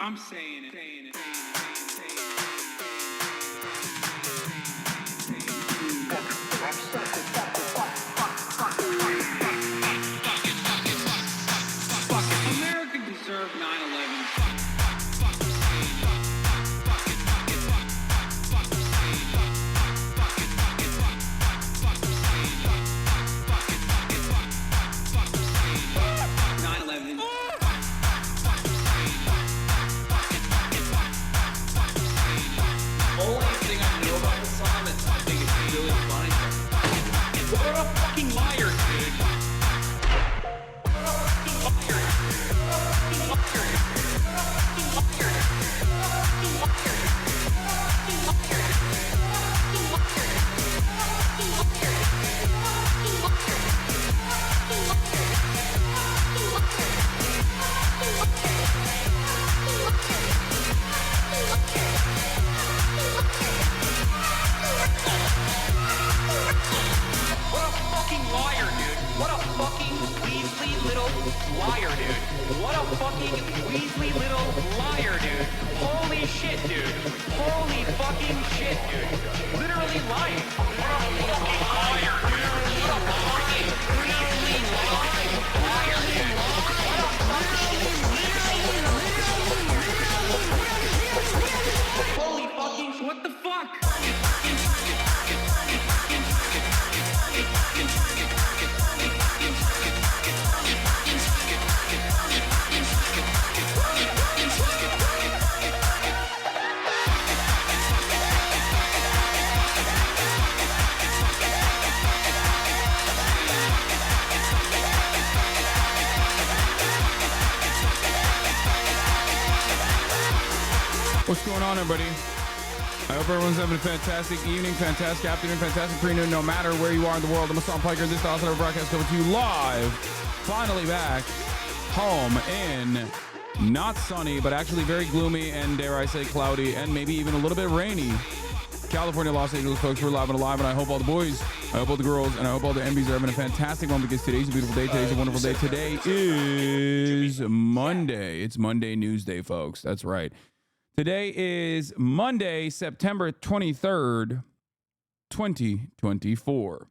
I'm saying it. America deserved 9/11. What's going on, everybody? I hope everyone's having a fantastic evening, fantastic afternoon, fantastic pre-noon, no matter where you are in the world. I'm Hasan Piker. This is our broadcast coming to you live, finally back home in not sunny, but actually very gloomy and, dare I say, cloudy and maybe even a little bit rainy California, Los Angeles, folks. We're live and alive, and I hope all the boys, I hope all the girls, and I hope all the MBs are having a fantastic one, because today's a beautiful day. Today's a wonderful day. Today is Monday. It's Monday News Day, folks. That's right. Today is Monday, September 23rd, 2024.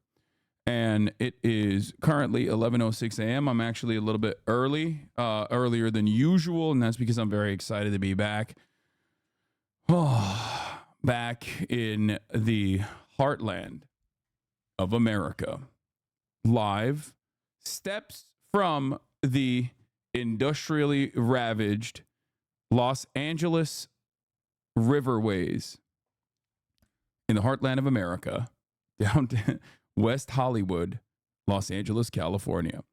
And it is currently 11:06 a.m. I'm actually a little bit earlier than usual, and that's because I'm very excited to be back. Back in the heartland of America. Live, steps from the industrially ravaged Los Angeles riverways in the heartland of America, down to West Hollywood, Los Angeles, California.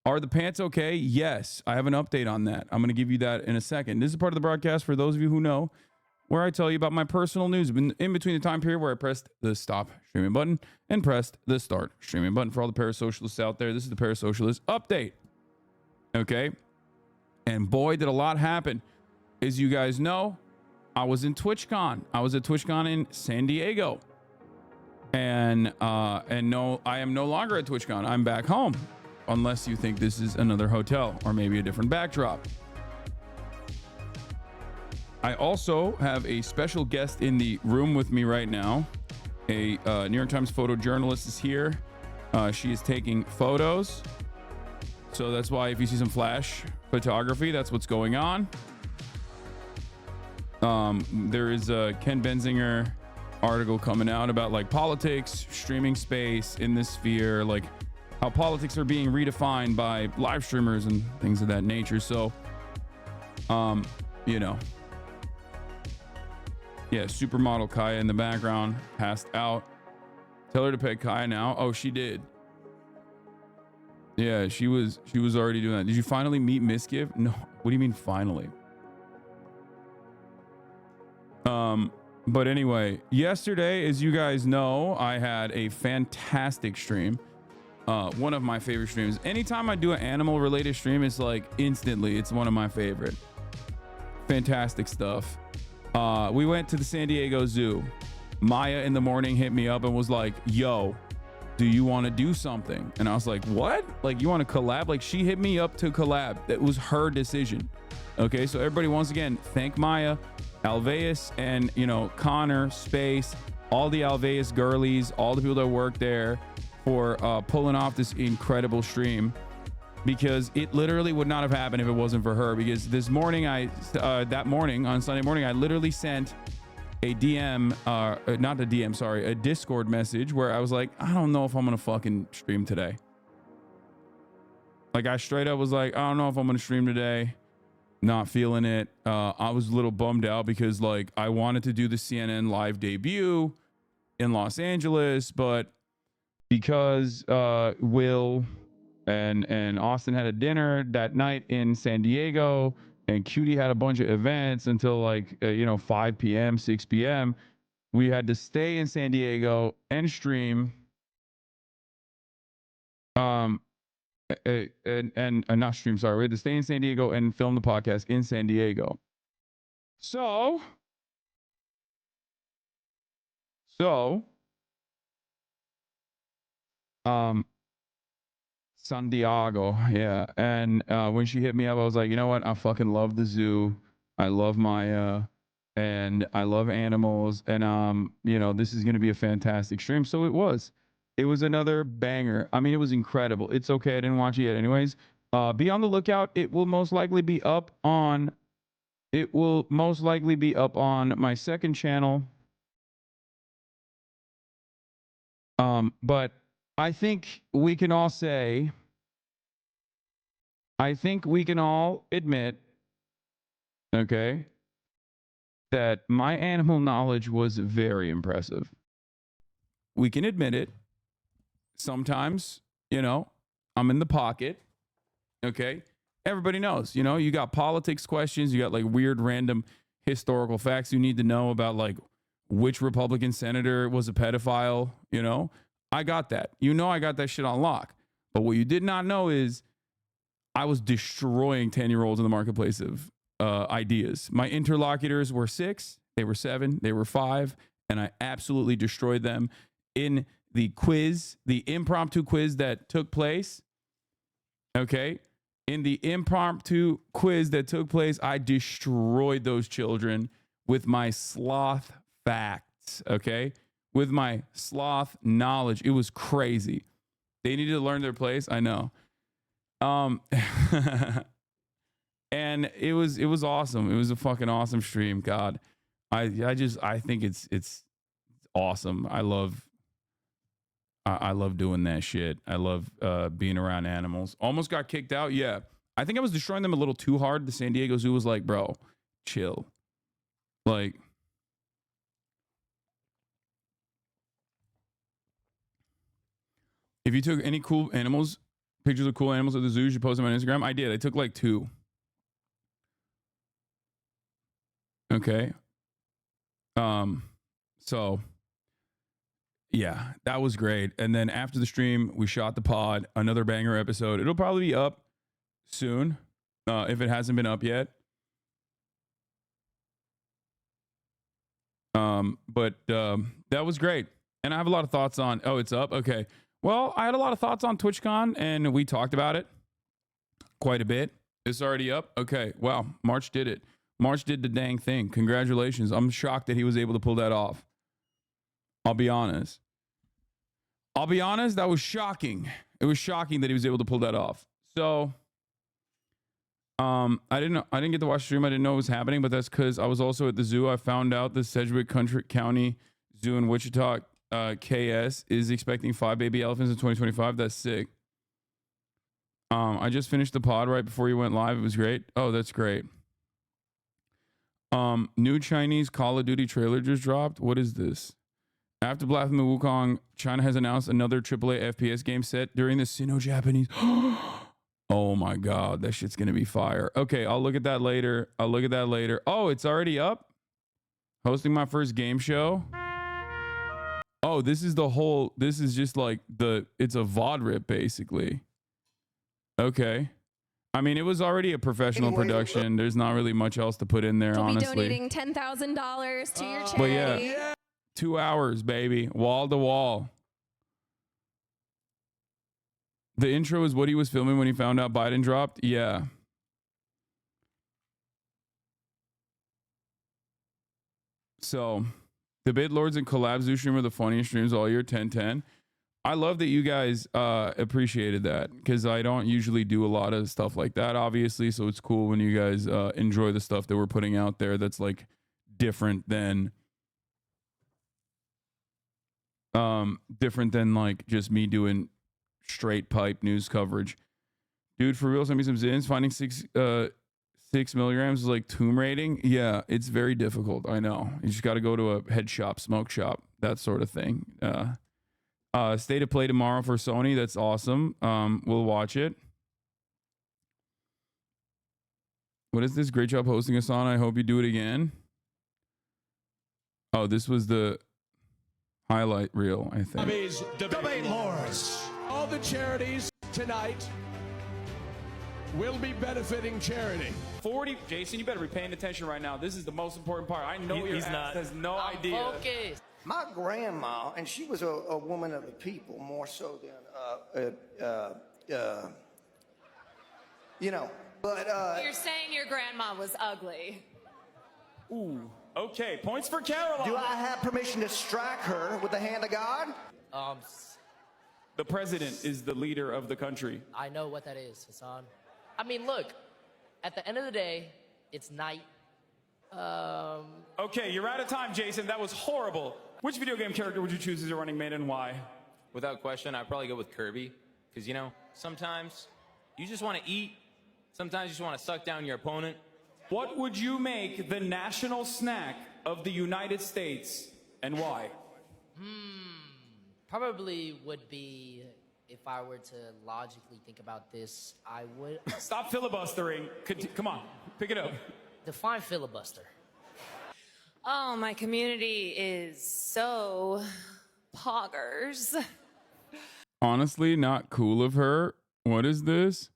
Are the pants okay? Yes, I have an update on that. I'm going to give you that in a second. This is part of the broadcast, for those of you who know, where I tell you about my personal news in between the time period where I pressed the stop streaming button and pressed the start streaming button. For all the parasocialists out there, this is the parasocialist update. Okay? And boy, did a lot happen. As you guys know, I was in TwitchCon. I was at TwitchCon in San Diego. And no, I am no longer at TwitchCon. I'm back home. Unless you think this is another hotel or maybe a different backdrop. I also have a special guest in the room with me right now. A New York Times photojournalist is here. She is taking photos. So that's why if you see some flash photography, that's what's going on. There is a Ken Benzinger article coming out about like politics, streaming space in this sphere, like how politics are being redefined by live streamers and things of that nature. So, you know. Yeah, supermodel Kaya in the background, passed out. Tell her to pet Kaya now. Oh, she did. Yeah, she was already doing that. Did you finally meet Misgive? No. What do you mean finally? But anyway, yesterday, as you guys know, I had a fantastic stream. One of my favorite streams. Anytime I do an animal related stream, it's like instantly, it's one of my favorite. Fantastic stuff. We went to the San Diego Zoo. Maya in the morning hit me up and was like, yo, do you want to do something? And I was like, what? Like, you want to collab? Like, she hit me up to collab. That was her decision. Okay, so everybody, once again, thank Maya, Alveus, and, you know, Connor, Space, all the Alveus girlies, all the people that work there for pulling off this incredible stream. Because it literally would not have happened if it wasn't for her. Because this morning, that morning, on Sunday morning, I literally sent a DM, not a DM, sorry, a Discord message where I was like, I don't know if I'm going to fucking stream today. Like, I straight up was like, I don't know if I'm going to stream today. Not feeling it. I was a little bummed out because, like, I wanted to do the CNN live debut in Los Angeles, but because Will and Austin had a dinner that night in San Diego, and Cutie had a bunch of events until like 5 p.m. 6 p.m. we had to stay in San Diego and stream and not stream, sorry, we had to stay in San Diego and film the podcast in San Diego. So San Diego, yeah. And when she hit me up, I was like, you know what? I fucking love the zoo. I love Maya, and I love animals, and this is gonna be a fantastic stream. So it was. It was another banger. I mean, it was incredible. It's okay. I didn't watch it yet, anyways. Be on the lookout. It will most likely be up on. It will most likely be up on my second channel. But I think we can all say. I think we can all admit, okay, that my animal knowledge was very impressive. We can admit it. Sometimes, I'm in the pocket, okay? Everybody knows, you got politics questions, you got like weird random historical facts you need to know about like which Republican senator was a pedophile, you know, I got that. You know, I got that shit on lock. But what you did not know is I was destroying 10-year-olds in the marketplace of ideas. My interlocutors were 6, they were 7, they were 5, and I absolutely destroyed them in the quiz, the impromptu quiz that took place. Okay. In the impromptu quiz that took place, I destroyed those children with my sloth facts. Okay. With my sloth knowledge. It was crazy. They needed to learn their place. I know. And it was awesome. It was a fucking awesome stream. God, I think it's awesome. I love doing that shit. I love being around animals. Almost got kicked out. Yeah. I think I was destroying them a little too hard. The San Diego Zoo was like, bro, chill. Like, if you took any cool animals, pictures of cool animals at the zoo, you should post them on Instagram. I did. I took like 2. Okay. So yeah, that was great. And then after the stream, we shot the pod, another banger episode. It'll probably be up soon, if it hasn't been up yet. But that was great. And I have a lot of thoughts on, oh, it's up. Okay. Well, I had a lot of thoughts on TwitchCon and we talked about it quite a bit. It's already up. Okay. Wow. March did it. March did the dang thing. Congratulations. I'm shocked that he was able to pull that off. I'll be honest. That was shocking. It was shocking that he was able to pull that off. So, I didn't get to watch the stream. I didn't know it was happening, but that's because I was also at the zoo. I found out the Sedgwick County Zoo in Wichita, KS, is expecting 5 baby elephants in 2025. That's sick. I just finished the pod right before you went live. It was great. Oh, that's great. New Chinese Call of Duty trailer just dropped. What is this? After Blast from the Wukong, China has announced another AAA FPS game set during the Sino-Japanese. Oh my God, that shit's gonna be fire. Okay, I'll look at that later. Oh, it's already up? Hosting my first game show? Oh, this is just like it's a VOD rip basically. Okay. I mean, it was already a professional production. There's not really much else to put in there, We'll honestly. be donating $10,000 to your charity. But yeah, 2 hours, baby, wall to wall. The intro is what he was filming when he found out Biden dropped. Yeah. So, the Bit Lords and Collab Zoo stream are the funniest streams all year. 10-10. I love that you guys appreciated that because I don't usually do a lot of stuff like that, obviously. So it's cool when you guys enjoy the stuff that we're putting out there that's like different than like just me doing straight pipe news coverage. Dude, for real, send me some zins. Finding 6 milligrams is like tomb raiding. Yeah, it's very difficult. I know. You just got to go to a head shop, smoke shop, that sort of thing. State of play tomorrow for Sony. That's awesome. We'll watch it. What is this? Great job hosting us on. I hope you do it again. Oh, this was the highlight reel, I think. Debate Lords. All the charities tonight will be benefiting charity. 40, Jason, you better be paying attention right now. This is the most important part. I know your ass has no idea. Focused. My grandma, and she was a woman of the people more so than, you know, but... You're saying your grandma was ugly. Ooh, okay. Points for Caroline. Do I have permission to strike her with the hand of God? The president is the leader of the country. I know what that is, Hasan. I mean, look, at the end of the day, it's night. Okay, you're out of time, Jason. That was horrible. Which video game character would you choose as your running mate and why? Without question, I'd probably go with Kirby. Because, you know, sometimes you just want to eat. Sometimes you just want to suck down your opponent. What would you make the national snack of the United States and why? Probably would be, if I were to logically think about this, I would... Stop filibustering. Come on, pick it up. Define filibuster. Oh, my community is so poggers. Honestly, not cool of her. What is this?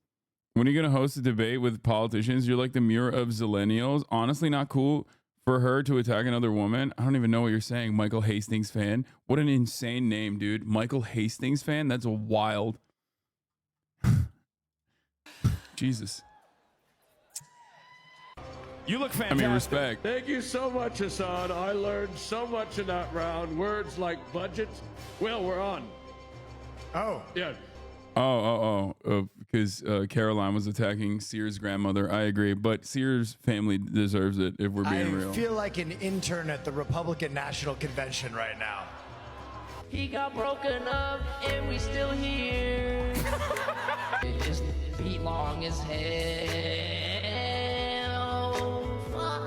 When are you going to host a debate with politicians? You're like the mirror of Zillennials. Honestly, not cool for her to attack another woman. I don't even know what you're saying, Michael Hastings fan. What an insane name, dude. Michael Hastings fan? That's wild. Jesus. You look fantastic. I mean, respect. Thank you so much, Hasan. I learned so much in that round. Words like budget. Well, we're on. Oh. Yeah. Because Caroline was attacking Sears' grandmother. I agree, but Sears' family deserves it if we're being real. I feel like an intern at the Republican National Convention right now. He got broken up and we still here. His beat long as hell. Fuck.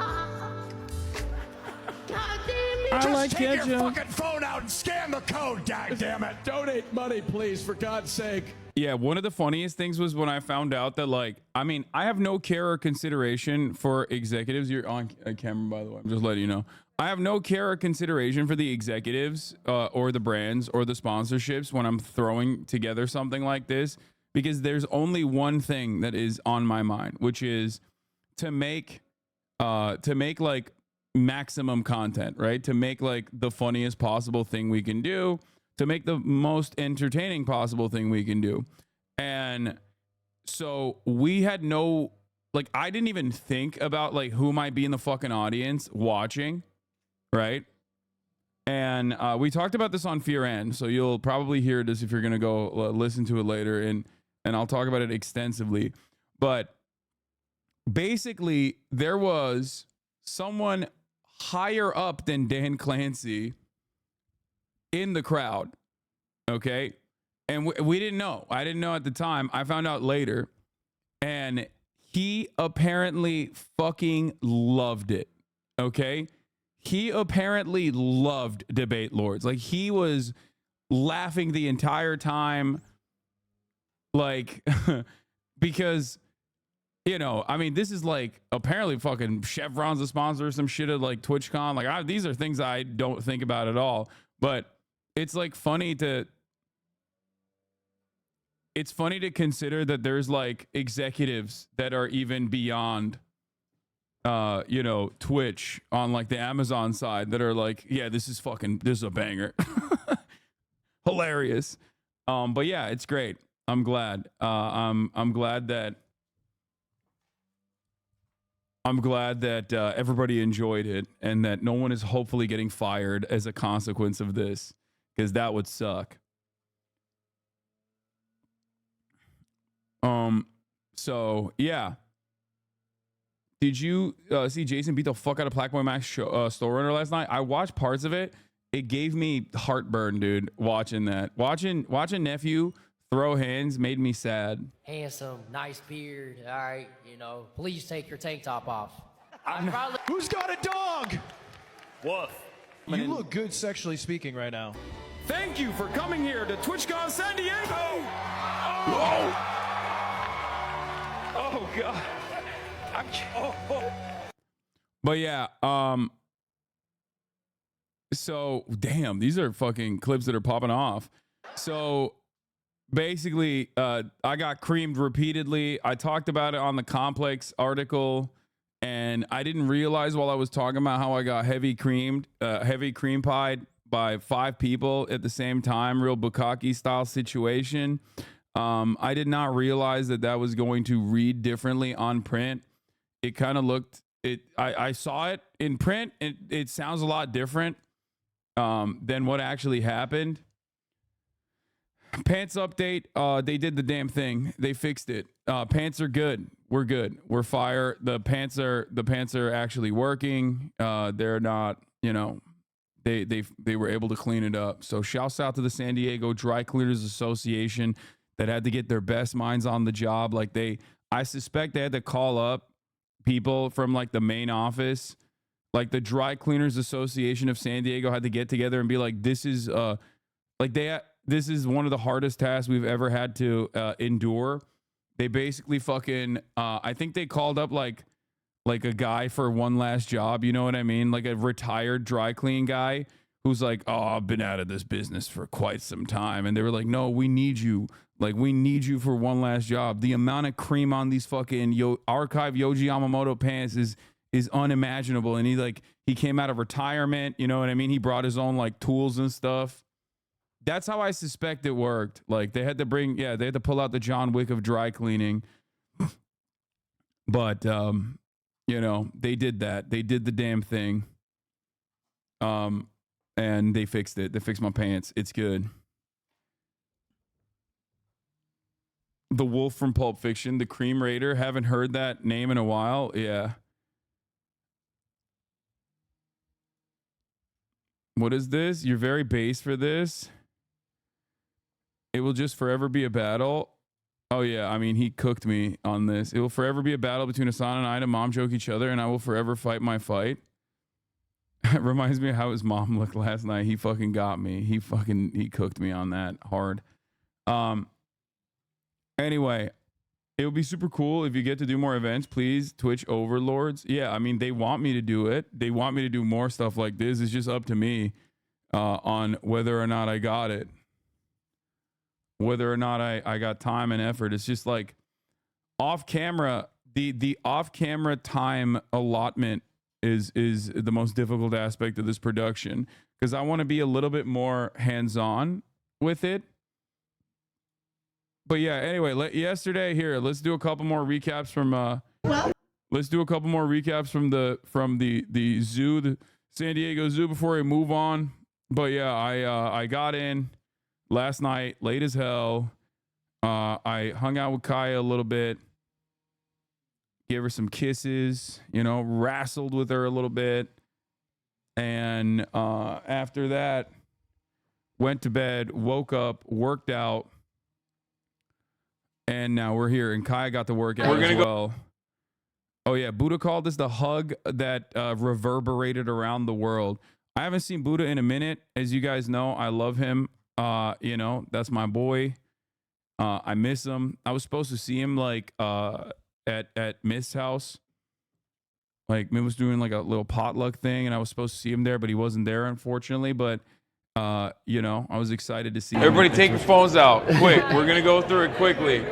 God damn it. I like Take your ketchup. fucking phone out and scan the code, goddammit. Donate money, please, for God's sake. Yeah, one of the funniest things was when I found out that, like, I mean, I have no care or consideration for executives. You're on camera, by the way. I'm just letting you know. I have no care or consideration for the executives or the brands or the sponsorships when I'm throwing together something like this, because there's only one thing that is on my mind, which is to make like maximum content, right? To make like the funniest possible thing we can do, to make the most entertaining possible thing we can do. And so we had no, like, I didn't even think about like who might be in the fucking audience watching, right? And we talked about this on Fear End, so you'll probably hear this if you're gonna go listen to it later, and I'll talk about it extensively. But basically, there was someone higher up than Dan Clancy in the crowd, okay? And we didn't know. I didn't know at the time. I found out later. And he apparently fucking loved it, okay? He apparently loved Debate Lords. Like, he was laughing the entire time, like, because, you know, I mean, this is like apparently fucking Chevron's a sponsor or some shit at like TwitchCon. Like, these are things I don't think about at all. But it's like funny to consider that there's like executives that are even beyond you know, Twitch on like the Amazon side that are like, yeah, this is a banger. Hilarious. But yeah, it's great. I'm glad. I'm glad that everybody enjoyed it, and that no one is hopefully getting fired as a consequence of this, because that would suck. So yeah. Did you see Jason beat the fuck out of Blackboy Max Store Runner last night? I watched parts of it. It gave me heartburn, dude, watching that. Watching nephew throw hands made me sad. Handsome, nice beard, all right, you know, please take your tank top off. Who's got a dog? Woof. You look good sexually speaking right now. Thank you for coming here to TwitchCon San Diego. Oh God. But yeah, so damn, these are fucking clips that are popping off. So basically, I got creamed repeatedly. I talked about it on the Complex article, and I didn't realize while I was talking about how I got heavy cream pied by 5 people at the same time, real Bukkake style situation. I did not realize that was going to read differently on print. It kind of looked, I saw it in print. It sounds a lot different than what actually happened. Pants update. They did the damn thing. They fixed it. Pants are good. We're good. We're fire. The pants are actually working. They're not, you know, they were able to clean it up. So shouts out to the San Diego Dry Cleaners Association that had to get their best minds on the job. Like I suspect they had to call up people from like the main office, like the Dry Cleaners Association of San Diego had to get together and be like, this is one of the hardest tasks we've ever had to endure. They basically fucking, I think they called up like like a guy for one last job. You know what I mean? Like a retired dry clean guy who's like, oh, I've been out of this business for quite some time. And they were like, no, we need you. Like, we need you for one last job. The amount of cream on these fucking archive Yoji Yamamoto pants is unimaginable. And he came out of retirement. You know what I mean? He brought his own like tools and stuff. That's how I suspect it worked. Like they had to pull out the John Wick of dry cleaning. But, you know, they did that. They did the damn thing. And they fixed it. They fixed my pants. It's good. The wolf from Pulp Fiction, the Cream Raider. Haven't heard that name in a while. Yeah. What is this? You're very base for this. It will just forever be a battle. Oh, yeah. I mean, he cooked me on this. It will forever be a battle between Hasan and I to mom joke each other, and I will forever fight my fight. It reminds me of how his mom looked last night. He fucking got me. He cooked me on that hard. Anyway, it would be super cool if you get to do more events, please. Twitch overlords. Yeah, I mean, they want me to do it. They want me to do more stuff like this. It's just up to me on whether or not I got it. Whether or not I got time and effort. It's just like off camera, the off camera time allotment is the most difficult aspect of this production, because I want to be a little bit more hands-on with it. But yeah, anyway, let's do a couple more recaps from let's do a couple more recaps from the zoo, the San Diego Zoo, before we move on. But yeah, I got in last night late as hell. I hung out with Kaya a little bit. Gave her some kisses, you know, wrestled with her a little bit. And after that, went to bed, woke up, worked out. And now we're here. And Kaya got to work out as well. Oh, yeah. Buddha called this the hug that reverberated around the world. I haven't seen Buddha in a minute. As you guys know, I love him. You know, that's my boy. I miss him. I was supposed to see him like at Mist's house. Like, Mitt was doing like a little potluck thing, and I was supposed to see him there, but he wasn't there, unfortunately. But you know, I was excited to see him. Everybody take your phones out quick. We're gonna go through it quickly.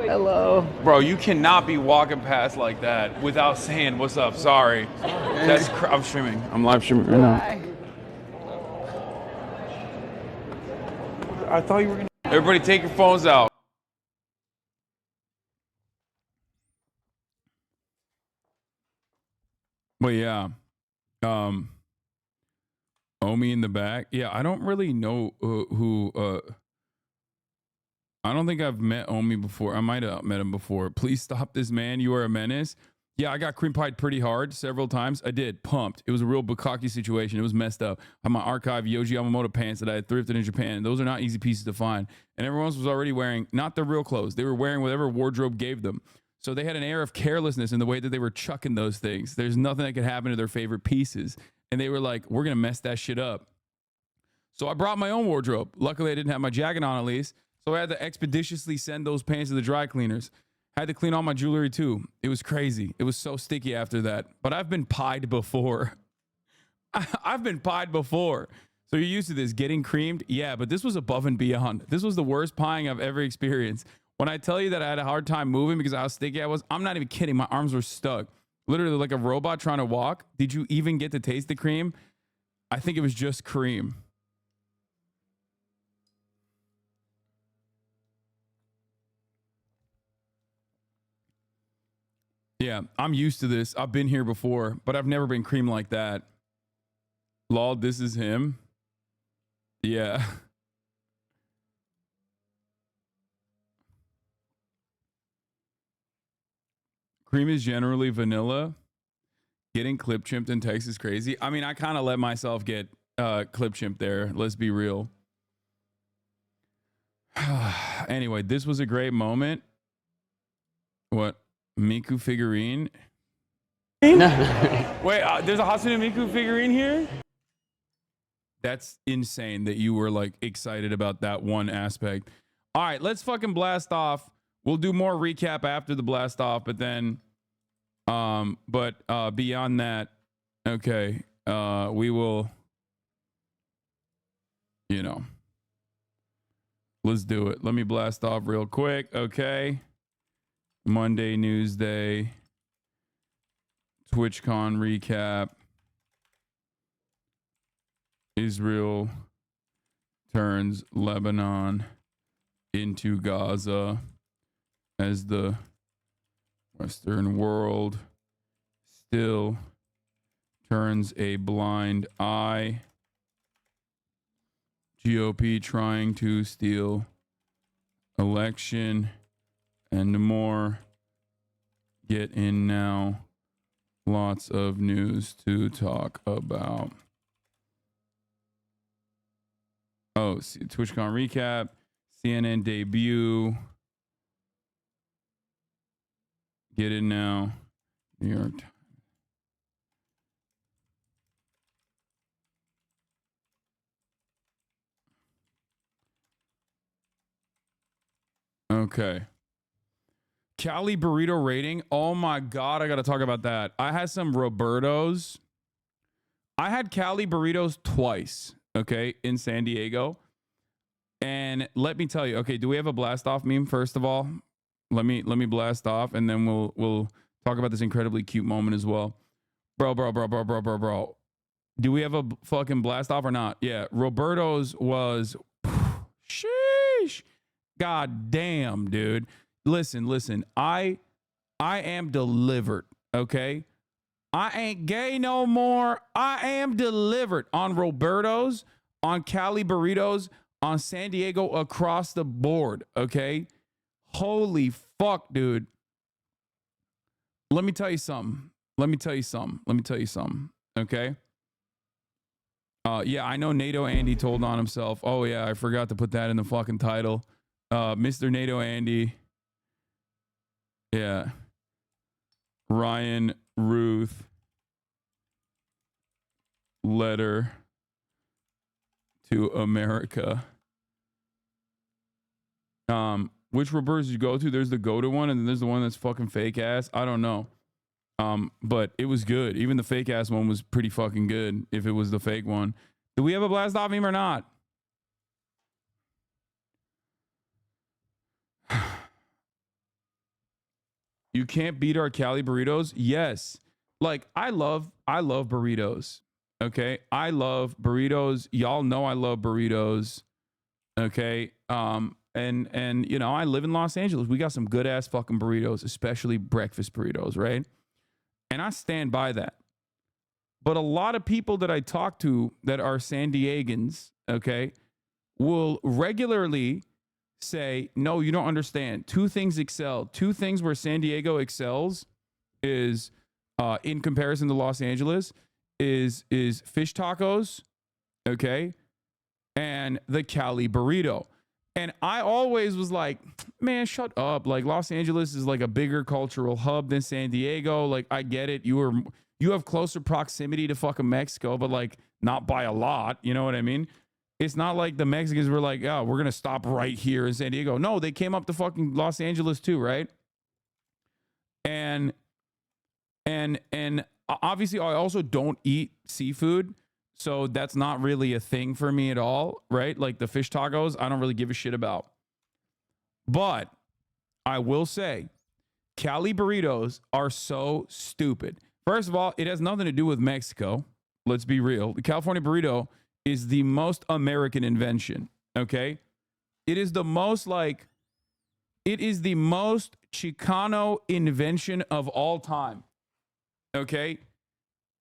Hello. Bro, you cannot be walking past like that without saying what's up. Sorry. I'm streaming. I'm live streaming right now. I thought you were gonna. Everybody take your phones out. But yeah, Omi in the back. Yeah, I don't really know who. I don't think I've met Omi before. I might have met him before. Please stop this, man. You are a menace. Yeah, I got cream pied pretty hard several times. I did. Pumped. It was a real bukkake situation. It was messed up. I have my archive Yoji Yamamoto pants that I had thrifted in Japan. Those are not easy pieces to find. And everyone else was already wearing, not the real clothes. They were wearing whatever wardrobe gave them. So they had an air of carelessness in the way that they were chucking those things. There's nothing that could happen to their favorite pieces. And they were like, we're going to mess that shit up. So I brought my own wardrobe. Luckily, I didn't have my jacket on at least. So I had to expeditiously send those pants to the dry cleaners. Had to clean all my jewelry too. It was crazy. It was so sticky after that. But I've been pied before. I've been pied before. So you're used to this, getting creamed? Yeah, but this was above and beyond. This was the worst pieing I've ever experienced. When I tell you that I had a hard time moving because of how sticky I was, I'm not even kidding. My arms were stuck. Literally like a robot trying to walk. Did you even get to taste the cream? I think it was just cream. Yeah, I'm used to this. I've been here before, but I've never been cream like that. Lol, this is him. Yeah. Cream is generally vanilla. Getting clip chimped in text is crazy. I mean, I kind of let myself get clip chimped there. Let's be real. Anyway, this was a great moment. What? Miku figurine? Wait, there's a Hasan Miku figurine here? That's insane that you were like excited about that one aspect. All right, let's fucking blast off we'll do more recap after the blast off, but then beyond that, okay, we will, you know, let's do it. Let me blast off real quick. Okay. Monday News Day, TwitchCon recap. Israel turns Lebanon into Gaza as the Western world still turns a blind eye. GOP trying to steal election and more. Get in now. Lots of news to talk about. Oh, see, TwitchCon recap, CNN debut. Get in now. New York Times. Okay. Cali burrito rating. Oh my God, I got to talk about that. I had some Roberto's. I had Cali burritos twice, okay, in San Diego. And let me tell you, okay, do we have a blast off meme first of all? Let me blast off and then we'll talk about this incredibly cute moment as well. Bro. Do we have a fucking blast off or not? Yeah, Roberto's was sheesh. God damn, dude. Listen. I am delivered, okay? I ain't gay no more. I am delivered on Roberto's, on Cali burritos, on San Diego, across the board, okay? Holy fuck, dude. Let me tell you something, okay? Yeah, I know NATO Andy told on himself. Oh, yeah, I forgot to put that in the fucking title. Mr. NATO Andy. Yeah. Ryan Ruth. Letter to America. Which Roberts did you go to? There's the go-to one, and then there's the one that's fucking fake ass. I don't know. But it was good. Even the fake ass one was pretty fucking good if it was the fake one. Do we have a blast off meme or not? You can't beat our Cali burritos? Yes. Like I love burritos. Okay? I love burritos. Y'all know I love burritos. Okay? And you know, I live in Los Angeles. We got some good ass fucking burritos, especially breakfast burritos, right? And I stand by that. But a lot of people that I talk to that are San Diegans, okay, will regularly say, no, you don't understand. Two things excel. Two things where San Diego excels is, in comparison to Los Angeles, is fish tacos, okay, and the Cali burrito. And I always was like, man, shut up. Like Los Angeles is like a bigger cultural hub than San Diego. Like I get it. You have closer proximity to fucking Mexico, but like not by a lot. You know what I mean? It's not like the Mexicans were like, oh, we're going to stop right here in San Diego. No, they came up to fucking Los Angeles too, right? And obviously I also don't eat seafood. So that's not really a thing for me at all, right? Like the fish tacos, I don't really give a shit about. But I will say, Cali burritos are so stupid. First of all, it has nothing to do with Mexico. Let's be real. The California burrito is the most American invention, okay? It is the most Chicano invention of all time, okay?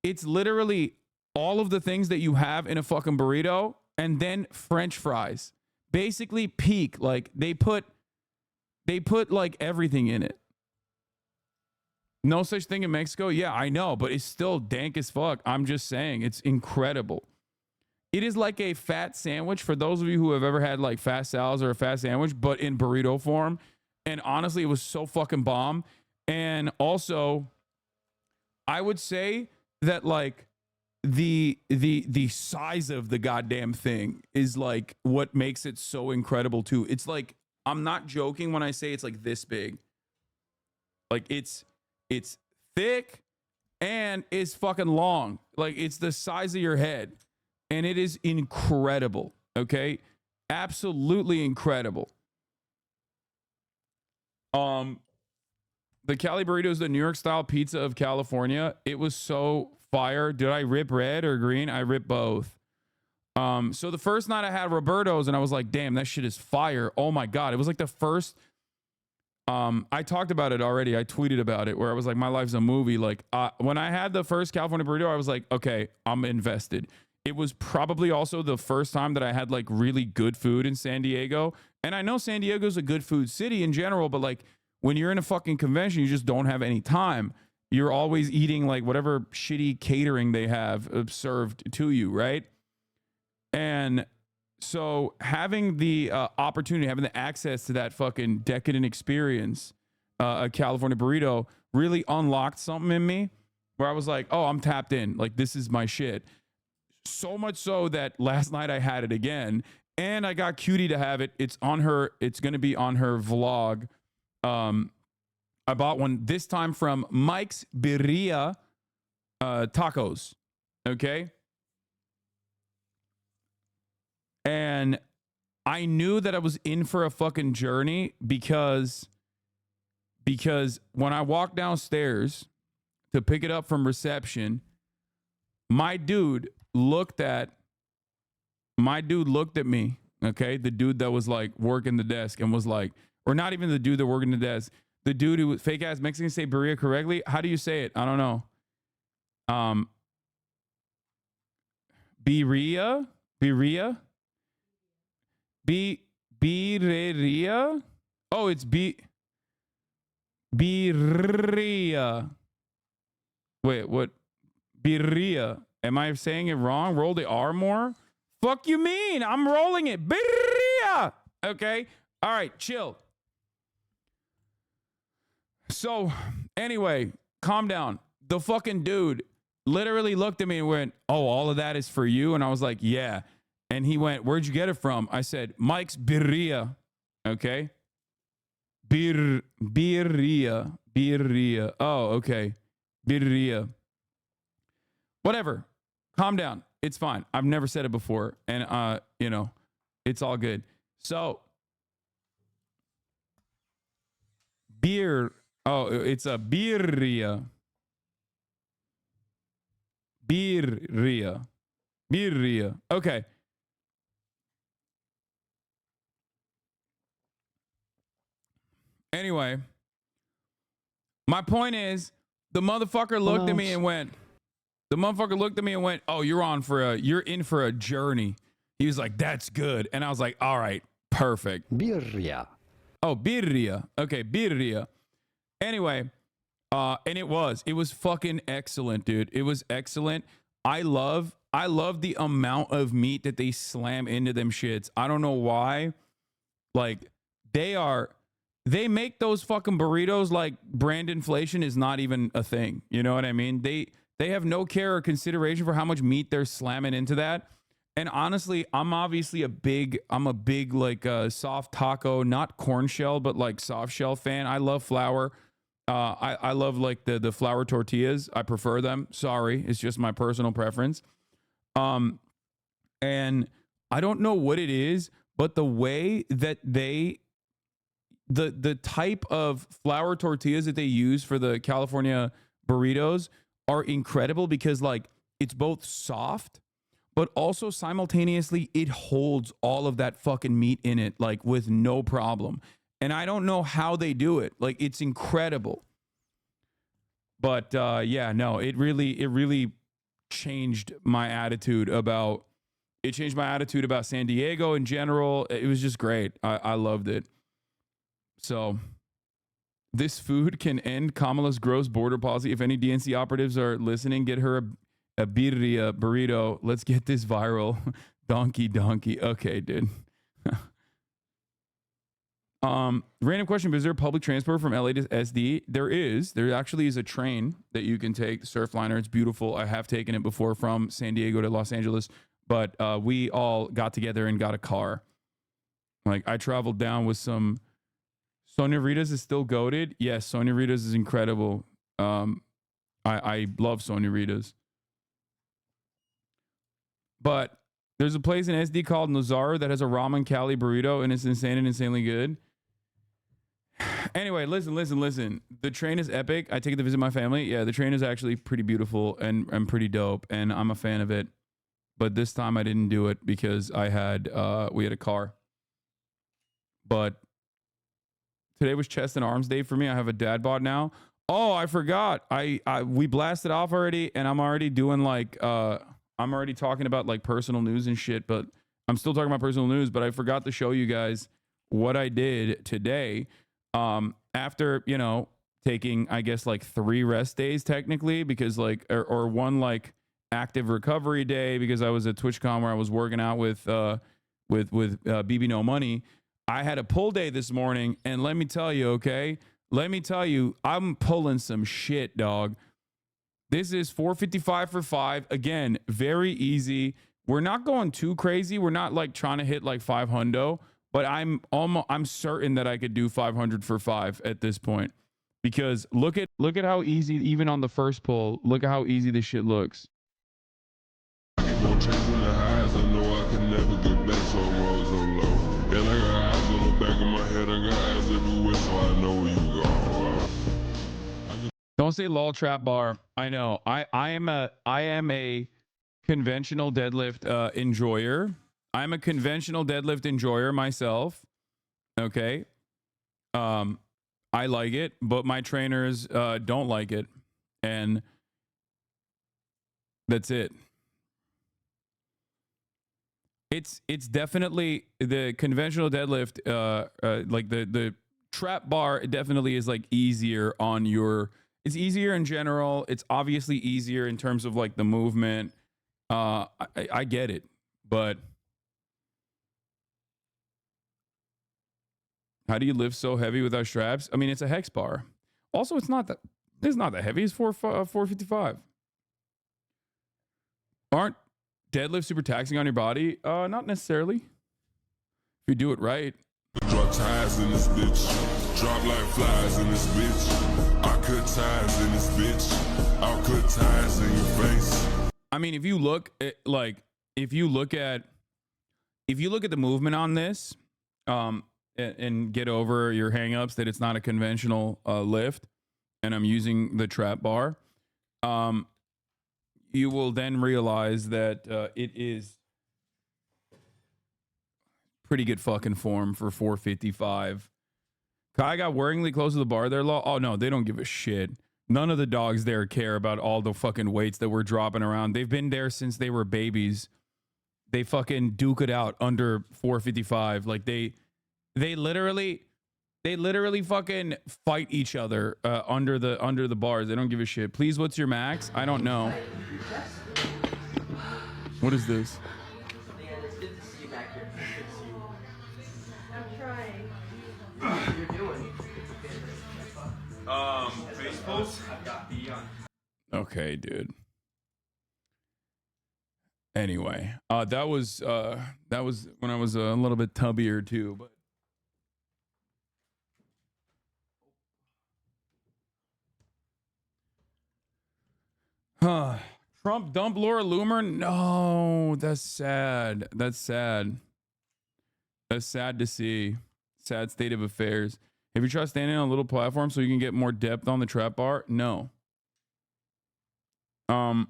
It's literally all of the things that you have in a fucking burrito and then French fries. Basically peak. Like they put like everything in it. No such thing in Mexico. Yeah, I know, but it's still dank as fuck. I'm just saying it's incredible. It is like a fat sandwich for those of you who have ever had like fast salads or a fat sandwich, but in burrito form. And honestly, it was so fucking bomb. And also, I would say that like the size of the goddamn thing is like what makes it so incredible too. It's like I'm not joking when I say it's like this big. Like it's thick and it's fucking long. Like it's the size of your head. And it is incredible. Okay? Absolutely incredible. The Cali burrito is the New York style pizza of California. It was so fire. Did I rip red or green? I ripped both. So the first night I had Roberto's and I was like, damn, that shit is fire. Oh my God. It was like the first, I talked about it already. I tweeted about it where I was like, my life's a movie. Like when I had the first California burrito, I was like, okay, I'm invested. It was probably also the first time that I had like really good food in San Diego. And I know San Diego's a good food city in general, but like when you're in a fucking convention, you just don't have any time. You're always eating like whatever shitty catering they have served to you, right? And so having the opportunity, having the access to that fucking decadent experience, a California burrito, really unlocked something in me where I was like, oh, I'm tapped in. Like, this is my shit. So much so that last night I had it again and I got Cutie to have it. It's on her. It's going to be on her vlog. I bought one this time from Mike's Birria Tacos. Okay. And I knew that I was in for a fucking journey because when I walked downstairs to pick it up from reception, my dude looked at me, okay? The dude that was like working the desk and was like, or not even the dude that working the desk, the dude who fake ass Mexican say birria correctly. How do you say it? I don't know. Birria? Birria? Oh, it's birria. Wait, what? Birria. Am I saying it wrong? Roll the R more? Fuck you mean? I'm rolling it. Birria. Okay. All right. Chill. So anyway, calm down. The fucking dude literally looked at me and went, oh, all of that is for you? And I was like, yeah. And he went, where'd you get it from? I said, Mike's Birria. Okay. Birria. Oh, okay. Birria. Whatever. Calm down. It's fine. I've never said it before. And, you know, it's all good. So, beer. Oh, it's a birria. Birria. Okay. Anyway, my point is, the motherfucker looked at me and went, oh, you're in for a journey. He was like, that's good. And I was like, all right, perfect. Birria. Oh, birria. Okay, birria. Anyway, and it was fucking excellent, dude. It was excellent. I love the amount of meat that they slam into them shits. I don't know why. Like, they make those fucking burritos like brand inflation is not even a thing. You know what I mean? They have no care or consideration for how much meat they're slamming into that. And honestly, I'm a big like soft taco, not corn shell, but like soft shell fan. I love flour. I love like the flour tortillas. I prefer them. Sorry, it's just my personal preference. And I don't know what it is, but the way that the type of flour tortillas that they use for the California burritos are incredible because like it's both soft, but also simultaneously it holds all of that fucking meat in it like with no problem. And I don't know how they do it. Like it's incredible. But yeah, no, it really changed my attitude about San Diego in general. It was just great. I loved it. So this food can end Kamala's gross border policy. If any DNC operatives are listening, get her a birria burrito. Let's get this viral. Donkey. Okay, dude. Random question, but is there public transport from LA to SD? There actually is a train that you can take, the Surfliner. It's beautiful. I have taken it before from San Diego to Los Angeles, but we all got together and got a car. Like I traveled down with some. Sonia Rita's is still goated. Yes, Sonia Rita's is incredible. I love Sonia Rita's. But there's a place in SD called Nazaru that has a ramen Cali burrito, and it's insane and insanely good. Anyway, listen. The train is epic. I take it to visit my family. Yeah, the train is actually pretty beautiful and pretty dope, and I'm a fan of it. But this time I didn't do it because we had a car. But today was chest and arms day for me. I have a dad bod now. Oh, I forgot. We blasted off already, and I'm already doing like I'm already talking about like personal news and shit, but I'm still talking about personal news, but I forgot to show you guys what I did today. After, you know, taking, I guess, like 3 rest days technically, because like, or 1 like active recovery day because I was at TwitchCon where I was working out with BB No Money. I had a pull day this morning, and let me tell you, okay? Let me tell you, I'm pulling some shit, dog. This is 455 for 5. Again, very easy. We're not going too crazy. We're not like trying to hit like 500, but I'm certain that I could do 500 for 5 at this point. Because look at how easy, even on the first pull, look at how easy this shit looks. Chasing the highs, I know I can never get back, so I'm rolling so low. And I got eyes on the back of my head, I got eyes everywhere, so I know where you go. Don't say lol trap bar. I know. I am a conventional deadlift enjoyer. I'm a conventional deadlift enjoyer myself. Okay. I like it, but my trainers don't like it. And that's it. It's definitely the conventional deadlift, like the trap bar definitely is like easier on your, it's easier in general. It's obviously easier in terms of like the movement. I get it, but how do you lift so heavy without straps? I mean, it's a hex bar. Also, it's not that heavy. It's 455. Aren't deadlift super taxing on your body? Not necessarily. If you do it right. Drop ties in this bitch. Drop like flies in this bitch. I cut ties in this bitch. I'll cut ties in your face. I mean, if you look at the movement on this, and get over your hangups that it's not a conventional lift, and I'm using the trap bar, you will then realize that it is pretty good fucking form for 455. Kai got worryingly close to the bar there, Law. Oh, no, they don't give a shit. None of the dogs there care about all the fucking weights that we're dropping around. They've been there since they were babies. They fucking duke it out under 455. Like they literally fucking fight each other under the bars. They don't give a shit. Please, what's your max? I don't know. What is this? Facefuls? Okay, dude. Anyway, that was when I was a little bit tubbier too, but Trump dump Laura Loomer? No, that's sad. That's sad. That's sad to see. Sad state of affairs. Have you tried standing on a little platform so you can get more depth on the trap bar? No. I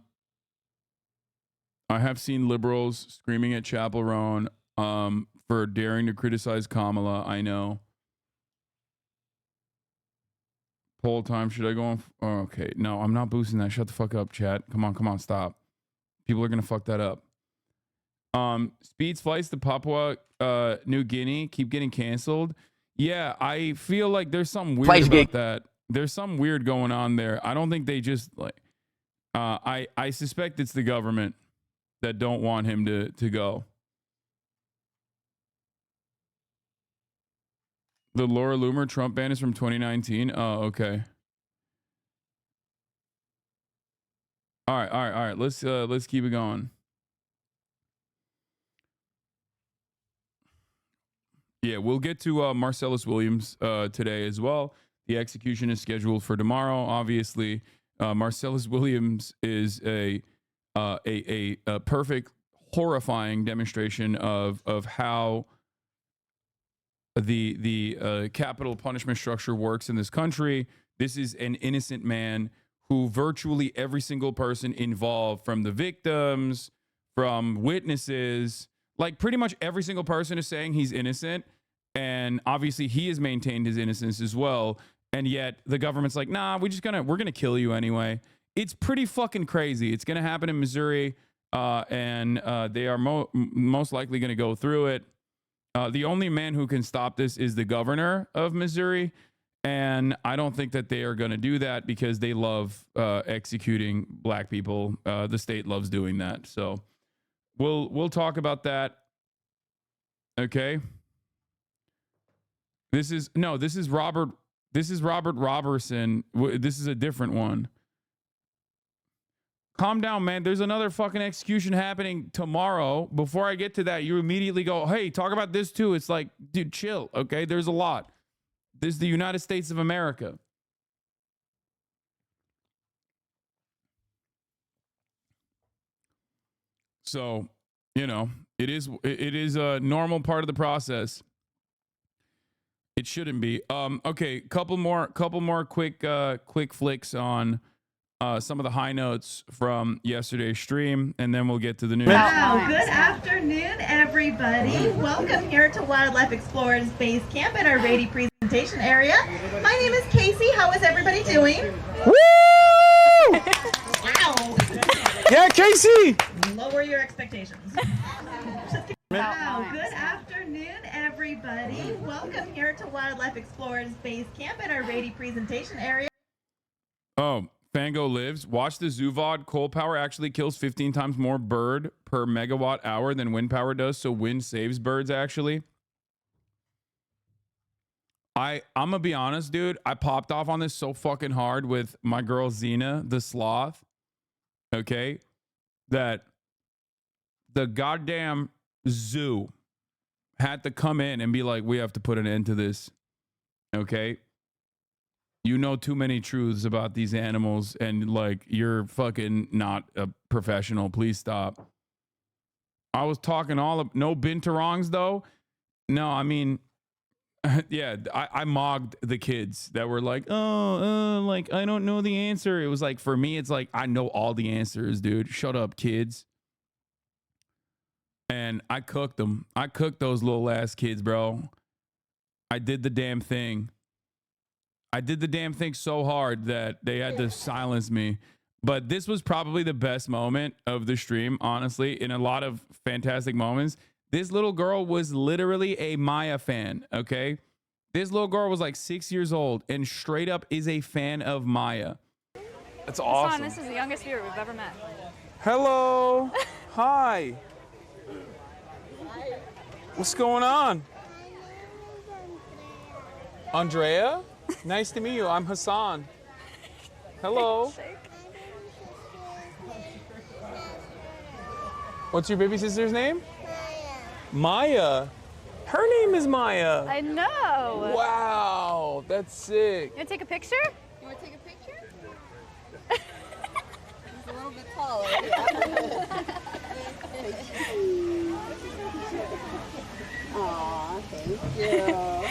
have seen liberals screaming at Chappell Roan for daring to criticize Kamala. I know. Poll time. Should I go on? Oh, okay. No, I'm not boosting that. Shut the fuck up, chat. Come on, stop. People are going to fuck that up. Speed's flights to Papua New Guinea keep getting canceled. Yeah, I feel like there's something weird about that. There's something weird going on there. I don't think they just like I suspect it's the government that don't want him to go. The Laura Loomer Trump ban is from 2019. Oh, okay. All right. Let's keep it going. Yeah, we'll get to Marcellus Williams today as well. The execution is scheduled for tomorrow. Obviously, Marcellus Williams is a perfect, horrifying demonstration of how the capital punishment structure works in this country. This is an innocent man who virtually every single person involved, from the victims, from witnesses, like pretty much every single person is saying he's innocent. And obviously he has maintained his innocence as well. And yet the government's like, nah, we're gonna kill you anyway. It's pretty fucking crazy. It's gonna happen in Missouri, and they are most likely gonna go through it. The only man who can stop this is the governor of Missouri. And I don't think that they are going to do that because they love executing black people. The state loves doing that. So we'll talk about that. Okay. This is Robert Robertson. This is a different one. Calm down, man. There's another fucking execution happening tomorrow. Before I get to that, you immediately go, hey, talk about this too. It's like, dude, chill. Okay. There's a lot. This is the United States of America. So, it is a normal part of the process. It shouldn't be. Okay, couple more quick flicks on some of the high notes from yesterday's stream, and then we'll get to the news. Wow, good afternoon, everybody. Welcome here to Wildlife Explorers Base Camp in our Rady presentation area. My name is Casey. How is everybody doing? Woo! Wow. Yeah, Casey! Lower your expectations. Wow, good afternoon, everybody. Welcome here to Wildlife Explorers Base Camp in our Rady presentation area. Oh, Fango lives. Watch the zoo VOD. Coal power actually kills 15 times more bird per megawatt hour than wind power does. So wind saves birds, actually. I'm gonna be honest, dude. I popped off on this so fucking hard with my girl Xena, the sloth. Okay. That the goddamn zoo had to come in and be like, we have to put an end to this. Okay. You know too many truths about these animals, and like, you're fucking not a professional. Please stop. I was talking no binturongs though. No, I mean, yeah, I mogged the kids that were like, like, I don't know the answer. It was like, for me, it's like, I know all the answers, dude. Shut up, kids. And I cooked them. I cooked those little ass kids, bro. I did the damn thing. I did the damn thing so hard that they had to silence me. But this was probably the best moment of the stream, honestly, in a lot of fantastic moments. This little girl was literally a Maya fan, okay? This little girl was like 6 years old and straight up is a fan of Maya. That's awesome. This is the youngest viewer we've ever met. Hello. Hi. What's going on? Andrea? Nice to meet you. I'm Hasan. Hello. What's your baby sister's name? Maya. Her name is Maya. I know. Wow, that's sick. You want to take a picture? You want to take a picture? He's a little bit taller. Yeah. Aw, thank you.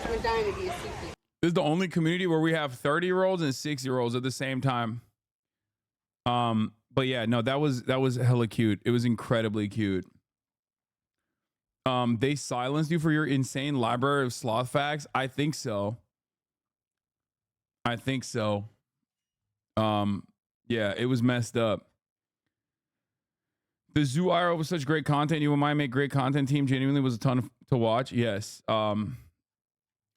We're dying to be a secret. This is the only community where we have 30-year-olds and 6-year-olds at the same time. But yeah, no, that was hella cute. It was incredibly cute. They silenced you for your insane library of sloth facts. I think so. Yeah, it was messed up. The Zoo IRL was such great content. You and I make great content team. Genuinely was a ton to watch. Yes.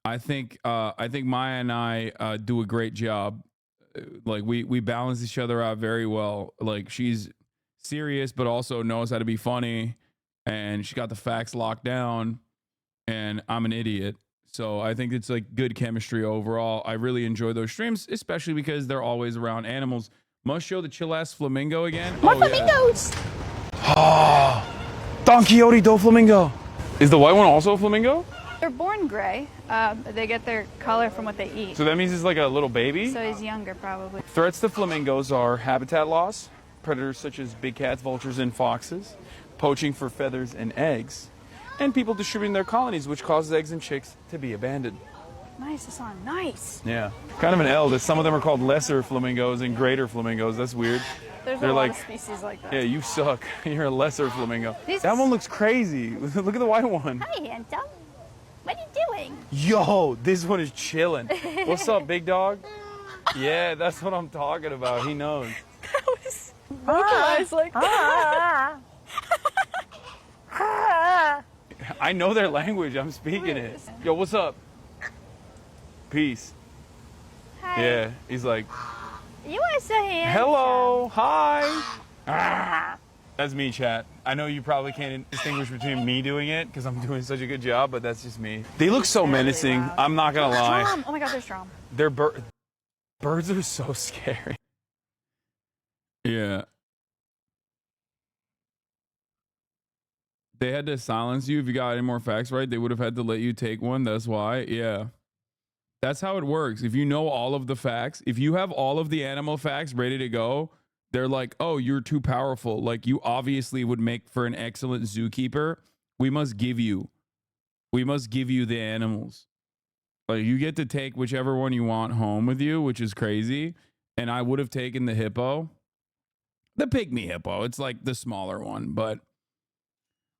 I think Maya and I do a great job. Like we balance each other out very well. Like, she's serious, but also knows how to be funny, and she got the facts locked down, and I'm an idiot. So I think it's like good chemistry overall. I really enjoy those streams, especially because they're always around animals. Must show the chill ass flamingo again. More flamingos. Oh, Don Quixote do Flamingo. Is the white one also a flamingo? They're born gray. They get their color from what they eat. So that means it's like a little baby? So he's younger, probably. Threats to flamingos are habitat loss, predators such as big cats, vultures, and foxes, poaching for feathers and eggs, and people distributing their colonies, which causes eggs and chicks to be abandoned. Nice, Hasan. Nice. Yeah. Kind of an L that some of them are called lesser flamingos and greater flamingos. That's weird. There's They're a lot like, of species like that. yeah, you suck. You're a lesser flamingo. These- That one looks crazy. Look at the white one. Hi, handsome. What are you doing? Yo, this one is chilling. What's up, big dog? Yeah, that's what I'm talking about. He knows. Vocalize like I know their language. I'm speaking it. Yo, what's up? Peace. Hi. Yeah, he's like, You are so handsome. hello, hi. That's me, chat. I know you probably can't distinguish between me doing it because I'm doing such a good job, but that's just me. They look so menacing. I'm not gonna lie. Strom. Oh my God, they're strong. They're birds are so scary. Yeah. They had to silence you if you got any more facts right. They would have had to let you take one. That's why. Yeah. That's how it works. If you know all of the facts, if you have all of the animal facts ready to go, they're like, oh, you're too powerful. Like, you obviously would make for an excellent zookeeper. We must give you the animals. Like, you get to take whichever one you want home with you, which is crazy. And I would have taken the hippo. The pygmy hippo. It's like the smaller one, but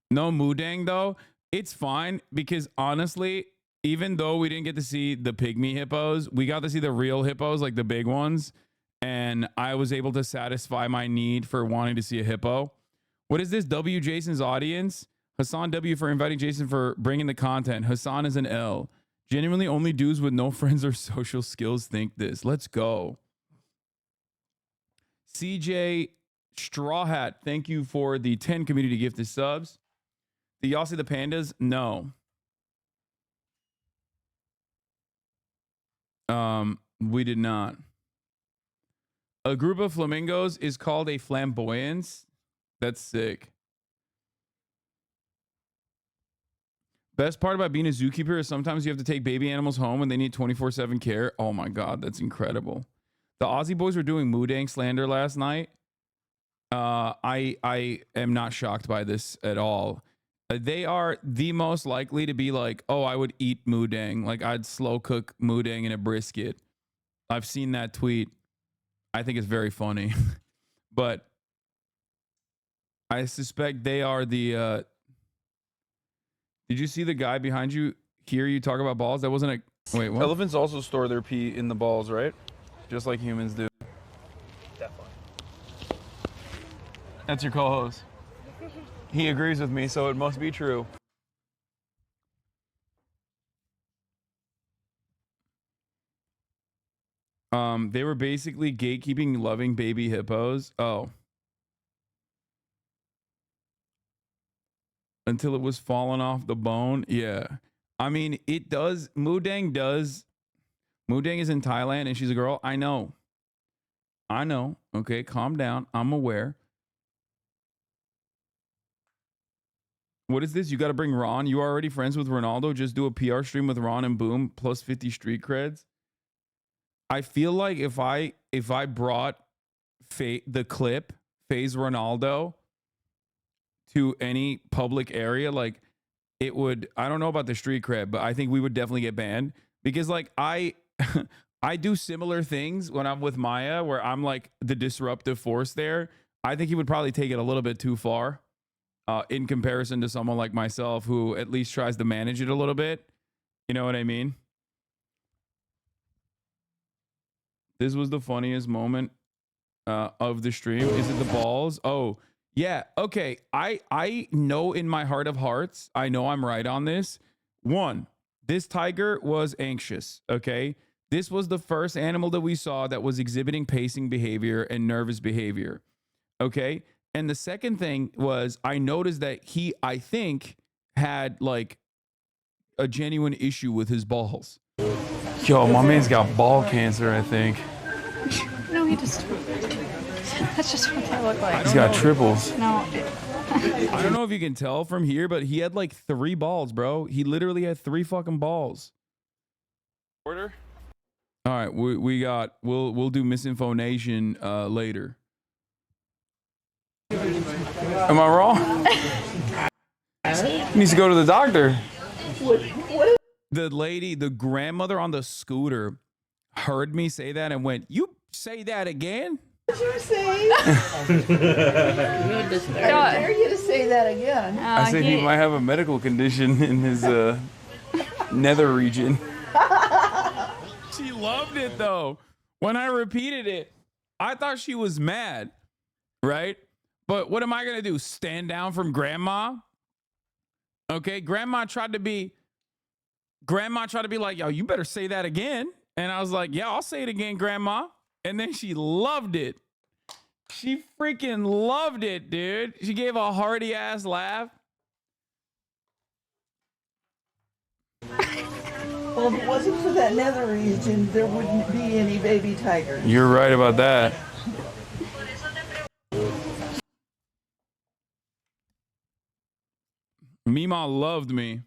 no Mudang though. It's fine because honestly, even though we didn't get to see the pygmy hippos, we got to see the real hippos, like the big ones. And I was able to satisfy my need for wanting to see a hippo. What is this? W Jason's audience? Hasan W for inviting Jason for bringing the content. Hasan is an L. Genuinely only dudes with no friends or social skills think this. Let's go. CJ Straw Hat, thank you for the 10 community gifted subs. Did y'all see the pandas? No. We did not. A group of flamingos is called a flamboyance. That's sick. Best part about being a zookeeper is sometimes you have to take baby animals home and they need 24/7 care. Oh my God, that's incredible. The Aussie boys were doing Mudang slander last night. I am not shocked by this at all. They are the most likely to be like, oh, I would eat Mudang. Like, I'd slow cook Mudang in a brisket. I've seen that tweet. I think it's very funny. But I suspect they are the... Did you see the guy behind you hear you talk about balls? That wasn't a... Wait, what? Elephants also store their pee in the balls, right? Just like humans do. Definitely. That's your co-host. He agrees with me, so it must be true. They were basically gatekeeping loving baby hippos. Oh. Until it was falling off the bone. Yeah. I mean, it does. Mudang does. Mudang is in Thailand and she's a girl. I know. Okay, calm down. I'm aware. What is this? You got to bring Ron. You are already friends with Ronaldo. Just do a PR stream with Ron and boom, plus 50 street creds. I feel like if I brought the clip Phase Ronaldo to any public area, like it would, I don't know about the street cred, but I think we would definitely get banned because like I do similar things when I'm with Maya where I'm like the disruptive force there. I think he would probably take it a little bit too far in comparison to someone like myself who at least tries to manage it a little bit. You know what I mean? This was the funniest moment of the stream. Is it the balls? Oh, yeah. Okay. I know in my heart of hearts, I know I'm right on this. One, this tiger was anxious. Okay. This was the first animal that we saw that was exhibiting pacing behavior and nervous behavior. Okay. And the second thing was I noticed that he, I think, had like a genuine issue with his balls. Yo, my man's got ball cancer, I think. No, he just... That's just what they look like. He's got triples. No, I don't know if you can tell from here, but he had like 3 balls, bro. He literally had 3 fucking balls. Order. All right, we'll do Misinfo Nation later. Am I wrong? He needs to go to the doctor. The lady, the grandmother on the scooter, heard me say that and went, "You say that again?" What did you say? I dare you to say that again. I said he might have a medical condition in his nether region. She loved it though. When I repeated it, I thought she was mad, right? But what am I gonna do? Stand down from grandma? Okay, grandma tried to be like, yo, you better say that again. And I was like, yeah, I'll say it again, grandma. And then she loved it. She freaking loved it, dude. She gave a hearty ass laugh. Well, if it wasn't for that nether region, there wouldn't be any baby tigers. You're right about that. Mima loved me.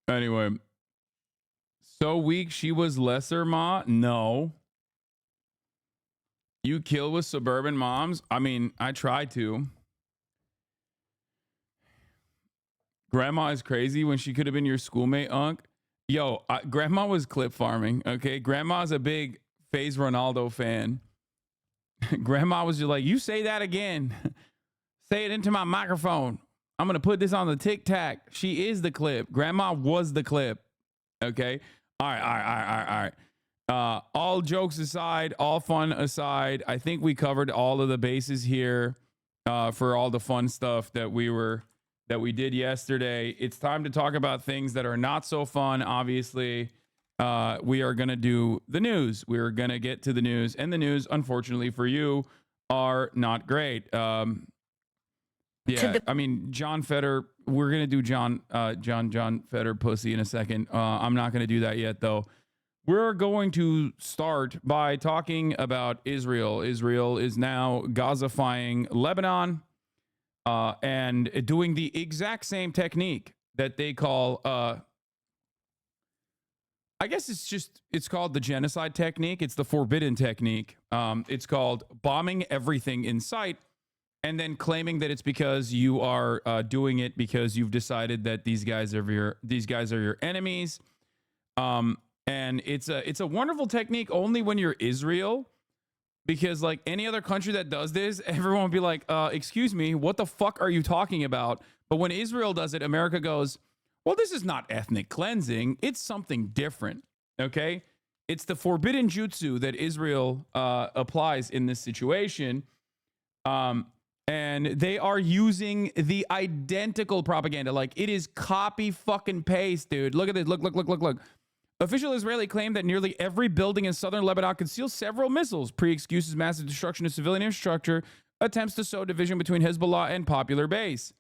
Anyway, so weak she was lesser, ma? No. You kill with suburban moms? I mean, I try to. Grandma is crazy when she could have been your schoolmate, Unc. Yo, grandma was clip farming, okay? Grandma's a big FaZe Ronaldo fan. Grandma was just like, you say that again. Say it into my microphone. I'm going to put this on the Tic Tac. She is the clip. Grandma was the clip. Okay. All right. All jokes aside, all fun aside, I think we covered all of the bases here for all the fun stuff that we did yesterday. It's time to talk about things that are not so fun. Obviously, we are going to do the news. We're going to get to the news, and the news, unfortunately for you, are not great. Yeah, I mean, John Feder, we're going to do John Feder pussy in a second. I'm not going to do that yet, though. We're going to start by talking about Israel. Israel is now Gazifying Lebanon and doing the exact same technique that they call, I guess it's called the genocide technique. It's the forbidden technique. It's called bombing everything in sight, and then claiming that it's because you are doing it because you've decided that these guys are your enemies. And it's a wonderful technique only when you're Israel, because like any other country that does this, everyone will be like, excuse me, what the fuck are you talking about? But when Israel does it, America goes, well, this is not ethnic cleansing. It's something different. Okay. It's the forbidden jutsu that Israel applies in this situation. And they are using the identical propaganda. Like, it is copy fucking paste, dude. Look at this. Look. Official Israeli claimed that nearly every building in southern Lebanon conceals several missiles. Pre-excuses massive destruction of civilian infrastructure. Attempts to sow division between Hezbollah and popular base.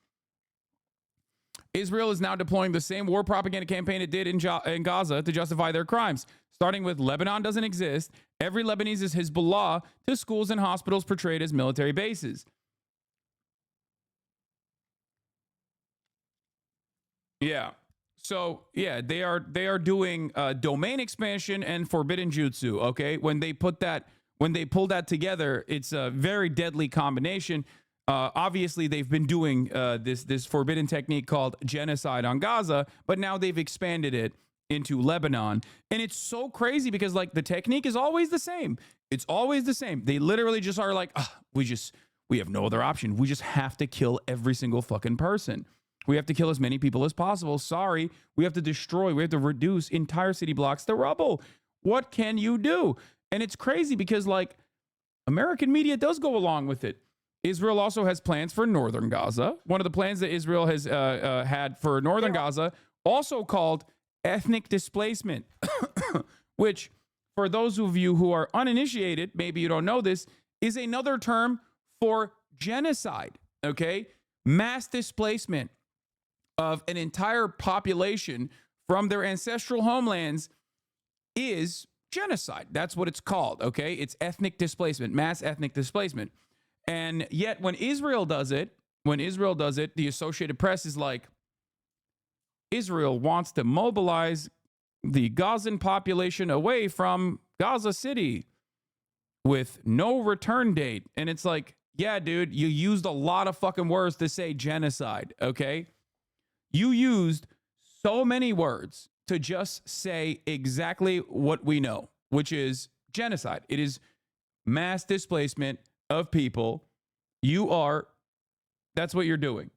Israel is now deploying the same war propaganda campaign it did in Gaza to justify their crimes. Starting with Lebanon doesn't exist. Every Lebanese is Hezbollah to schools and hospitals portrayed as military bases. Yeah. So yeah, they are doing domain expansion and forbidden jutsu. Okay, when they pull that together, it's a very deadly combination. Obviously, they've been doing this forbidden technique called genocide on Gaza, but now they've expanded it into Lebanon, and it's so crazy because like the technique is always the same. It's always the same. They literally just are like, we have no other option. We just have to kill every single fucking person. We have to kill as many people as possible. Sorry, we have to destroy. We have to reduce entire city blocks to rubble. What can you do? And it's crazy because like American media does go along with it. Israel also has plans for northern Gaza. One of the plans that Israel has had for northern Gaza, also called ethnic displacement, which for those of you who are uninitiated, maybe you don't know this, is another term for genocide. Okay, mass displacement of an entire population from their ancestral homelands is genocide. That's what it's called, okay? It's ethnic displacement, mass ethnic displacement. And yet when Israel does it, the Associated Press is like, Israel wants to mobilize the Gazan population away from Gaza City with no return date. And it's like, yeah, dude, you used a lot of fucking words to say genocide, okay? You used so many words to just say exactly what we know, which is genocide. It is mass displacement of people. That's what you're doing,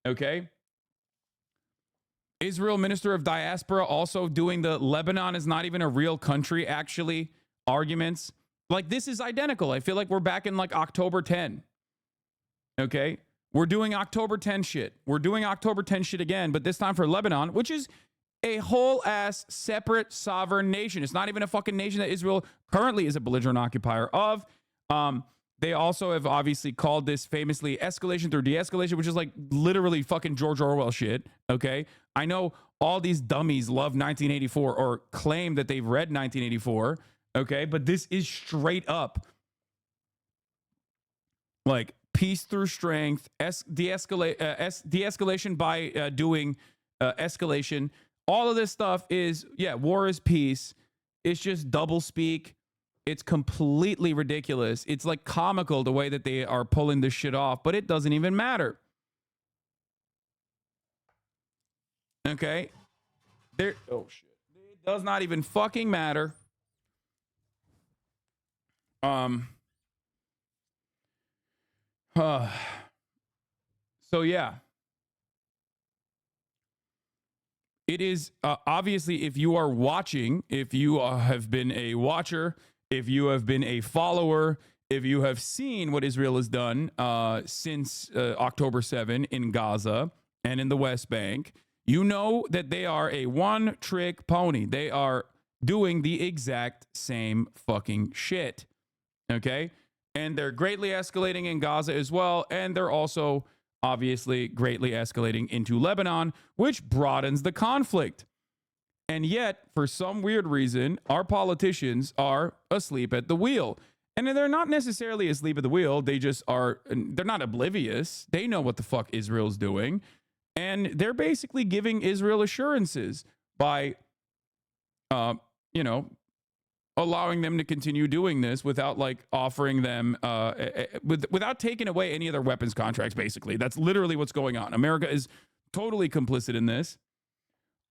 okay? Israel Minister of Diaspora also doing the Lebanon is not even a real country, actually, arguments. Like, this is identical. I feel like we're back in like October 10. Okay? We're doing October 10 shit. We're doing October 10 shit again, but this time for Lebanon, which is a whole ass separate sovereign nation. It's not even a fucking nation that Israel currently is a belligerent occupier of. They also have obviously called this famously escalation through de-escalation, which is like literally fucking George Orwell shit. Okay? I know all these dummies love 1984 or claim that they've read 1984. Okay? But this is straight up like peace through strength, de-escalation by doing escalation. All of this stuff is, yeah, war is peace. It's just double speak. It's completely ridiculous. It's like comical the way that they are pulling this shit off, but it doesn't even matter. Okay? Oh shit. It does not even fucking matter. So yeah. It is obviously, if you are watching, if you have been a watcher, if you have been a follower, if you have seen what Israel has done since October 7 in Gaza and in the West Bank, you know that they are a one-trick pony. They are doing the exact same fucking shit. Okay? And they're greatly escalating in Gaza as well. And they're also obviously greatly escalating into Lebanon, which broadens the conflict. And yet, for some weird reason, our politicians are asleep at the wheel. And they're not necessarily asleep at the wheel. They just are, they're not oblivious. They know what the fuck Israel's doing. And they're basically giving Israel assurances by, allowing them to continue doing this without like offering them, without taking away any of their weapons contracts, basically. That's literally what's going on. America is totally complicit in this.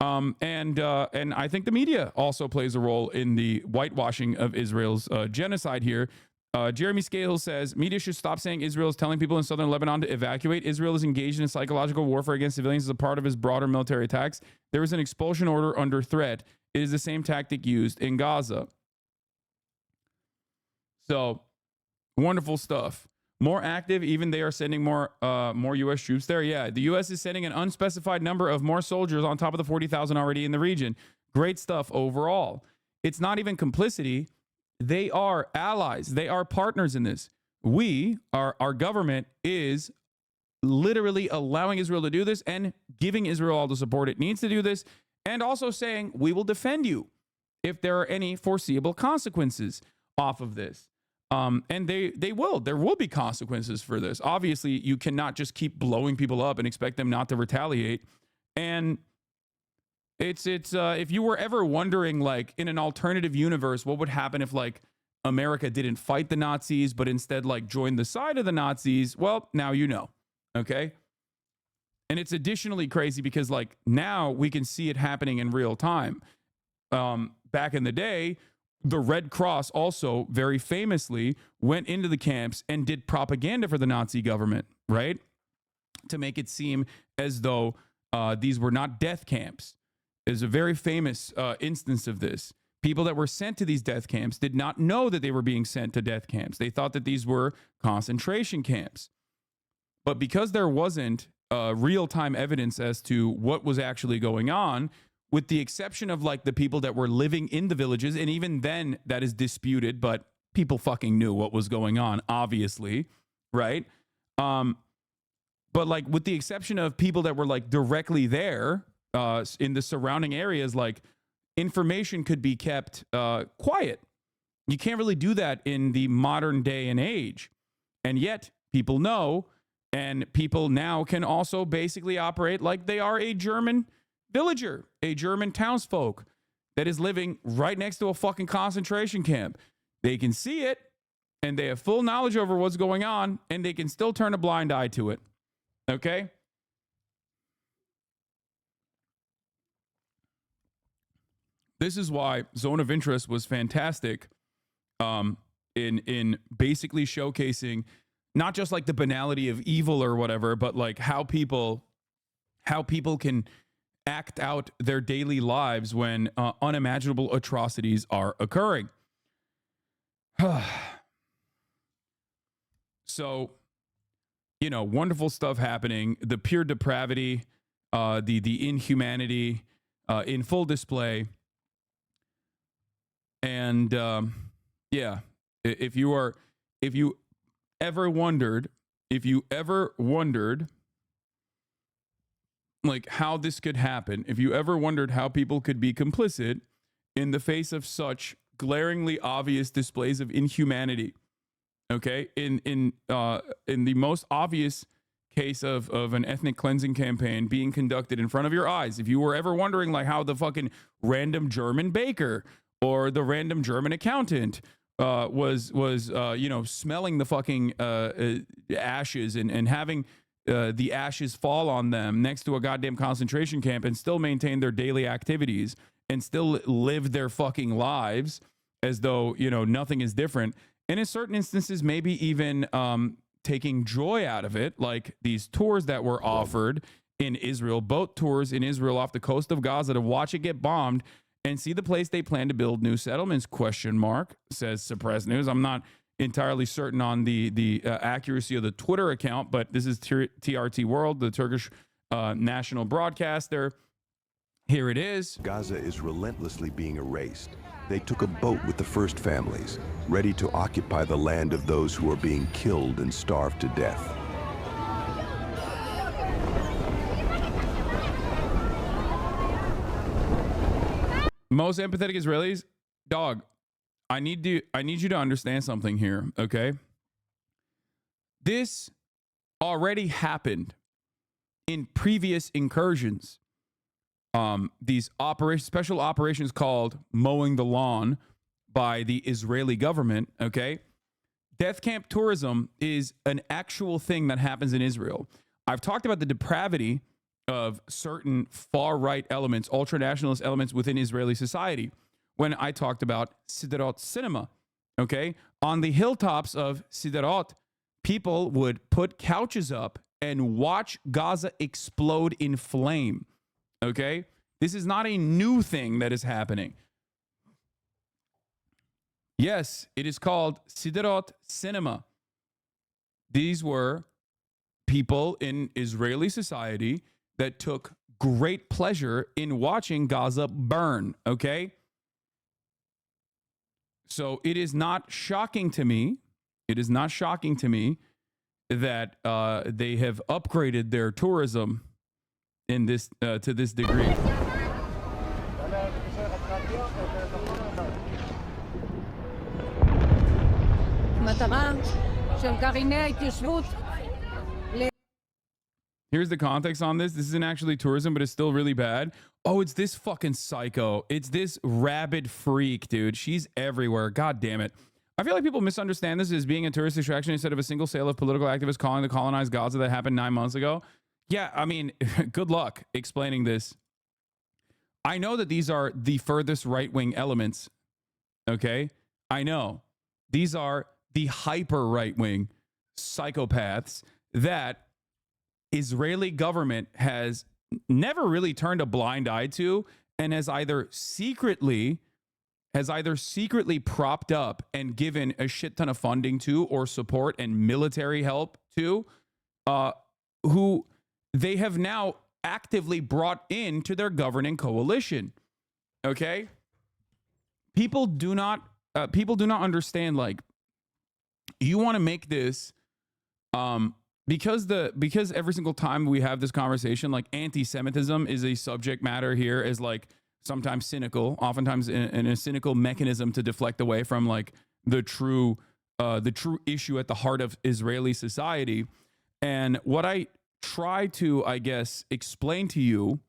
And I think the media also plays a role in the whitewashing of Israel's genocide here. Jeremy Scales says, media should stop saying Israel is telling people in southern Lebanon to evacuate. Israel is engaged in a psychological warfare against civilians as a part of his broader military attacks. There is an expulsion order under threat. It is the same tactic used in Gaza. So, wonderful stuff. More active, even they are sending more U.S. troops there. Yeah, the U.S. is sending an unspecified number of more soldiers on top of the 40,000 already in the region. Great stuff overall. It's not even complicity. They are allies. They are partners in this. Our government is literally allowing Israel to do this and giving Israel all the support it needs to do this, and also saying, we will defend you if there are any foreseeable consequences off of this. And there will be consequences for this. Obviously, you cannot just keep blowing people up and expect them not to retaliate. And it's if you were ever wondering, like, in an alternative universe, what would happen if like America didn't fight the Nazis, but instead like joined the side of the Nazis? Well, now you know. Okay. And it's additionally crazy because like now we can see it happening in real time. Back in the day, the Red Cross also very famously went into the camps and did propaganda for the Nazi government, right? To make it seem as though these were not death camps. There's a very famous instance of this. People that were sent to these death camps did not know that they were being sent to death camps. They thought that these were concentration camps. But because there wasn't real-time evidence as to what was actually going on, with the exception of like the people that were living in the villages, and even then that is disputed, but people fucking knew what was going on, obviously, right? But like with the exception of people that were like directly there in the surrounding areas, like information could be kept quiet. You can't really do that in the modern day and age. And yet people know, and people now can also basically operate like they are a German villager, a German townsfolk that is living right next to a fucking concentration camp. They can see it, and they have full knowledge over what's going on, and they can still turn a blind eye to it. Okay? This is why Zone of Interest was fantastic in basically showcasing not just like the banality of evil or whatever, but like how people can act out their daily lives when unimaginable atrocities are occurring. So, you know, wonderful stuff happening. The pure depravity, the inhumanity in full display. And yeah, if you ever wondered like how this could happen, if you ever wondered how people could be complicit in the face of such glaringly obvious displays of inhumanity, okay, in the most obvious case of an ethnic cleansing campaign being conducted in front of your eyes, if you were ever wondering like how the fucking random German baker or the random German accountant was you know, smelling the fucking ashes and having the ashes fall on them next to a goddamn concentration camp and still maintain their daily activities and still live their fucking lives as though, you know, nothing is different. And in certain instances, maybe even taking joy out of it, like these tours that were offered in Israel, boat tours in Israel off the coast of Gaza to watch it get bombed and see the place they plan to build new settlements, ? Says Suppressed News. I'm not entirely certain on the accuracy of the Twitter account, but this is TRT World, the Turkish national broadcaster. Here it is. Gaza is relentlessly being erased. They took a boat with the first families, ready to occupy the land of those who are being killed and starved to death. Most empathetic Israelis, dog, I need you to understand something here, okay? This already happened in previous incursions. These special operations called mowing the lawn by the Israeli government, okay? Death camp tourism is an actual thing that happens in Israel. I've talked about the depravity of certain far-right elements, ultra-nationalist elements within Israeli society when I talked about Siderot cinema, okay? On the hilltops of Siderot, people would put couches up and watch Gaza explode in flame, okay? This is not a new thing that is happening. Yes, it is called Siderot cinema. These were people in Israeli society that took great pleasure in watching Gaza burn, okay? So it is not shocking to me. It is not shocking to me that they have upgraded their tourism in this to this degree. Here's the context on this. This isn't actually tourism, but it's still really bad. Oh, it's this fucking psycho. It's this rabid freak, dude. She's everywhere. God damn it. I feel like people misunderstand this as being a tourist attraction instead of a single sale of political activists calling to colonize Gaza that happened 9 months ago. Yeah, I mean, good luck explaining this. I know that these are the furthest right-wing elements, okay? I know. These are the hyper right-wing psychopaths that Israeli government has never really turned a blind eye to and has either secretly propped up and given a shit ton of funding to or support and military help to, who they have now actively brought into their governing coalition. Okay? People do not understand, like, you want to make this because every single time we have this conversation, like, anti-Semitism is a subject matter here, is like sometimes cynical, oftentimes in a cynical mechanism to deflect away from like the true issue at the heart of Israeli society. And what I try to, I guess, explain to you,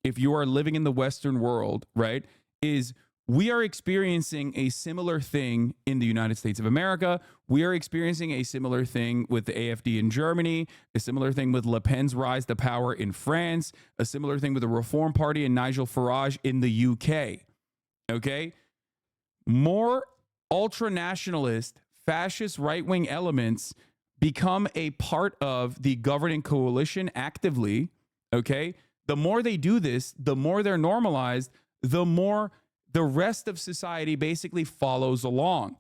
if you are living in the Western world, right, is we are experiencing a similar thing in the United States of America. We are experiencing a similar thing with the AfD in Germany, a similar thing with Le Pen's rise to power in France, a similar thing with the Reform Party and Nigel Farage in the UK. Okay? More ultra-nationalist, fascist right-wing elements become a part of the governing coalition actively. Okay? The more they do this, the more they're normalized, the more the rest of society basically follows along.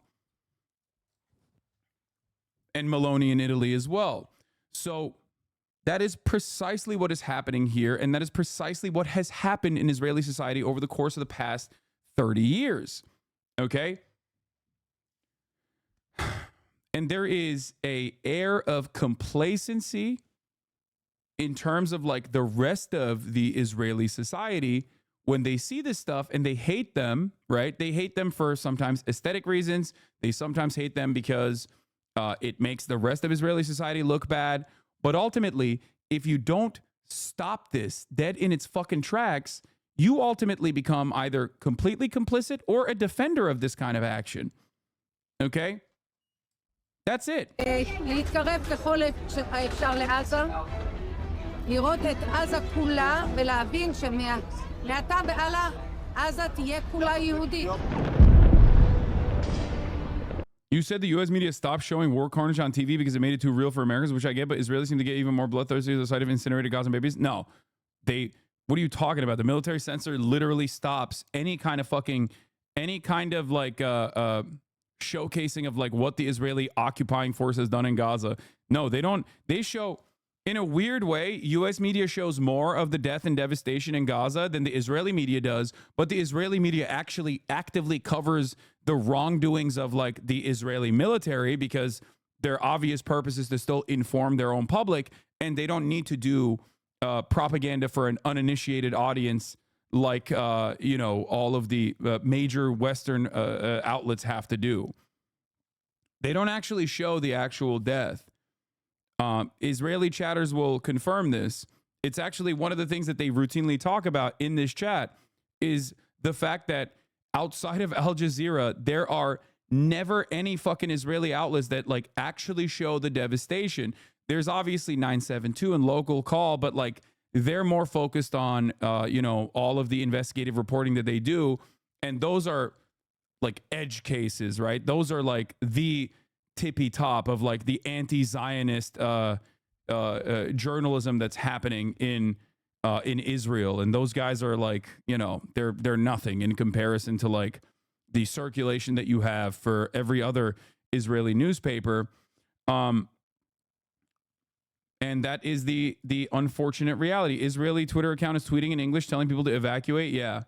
And Maloney in Italy as well. So that is precisely what is happening here. And that is precisely what has happened in Israeli society over the course of the past 30 years. Okay? And there is an air of complacency in terms of like the rest of the Israeli society when they see this stuff, and they hate them, right? They hate them for sometimes aesthetic reasons. They sometimes hate them because it makes the rest of Israeli society look bad. But ultimately, if you don't stop this dead in its fucking tracks, you ultimately become either completely complicit or a defender of this kind of action. Okay? That's it. להתקרב ככל האפשר לעזה, לראות את עזה כולה ולהבין שמעתה והלאה עזה תהיה כולה יהודית. You said the U.S. media stopped showing war carnage on TV because it made it too real for Americans, which I get, but Israelis seem to get even more bloodthirsty at the sight of incinerated Gazan babies. No, what are you talking about? The military censor literally stops any kind of like showcasing of like what the Israeli occupying force has done in Gaza. No, they don't. They show, in a weird way, U.S. media shows more of the death and devastation in Gaza than the Israeli media does, but the Israeli media actually actively covers the wrongdoings of like the Israeli military because their obvious purpose is to still inform their own public, and they don't need to do propaganda for an uninitiated audience like all of the major Western outlets have to do. They don't actually show the actual death. Israeli chatters will confirm this. It's actually one of the things that they routinely talk about in this chat is the fact that outside of Al Jazeera, there are never any fucking Israeli outlets that like actually show the devastation. There's obviously 972 and Local Call, but like they're more focused on, all of the investigative reporting that they do. And those are like edge cases, right? Those are like the tippy top of like the anti-Zionist journalism that's happening in Israel. And those guys are like, they're nothing in comparison to like the circulation that you have for every other Israeli newspaper. And that is the unfortunate reality. Israeli Twitter account is tweeting in English, telling people to evacuate. Yeah.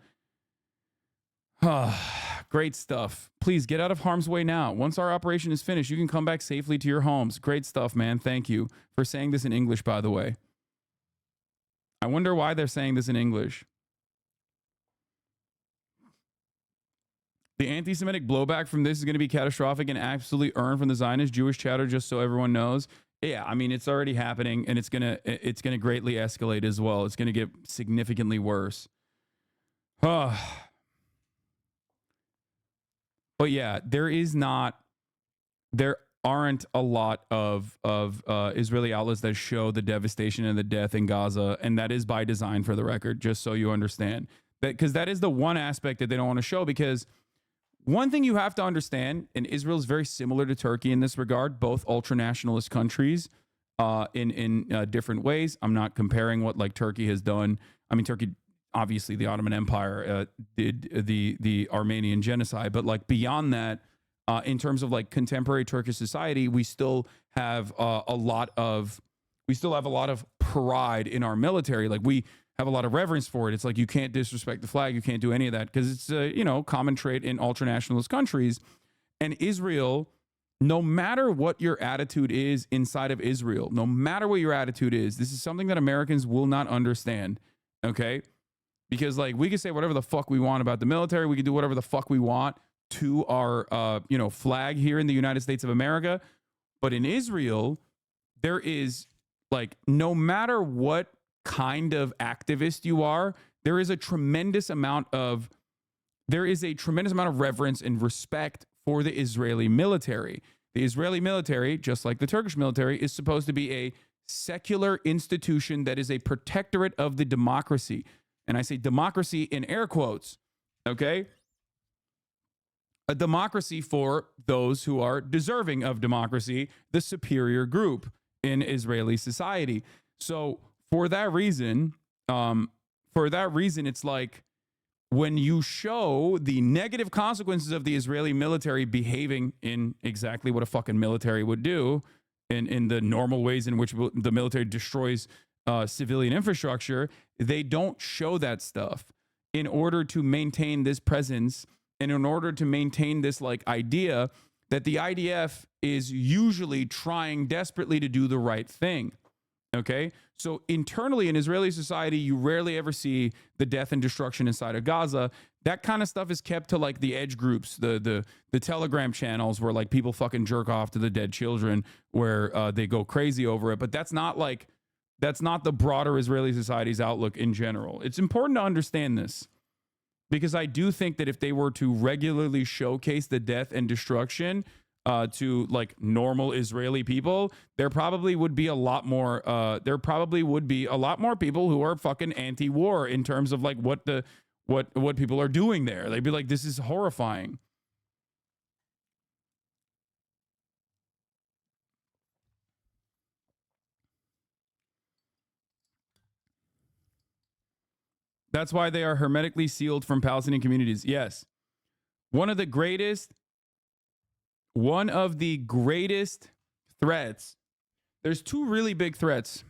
Great stuff. Please get out of harm's way now. Once our operation is finished, you can come back safely to your homes. Great stuff, man. Thank you for saying this in English, by the way. I wonder why they're saying this in English. The anti-Semitic blowback from this is going to be catastrophic and absolutely earned from the Zionist Jewish chatter, just so everyone knows. Yeah, I mean, it's already happening, and it's gonna greatly escalate as well. It's gonna get significantly worse. But yeah, there aren't a lot of Israeli outlets that show the devastation and the death in Gaza, and that is by design, for the record, just so you understand. Because that is the one aspect that they don't want to show, because one thing you have to understand, and Israel is very similar to Turkey in this regard, both ultra-nationalist countries in different ways. I'm not comparing what like Turkey has done. I mean, Turkey, obviously the Ottoman Empire did the Armenian genocide, but like beyond that, in terms of like contemporary Turkish society, we still have a lot of pride in our military. Like we have a lot of reverence for it. It's like you can't disrespect the flag. You can't do any of that because it's a common trait in ultra-nationalist countries. And Israel, no matter what your attitude is inside of Israel, no matter what your attitude is, this is something that Americans will not understand. Okay, because like we can say whatever the fuck we want about the military. We can do whatever the fuck we want to our, flag here in the United States of America. But in Israel, there is like, no matter what kind of activist you are, there is a tremendous amount of reverence and respect for the Israeli military. The Israeli military, just like the Turkish military, is supposed to be a secular institution that is a protectorate of the democracy. And I say democracy in air quotes, okay? A democracy for those who are deserving of democracy, the superior group in Israeli society. So for that reason, it's like when you show the negative consequences of the Israeli military behaving in exactly what a fucking military would do, in the normal ways in which the military destroys civilian infrastructure, they don't show that stuff in order to maintain this presence and in order to maintain this like idea that the IDF is usually trying desperately to do the right thing. Okay, so internally in Israeli society, you rarely ever see the death and destruction inside of Gaza. That kind of stuff is kept to like the edge groups, the Telegram channels where like people fucking jerk off to the dead children, where they go crazy over it. But that's not the broader Israeli society's outlook in general. It's important to understand this, because I do think that if they were to regularly showcase the death and destruction to like normal Israeli people, there probably would be a lot more people who are fucking anti-war in terms of like what people are doing there. They'd be like, this is horrifying. That's why they are hermetically sealed from Palestinian communities. Yes. One of the greatest threats. There's two really big threats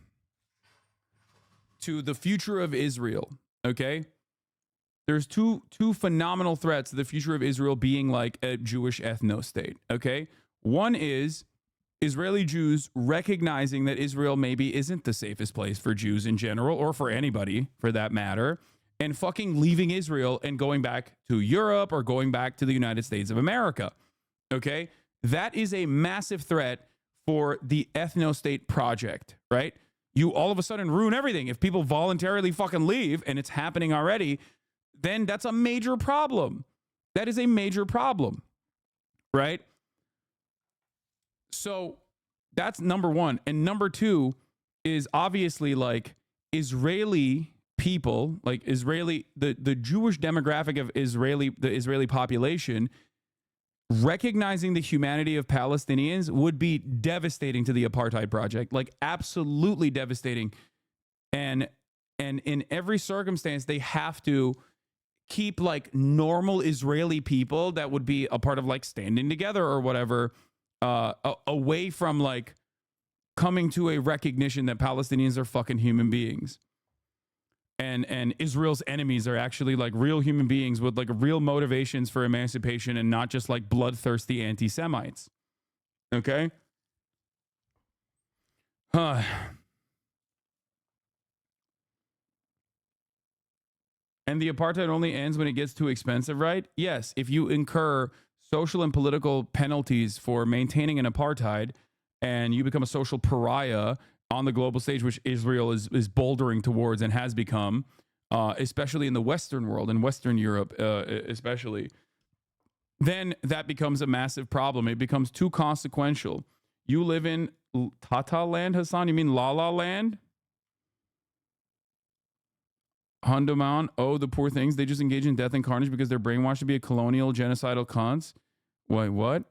to the future of Israel. Okay. There's two phenomenal threats to the future of Israel being like a Jewish ethno state. Okay. One is Israeli Jews recognizing that Israel maybe isn't the safest place for Jews in general, or for anybody for that matter, and fucking leaving Israel and going back to Europe or going back to the United States of America. Okay? That is a massive threat for the ethno-state project, right? You all of a sudden ruin everything. If people voluntarily fucking leave, and it's happening already, then that's a major problem. That is a major problem, right? So that's number one. And number two is obviously like Israeli people, like the Jewish demographic of the Israeli population, recognizing the humanity of Palestinians would be devastating to the apartheid project, like absolutely devastating. And in every circumstance, they have to keep like normal Israeli people that would be a part of like standing together or whatever, away from like coming to a recognition that Palestinians are fucking human beings. And Israel's enemies are actually like real human beings with like real motivations for emancipation and not just like bloodthirsty anti-Semites. Okay? And the apartheid only ends when it gets too expensive, right? Yes, if you incur social and political penalties for maintaining an apartheid and you become a social pariah on the global stage, which Israel is bouldering towards and has become, especially in the Western world, in Western Europe especially, then that becomes a massive problem. It becomes too consequential. You live in Tata land, Hasan? You mean La La land? Hundaman, oh, the poor things. They just engage in death and carnage because they're brainwashed to be a colonial, genocidal cunts. Wait, what?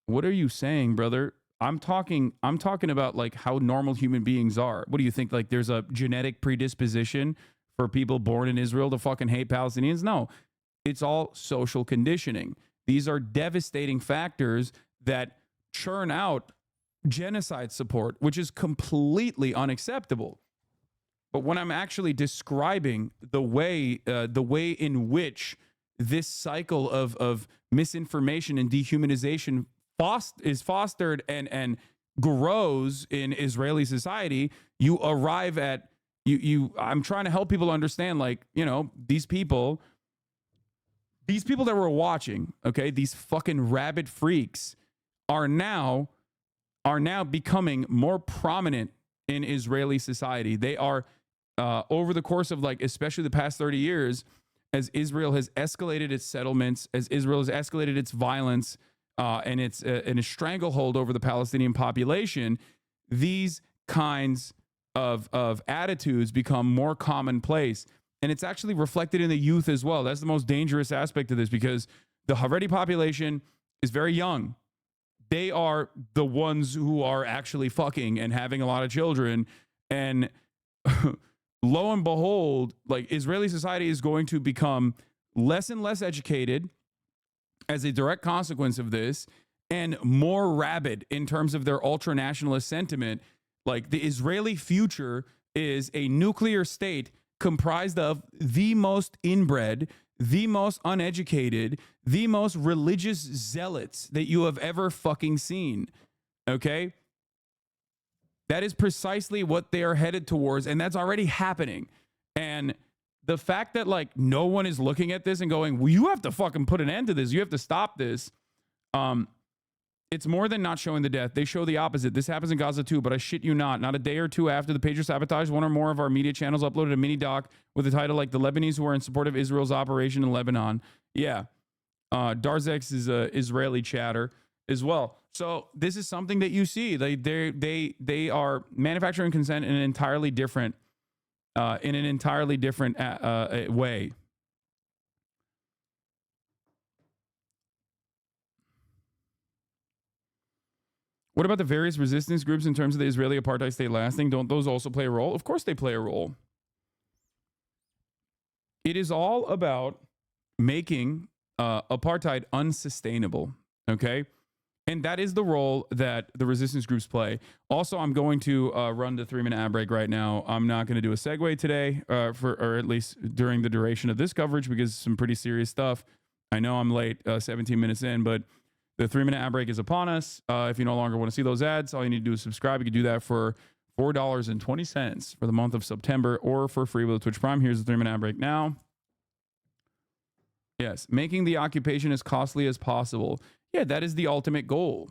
What are you saying, brother? I'm talking about like how normal human beings are. What do you think? Like there's a genetic predisposition for people born in Israel to fucking hate Palestinians? No, it's all social conditioning. These are devastating factors that churn out genocide support, which is completely unacceptable. But when I'm actually describing the way in which this cycle of misinformation and dehumanization is fostered and grows in Israeli society, you arrive at I'm trying to help people understand, like, you know, these people that we're watching, okay, these fucking rabid freaks are now becoming more prominent in Israeli society. They are over the course of, like, especially the past 30 years, as Israel has escalated its settlements, as Israel has escalated its violence and its in a stranglehold over the Palestinian population, these kinds of attitudes become more commonplace. And it's actually reflected in the youth as well. That's the most dangerous aspect of this, because the Haredi population is very young. They are the ones who are actually fucking and having a lot of children. And lo and behold, like, Israeli society is going to become less and less educated as a direct consequence of this, and more rabid in terms of their ultra-nationalist sentiment. Like, the Israeli future is a nuclear state comprised of the most inbred, the most uneducated, the most religious zealots that you have ever fucking seen. Okay? That is precisely what they are headed towards, and that's already happening. And the fact that, like, no one is looking at this and going, well, you have to fucking put an end to this. You have to stop this. It's more than not showing the death. They show the opposite. This happens in Gaza too, but I shit you not a day or two after the pager sabotage, one or more of our media channels uploaded a mini doc with a title like "The Lebanese Who Are in Support of Israel's Operation in Lebanon." Yeah. Darzex is a Israeli chatter as well. So this is something that you see. They are manufacturing consent in an entirely different way. What about the various resistance groups in terms of the Israeli apartheid state lasting? Don't those also play a role? Of course they play a role. It is all about making apartheid unsustainable, okay? And that is the role that the resistance groups play. Also, I'm going to run the 3-minute ad break right now. I'm not going to do a segue today, or at least during the duration of this coverage, because some pretty serious stuff. I know I'm late, 17 minutes in, but the 3-minute ad break is upon us. If you no longer want to see those ads, all you need to do is subscribe. You can do that for $4.20 for the month of September, or for free with Twitch Prime. Here's the 3-minute ad break now. Yes, making the occupation as costly as possible. Yeah, that is the ultimate goal.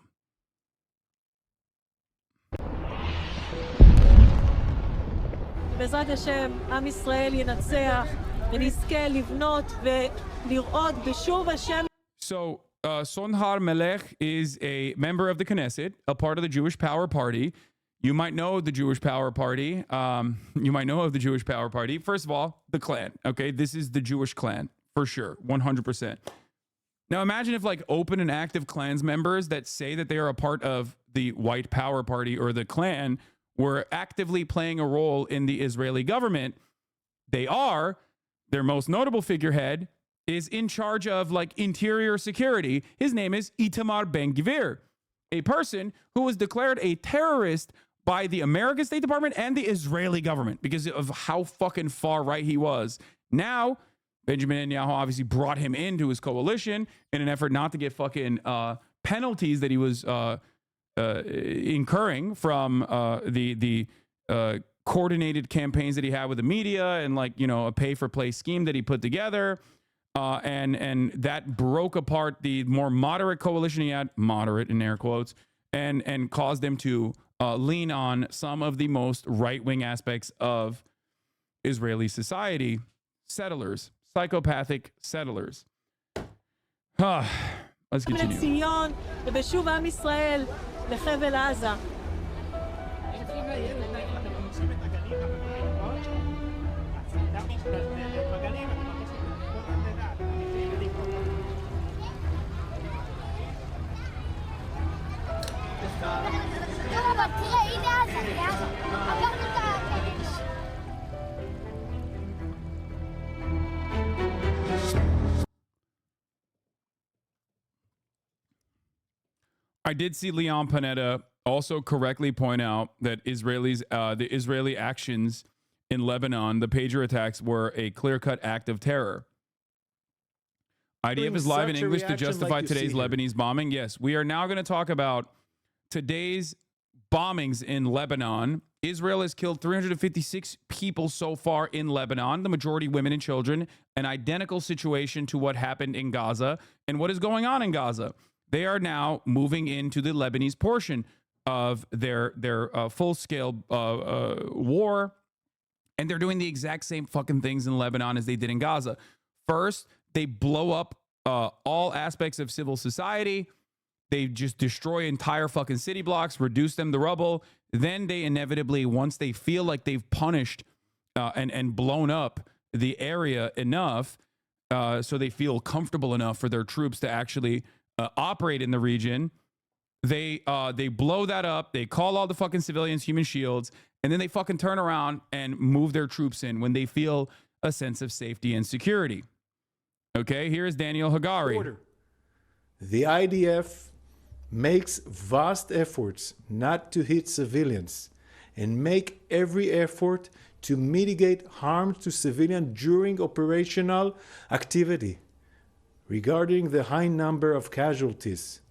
בעזרת השם, עם ישראל ינצח ונזכה לבנות ולראות בשוב השם. So, Sonhar Melech is a member of the Knesset, a part of the Jewish Power Party. You might know the Jewish Power Party. You might know of the Jewish Power Party. First of all, the clan. Okay, this is the Jewish clan for sure, 100%. Now, imagine if, like, open and active clans members that say that they are a part of the White Power Party or the clan were actively playing a role in the Israeli government. They are. Their most notable figurehead is in charge of, like, interior security. His name is Itamar Ben-Gvir, a person who was declared a terrorist by the American State Department and the Israeli government because of how fucking far right he was. Now, Benjamin Netanyahu obviously brought him into his coalition in an effort not to get fucking penalties that he was incurring from the coordinated campaigns that he had with the media, and, like, you know, a pay-for-play scheme that he put together. And that broke apart the more moderate coalition he had, moderate in air quotes, and caused him to lean on some of the most right-wing aspects of Israeli society. Settlers, psychopathic settlers. Let's continue. ציון ובשוב עם ישראל לחבל עזה. I did see Leon Panetta also correctly point out that the Israeli actions in Lebanon, the pager attacks, were a clear-cut act of terror. IDF is live in English to justify today's Lebanese bombing. Yes, we are now going to talk about today's bombings in Lebanon. Israel has killed 356 people so far in Lebanon, the majority women and children, an identical situation to what happened in Gaza. And what is going on in Gaza? They are now moving into the Lebanese portion of their full-scale war, and they're doing the exact same fucking things in Lebanon as they did in Gaza. First, they blow up all aspects of civil society. They just destroy entire fucking city blocks, reduce them to rubble. Then they inevitably, once they feel like they've punished and blown up the area enough, so they feel comfortable enough for their troops to actually operate in the region, they blow that up. They call all the fucking civilians human shields, and then they fucking turn around and move their troops in when they feel a sense of safety and security. Okay, here's Daniel Hagari. The IDF makes vast efforts not to hit civilians and make every effort to mitigate harm to civilians during operational activity. Regarding the high number of casualties,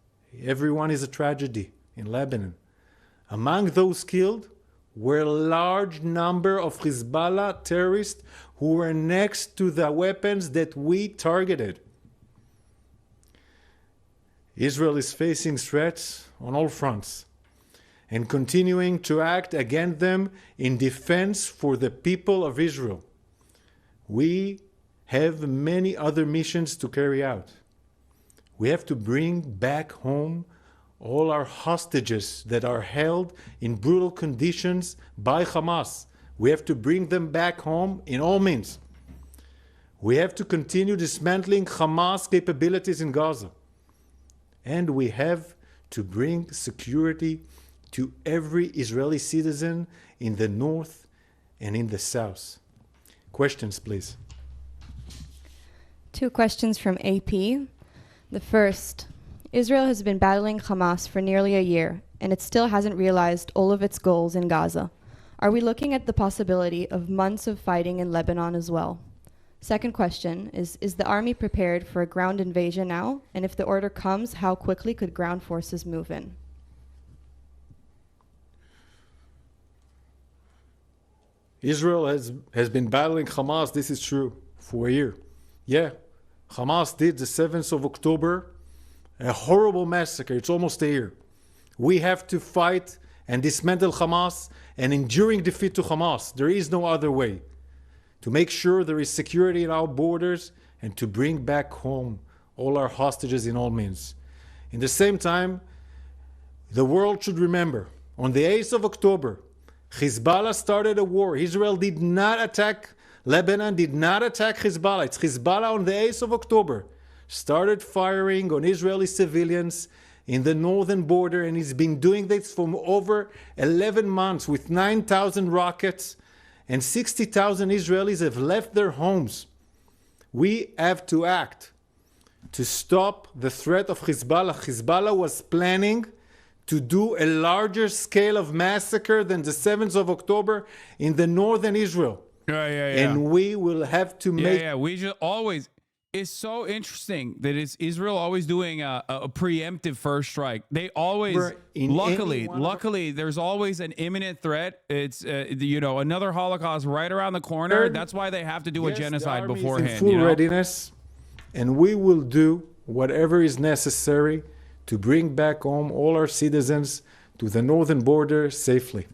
everyone is a tragedy in Lebanon. Among those killed were a large number of Hezbollah terrorists who were next to the weapons that we targeted. Israel is facing threats on all fronts and continuing to act against them in defense for the people of Israel. We have many other missions to carry out. We have to bring back home all our hostages that are held in brutal conditions by Hamas. We have to bring them back home in all means. We have to continue dismantling Hamas capabilities in Gaza. And we have to bring security to every Israeli citizen in the north and in the south. Questions, please. 2 questions from AP. The first, Israel has been battling Hamas for nearly a year, and it still hasn't realized all of its goals in Gaza. Are we looking at the possibility of months of fighting in Lebanon as well? Second question is the army prepared for a ground invasion now? And if the order comes, how quickly could ground forces move in? Israel has been battling Hamas, this is true, for a year. Yeah, Hamas did the 7th of October, a horrible massacre. It's almost a year. We have to fight and dismantle Hamas and enduring defeat to Hamas. There is no other way. To make sure there is security in our borders and to bring back home all our hostages in all means. In the same time, the world should remember, on the 8th of October, Hezbollah started a war. Israel did not attack Lebanon, did not attack Hezbollah. It's Hezbollah on the 8th of October started firing on Israeli civilians in the northern border, and he's been doing this for over 11 months with 9,000 rockets, and 60,000 Israelis have left their homes. We have to act to stop the threat of Hezbollah. Hezbollah was planning to do a larger scale of massacre than the 7th of October in the northern Israel. And we will have to make... we just always... It's so interesting that it's Israel always doing a preemptive first strike. They always, luckily, there's always an imminent threat. It's another Holocaust right around the corner. That's why they have to do a genocide beforehand. In full readiness, and we will do whatever is necessary to bring back home all our citizens to the northern border safely.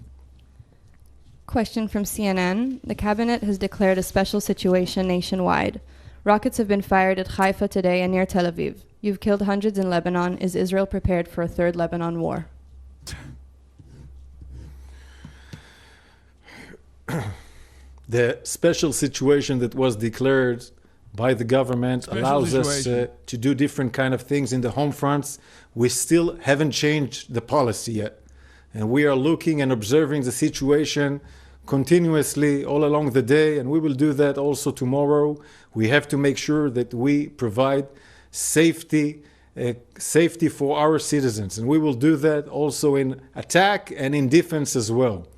Question from CNN. The cabinet has declared a special situation nationwide. Rockets have been fired at Haifa today and near Tel Aviv. You've killed hundreds in Lebanon. Is Israel prepared for a third Lebanon war? The special situation that was declared by the government allows us to do different kind of things in the home fronts. We still haven't changed the policy yet. And we are looking and observing the situation continuously all along the day, and we will do that also tomorrow. We have to make sure that we provide safety for our citizens, and we will do that also in attack and in defense as well.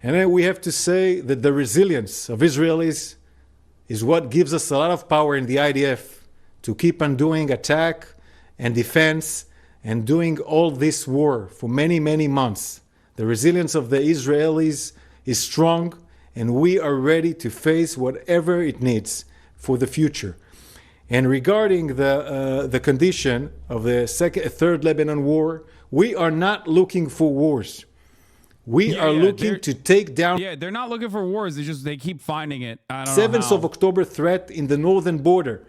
And then we have to say that the resilience of Israelis is what gives us a lot of power in the IDF to keep on doing attack and defense and doing all this war for many, many months. The resilience of the Israelis is strong, and we are ready to face whatever it needs for the future. And regarding the condition of the third Lebanon war, we are not looking for wars. We are looking to take down. Yeah, they're not looking for wars. They keep finding it. I don't 7th know of October threat in the northern border.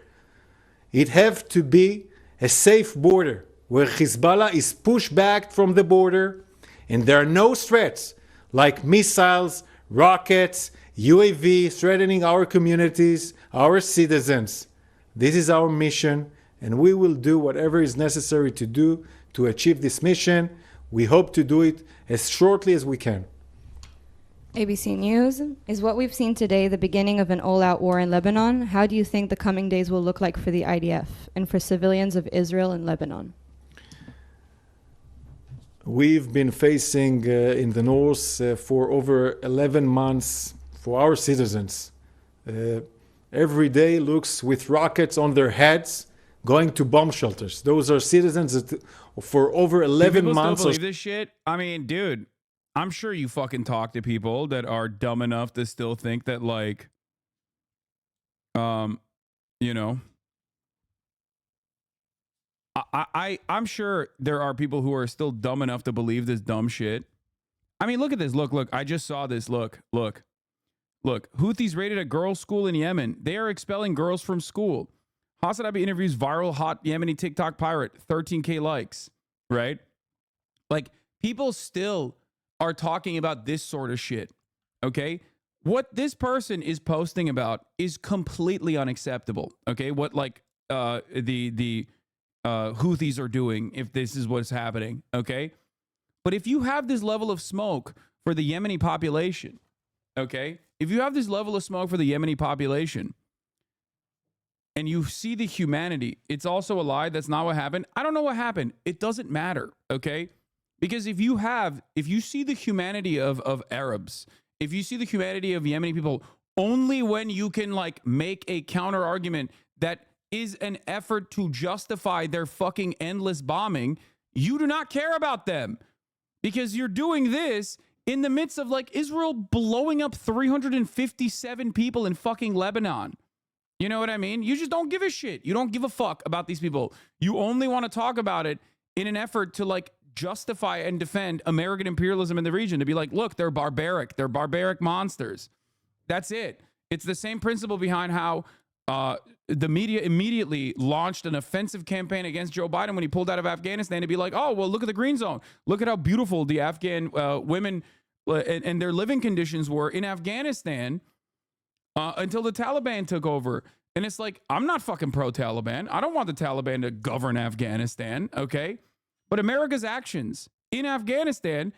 It have to be a safe border where Hezbollah is pushed back from the border, and there are no threats like missiles, rockets, UAV threatening our communities, our citizens. This is our mission, and we will do whatever is necessary to do to achieve this mission. We hope to do it as shortly as we can. ABC News. Is what we've seen today the beginning of an all-out war in Lebanon? How do you think the coming days will look like for the IDF and for civilians of Israel and Lebanon? We've been facing in the north for over 11 months for our citizens. Every day looks with rockets on their heads going to bomb shelters. Those are citizens that for over 11 months. Still believe this shit? I mean, dude, I'm sure you fucking talk to people that are dumb enough to still think that, like, you know, I'm sure there are people who are still dumb enough to believe this dumb shit. I mean, look at this. Look, I just saw this. Look. Houthis raided a girls' school in Yemen. They are expelling girls from school. Hasan Abi interviews viral hot Yemeni TikTok pirate, 13K likes, right? Like, people still are talking about this sort of shit, okay? What this person is posting about is completely unacceptable, okay? What, like, the Houthis are doing, if this is what's happening, okay? But if you have this level of smoke for the Yemeni population, okay? If you have this level of smoke for the Yemeni population, and you see the humanity, it's also a lie. That's not what happened. I don't know what happened. It doesn't matter, okay? Because if you see the humanity of Arabs, if you see the humanity of Yemeni people, only when you can, like, make a counter argument that is an effort to justify their fucking endless bombing, you do not care about them. Because you're doing this in the midst of, like, Israel blowing up 357 people in fucking Lebanon. You know what I mean? You just don't give a shit. You don't give a fuck about these people. You only want to talk about it in an effort to, like, justify and defend American imperialism in the region. To be like, look, they're barbaric. They're barbaric monsters. That's it. It's the same principle behind how the media immediately launched an offensive campaign against Joe Biden when he pulled out of Afghanistan to be like, oh, well, look at the green zone. Look at how beautiful the Afghan women and their living conditions were in Afghanistan until the Taliban took over. And it's like, I'm not fucking pro-Taliban. I don't want the Taliban to govern Afghanistan, okay? But America's actions in Afghanistan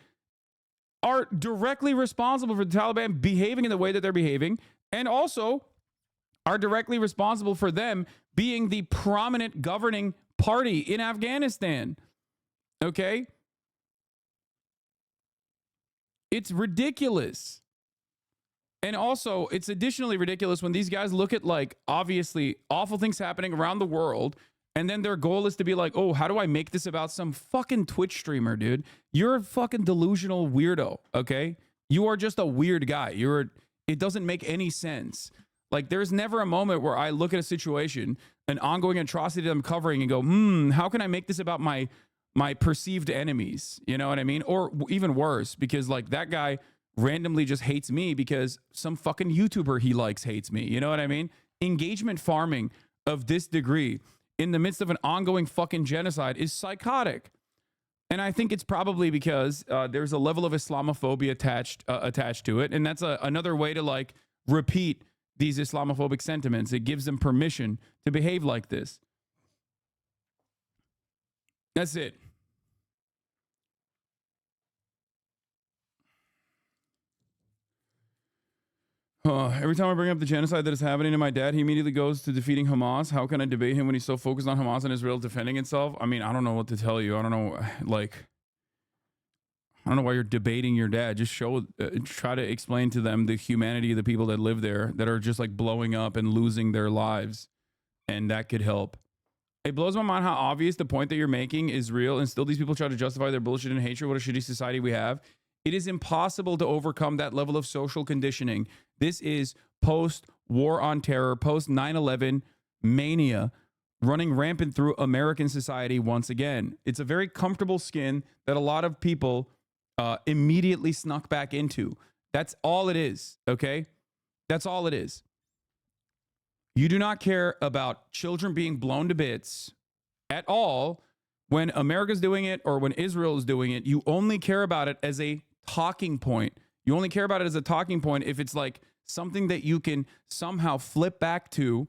are directly responsible for the Taliban behaving in the way that they're behaving, and also are directly responsible for them being the prominent governing party in Afghanistan, okay? It's ridiculous. And also, it's additionally ridiculous when these guys look at, like, obviously awful things happening around the world, and then their goal is to be like, oh, how do I make this about some fucking Twitch streamer, dude? You're a fucking delusional weirdo, okay? You are just a weird guy. It doesn't make any sense. Like, there's never a moment where I look at a situation, an ongoing atrocity that I'm covering, and go, how can I make this about my perceived enemies? You know what I mean? Or even worse, because, like, that guy randomly just hates me because some fucking YouTuber he likes hates me. You know what I mean? Engagement farming of this degree in the midst of an ongoing fucking genocide is psychotic. And I think it's probably because there's a level of Islamophobia attached to it. And that's another way to, like, repeat these Islamophobic sentiments. It gives them permission to behave like this. That's it. Every time I bring up the genocide that is happening to my dad, he immediately goes to defeating Hamas. How can I debate him when he's so focused on Hamas and Israel defending itself? I mean, I don't know what to tell you. I don't know, like, I don't know why you're debating your dad. Just try to explain to them the humanity of the people that live there that are just, like, blowing up and losing their lives. And that could help. It blows my mind how obvious the point that you're making is real, and still these people try to justify their bullshit and hatred. What a shitty society we have. It is impossible to overcome that level of social conditioning. This is post-war on terror, post-9/11 mania running rampant through American society once again. It's a very comfortable skin that a lot of people immediately snuck back into. That's all it is, okay? That's all it is. You do not care about children being blown to bits at all when America's doing it or when Israel is doing it. You only care about it as a talking point. You only care about it as a talking point if it's like something that you can somehow flip back to,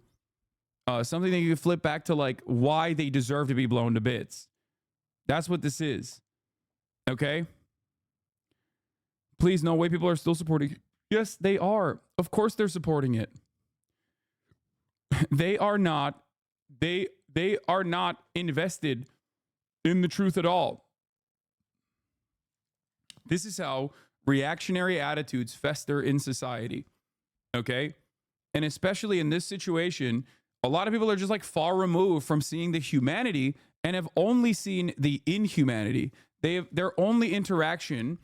like why they deserve to be blown to bits. That's what this is. Okay? Please, no way people are still supporting it. Yes, they are. Of course they're supporting it. They are not invested in the truth at all. This is how reactionary attitudes fester in society. Okay? And especially in this situation, a lot of people are just like far removed from seeing the humanity and have only seen the inhumanity. Their only interaction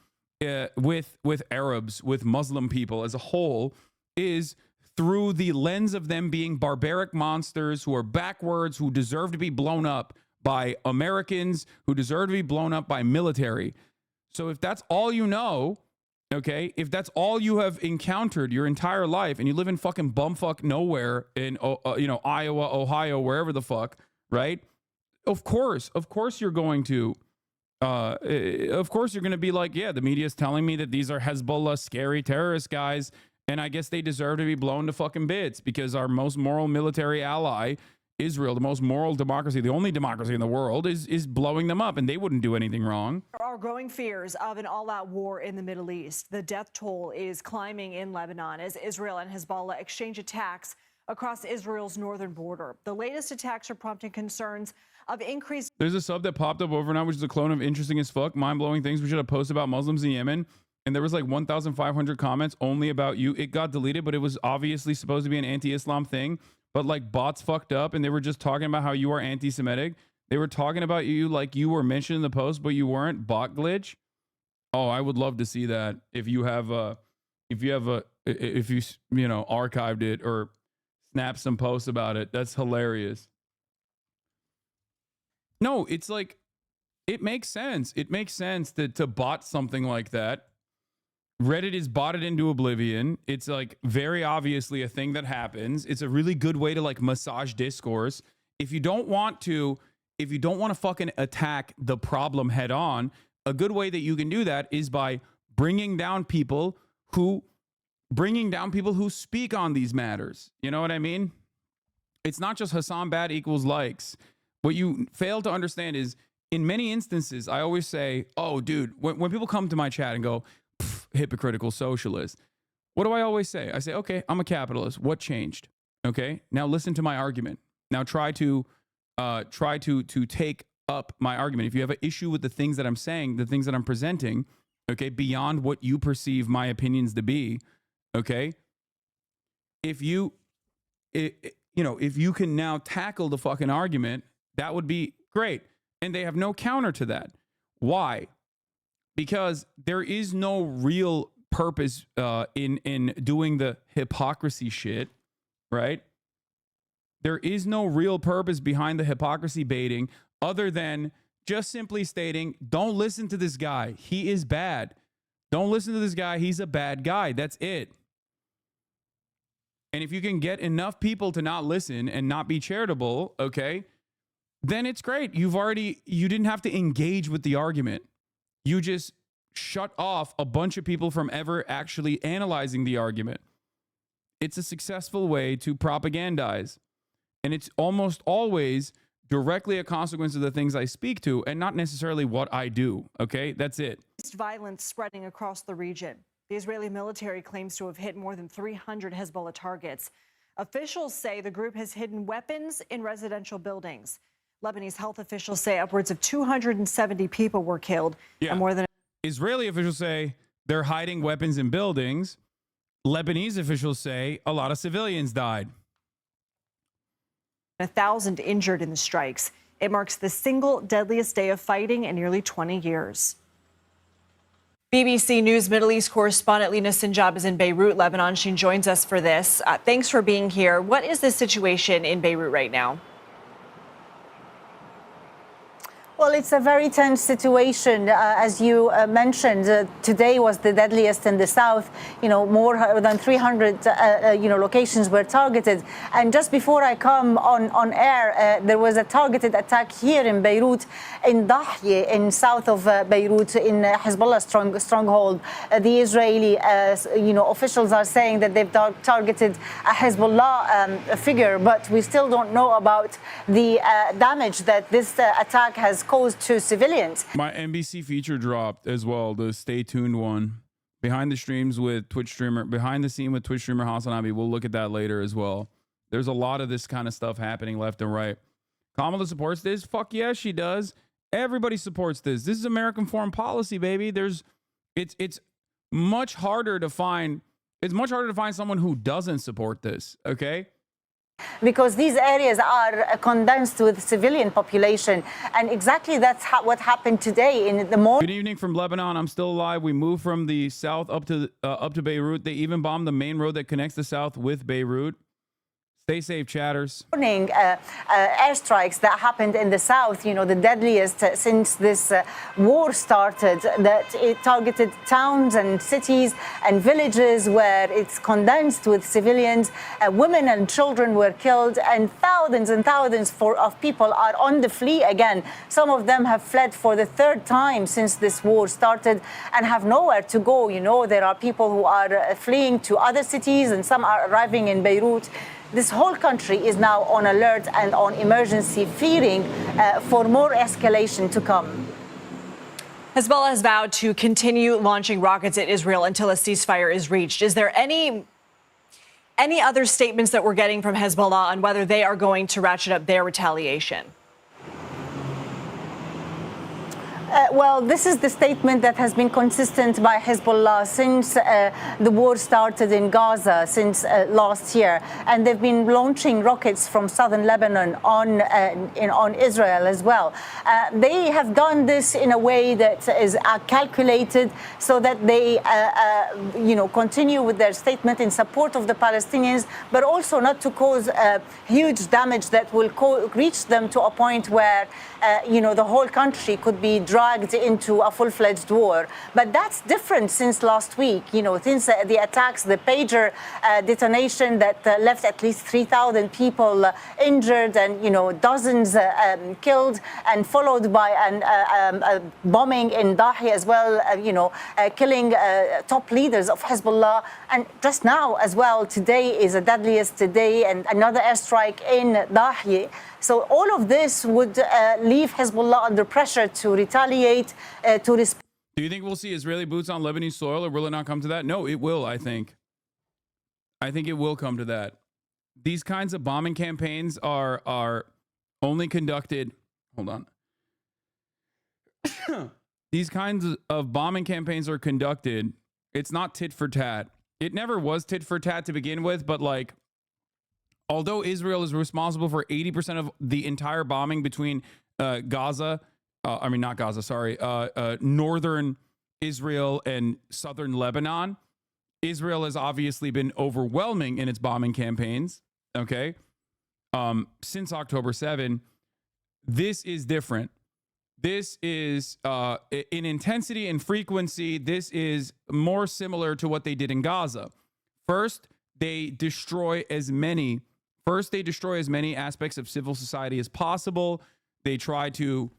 with Arabs, with Muslim people as a whole, is through the lens of them being barbaric monsters who are backwards, who deserve to be blown up by Americans, who deserve to be blown up by military. So if that's all you know, okay, if that's all you have encountered your entire life, and you live in fucking bumfuck nowhere in Iowa, Ohio, wherever the fuck, right? Of course you're going to be like, yeah, the media is telling me that these are Hezbollah scary terrorist guys, and I guess they deserve to be blown to fucking bits because our most moral military ally, Israel, the most moral democracy, the only democracy in the world, is blowing them up, and they wouldn't do anything wrong. There are growing fears of an all-out war in the Middle East. The death toll is climbing in Lebanon as Israel and Hezbollah exchange attacks across Israel's northern border. The latest attacks are prompting concerns of increased... There's a sub that popped up overnight, which is a clone of Interesting as Fuck, mind-blowing things we should have posted about Muslims in Yemen. And there was like 1,500 comments only about you. It got deleted, but it was obviously supposed to be an anti-Islam thing. But like bots fucked up and they were just talking about how you are anti-Semitic. They were talking about you like you were mentioned in the post, but you weren't. Bot glitch. Oh, I would love to see that. If you archived it or snapped some posts about it. That's hilarious. No, it's like, it makes sense. It makes sense to bot something like that. Reddit is botted into oblivion. It's like very obviously a thing that happens. It's a really good way to like massage discourse. If you don't want to fucking attack the problem head on, a good way that you can do that is by bringing down people who speak on these matters. You know what I mean? It's not just Hasan bad equals likes. What you fail to understand is in many instances, I always say, oh, dude, when people come to my chat and go, hypocritical socialist, what do I always say? I say, okay, I'm a capitalist. What changed? Okay, now listen to my argument. Now try to take up my argument. If you have an issue with the things that I'm saying, the things that I'm presenting, okay, beyond what you perceive my opinions to be, okay, if you can now tackle the fucking argument, that would be great. And they have no counter to that. Why? Because there is no real purpose in doing the hypocrisy shit, right? There is no real purpose behind the hypocrisy baiting other than just simply stating, don't listen to this guy. He is bad. Don't listen to this guy. He's a bad guy. That's it. And if you can get enough people to not listen and not be charitable, okay, then it's great. You didn't have to engage with the argument. You just shut off a bunch of people from ever actually analyzing the argument. It's a successful way to propagandize. And it's almost always directly a consequence of the things I speak to and not necessarily what I do. Okay, that's it. Violence spreading across the region. The Israeli military claims to have hit more than 300 Hezbollah targets. Officials say the group has hidden weapons in residential buildings. Lebanese health officials say upwards of 270 people were killed. Yeah. And more than Israeli officials say they're hiding weapons in buildings. Lebanese officials say a lot of civilians died. 1,000 injured in the strikes. It marks the single deadliest day of fighting in nearly 20 years. BBC News Middle East correspondent Lina Sinjab is in Beirut, Lebanon. She joins us for this. Thanks for being here. What is the situation in Beirut right now? Well, it's a very tense situation. As you mentioned, today was the deadliest in the south. More than 300, locations were targeted. And just before I come on air, there was a targeted attack here in Beirut, in Dahye, in south of Beirut, in Hezbollah stronghold. The Israeli, officials are saying that they've targeted a Hezbollah figure, but we still don't know about the damage that this attack has caused to civilians. My NBC feature dropped as well, the Stay Tuned one. Behind the scene with Twitch streamer Hasan Abi. We'll look at that later as well. There's a lot of this kind of stuff happening left and right. Kamala supports this. Fuck yeah, she does. Everybody supports this. This is American foreign policy, baby. It's much harder to find. It's much harder to find someone who doesn't support this. Okay. Because these areas are condensed with civilian population, and exactly that's what happened today in the morning. Good evening from Lebanon. I'm still alive. We moved from the south up to Beirut. They even bombed the main road that connects the south with Beirut. Stay safe, chatters. Morning airstrikes that happened in the south, the deadliest since this war started, that it targeted towns and cities and villages where it's condensed with civilians. Women and children were killed, and thousands of people are on the flee again. Some of them have fled for the third time since this war started and have nowhere to go. There are people who are fleeing to other cities, and some are arriving in Beirut. This whole country is now on alert and on emergency, fearing for more escalation to come. Hezbollah has vowed to continue launching rockets at Israel until a ceasefire is reached. Is there any other statements that we're getting from Hezbollah on whether they are going to ratchet up their retaliation? Well, this is the statement that has been consistent by Hezbollah since the war started in Gaza, since last year. And they've been launching rockets from southern Lebanon on Israel as well. They have done this in a way that is calculated so that they, continue with their statement in support of the Palestinians, but also not to cause huge damage that will reach them to a point where, the whole country could be dragged into a full-fledged war. But that's different since last week, since the attacks, the pager detonation that left at least 3,000 people injured and, dozens killed, and followed by a bombing in Dahye as well, killing top leaders of Hezbollah. And just now as well, today is the deadliest today, and another airstrike in Dahye. So all of this would leave Hezbollah under pressure to retaliate, to respond. Do you think we'll see Israeli boots on Lebanese soil, or will it not come to that? No, it will, I think. I think it will come to that. These kinds of bombing campaigns are only conducted... Hold on. These kinds of bombing campaigns are conducted. It's not tit for tat. It never was tit for tat to begin with, but although Israel is responsible for 80% of the entire bombing between northern Israel and southern Lebanon, Israel has obviously been overwhelming in its bombing campaigns, okay? Since October 7, this is different. This is, in intensity and frequency, this is more similar to what they did in Gaza. First, they destroy as many aspects of civil society as possible. They try to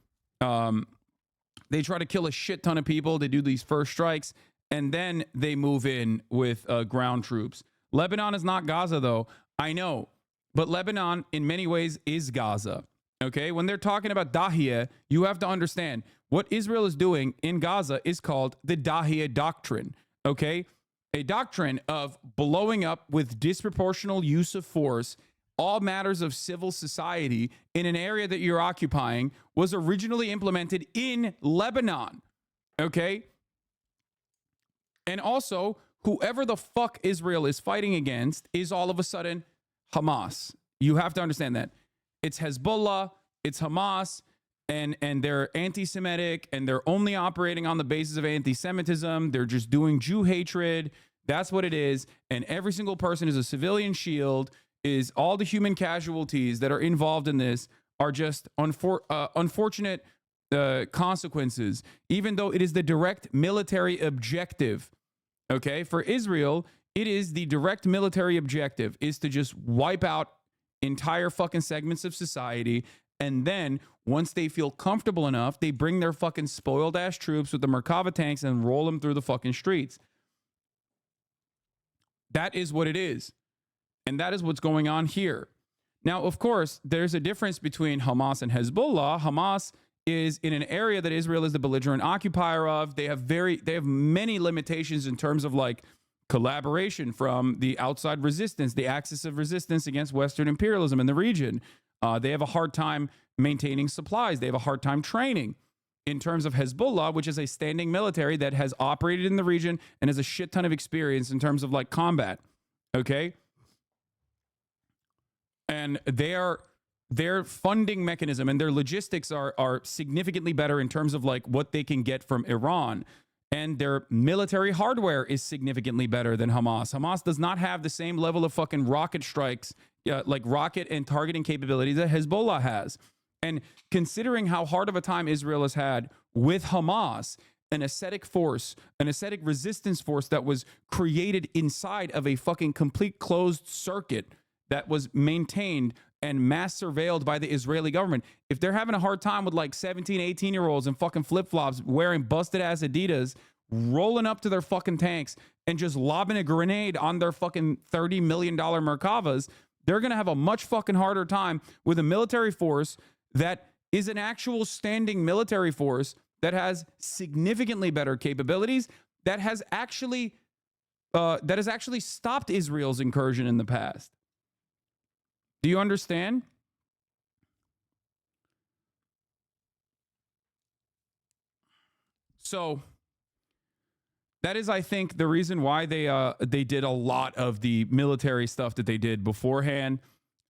kill a shit ton of people. They do these first strikes, and then they move in with ground troops. Lebanon is not Gaza, though. I know, but Lebanon in many ways is Gaza. Okay, when they're talking about Dahiyeh, you have to understand what Israel is doing in Gaza is called the Dahiyeh Doctrine. Okay, a doctrine of blowing up with disproportional use of force all matters of civil society in an area that you're occupying was originally implemented in Lebanon. Okay? And also, whoever the fuck Israel is fighting against is all of a sudden Hamas. You have to understand that. It's Hezbollah, it's Hamas, and they're anti-Semitic, and they're only operating on the basis of anti-Semitism. They're just doing Jew hatred. That's what it is. And every single person is a civilian shield. Is all the human casualties that are involved in this are just unfortunate consequences, even though it is the direct military objective. Okay, for Israel, it is the direct military objective is to just wipe out entire fucking segments of society. And then once they feel comfortable enough, they bring their fucking spoiled ass troops with the Merkava tanks and roll them through the fucking streets. That is what it is. And that is what's going on here. Now, of course, there's a difference between Hamas and Hezbollah. Hamas is in an area that Israel is the belligerent occupier of. They have many limitations in terms of like collaboration from the outside resistance, the axis of resistance against Western imperialism in the region. They have a hard time maintaining supplies. They have a hard time training. In terms of Hezbollah, which is a standing military that has operated in the region and has a shit ton of experience in terms of like combat. Okay. And their funding mechanism and their logistics are significantly better in terms of like what they can get from Iran. And their military hardware is significantly better than Hamas. Hamas does not have the same level of fucking rocket strikes, like rocket and targeting capabilities that Hezbollah has. And considering how hard of a time Israel has had with Hamas, an ascetic force, an ascetic resistance force that was created inside of a fucking complete closed circuit that was maintained and mass surveilled by the Israeli government. If they're having a hard time with like 17, 18-year-olds and fucking flip-flops wearing busted ass Adidas, rolling up to their fucking tanks and just lobbing a grenade on their fucking $30 million Merkavas, they're going to have a much fucking harder time with a military force that is an actual standing military force that has significantly better capabilities, that has actually stopped Israel's incursion in the past. Do you understand? So that is, I think, the reason why they did a lot of the military stuff that they did beforehand.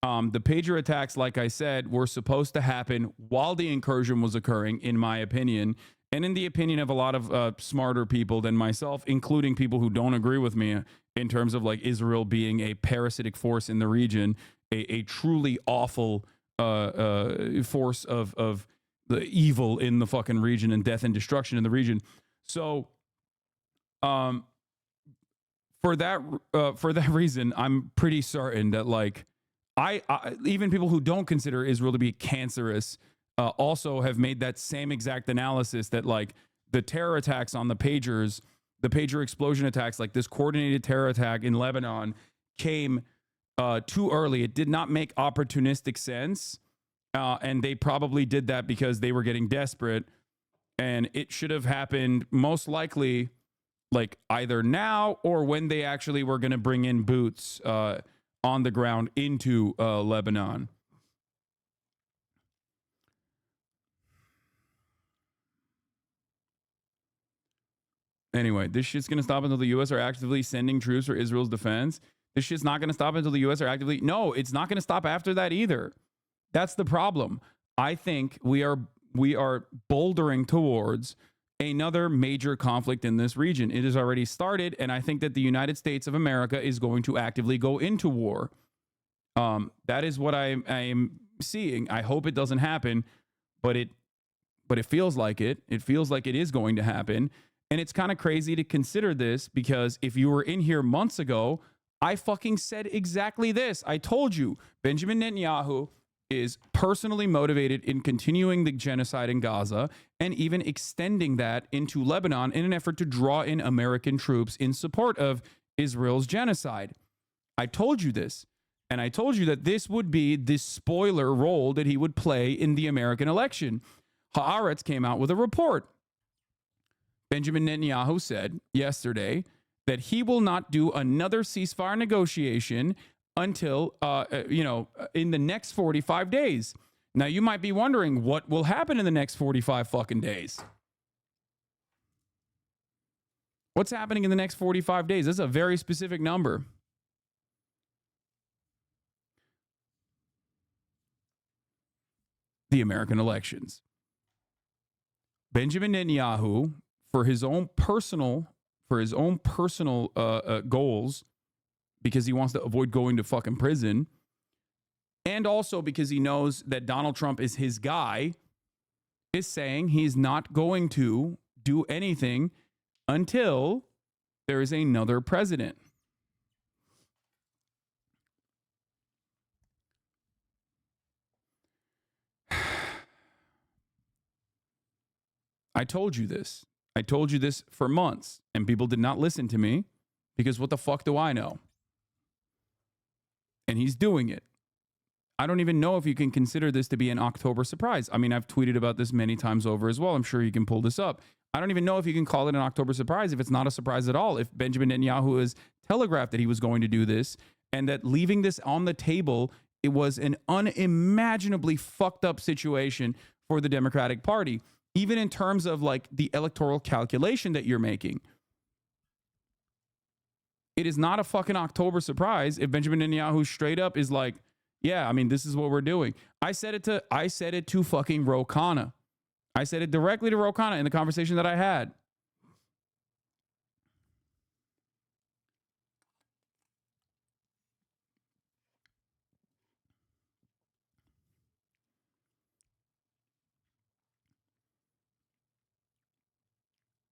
The pager attacks, like I said, were supposed to happen while the incursion was occurring, in my opinion, and in the opinion of a lot of smarter people than myself, including people who don't agree with me in terms of like Israel being a parasitic force in the region, a truly awful force of the evil in the fucking region and death and destruction in the region. So, for that reason, I'm pretty certain that like I even people who don't consider Israel to be cancerous also have made that same exact analysis that like the terror attacks on the pagers, the pager explosion attacks, like this coordinated terror attack in Lebanon came too early. It did not make opportunistic sense. And they probably did that because they were getting desperate. And it should have happened most likely like either now or when they actually were going to bring in boots on the ground into Lebanon. Anyway, this shit's going to stop until the U.S. are actively sending troops for Israel's defense. This shit's not going to stop until the U.S. are actively... No, it's not going to stop after that either. That's the problem. I think we are bouldering towards another major conflict in this region. It has already started, and I think that the United States of America is going to actively go into war. That is what I am seeing. I hope it doesn't happen, but it feels like it. It feels like it is going to happen. And it's kind of crazy to consider this because if you were in here months ago, I fucking said exactly this. I told you Benjamin Netanyahu is personally motivated in continuing the genocide in Gaza and even extending that into Lebanon in an effort to draw in American troops in support of Israel's genocide. I told you this, and I told you that this would be the spoiler role that he would play in the American election. Haaretz came out with a report. Benjamin Netanyahu said yesterday that he will not do another ceasefire negotiation until, in the next 45 days. Now, you might be wondering what will happen in the next 45 fucking days. What's happening in the next 45 days? This is a very specific number. The American elections. Benjamin Netanyahu, for his own personal goals, because he wants to avoid going to fucking prison, and also because he knows that Donald Trump is his guy, is saying he's not going to do anything until there is another president. I told you this. I told you this for months, and people did not listen to me because what the fuck do I know? And he's doing it. I don't even know if you can consider this to be an October surprise. I mean, I've tweeted about this many times over as well. I'm sure you can pull this up. I don't even know if you can call it an October surprise if it's not a surprise at all. If Benjamin Netanyahu has telegraphed that he was going to do this and that leaving this on the table, it was an unimaginably fucked up situation for the Democratic Party, even in terms of like the electoral calculation that you're making. It is not a fucking October surprise if Benjamin Netanyahu straight up is like, yeah, I mean, this is what we're doing. I said it to fucking Ro Khanna. I said it directly to Ro Khanna in the conversation that I had.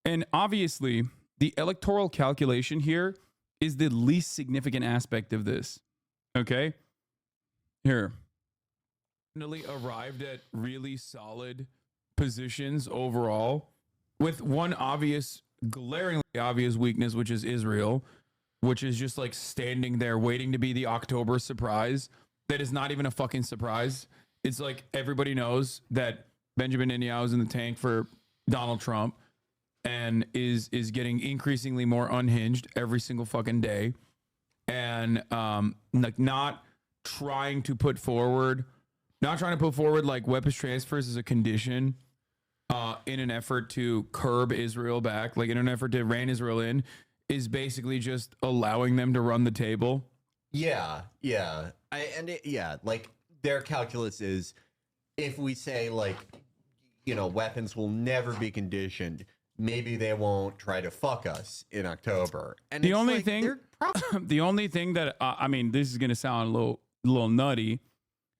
And obviously, the electoral calculation here is the least significant aspect of this. Okay? Here. Finally arrived at really solid positions overall, with one obvious, glaringly obvious weakness, which is Israel, which is just like standing there waiting to be the October surprise. That is not even a fucking surprise. It's like everybody knows that Benjamin Netanyahu is in the tank for Donald Trump and is getting increasingly more unhinged every single fucking day, and like not trying to put forward like weapons transfers as a condition in an effort to curb Israel back, like in an effort to rein Israel in, is basically just allowing them to run the table. Yeah. Like their calculus is, if we say like, you know, weapons will never be conditioned, maybe they won't try to fuck us in October. And the only thing that I mean, this is gonna sound a little nutty.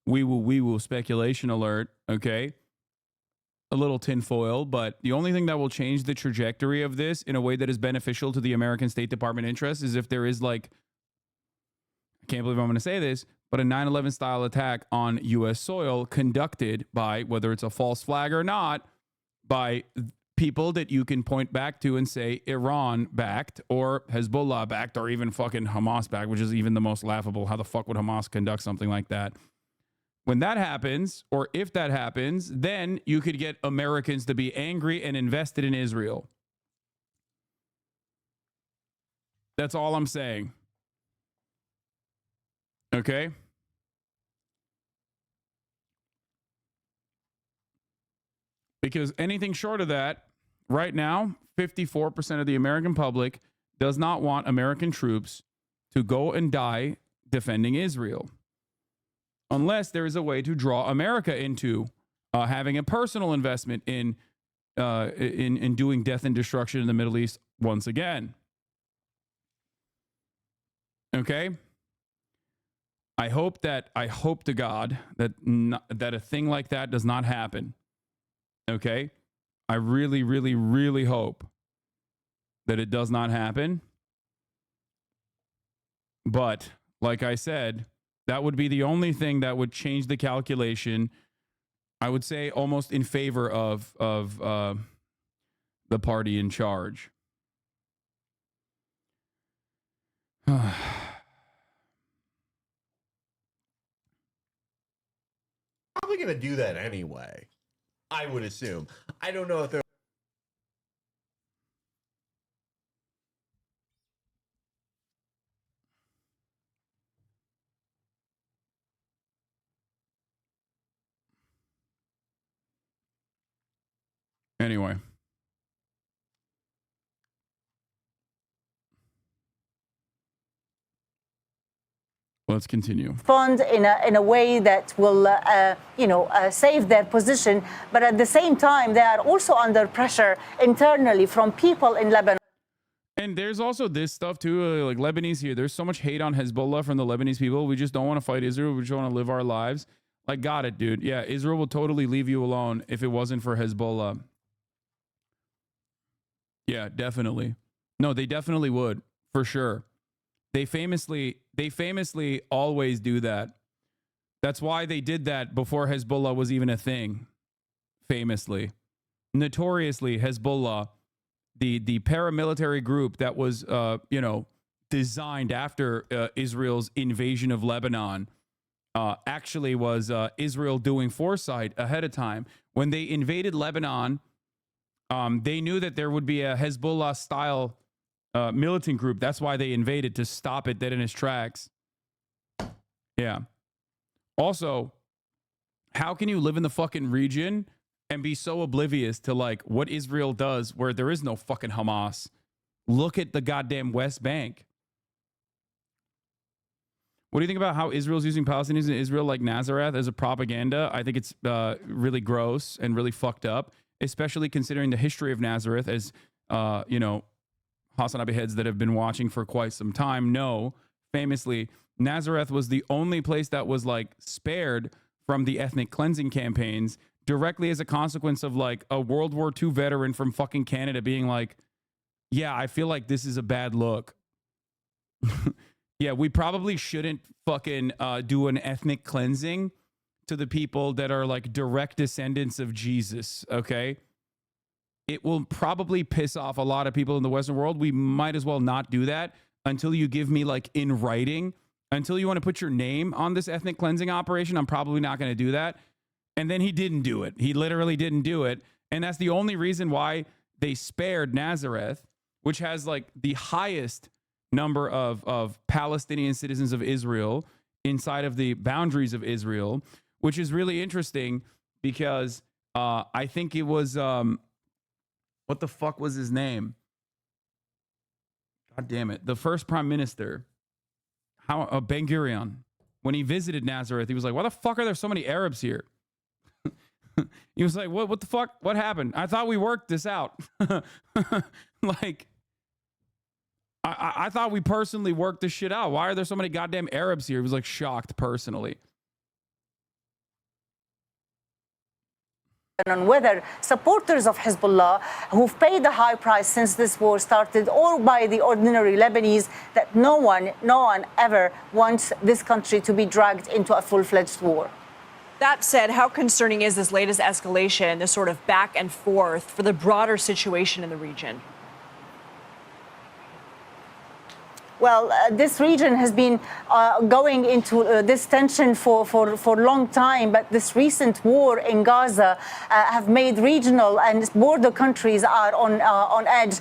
We will speculation alert. Okay, a little tinfoil, but the only thing that will change the trajectory of this in a way that is beneficial to the American State Department interests is if there is like, I can't believe I'm going to say this, but a 9/11 style attack on U.S. soil conducted by, whether it's a false flag or not, by people that you can point back to and say Iran backed or Hezbollah backed or even fucking Hamas backed, which is even the most laughable. How the fuck would Hamas conduct something like that? When that happens, or if that happens, then you could get Americans to be angry and invested in Israel. That's all I'm saying. Okay? Because anything short of that, right now, 54% of the American public does not want American troops to go and die defending Israel. Unless there is a way to draw America into having a personal investment in doing death and destruction in the Middle East once again. Okay? I hope to God that a thing like that does not happen. Okay? I really, really, really hope that it does not happen. But like I said, that would be the only thing that would change the calculation, I would say, almost in favor of the party in charge. Probably going to do that anyway, I would assume. I don't know if they're... Anyway. Let's continue. Respond in a way that will, save their position. But at the same time, they are also under pressure internally from people in Lebanon. And there's also this stuff too, like Lebanese here. There's so much hate on Hezbollah from the Lebanese people. We just don't want to fight Israel. We just want to live our lives. Like, got it, dude. Yeah, Israel will totally leave you alone if it wasn't for Hezbollah. Yeah, definitely. No, they definitely would, for sure. They famously always do that. That's why they did that before Hezbollah was even a thing. Famously. Notoriously, Hezbollah, the paramilitary group that was, designed after Israel's invasion of Lebanon, actually was Israel doing foresight ahead of time. When they invaded Lebanon, they knew that there would be a Hezbollah-style militant group. That's why they invaded, to stop it dead in its tracks. Yeah. Also, how can you live in the fucking region and be so oblivious to like what Israel does where there is no fucking Hamas? Look at the goddamn West Bank. What do you think about how Israel's using Palestinians in Israel like Nazareth as a propaganda? I think it's really gross and really fucked up, especially considering the history of Nazareth, as Hasan Abi heads that have been watching for quite some time know. Famously, Nazareth was the only place that was like spared from the ethnic cleansing campaigns, directly as a consequence of like a World War II veteran from fucking Canada being like, yeah, I feel like this is a bad look. Yeah, we probably shouldn't fucking do an ethnic cleansing to the people that are like direct descendants of Jesus, okay? It will probably piss off a lot of people in the Western world. We might as well not do that until you give me like in writing. Until you want to put your name on this ethnic cleansing operation, I'm probably not going to do that. And then he didn't do it. He literally didn't do it. And that's the only reason why they spared Nazareth, which has like the highest number of Palestinian citizens of Israel inside of the boundaries of Israel, which is really interesting because I think it was... what the fuck was his name? God damn it. The first prime minister, Ben Gurion, when he visited Nazareth, he was like, why the fuck are there so many Arabs here? He was like, what the fuck? What happened? I thought we worked this out. Like, I thought we personally worked this shit out. Why are there so many goddamn Arabs here? He was like shocked personally. On whether supporters of Hezbollah who've paid the high price since this war started, or by the ordinary Lebanese, that no one ever wants this country to be dragged into a full-fledged war. That said, how concerning is this latest escalation, this sort of back and forth for the broader situation in the region? Well, this region has been going into this tension for a long time, but this recent war in Gaza have made regional and border countries are on edge.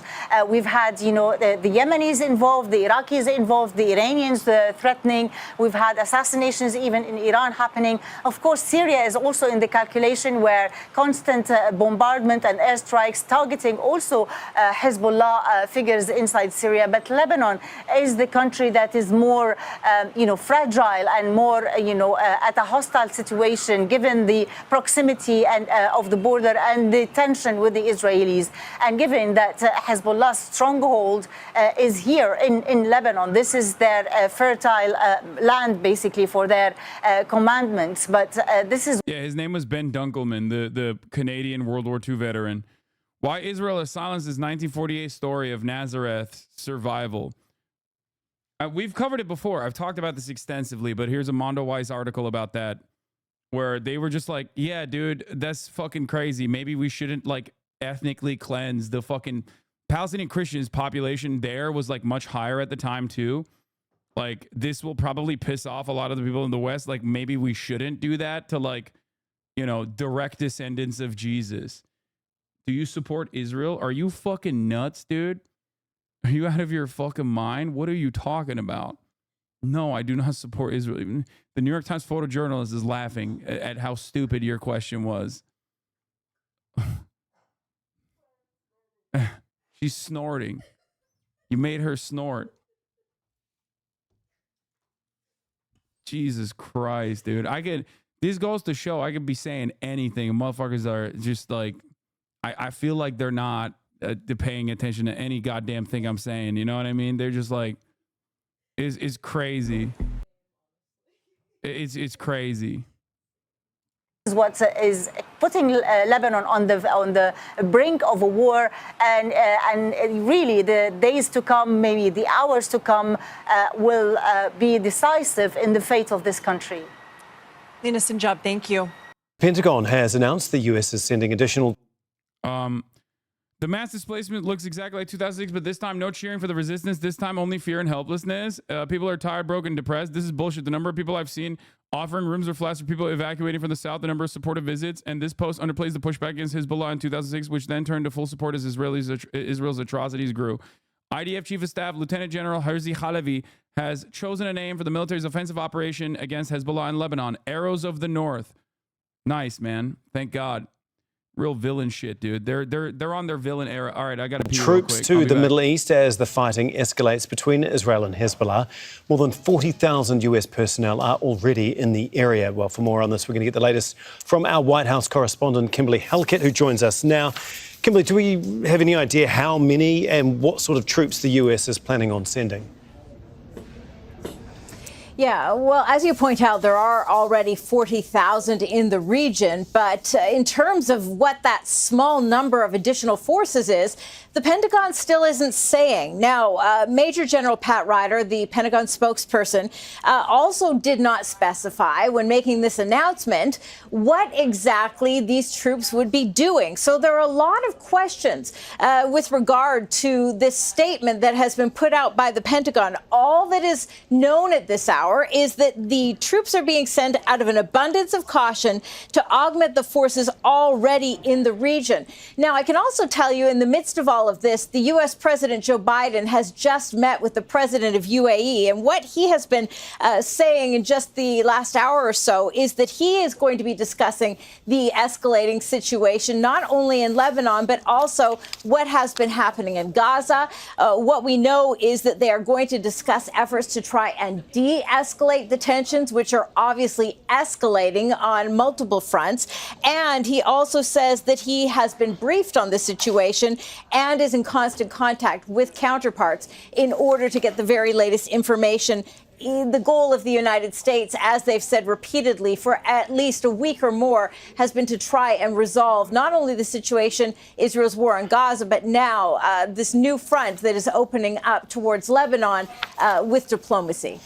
We've had, the Yemenis involved, the Iraqis involved, the Iranians threatening. We've had assassinations even in Iran happening. Of course, Syria is also in the calculation, where constant bombardment and airstrikes targeting also Hezbollah figures inside Syria. But Lebanon is the country that is more, fragile and more, at a hostile situation, given the proximity and of the border and the tension with the Israelis, and given that Hezbollah's stronghold is here in Lebanon. This is their fertile land, basically, for their commandments. But this is... Yeah, his name was Ben Dunkelman, the Canadian World War II veteran. Why Israel has silenced his 1948 story of Nazareth's survival. We've covered it before. I've talked about this extensively, but here's a Mondo Weiss article about that, where they were just like, yeah, dude, that's fucking crazy. Maybe we shouldn't like ethnically cleanse the fucking Palestinian Christians population. There was like much higher at the time too. Like, this will probably piss off a lot of the people in the West. Like, maybe we shouldn't do that to like, direct descendants of Jesus. Do you support Israel? Are you fucking nuts, dude? Are you out of your fucking mind? What are you talking about? No, I do not support Israel. Even the New York Times photojournalist is laughing at how stupid your question was. She's snorting. You made her snort. Jesus Christ, dude. This goes to show I could be saying anything. Motherfuckers are just like, I feel like they're not paying attention to any goddamn thing I'm saying. You know what I mean? They're just like, it's crazy. It's crazy. Is what is putting Lebanon on the brink of a war, and really the days to come, maybe the hours to come, will be decisive in the fate of this country. Lina Sinjab, thank you. Pentagon has announced the U.S. is sending additional. The mass displacement looks exactly like 2006, but this time no cheering for the resistance. This time only fear and helplessness. People are tired, broken, depressed. This is bullshit. The number of people I've seen offering rooms or flats for people evacuating from the south, the number of supportive visits, and this post underplays the pushback against Hezbollah in 2006, which then turned to full support as Israel's atrocities grew. IDF Chief of Staff Lieutenant General Herzi Halevi has chosen a name for the military's offensive operation against Hezbollah in Lebanon, Arrows of the North. Nice, man. Thank God. Real villain shit, dude. They're on their villain era. All right, I got to pee Troops real quick. to the Middle East as the fighting escalates between Israel and Hezbollah. More than 40,000 US personnel are already in the area. Well, for more on this, we're going to get the latest from our White House correspondent, Kimberly Halkett, who joins us now. Kimberly, do we have any idea how many and what sort of troops the US is planning on sending? Yeah, well, as you point out, there are already 40,000 in the region. But in terms of what that small number of additional forces is, the Pentagon still isn't saying. Now, Major General Pat Ryder, the Pentagon spokesperson, also did not specify when making this announcement what exactly these troops would be doing. So there are a lot of questions with regard to this statement that has been put out by the Pentagon. All that is known at this hour is that the troops are being sent out of an abundance of caution to augment the forces already in the region. Now, I can also tell you, in the midst of all of this, the U.S. President Joe Biden has just met with the president of UAE. And what he has been saying in just the last hour or so is that he is going to be discussing the escalating situation, not only in Lebanon, but also what has been happening in Gaza. What we know is that they are going to discuss efforts to try and de-escalate the tensions, which are obviously escalating on multiple fronts. And he also says that he has been briefed on the situation and is in constant contact with counterparts in order to get the very latest information. The goal of the United States, as they've said repeatedly for at least a week or more, has been to try and resolve not only the situation, Israel's war on Gaza, but now this new front that is opening up towards Lebanon with diplomacy.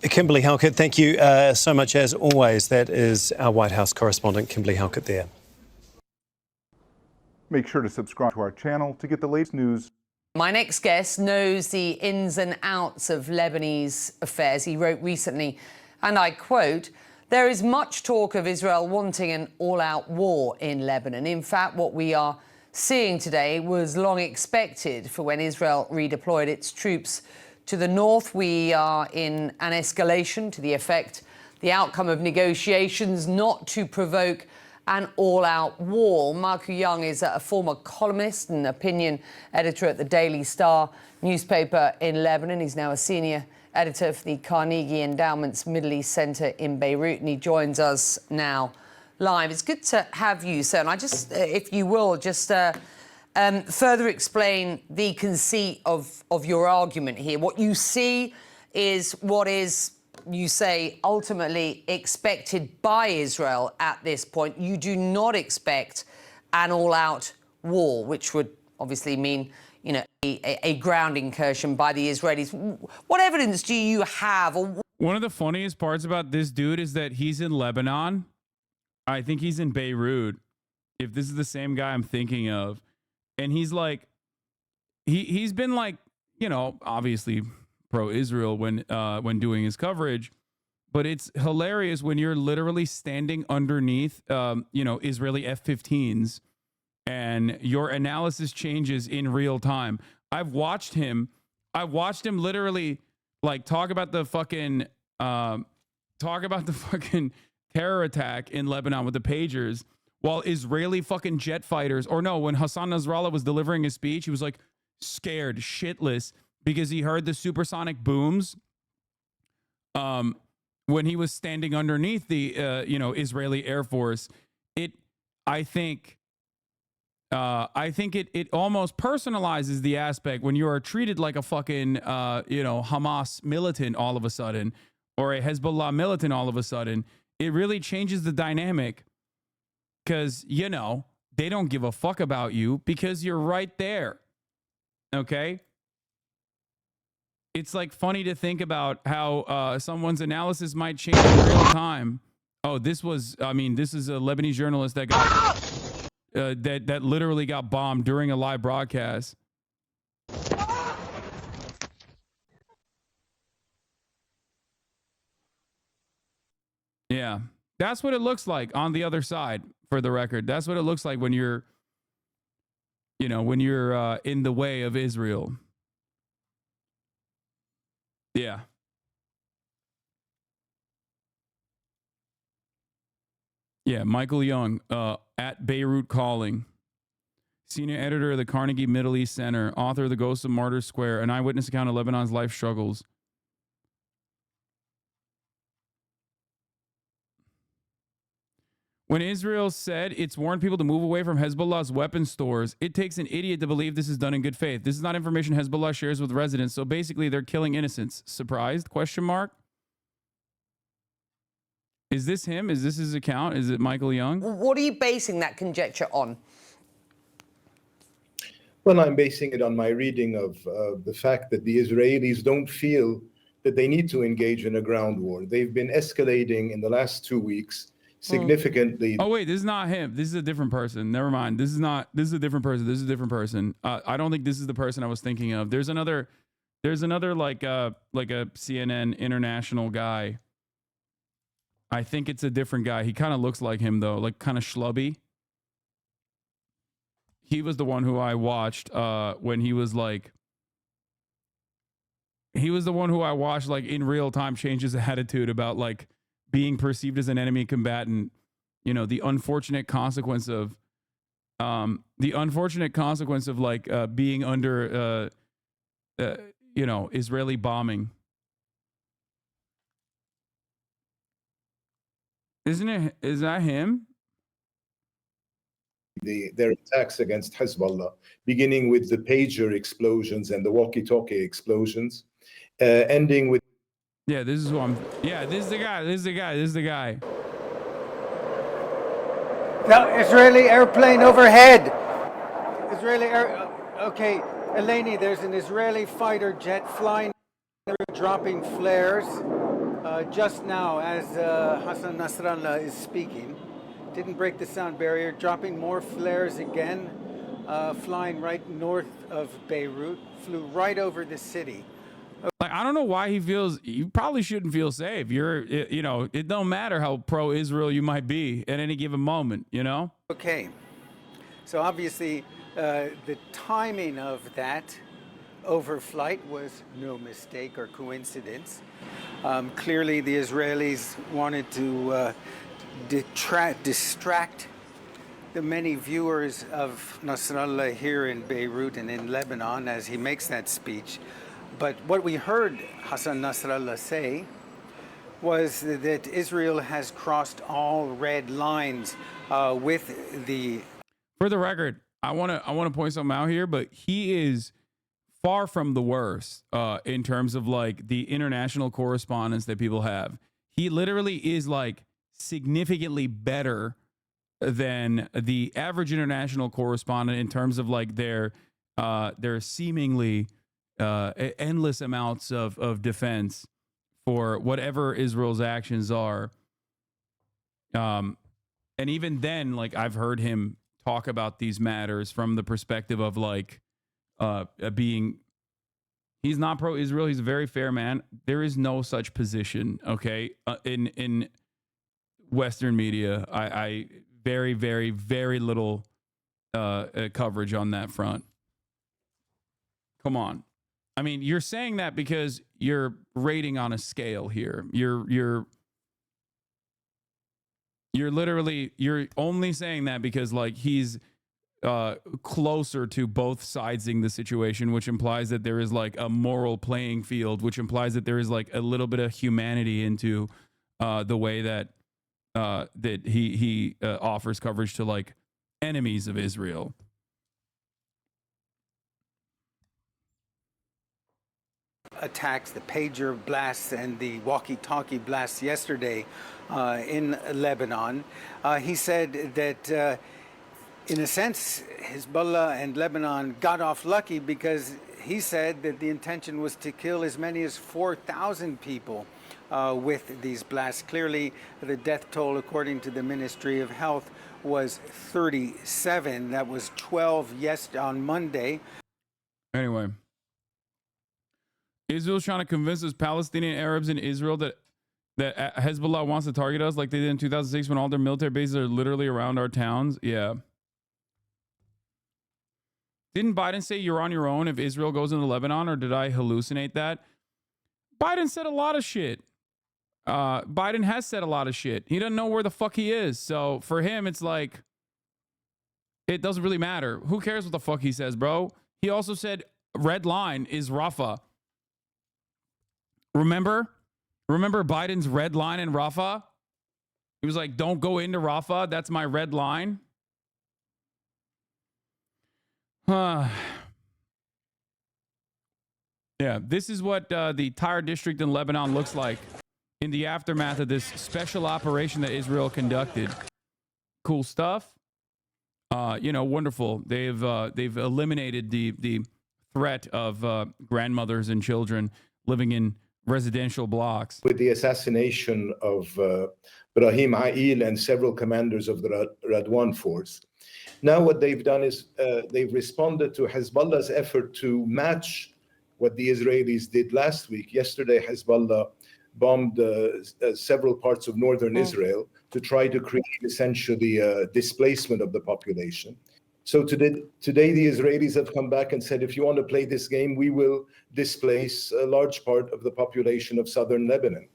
Kimberly Halkett, thank you so much as always. That is our White House correspondent, Kimberly Halkett there. Make sure to subscribe to our channel to get the latest news. My next guest knows the ins and outs of Lebanese affairs. He wrote recently, and I quote, "There is much talk of Israel wanting an all-out war in Lebanon. In fact, what we are seeing today was long expected for when Israel redeployed its troops to the north. We are in an escalation to the effect the outcome of negotiations not to provoke an all-out war." Marco Young is a former columnist and opinion editor at the Daily Star newspaper in Lebanon. He's now a senior editor for the Carnegie Endowment's Middle East Center in Beirut, and he joins us now live. It's good to have you, sir. And I just, if you will, just further explain the conceit of your argument here. What you see is what is, you say, ultimately expected by Israel at this point. You do not expect an all-out war, which would obviously mean, you know, a ground incursion by the Israelis. What evidence do you have? One of the funniest parts about this dude is that he's in Lebanon. I think he's in Beirut, if this is the same guy I'm thinking of. And he's like, he's been like, you know, obviously pro-Israel when doing his coverage, but it's hilarious when you're literally standing underneath, you know, Israeli F-15s, and your analysis changes in real time. I've watched him literally like talk about the fucking terror attack in Lebanon with the pagers, while Israeli fucking jet fighters, or no, when Hassan Nasrallah was delivering his speech, he was like scared shitless because he heard the supersonic booms when when he was standing underneath the Israeli Air Force. I think it almost personalizes the aspect when you are treated like a fucking Hamas militant all of a sudden, or a Hezbollah militant all of a sudden. It really changes the dynamic, because they don't give a fuck about you because you're right there. Okay. It's like funny to think about how someone's analysis might change in real time. Oh, this is a Lebanese journalist that got that literally got bombed during a live broadcast. Yeah, that's what it looks like on the other side. For the record, that's what it looks like when you're in the way of Israel. Yeah. Yeah, Michael Young, at Beirut Calling, senior editor of the Carnegie Middle East Center, author of The Ghost of Martyrs Square, an eyewitness account of Lebanon's life struggles. When Israel said it's warned people to move away from Hezbollah's weapon stores, it takes an idiot to believe this is done in good faith. This is not information Hezbollah shares with residents, so basically they're killing innocents. Surprised? Question mark. Is this him? Is this his account? Is it Michael Young? What are you basing that conjecture on? Well, I'm basing it on my reading of the fact that the Israelis don't feel that they need to engage in a ground war. They've been escalating in the last 2 weeks significantly. Oh wait, this is not him. This is a different person. Never mind. This is a different person. This is a different person. I don't think this is the person I was thinking of. There's another like a CNN international guy. I think it's a different guy. He kind of looks like him though, like kind of schlubby. He was the one who I watched when he was the one who I watched like in real time change his attitude about like being perceived as an enemy combatant, the unfortunate consequence of like being under Israeli bombing. Isn't it? Is that him? Their attacks against Hezbollah, beginning with the pager explosions and the walkie-talkie explosions, ending with. Yeah, this is who I'm. Yeah, this is the guy. This is the guy. This is the guy. The Israeli airplane overhead. Okay, Eleni, there's an Israeli fighter jet flying, dropping flares. Just now, as Hassan Nasrallah is speaking, didn't break the sound barrier, dropping more flares again, flying right north of Beirut, flew right over the city. Like, I don't know why you probably shouldn't feel safe. It don't matter how pro-Israel you might be at any given moment, Okay, so obviously the timing of that overflight was no mistake or coincidence. Clearly the Israelis wanted to distract the many viewers of Nasrallah here in Beirut and in Lebanon as he makes that speech. But what we heard Hassan Nasrallah say was that Israel has crossed all red lines with the. For the record, I want to point something out here, but he is far from the worst in terms of like the international correspondence that people have. He literally is like significantly better than the average international correspondent in terms of like their seemingly endless amounts of defense for whatever Israel's actions are. And even then, like I've heard him talk about these matters from the perspective of like he's not pro-Israel. He's a very fair man. There is no such position, okay, in Western media. I very, very, very little coverage on that front. Come on. I mean, you're saying that because you're rating on a scale here. You're only saying that because like he's closer to both sidesing the situation, which implies that there is like a moral playing field, which implies that there is like a little bit of humanity into the way that that he offers coverage to like enemies of Israel. Attacks, the pager blasts and the walkie-talkie blasts yesterday in Lebanon. He said that, in a sense, Hezbollah and Lebanon got off lucky because he said that the intention was to kill as many as 4,000 people with these blasts. Clearly, the death toll, according to the Ministry of Health, was 37. That was 12 on Monday. Anyway. Israel's trying to convince those Palestinian Arabs in Israel that Hezbollah wants to target us like they did in 2006 when all their military bases are literally around our towns. Yeah. Didn't Biden say you're on your own if Israel goes into Lebanon, or did I hallucinate that? Biden said a lot of shit. Biden has said a lot of shit. He doesn't know where the fuck he is. So for him, it's like, it doesn't really matter. Who cares what the fuck he says, bro? He also said red line is Rafah. Remember Biden's red line in Rafah? He was like, don't go into Rafah. That's my red line. Yeah, this is what the Tyre district in Lebanon looks like in the aftermath of this special operation that Israel conducted. Cool stuff. Wonderful. They've eliminated the threat of grandmothers and children living in residential blocks. With the assassination of Brahim Ail and several commanders of the Radwan force. Now what they've done is they've responded to Hezbollah's effort to match what the Israelis did last week. Yesterday, Hezbollah bombed several parts of northern Israel to try to create essentially a displacement of the population. So today the Israelis have come back and said, if you want to play this game, we will displace a large part of the population of southern Lebanon.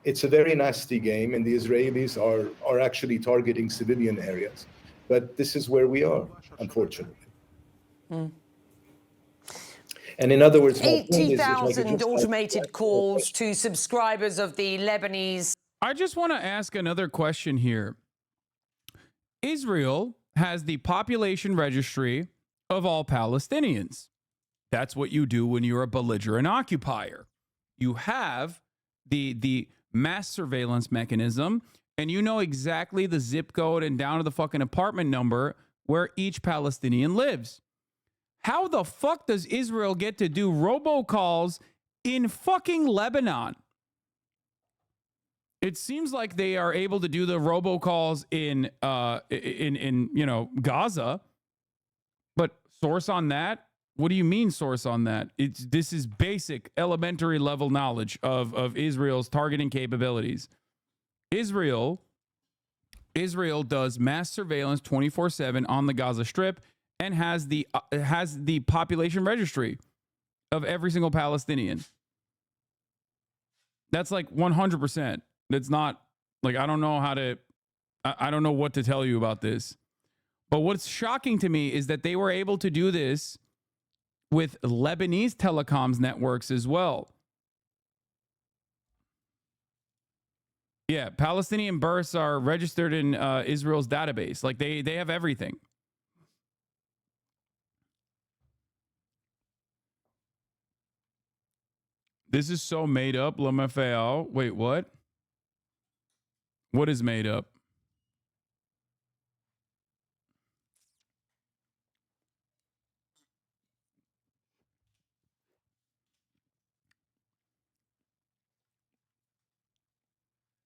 It's a very nasty game, and the Israelis are actually targeting civilian areas. But this is where we are, unfortunately. And in other words, 80,000 automated calls to subscribers of the Lebanese. I just want to ask another question here. Israel has the population registry of all Palestinians. That's what you do when you're a belligerent occupier. You have the mass surveillance mechanism, and you know exactly the zip code and down to the fucking apartment number where each Palestinian lives. How the fuck does Israel get to do robocalls in fucking Lebanon? It seems like they are able to do the robocalls in Gaza, but source on that? What do you mean source on that? This is basic elementary level knowledge of Israel's targeting capabilities. Israel does mass surveillance 24/7 on the Gaza Strip and has the population registry of every single Palestinian. That's like 100%. That's not like, I don't know what to tell you about this. But what's shocking to me is that they were able to do this with Lebanese telecoms networks as well. Yeah, Palestinian births are registered in Israel's database. Like they have everything. This is so made up, Lamafeo. Wait, what? What is made up?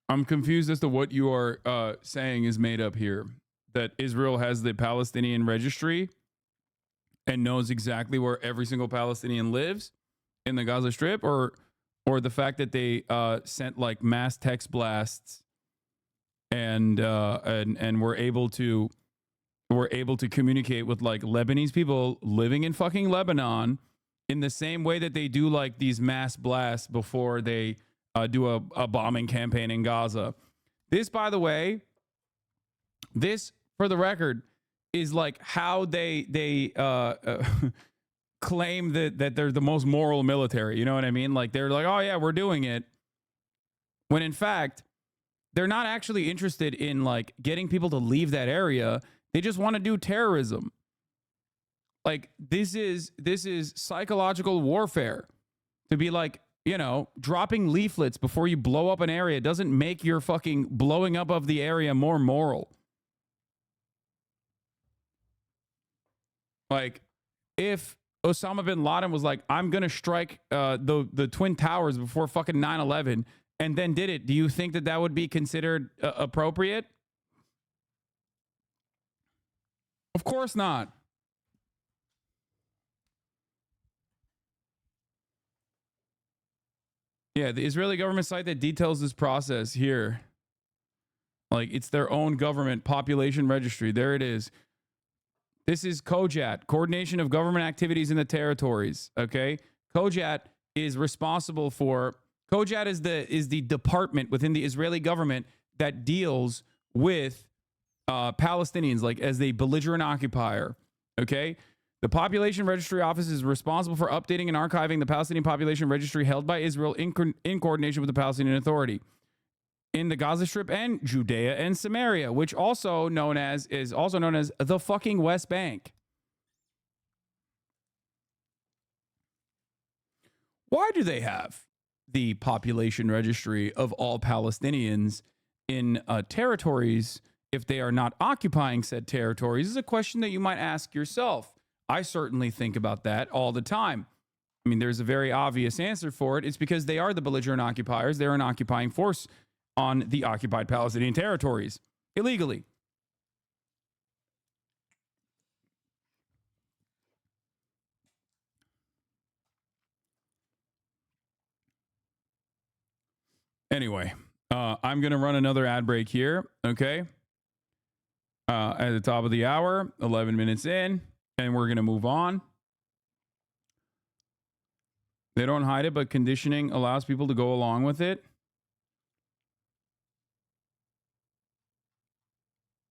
I'm confused as to what you are saying is made up here. That Israel has the Palestinian registry and knows exactly where every single Palestinian lives in the Gaza Strip, or the fact that they sent like mass text blasts and were able to communicate with like Lebanese people living in fucking Lebanon in the same way that they do like these mass blasts before they do a bombing campaign in Gaza. This, by the way, for the record, is like how they claim that they're the most moral military. You know what I mean? Like they're like, oh yeah, we're doing it. When in fact, they're not actually interested in like getting people to leave that area. They just want to do terrorism. Like this is psychological warfare. To be like, you know, dropping leaflets before you blow up an area doesn't make your fucking blowing up of the area more moral. Like, if Osama bin Laden was like, I'm going to strike the Twin Towers before fucking 9/11 and then did it, do you think that that would be considered appropriate? Of course not. Yeah, the Israeli government site that details this process here. Like, it's their own government population registry. There it is. This is COJAT, Coordination of Government Activities in the Territories. Okay, COJAT is responsible for. COJAT is the department within the Israeli government that deals with Palestinians, like as a belligerent occupier. Okay, the Population Registry Office is responsible for updating and archiving the Palestinian population registry held by Israel in coordination with the Palestinian Authority in the Gaza Strip and Judea and Samaria, which is also known as the fucking West Bank. Why do they have the population registry of all Palestinians in territories if they are not occupying said territories? This is a question that you might ask yourself. I certainly think about that all the time. I mean, there's a very obvious answer for it. It's because they are the belligerent occupiers. They're an occupying force on the occupied Palestinian territories illegally. Anyway, I'm going to run another ad break here, okay? At the top of the hour, 11 minutes in, and we're going to move on. They don't hide it, but conditioning allows people to go along with it.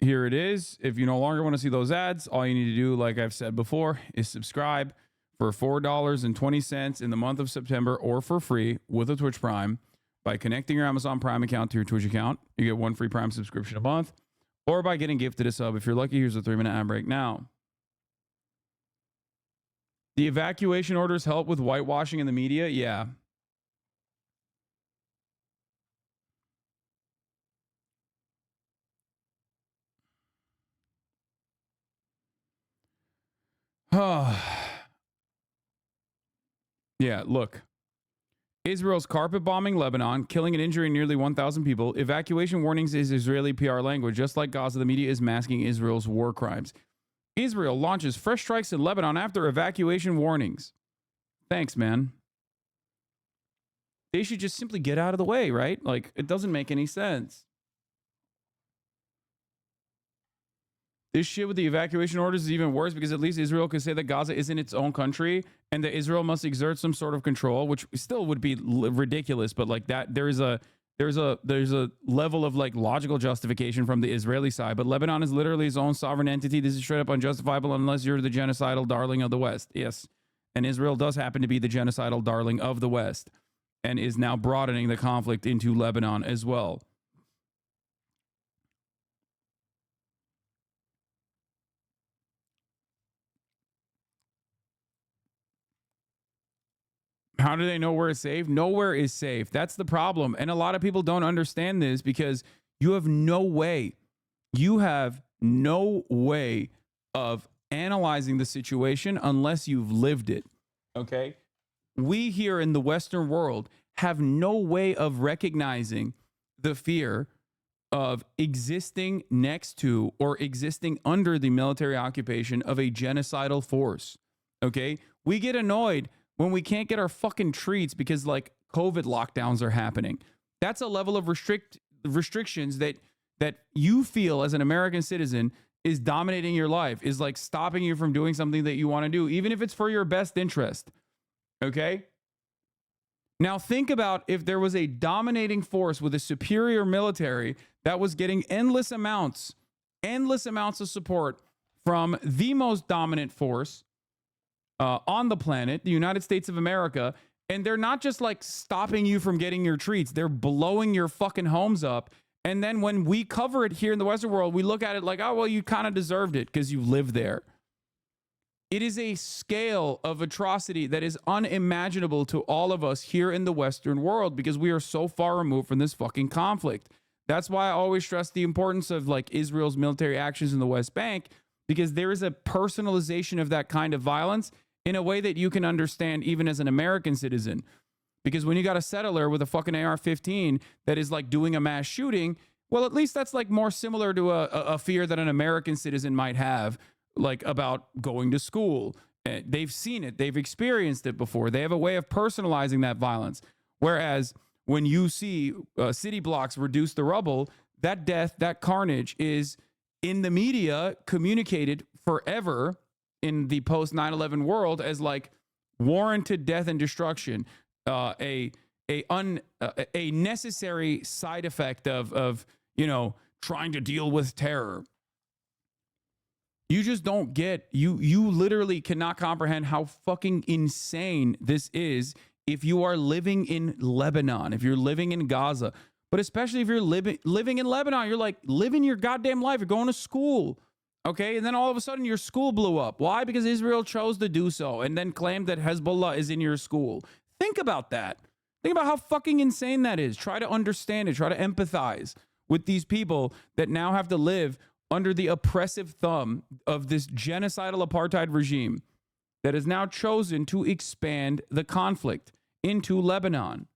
Here it is. If you no longer want to see those ads, all you need to do, like I've said before, is subscribe for $4.20 in the month of September or for free with a Twitch Prime by connecting your Amazon Prime account to your Twitch account. You get one free Prime subscription a month, or by getting gifted a sub. If you're lucky, here's a 3-minute ad break now. The evacuation orders help with whitewashing in the media? Yeah. Yeah, look. Israel's carpet bombing Lebanon, killing and injuring nearly 1,000 people. Evacuation warnings is Israeli PR language. Just like Gaza, the media is masking Israel's war crimes. Israel launches fresh strikes in Lebanon after evacuation warnings. Thanks, man. They should just simply get out of the way, right? Like, it doesn't make any sense. This shit with the evacuation orders is even worse because at least Israel could say that Gaza isn't its own country and that Israel must exert some sort of control, which still would be ridiculous. But like that, there's a level of like logical justification from the Israeli side. But Lebanon is literally its own sovereign entity. This is straight up unjustifiable unless you're the genocidal darling of the West. Yes, and Israel does happen to be the genocidal darling of the West and is now broadening the conflict into Lebanon as well. How do they know where it's safe? Nowhere is safe. That's the problem. And a lot of people don't understand this because you have no way of analyzing the situation unless you've lived it. Okay? We here in the Western world have no way of recognizing the fear of existing next to or existing under the military occupation of a genocidal force. Okay? We get annoyed when we can't get our fucking treats because like COVID lockdowns are happening. That's a level of restrictions that you feel as an American citizen is dominating your life, is like stopping you from doing something that you want to do, even if it's for your best interest. Okay? Now think about if there was a dominating force with a superior military that was getting endless amounts of support from the most dominant force on the planet, the United States of America, and they're not just like stopping you from getting your treats, they're blowing your fucking homes up And then when we cover it here in the Western world, we look at it like, oh, well, you kind of deserved it because you live there. It is a scale of atrocity that is unimaginable to all of us here in the Western world because we are so far removed from this fucking conflict. That's why I always stress the importance of like Israel's military actions in the West Bank, because there is a personalization of that kind of violence in a way that you can understand even as an American citizen. Because when you got a settler with a fucking AR-15 that is like doing a mass shooting, well, at least that's like more similar to a fear that an American citizen might have, like about going to school. They've seen it. They've experienced it before. They have a way of personalizing that violence. Whereas when you see city blocks reduce to rubble, that death, that carnage is in the media communicated forever in the post 9/11 world as like warranted death and destruction. A necessary side effect of you know, trying to deal with terror. You just don't get, you literally cannot comprehend how fucking insane this is if you are living in Lebanon, if you're living in Gaza, but especially if you're living in Lebanon, you're like living your goddamn life, you're going to school. Okay, and then all of a sudden your school blew up. Why? Because Israel chose to do so and then claimed that Hezbollah is in your school. Think about that. Think about how fucking insane that is. Try to understand it. Try to empathize with these people that now have to live under the oppressive thumb of this genocidal apartheid regime that has now chosen to expand the conflict into Lebanon.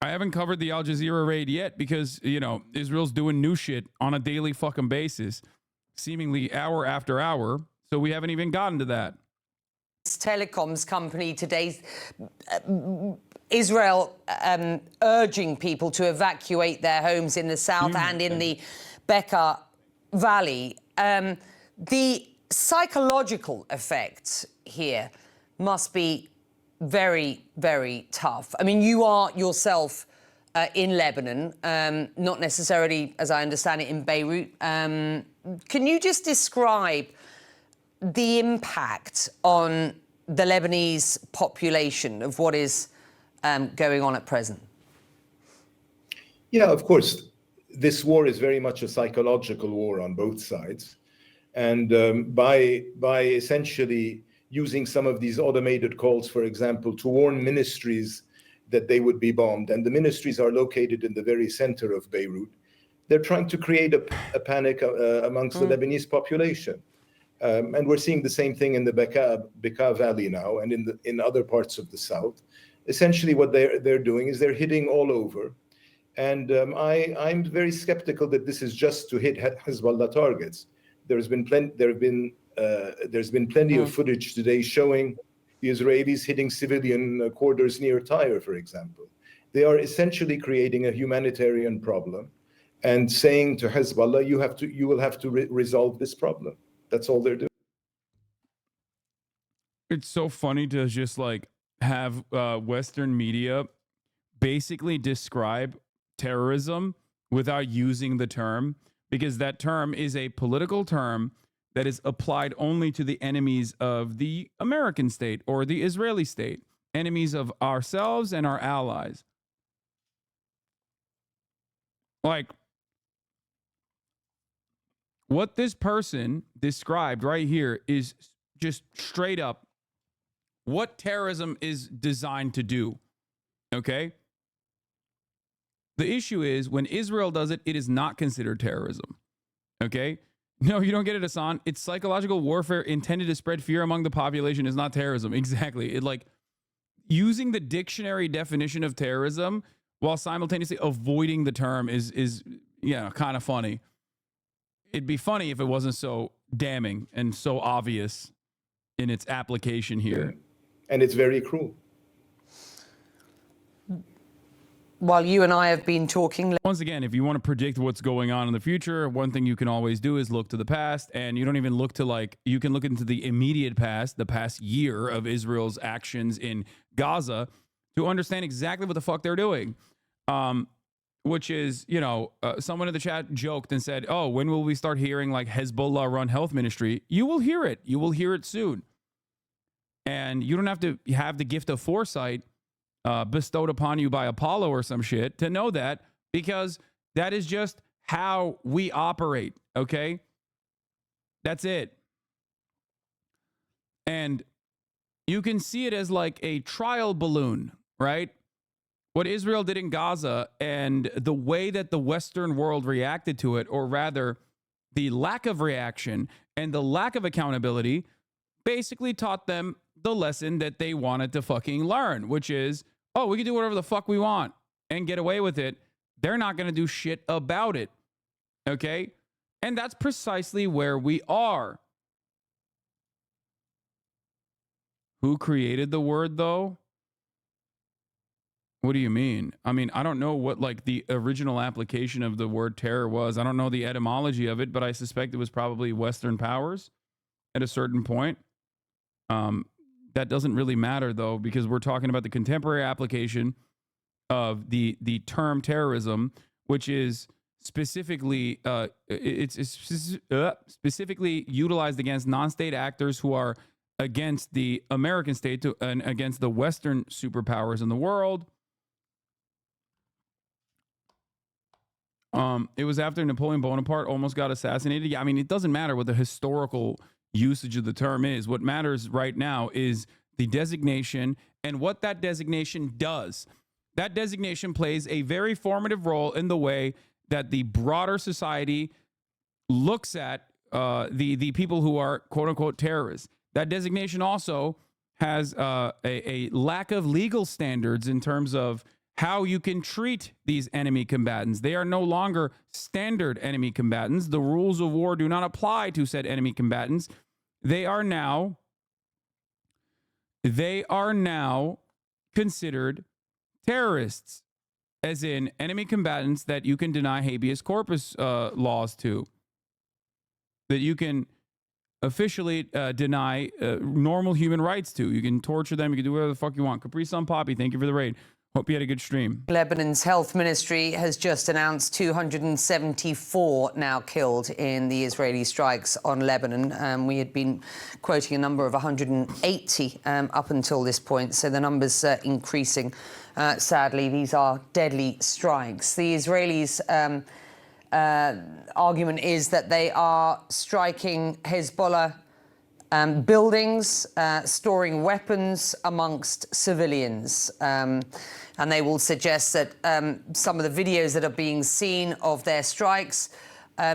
I haven't covered the Al Jazeera raid yet because, you know, Israel's doing new shit on a daily fucking basis, seemingly hour after hour. So we haven't even gotten to that. Telecoms company today, Israel urging people to evacuate their homes in the south and in the Bekaa Valley. The psychological effects here must be very, very tough. I mean, you are yourself in Lebanon, not necessarily, as I understand it, in Beirut. Can you just describe the impact on the Lebanese population of what is going on at present? Yeah, of course. This war is very much a psychological war on both sides. And by essentially using some of these automated calls, for example, to warn ministries that they would be bombed, and the ministries are located in the very center of Beirut, they're trying to create a panic amongst the Lebanese population. And we're seeing the same thing in the Bekaa Valley now and in other parts of the south. Essentially what they're doing is they're hitting all over. And I'm very skeptical that this is just to hit Hezbollah targets. There's been plenty of footage today showing the Israelis hitting civilian quarters near Tyre, for example. They are essentially creating a humanitarian problem and saying to Hezbollah, you will have to resolve this problem. That's all they're doing. It's so funny to just like have Western media basically describe terrorism without using the term, because that term is a political term that is applied only to the enemies of the American state or the Israeli state, enemies of ourselves and our allies. Like, what this person described right here is just straight up what terrorism is designed to do. Okay? The issue is when Israel does it, it is not considered terrorism. Okay? No, you don't get it, Hasan. It's psychological warfare intended to spread fear among the population is not terrorism. Exactly. It like using the dictionary definition of terrorism while simultaneously avoiding the term is yeah, kind of funny. It'd be funny if it wasn't so damning and so obvious in its application here. And it's very cruel. While you and I have been talking. Once again, if you want to predict what's going on in the future, one thing you can always do is look to the past, and you don't even look to like, you can look into the immediate past, the past year of Israel's actions in Gaza to understand exactly what the fuck they're doing. Which is, you know, someone in the chat joked and said, oh, when will we start hearing like Hezbollah run health ministry? You will hear it. You will hear it soon. And you don't have to have the gift of foresight bestowed upon you by Apollo or some shit to know that, because that is just how we operate, okay? That's it. And you can see it as like a trial balloon, right? What Israel did in Gaza and the way that the Western world reacted to it, or rather the lack of reaction and the lack of accountability, basically taught them the lesson that they wanted to fucking learn, which is, oh, we can do whatever the fuck we want and get away with it. They're not going to do shit about it. Okay? And that's precisely where we are. Who created the word, though? What do you mean? I mean, I don't know what like the original application of the word terror was. I don't know the etymology of it, but I suspect it was probably Western powers at a certain point. That doesn't really matter, though, because we're talking about the contemporary application of the term terrorism, which is specifically specifically utilized against non-state actors who are against the American state and against the Western superpowers in the world. It was after Napoleon Bonaparte almost got assassinated. Yeah, I mean, it doesn't matter what the historical usage of the term is. What matters right now is the designation and what that designation does. That designation plays a very formative role in the way that the broader society looks at the people who are quote unquote terrorists. That designation also has a lack of legal standards in terms of how you can treat these enemy combatants. They are no longer standard enemy combatants. The rules of war do not apply to said enemy combatants. They are now considered terrorists, as in enemy combatants that you can deny habeas corpus laws to, that you can officially deny normal human rights to. You can torture them. You can do whatever the fuck you want. Capri Sun Poppy, thank you for the raid. Hope you had a good stream. Lebanon's health ministry has just announced 274 now killed in the Israeli strikes on Lebanon. We had been quoting a number of 180 up until this point, so the number's increasing. Sadly, these are deadly strikes. The Israelis' argument is that they are striking Hezbollah buildings, storing weapons amongst civilians. And they will suggest that some of the videos that are being seen of their strikes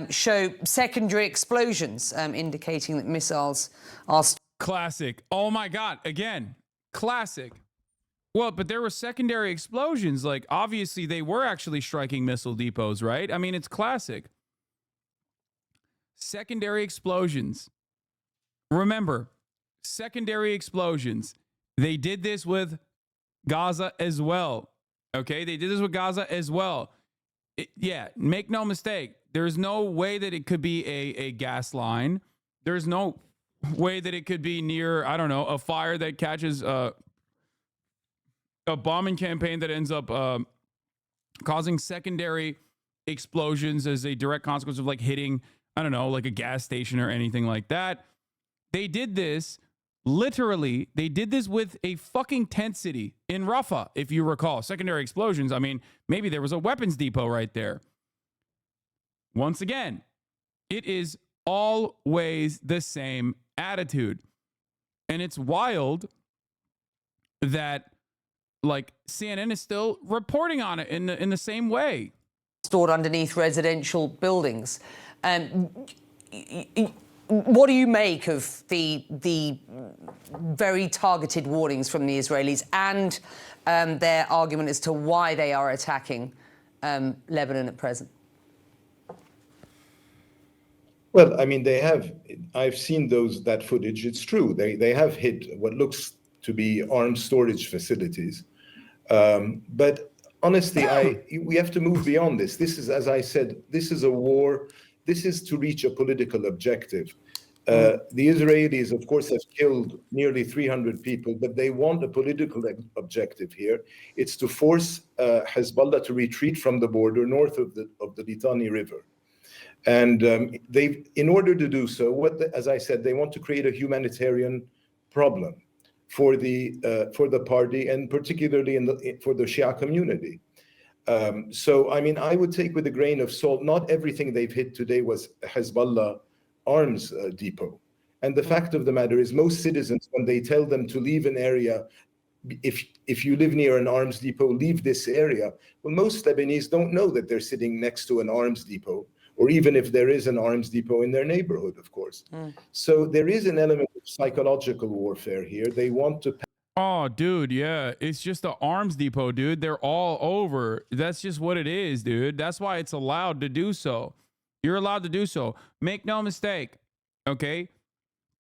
show secondary explosions, indicating that missiles are... Classic. Oh my God. Again, classic. Well, but there were secondary explosions. Like, obviously, they were actually striking missile depots, right? I mean, it's classic. Secondary explosions. Remember, secondary explosions. They did this with Gaza as well. Okay? They did this with Gaza as well. Yeah, make no mistake. There's no way that it could be a gas line. There's no way that it could be near, I don't know, a fire that catches a bombing campaign that ends up causing secondary explosions as a direct consequence of like hitting, I don't know, like a gas station or anything like that. They did this, literally, they did this with a fucking tent city in Rafah, if you recall. Secondary explosions, I mean, maybe there was a weapons depot right there. Once again, it is always the same attitude. And it's wild that, like, CNN is still reporting on it in the same way. Stored underneath residential buildings. What do you make of the very targeted warnings from the Israelis and their argument as to why they are attacking Lebanon at present? Well, I mean, I've seen that footage. It's true. They have hit what looks to be arms storage facilities. But honestly, we have to move beyond this. This is, as I said, this is a war. This is to reach a political objective. The Israelis, of course, have killed nearly 300 people, but they want a political objective here. It's to force Hezbollah to retreat from the border north of the Litani River. And in order to do so, as I said, they want to create a humanitarian problem. for the party, and particularly for the Shia community. So, I mean, I would take with a grain of salt, not everything they've hit today was Hezbollah arms depot. And the fact of the matter is most citizens, when they tell them to leave an area, if you live near an arms depot, leave this area. Well, most Lebanese don't know that they're sitting next to an arms depot, or even if there is an arms depot in their neighborhood, of course. So there is an element of psychological warfare here. They want to... Oh, dude, yeah. It's just the arms depot, dude. They're all over. That's just what it is, dude. That's why it's allowed to do so. You're allowed to do so. Make no mistake, okay?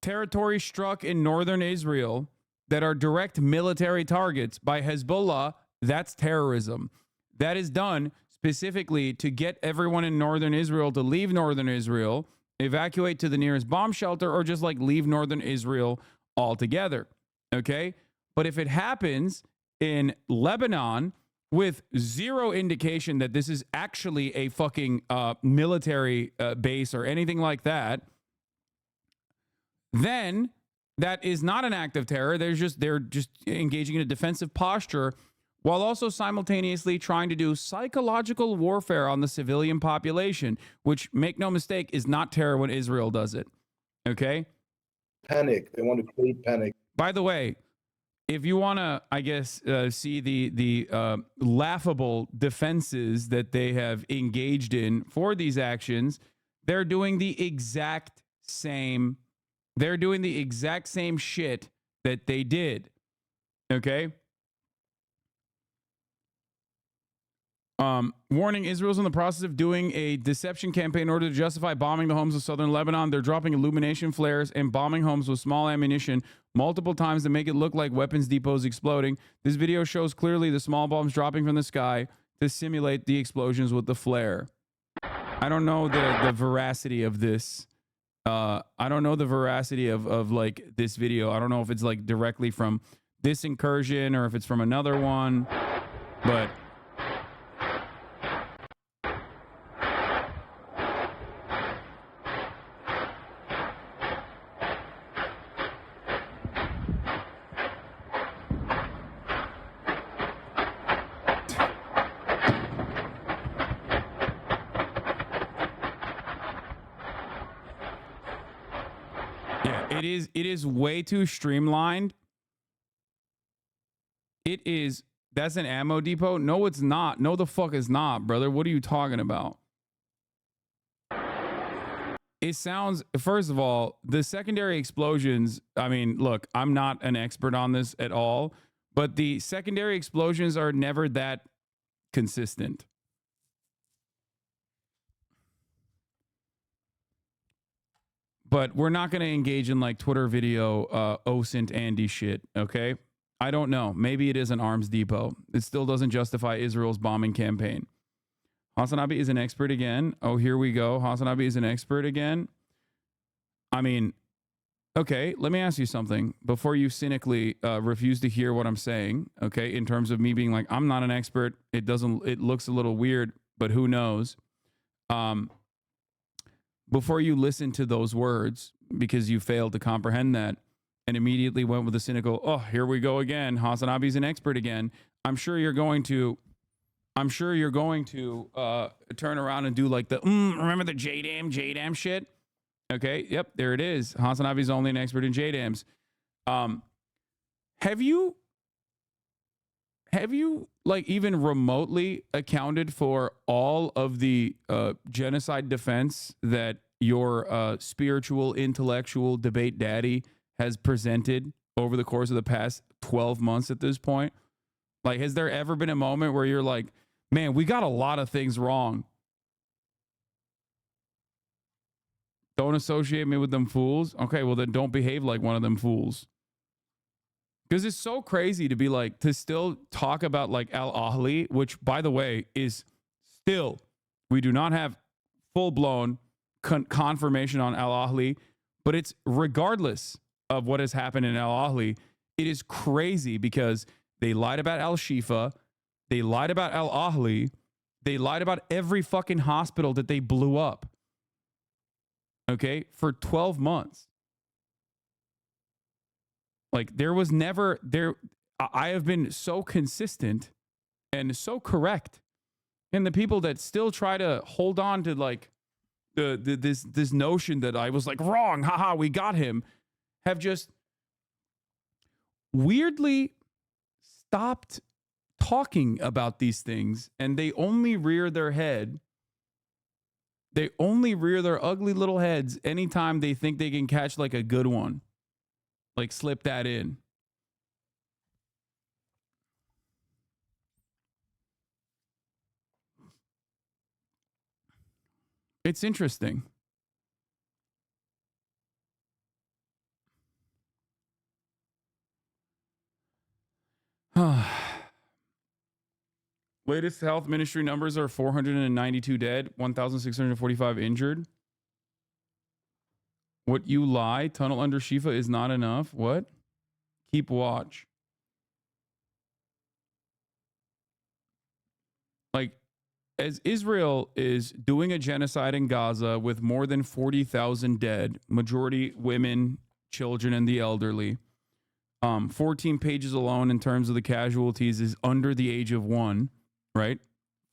Territory struck in northern Israel that are direct military targets by Hezbollah, that's terrorism. That is done specifically to get everyone in northern Israel to leave northern Israel, evacuate to the nearest bomb shelter, or just like leave northern Israel altogether, okay? But if it happens in Lebanon with zero indication that this is actually a fucking military base or anything like that, then that is not an act of terror. They're just engaging in a defensive posture while also simultaneously trying to do psychological warfare on the civilian population, which, make no mistake, is not terror when Israel does it. Okay? Panic. They want to create panic. By the way, if you want to, I guess, see the laughable defenses that they have engaged in for these actions, they're doing the exact same. They're doing the exact same shit that they did. Okay. Warning, Israel's in the process of doing a deception campaign in order to justify bombing the homes of southern Lebanon. They're dropping illumination flares and bombing homes with small ammunition multiple times to make it look like weapons depots exploding. This video shows clearly the small bombs dropping from the sky to simulate the explosions with the flare. I don't know the veracity of this. I don't know the veracity of like this video. I don't know if it's like directly from this incursion or if it's from another one, but it is way too streamlined. That's an ammo depot? No, it's not. No, the fuck is not, brother. What are you talking about? It sounds, first of all, the secondary explosions, I mean, look, I'm not an expert on this at all, but the secondary explosions are never that consistent. But we're not going to engage in like Twitter video OSINT Andy shit, okay? I don't know. Maybe it is an arms depot. It still doesn't justify Israel's bombing campaign. Hasan Abi is an expert again. Oh, here we go. Hasan Abi is an expert again. I mean, okay, let me ask you something. Before you cynically refuse to hear what I'm saying, okay, in terms of me being like, I'm not an expert. It looks a little weird, but who knows? Before you listen to those words, because you failed to comprehend that and immediately went with a cynical, oh, here we go again. Hasan Abi's an expert again. I'm sure you're going to turn around and do like the, remember the JDAM shit? Okay. Yep. There it is. Hasan Abi's only an expert in JDAMs. Have you like even remotely accounted for all of the genocide defense that your spiritual, intellectual debate daddy has presented over the course of the past 12 months at this point? Like, has there ever been a moment where you're like, man, we got a lot of things wrong? Don't associate me with them fools. Okay, well then don't behave like one of them fools. Because it's so crazy to be like, to still talk about like Al Ahly, which by the way is still, we do not have full-blown confirmation on Al Ahly, but it's regardless of what has happened in Al Ahly, it is crazy because they lied about Al Shifa, they lied about Al Ahly, they lied about every fucking hospital that they blew up. Okay, for 12 months. Like there was never there. I have been so consistent and so correct, and the people that still try to hold on to like this notion that I was like wrong, haha, we got him, have just weirdly stopped talking about these things, and they only rear their head. They only rear their ugly little heads anytime they think they can catch like a good one. Like slip that in. It's interesting. Latest health ministry numbers are 492 dead, 1,645 injured. What you lie? Tunnel under Shifa is not enough. What? Keep watch. Like, as Israel is doing a genocide in Gaza with more than 40,000 dead, majority women, children, and the elderly. 14 pages alone in terms of the casualties is under the age of 1, right?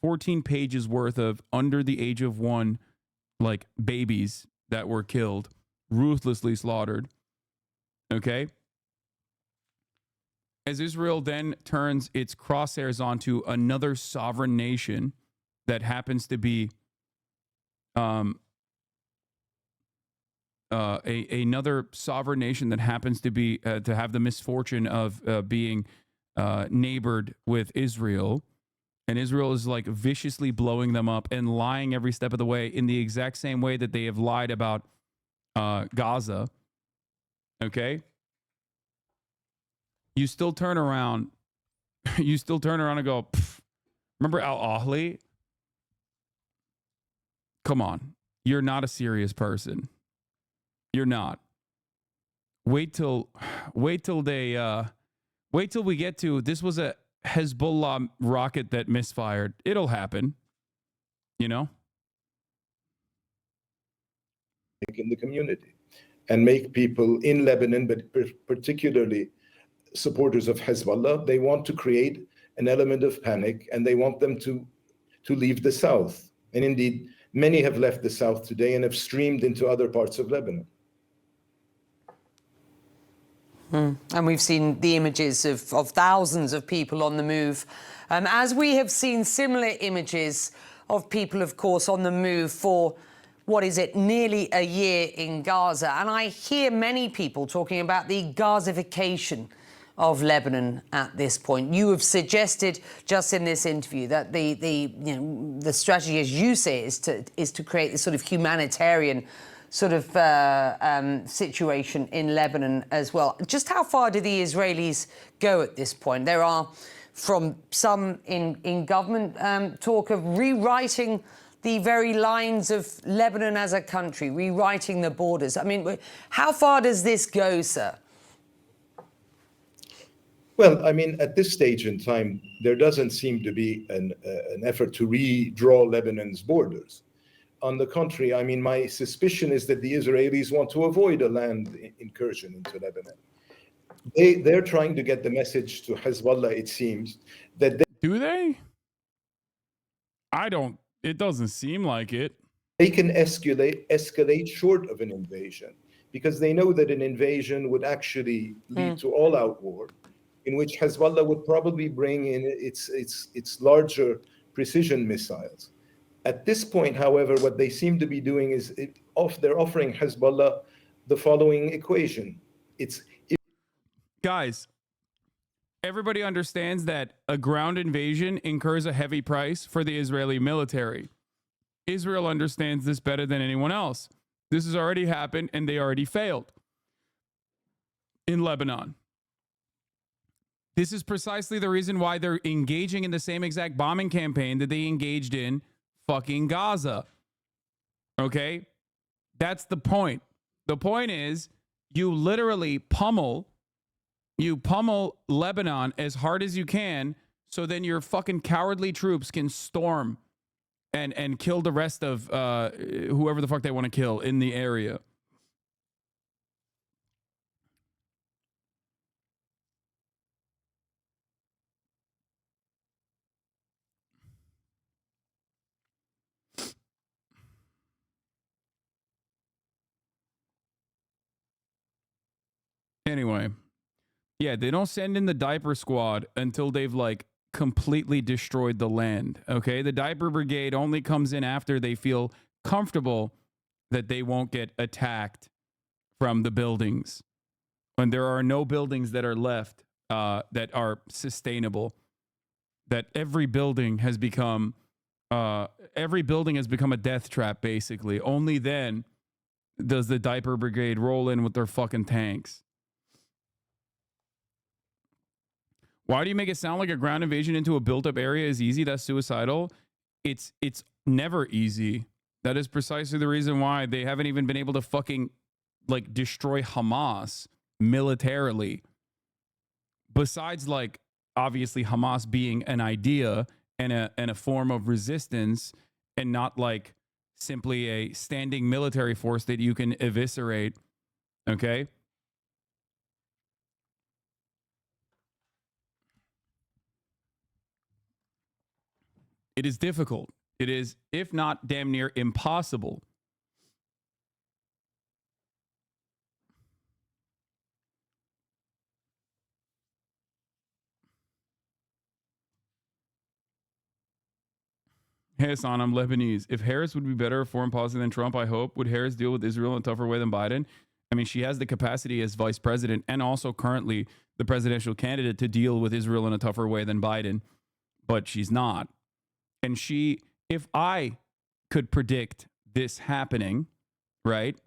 14 pages worth of under the age of 1, like babies that were killed, ruthlessly slaughtered. Okay? As Israel then turns its crosshairs onto another sovereign nation that happens to be another sovereign nation that happens to be to have the misfortune of being neighbored with Israel, and Israel is like viciously blowing them up and lying every step of the way in the exact same way that they have lied about Gaza. Okay, you still turn around, and go, remember Al Ahly? Come on, you're not a serious person. You're not. Wait till we get to, this was a Hezbollah rocket that misfired. It'll happen. You know? In the community and make people in Lebanon, but particularly supporters of Hezbollah, they want to create an element of panic, and they want them to leave the south. And indeed, many have left the south today and have streamed into other parts of Lebanon. And we've seen the images of thousands of people on the move. As we have seen similar images of people, of course, on the move for, what is it, nearly a year in Gaza. And I hear many people talking about the Gazification of Lebanon at this point. You have suggested just in this interview that the strategy, as you say, is to create this sort of humanitarian sort of situation in Lebanon as well. Just how far do the Israelis go at this point? There are, from some in government, talk of rewriting the very lines of Lebanon as a country, rewriting the borders. I mean, how far does this go, sir? Well, I mean, at this stage in time, there doesn't seem to be an effort to redraw Lebanon's borders. On the contrary, I mean, my suspicion is that the Israelis want to avoid a land incursion into Lebanon. They're trying to get the message to Hezbollah, it seems, that do they? It doesn't seem like it. They can escalate short of an invasion, because they know that an invasion would actually lead to all-out war, in which Hezbollah would probably bring in its larger precision missiles. At this point, however, what they seem to be doing is they're offering Hezbollah the following equation. Guys, everybody understands that a ground invasion incurs a heavy price for the Israeli military. Israel understands this better than anyone else. This has already happened, and they already failed in Lebanon. This is precisely the reason why they're engaging in the same exact bombing campaign that they engaged in fucking Gaza. Okay? That's the point. The point is, you literally pummel Lebanon as hard as you can, so then your fucking cowardly troops can storm and kill the rest of whoever the fuck they want to kill in the area. Anyway, yeah, they don't send in the diaper squad until they've like completely destroyed the land. Okay, the diaper brigade only comes in after they feel comfortable that they won't get attacked from the buildings. When there are no buildings that are left that are sustainable, that every building has become a death trap, basically. Only then does the diaper brigade roll in with their fucking tanks. Why do you make it sound like a ground invasion into a built-up area is easy? That's suicidal. It's never easy. That is precisely the reason why they haven't even been able to fucking like destroy Hamas militarily. Besides, like, obviously Hamas being an idea and a form of resistance, and not like simply a standing military force that you can eviscerate. Okay. It is difficult. It is, if not damn near impossible. Hey, Hasan, I'm Lebanese. If Harris would be better at foreign policy than Trump, I hope, would Harris deal with Israel in a tougher way than Biden? I mean, she has the capacity as vice president and also currently the presidential candidate to deal with Israel in a tougher way than Biden, but she's not. And if I could predict this happening, right?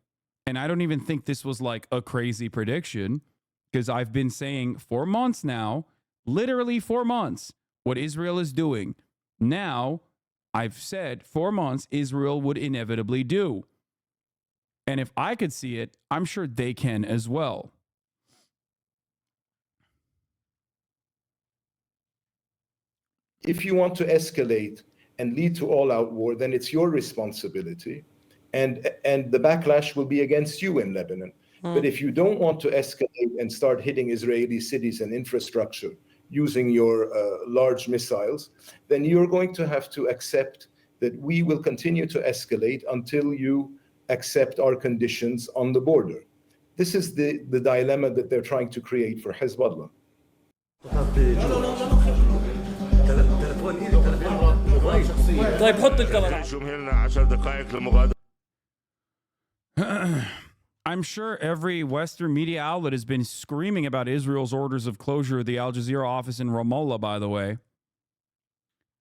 And I don't even think this was like a crazy prediction, because I've been saying for months now, literally 4 months, what Israel is doing. Now, I've said 4 months Israel would inevitably do. And if I could see it, I'm sure they can as well. If you want to escalate and lead to all-out war, then it's your responsibility, and the backlash will be against you in Lebanon. But if you don't want to escalate and start hitting Israeli cities and infrastructure using your large missiles, then you're going to have to accept that we will continue to escalate until you accept our conditions on the border. This is the dilemma that they're trying to create for Hezbollah. طيب حط الكاميرا. I'm sure every Western media outlet has been screaming about Israel's orders of closure of the Al Jazeera office in Ramallah, by the way.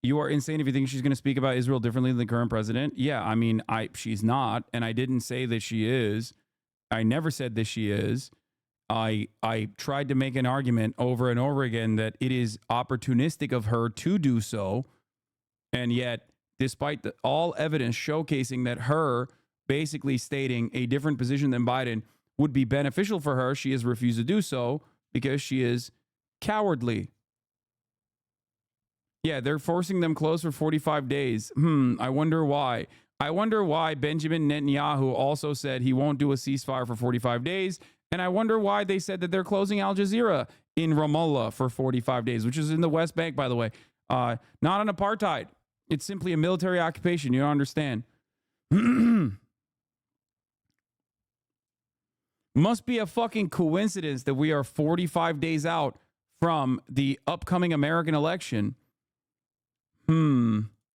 You are insane if you think she's going to speak about Israel differently than the current president. Yeah, I mean, she's not, and I didn't say that she is. I never said that she is. I tried to make an argument over and over again that it is opportunistic of her to do so, and yet, despite all evidence showcasing that her basically stating a different position than Biden would be beneficial for her, she has refused to do so because she is cowardly. Yeah, they're forcing them closed for 45 days. I wonder why. I wonder why Benjamin Netanyahu also said he won't do a ceasefire for 45 days. And I wonder why they said that they're closing Al Jazeera in Ramallah for 45 days, which is in the West Bank, by the way. Not an apartheid. It's simply a military occupation. You don't understand. Must be a fucking coincidence that we are 45 days out from the upcoming American election.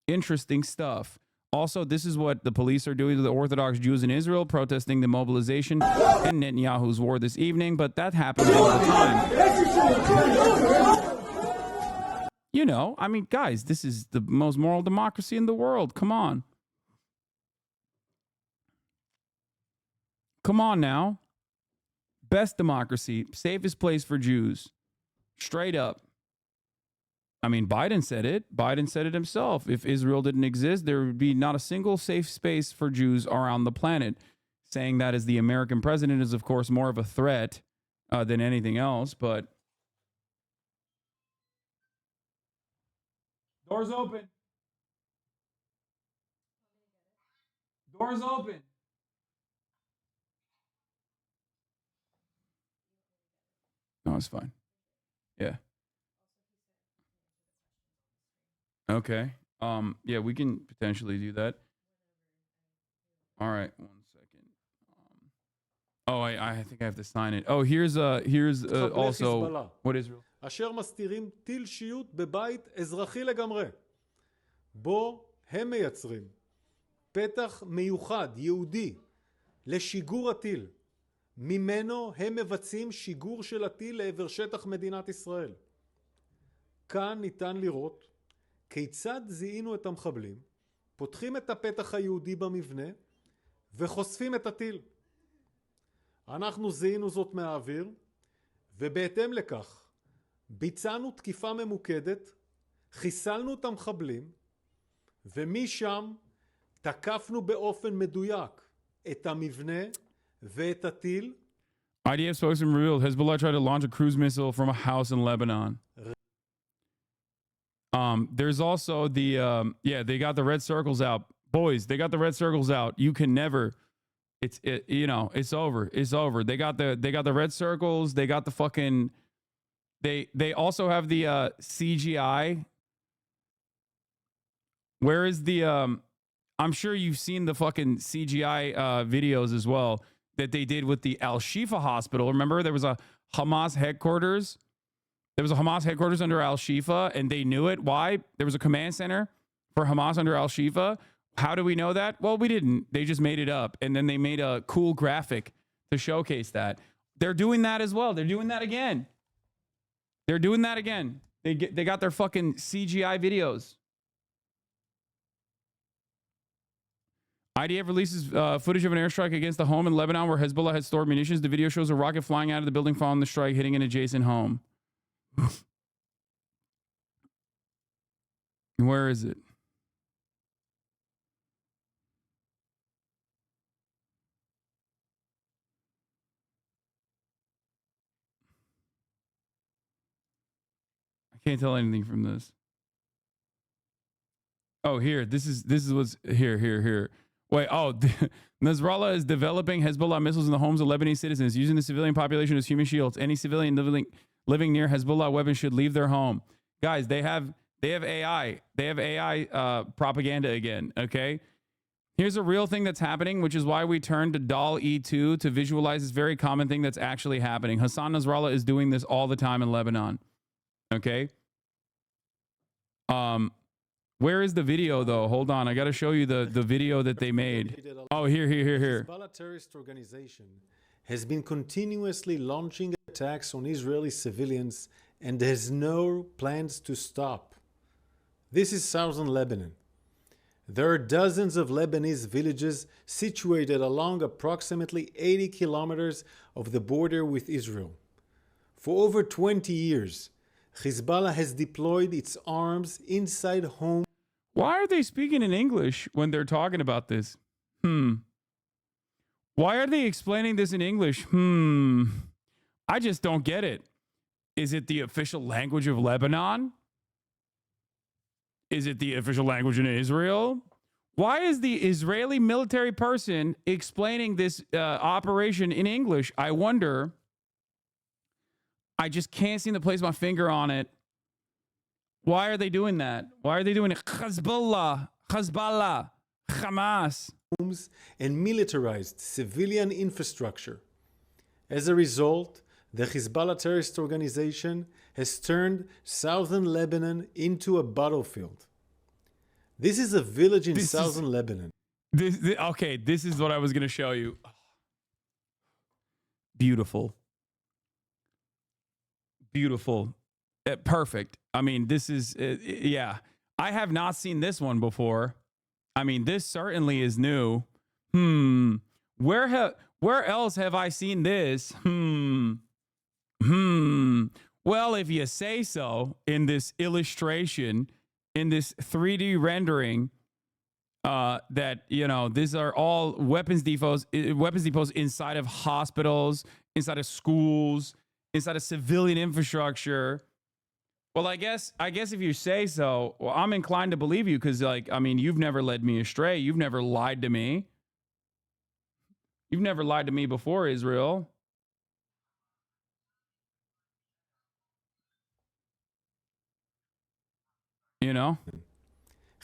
Interesting stuff. Also, this is what the police are doing to the Orthodox Jews in Israel, protesting the mobilization and Netanyahu's war this evening, but that happens all the time. You know, I mean, guys, this is the most moral democracy in the world. Come on. Come on now. Best democracy, safest place for Jews. Straight up. I mean, Biden said it. Biden said it himself. If Israel didn't exist, there would be not a single safe space for Jews around the planet. Saying that as the American president is, of course, more of a threat than anything else, but... Doors open. Doors open. No, it's fine. Yeah. Okay. Yeah, we can potentially do that. All right, 1 second. Oh, I think I have to sign it. Oh, here's also what Israel. אשר מסתירים טיל שיוט בבית אזרחי לגמרי. בו הם מייצרים פתח מיוחד, יהודי, לשיגור הטיל. ממנו הם מבצעים שיגור של הטיל לעבר שטח מדינת ישראל. כאן ניתן לראות כיצד זיהינו את המחבלים, פותחים את הפתח היהודי במבנה וחושפים את הטיל. אנחנו זיהינו זאת מהאוויר, ובהתאם לכך ביצענו תקיפה ממוקדת, חיסלנו את המחבלים, ומשם תקפנו באופן מדויק את המבנה ואת הטיל. IDF spokesman revealed Hezbollah tried to launch a cruise missile from a house in Lebanon. There's also the they got the red circles out. Boys, they got the red circles out. You can never it's over. It's over. They got the red circles, they got the fucking they also have the CGI. Where is the I'm sure you've seen the fucking CGI videos as well that they did with the Al-Shifa hospital. Remember there was a Hamas headquarters? There was a Hamas headquarters under Al-Shifa and they knew it. Why? There was a command center for Hamas under Al-Shifa. How do we know that? Well, we didn't. They just made it up. And then they made a cool graphic to showcase that. They're doing that as well. They're doing that again. They're doing that again. They got their fucking CGI videos. IDF releases footage of an airstrike against the home in Lebanon where Hezbollah had stored munitions. The video shows a rocket flying out of the building following the strike, hitting an adjacent home. Where is it? I can't tell anything from this. Oh, here. This is what's here. Wait, Nasrallah is developing Hezbollah missiles in the homes of Lebanese citizens, using the civilian population as human shields. Any civilian living near Hezbollah weapons should leave their home. Guys, they have AI. They have AI propaganda again, okay? Here's a real thing that's happening, which is why we turned to DAL E2 to visualize this very common thing that's actually happening. Hassan Nasrallah is doing this all the time in Lebanon, okay? Where is the video, though? Hold on. I got to show you the video that they made. Oh, here. Hezbollah terrorist organization has been continuously launching attacks on Israeli civilians and has no plans to stop. This is southern Lebanon. There are dozens of Lebanese villages situated along approximately 80 kilometers of the border with Israel. For over 20 years, Hezbollah has deployed its arms inside homes. Why are they speaking in English when they're talking about this? Why are they explaining this in English? I just don't get it. Is it the official language of Lebanon? Is it the official language in Israel? Why is the Israeli military person explaining this operation in English? I wonder. I just can't seem to place my finger on it. Why are they doing that? Why are they doing it? Hezbollah, Hamas. And militarized civilian infrastructure. As a result, the Hezbollah terrorist organization has turned southern Lebanon into a battlefield. This is a village in southern Lebanon. This is what I was going to show you. Beautiful. Perfect. I mean, this is, yeah. I have not seen this one before. I mean, this certainly is new. Where else have I seen this? Well, if you say so, in this illustration, in this 3D rendering, that, these are all weapons depots inside of hospitals, inside of schools, inside of civilian infrastructure. Well, I guess if you say so, well, I'm inclined to believe you because, you've never led me astray. You've never lied to me. You've never lied to me before, Israel.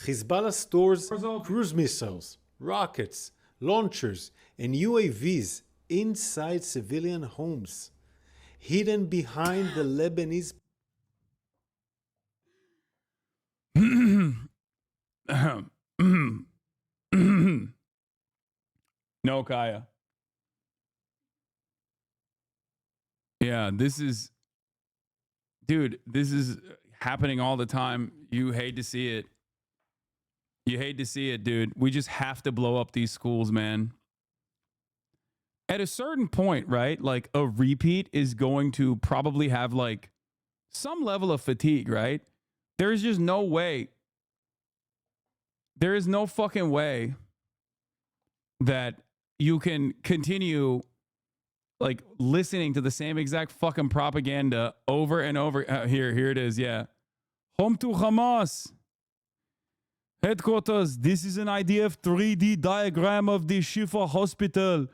Hezbollah stores cruise missiles, rockets, launchers, and UAVs inside civilian homes, hidden behind the Lebanese. No, Kaya. Yeah, this is, dude, this is happening all the time. You hate to see it. You hate to see it, dude. We just have to blow up these schools, man. At a certain point, right? Like a repeat is going to probably have like some level of fatigue, right? There's just no way. There is no fucking way that you can continue like listening to the same exact fucking propaganda over and over. Here it is. Yeah. Home to Hamas. Headquarters. This is an IDF 3D diagram of the Shifa hospital.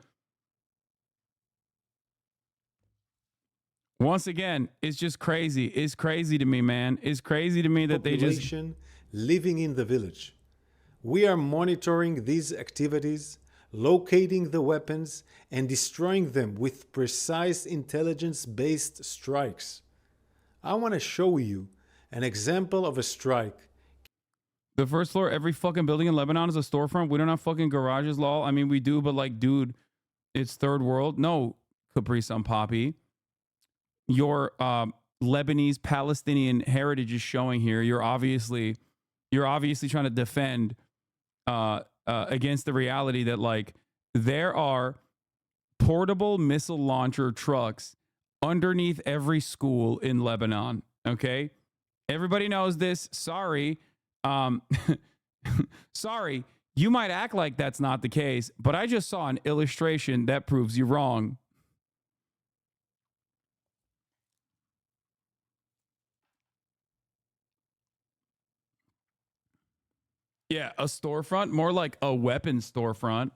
Once again, it's just crazy. It's crazy to me, man. It's crazy to me that they just living in the village. We are monitoring these activities, locating the weapons, and destroying them with precise intelligence-based strikes. I want to show you an example of a strike. The first floor, every fucking building in Lebanon is a storefront. We don't have fucking garages, lol. I mean, we do, but like, dude, it's third world. No, Capri Sun Poppy. Your Lebanese Palestinian heritage is showing here. You're obviously trying to defend against the reality that like there are portable missile launcher trucks underneath every school in Lebanon. Okay, everybody knows this. Sorry, sorry. You might act like that's not the case, but I just saw an illustration that proves you wrong. Yeah, a storefront, more like a weapons storefront.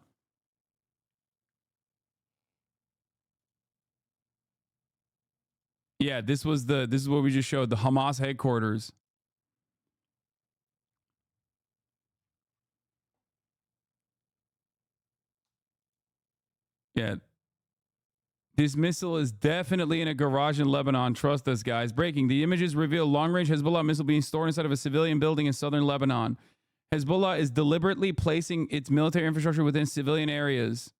Yeah, this is what we just showed, the Hamas headquarters. Yeah. This missile is definitely in a garage in Lebanon. Trust us, guys. Breaking. The images reveal long-range Hezbollah missile being stored inside of a civilian building in southern Lebanon. Hezbollah is deliberately placing its military infrastructure within civilian areas.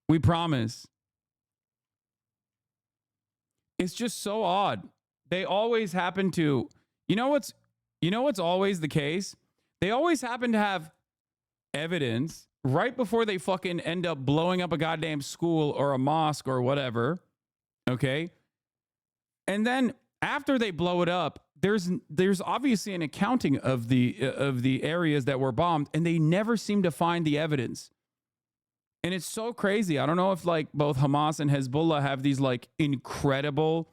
We promise. It's just so odd. They always happen to, you know what's always the case? They always happen to have evidence right before they fucking end up blowing up a goddamn school or a mosque or whatever. Okay? And then after they blow it up, there's obviously an accounting of the areas that were bombed, and they never seem to find the evidence. And it's so crazy. I don't know if like both Hamas and Hezbollah have these like incredible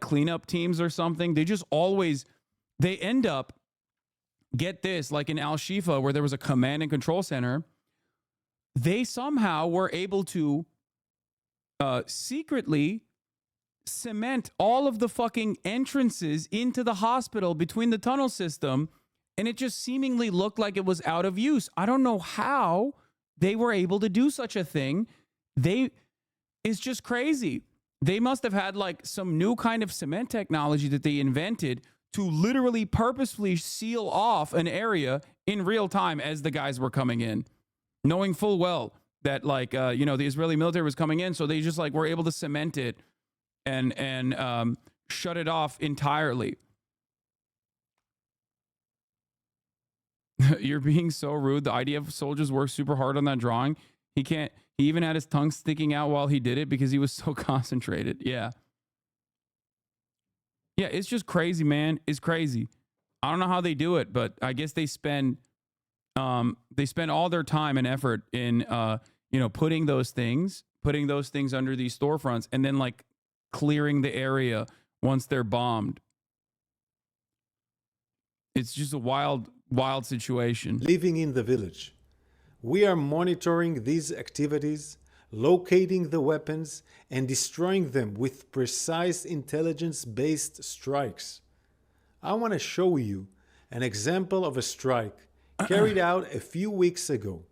cleanup teams or something. They end up, get this, like in Al-Shifa where there was a command and control center, they somehow were able to secretly cement all of the fucking entrances into the hospital between the tunnel system, and it just seemingly looked like it was out of use. I don't know how they were able to do such a thing. It's just crazy. They must have had like some new kind of cement technology that they invented to literally purposefully seal off an area in real time as the guys were coming in, knowing full well that like, the Israeli military was coming in. So they just like were able to cement it and shut it off entirely. You're being so rude. The IDF soldiers worked super hard on that drawing. He even had his tongue sticking out while he did it because he was so concentrated. Yeah. Yeah, it's just crazy, man. It's crazy. I don't know how they do it, but I guess they spend all their time and effort in putting those things under these storefronts and then like clearing the area once they're bombed. It's just a wild situation. Living in the village. We are monitoring these activities, locating the weapons, and destroying them with precise intelligence-based strikes. I want to show you an example of a strike carried out a few weeks ago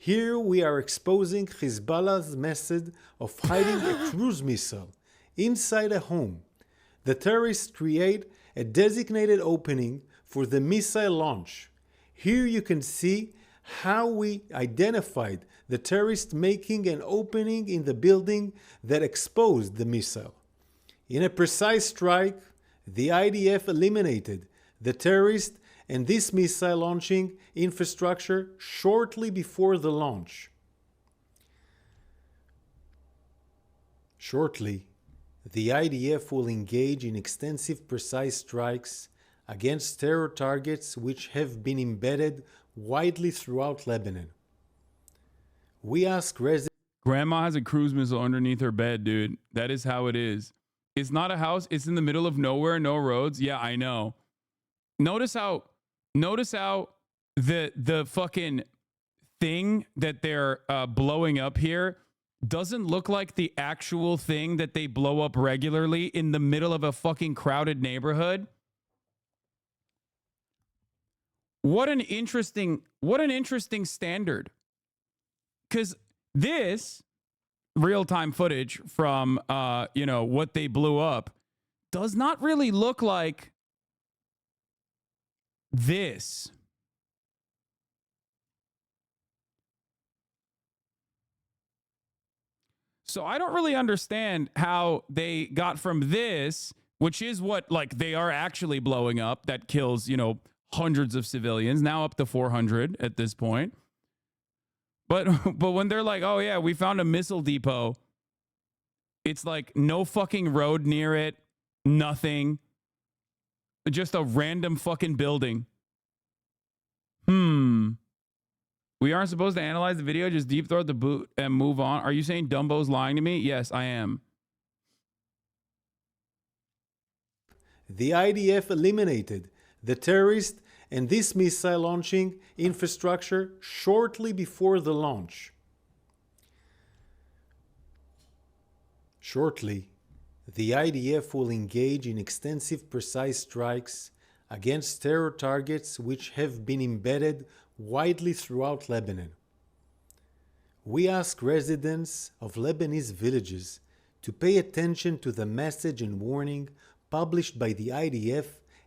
Here we are exposing Hezbollah's method of hiding a cruise missile inside a home. The terrorists create a designated opening for the missile launch. Here you can see how we identified the terrorist making an opening in the building that exposed the missile. In a precise strike, the IDF eliminated the terrorist and this missile launching infrastructure shortly before the launch. Shortly, the IDF will engage in extensive precise strikes against terror targets which have been embedded widely throughout Lebanon. We ask residents... Grandma has a cruise missile underneath her bed, dude. That is how it is. It's not a house. It's in the middle of nowhere, no roads. Yeah, I know. Notice how the fucking thing that they're blowing up here doesn't look like the actual thing that they blow up regularly in the middle of a fucking crowded neighborhood. What an interesting standard. Because this real-time footage from what they blew up does not really look like this. So I don't really understand how they got from this, which is what like they are actually blowing up, that kills, hundreds of civilians, now up to 400 at this point. But when they're like, oh yeah, we found a missile depot, it's like no fucking road near it, nothing. Just a random fucking building. We aren't supposed to analyze the video, just deep throat the boot and move on. Are you saying Dumbo's lying to me? Yes, I am. The IDF eliminated the terrorist and this missile launching infrastructure shortly before the launch. Shortly, the IDF will engage in extensive precise strikes against terror targets which have been embedded widely throughout Lebanon. We ask residents of Lebanese villages to pay attention to the message and warning published by the IDF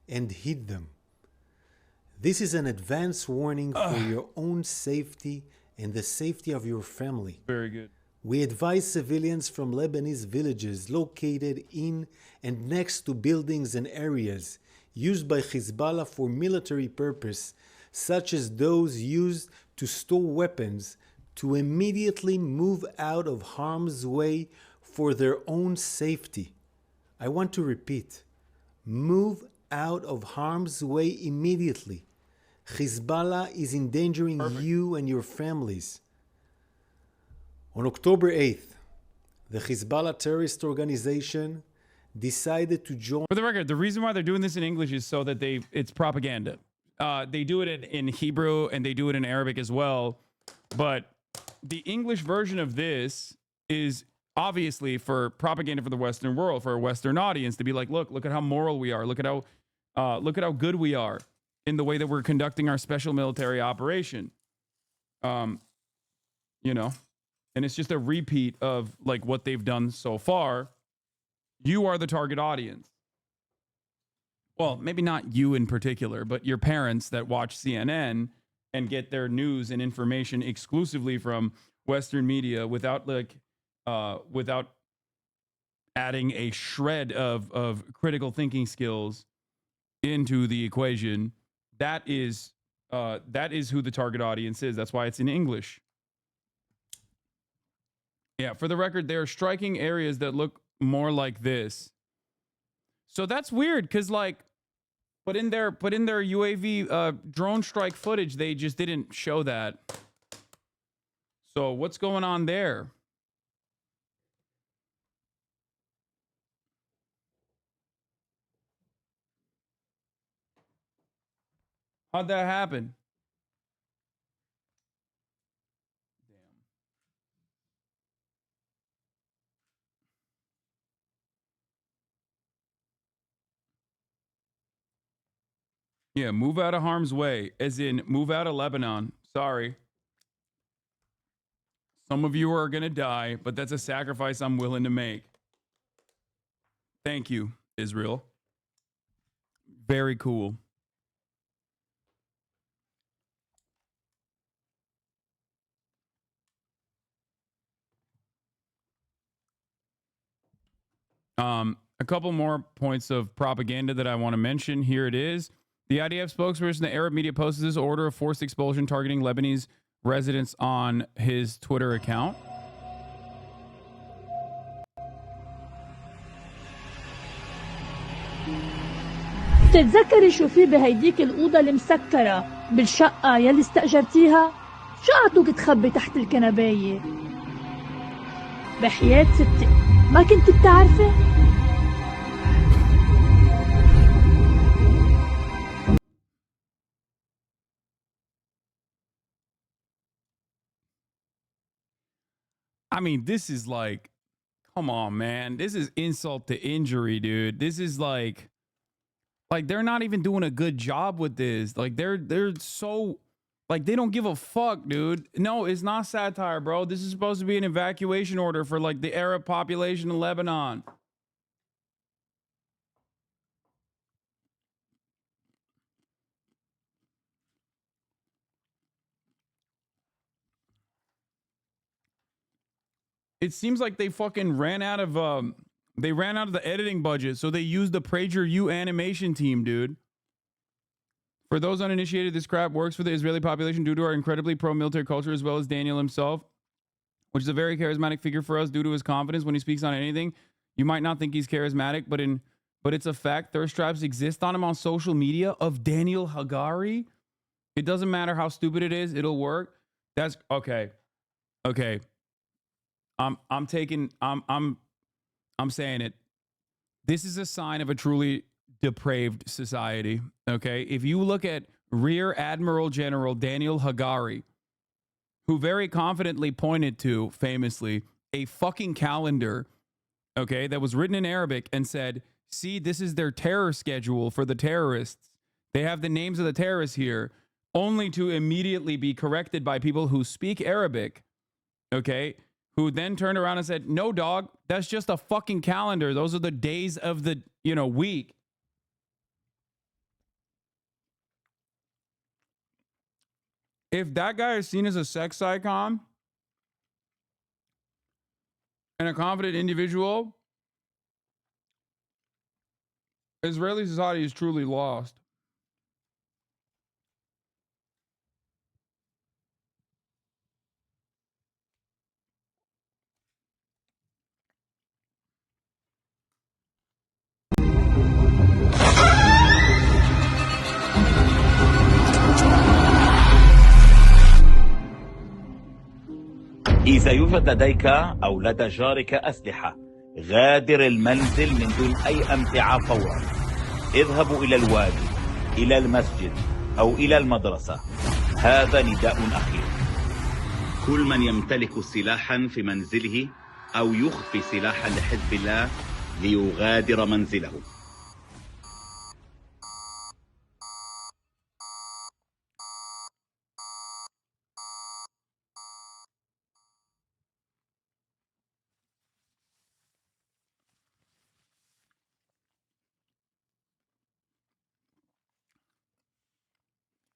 and heed them. This is an advance warning for your own safety and the safety of your family. Very good. We advise civilians from Lebanese villages located in and next to buildings and areas used by Hezbollah for military purpose, such as those used to store weapons, to immediately move out of harm's way for their own safety. I want to repeat, move out of harm's way immediately. Hezbollah is endangering you and your families. On October 8th, the Hezbollah terrorist organization decided to join... For the record, the reason why they're doing this in English is so that it's propaganda. They do it in Hebrew and they do it in Arabic as well. But the English version of this is obviously for propaganda for the Western world, for a Western audience, to be like, look at how moral we are. Look at how good we are in the way that we're conducting our special military operation. And it's just a repeat of like what they've done so far. You are the target audience. Well, maybe not you in particular, but your parents that watch CNN and get their news and information exclusively from Western media without adding a shred of critical thinking skills into the equation. That is who the target audience is. That's why it's in English. Yeah, for the record, they are striking areas that look more like this. So that's weird, because but in their UAV drone strike footage, they just didn't show that. So what's going on there? How'd that happen? Yeah, move out of harm's way, as in move out of Lebanon. Sorry. Some of you are going to die, but that's a sacrifice I'm willing to make. Thank you, Israel. Very cool. A couple more points of propaganda that I want to mention. Here it is. The IDF spokesperson, the Arab media, posted this order of forced expulsion targeting Lebanese residents on his Twitter account. تتذكري شو في بهيديك الأوضة المسكرة بالشقة يلي استأجرتيها؟ شو عطوك تخبي تحت الكنباية؟ بحياة ستي ما كنت بتعرفي؟ I mean, this is like, come on, man. This is insult to injury, dude. This is like they're not even doing a good job with this. Like they're so like they don't give a fuck, dude. No, it's not satire, bro. This is supposed to be an evacuation order for like the Arab population in Lebanon. It seems like they fucking ran out of the editing budget, so they used the PragerU animation team, dude. For those uninitiated, this crap works for the Israeli population due to our incredibly pro-military culture, as well as Daniel himself, which is a very charismatic figure for us due to his confidence when he speaks on anything. You might not think he's charismatic, but it's a fact. Thirst traps exist on him on social media of Daniel Hagari. It doesn't matter how stupid it is, it'll work. That's okay. Okay. I'm saying it. This is a sign of a truly depraved society. Okay. If you look at Rear Admiral General Daniel Hagari, who very confidently pointed to, famously, a fucking calendar, okay, that was written in Arabic and said, see, this is their terror schedule for the terrorists. They have the names of the terrorists here, only to immediately be corrected by people who speak Arabic, okay, who then turned around and said, no, dog, that's just a fucking calendar. Those are the days of the, week. If that guy is seen as a sex icon and a confident individual, Israeli society is truly lost. إذا يوجد لديك أو لدى جارك أسلحة غادر المنزل من دون أي أمتعة فورا. اذهبوا إلى الوادي، إلى المسجد أو إلى المدرسة. هذا نداء أخير. كل من يمتلك سلاحا في منزله أو يخفي سلاحا لحزب الله ليغادر منزله.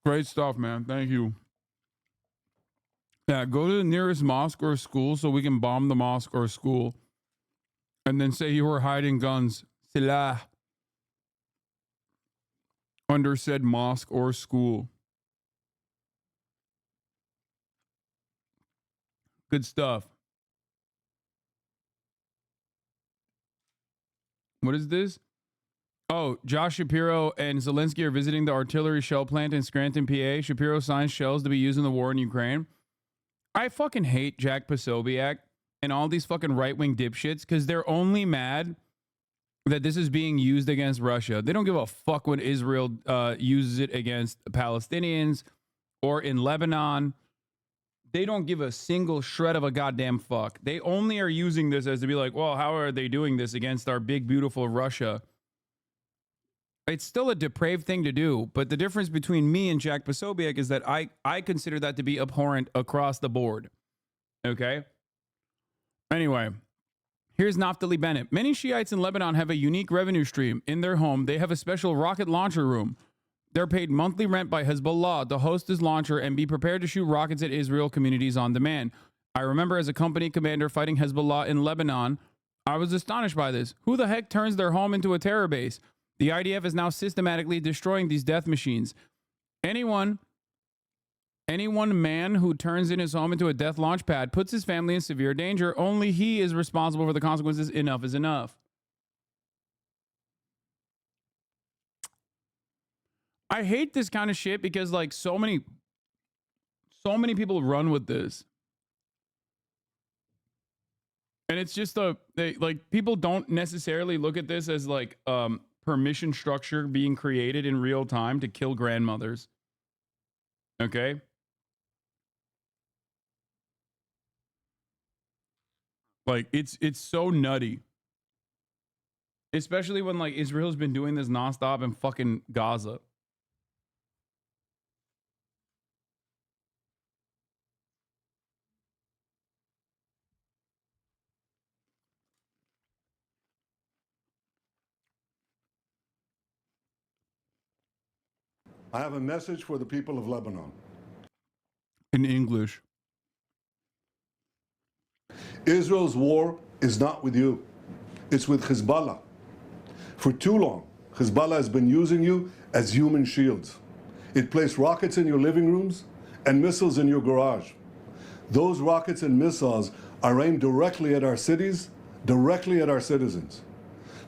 Great stuff, man. Thank you. Yeah, go to the nearest mosque or school so we can bomb the mosque or school. And then say you were hiding guns, silah, under said mosque or school. Good stuff. What is this? Oh, Josh Shapiro and Zelensky are visiting the artillery shell plant in Scranton, PA. Shapiro signs shells to be used in the war in Ukraine. I fucking hate Jack Posobiec and all these fucking right-wing dipshits because they're only mad that this is being used against Russia. They don't give a fuck when Israel uses it against Palestinians or in Lebanon. They don't give a single shred of a goddamn fuck. They only are using this as to be like, well, how are they doing this against our big, beautiful Russia? It's still a depraved thing to do, but the difference between me and Jack Posobiec is that I consider that to be abhorrent across the board. Okay. Anyway, here's Naftali Bennett. Many Shiites in Lebanon have a unique revenue stream. In their home, they have a special rocket launcher room. They're paid monthly rent by Hezbollah to host this launcher and be prepared to shoot rockets at Israel communities on demand. I remember as a company commander fighting Hezbollah in Lebanon, I was astonished by this. Who the heck turns their home into a terror base? The IDF is now systematically destroying these death machines. Anyone man who turns in his home into a death launch pad puts his family in severe danger. Only he is responsible for the consequences. Enough is enough. I hate this kind of shit because like so many people run with this. And it's just people don't necessarily look at this as like permission structure being created in real time to kill grandmothers. Okay? Like it's so nutty. Especially when like Israel's been doing this nonstop in fucking Gaza. I have a message for the people of Lebanon. In English. Israel's war is not with you. It's with Hezbollah. For too long, Hezbollah has been using you as human shields. It placed rockets in your living rooms and missiles in your garage. Those rockets and missiles are aimed directly at our cities, directly at our citizens.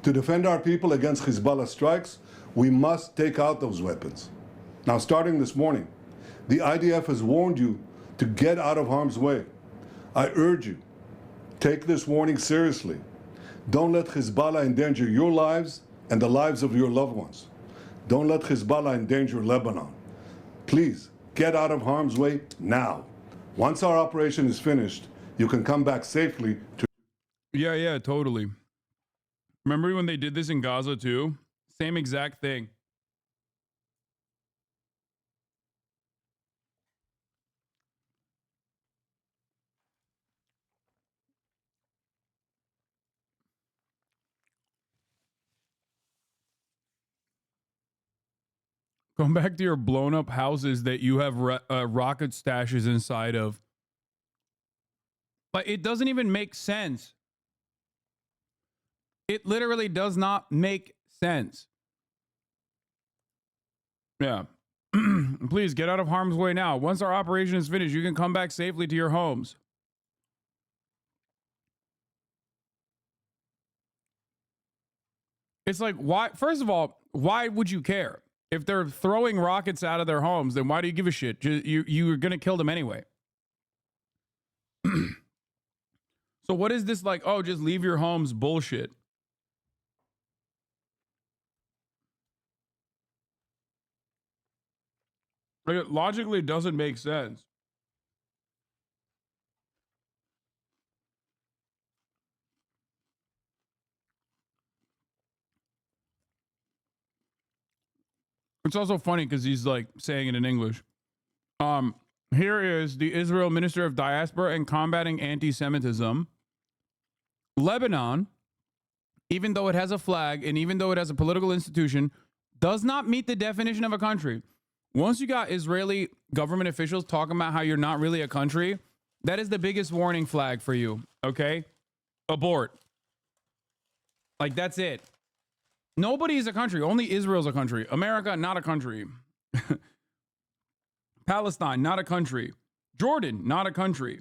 To defend our people against Hezbollah strikes, we must take out those weapons. Now, starting this morning, the IDF has warned you to get out of harm's way. I urge you, take this warning seriously. Don't let Hezbollah endanger your lives and the lives of your loved ones. Don't let Hezbollah endanger Lebanon. Please, get out of harm's way now. Once our operation is finished, you can come back safely to... Yeah, totally. Remember when they did this in Gaza too? Same exact thing. Come back to your blown up houses that you have rocket stashes inside of. But it doesn't even make sense. It literally does not make sense. Yeah. Please get out of harm's way now. Once our operation is finished, you can come back safely to your homes. It's like, why? First of all, why would you care? If they're throwing rockets out of their homes, then why do you give a shit? You're going to kill them anyway. So what is this like, oh, just leave your homes bullshit? Like, it logically doesn't make sense. It's also funny because he's like saying it in English. Here is the Israel Minister of Diaspora and Combating Anti-Semitism. Lebanon, even though it has a flag and even though it has a political institution, does not meet the definition of a country. Once you got Israeli government officials talking about how you're not really a country, that is the biggest warning flag for you, okay? Abort. Like, that's it. Nobody is a country. Only Israel's a country. America, not a country. Palestine, not a country. Jordan, not a country.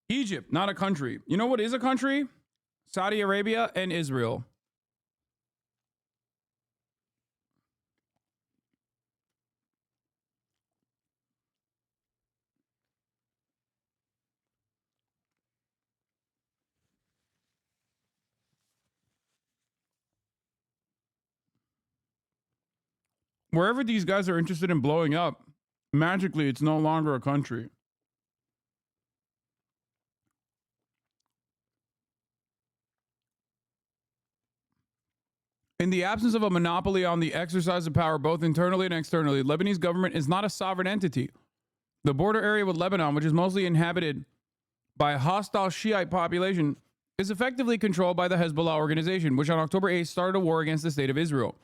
Egypt, not a country. You know what is a country? Saudi Arabia and Israel. Wherever these guys are interested in blowing up, magically, it's no longer a country. In the absence of a monopoly on the exercise of power, both internally and externally, Lebanese government is not a sovereign entity. The border area with Lebanon, which is mostly inhabited by a hostile Shiite population is effectively controlled by the Hezbollah organization, which on October 8th started a war against the state of Israel.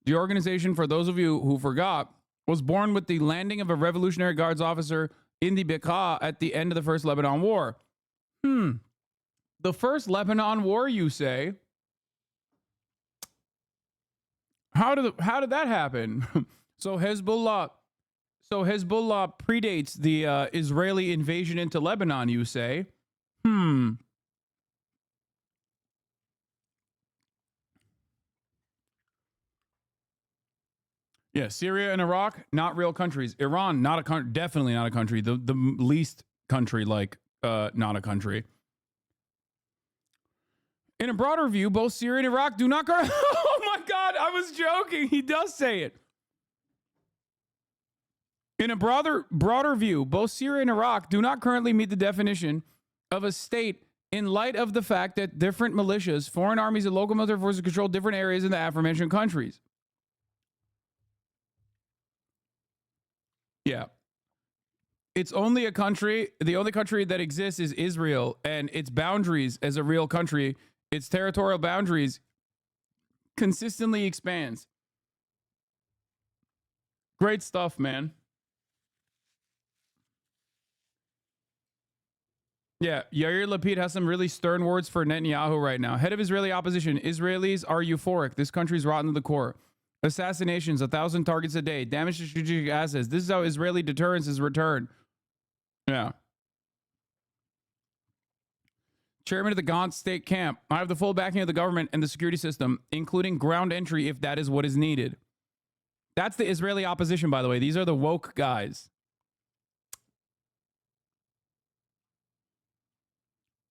The organization, for those of you who forgot, was born with the landing of a Revolutionary Guards officer in the Bekaa at the end of the First Lebanon War. The First Lebanon War, you say? How did that happen? So Hezbollah predates the Israeli invasion into Lebanon, you say? Yeah, Syria and Iraq, not real countries. Iran, not a country, definitely not a country. The least country, like, not a country. In a broader view, both Syria and Iraq do not... Oh my God, I was joking. He does say it. In a broader view, both Syria and Iraq do not currently meet the definition of a state in light of the fact that different militias, foreign armies, and local military forces control different areas in the aforementioned countries. Yeah. It's only a country, the only country that exists is Israel, and its boundaries as a real country, its territorial boundaries consistently expands. Great stuff, man. Yeah, Yair Lapid has some really stern words for Netanyahu right now. Head of Israeli opposition, Israelis are euphoric. This country's rotten to the core. Assassinations, 1,000 targets a day, damage to strategic assets. This is how Israeli deterrence is returned. Yeah. Chairman of the Gantz state camp. I have the full backing of the government and the security system, including ground entry if that is what is needed. That's the Israeli opposition, by the way. These are the woke guys.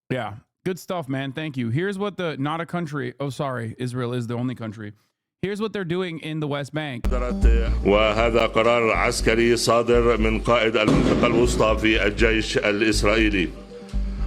Yeah, good stuff, man. Thank you. Here's what the not a country. Oh, sorry. Israel is the only country. Here's what they're doing in the West Bank. وهذا قرار عسكري صادر من قائد المنطقة الوسطى في الجيش الإسرائيلي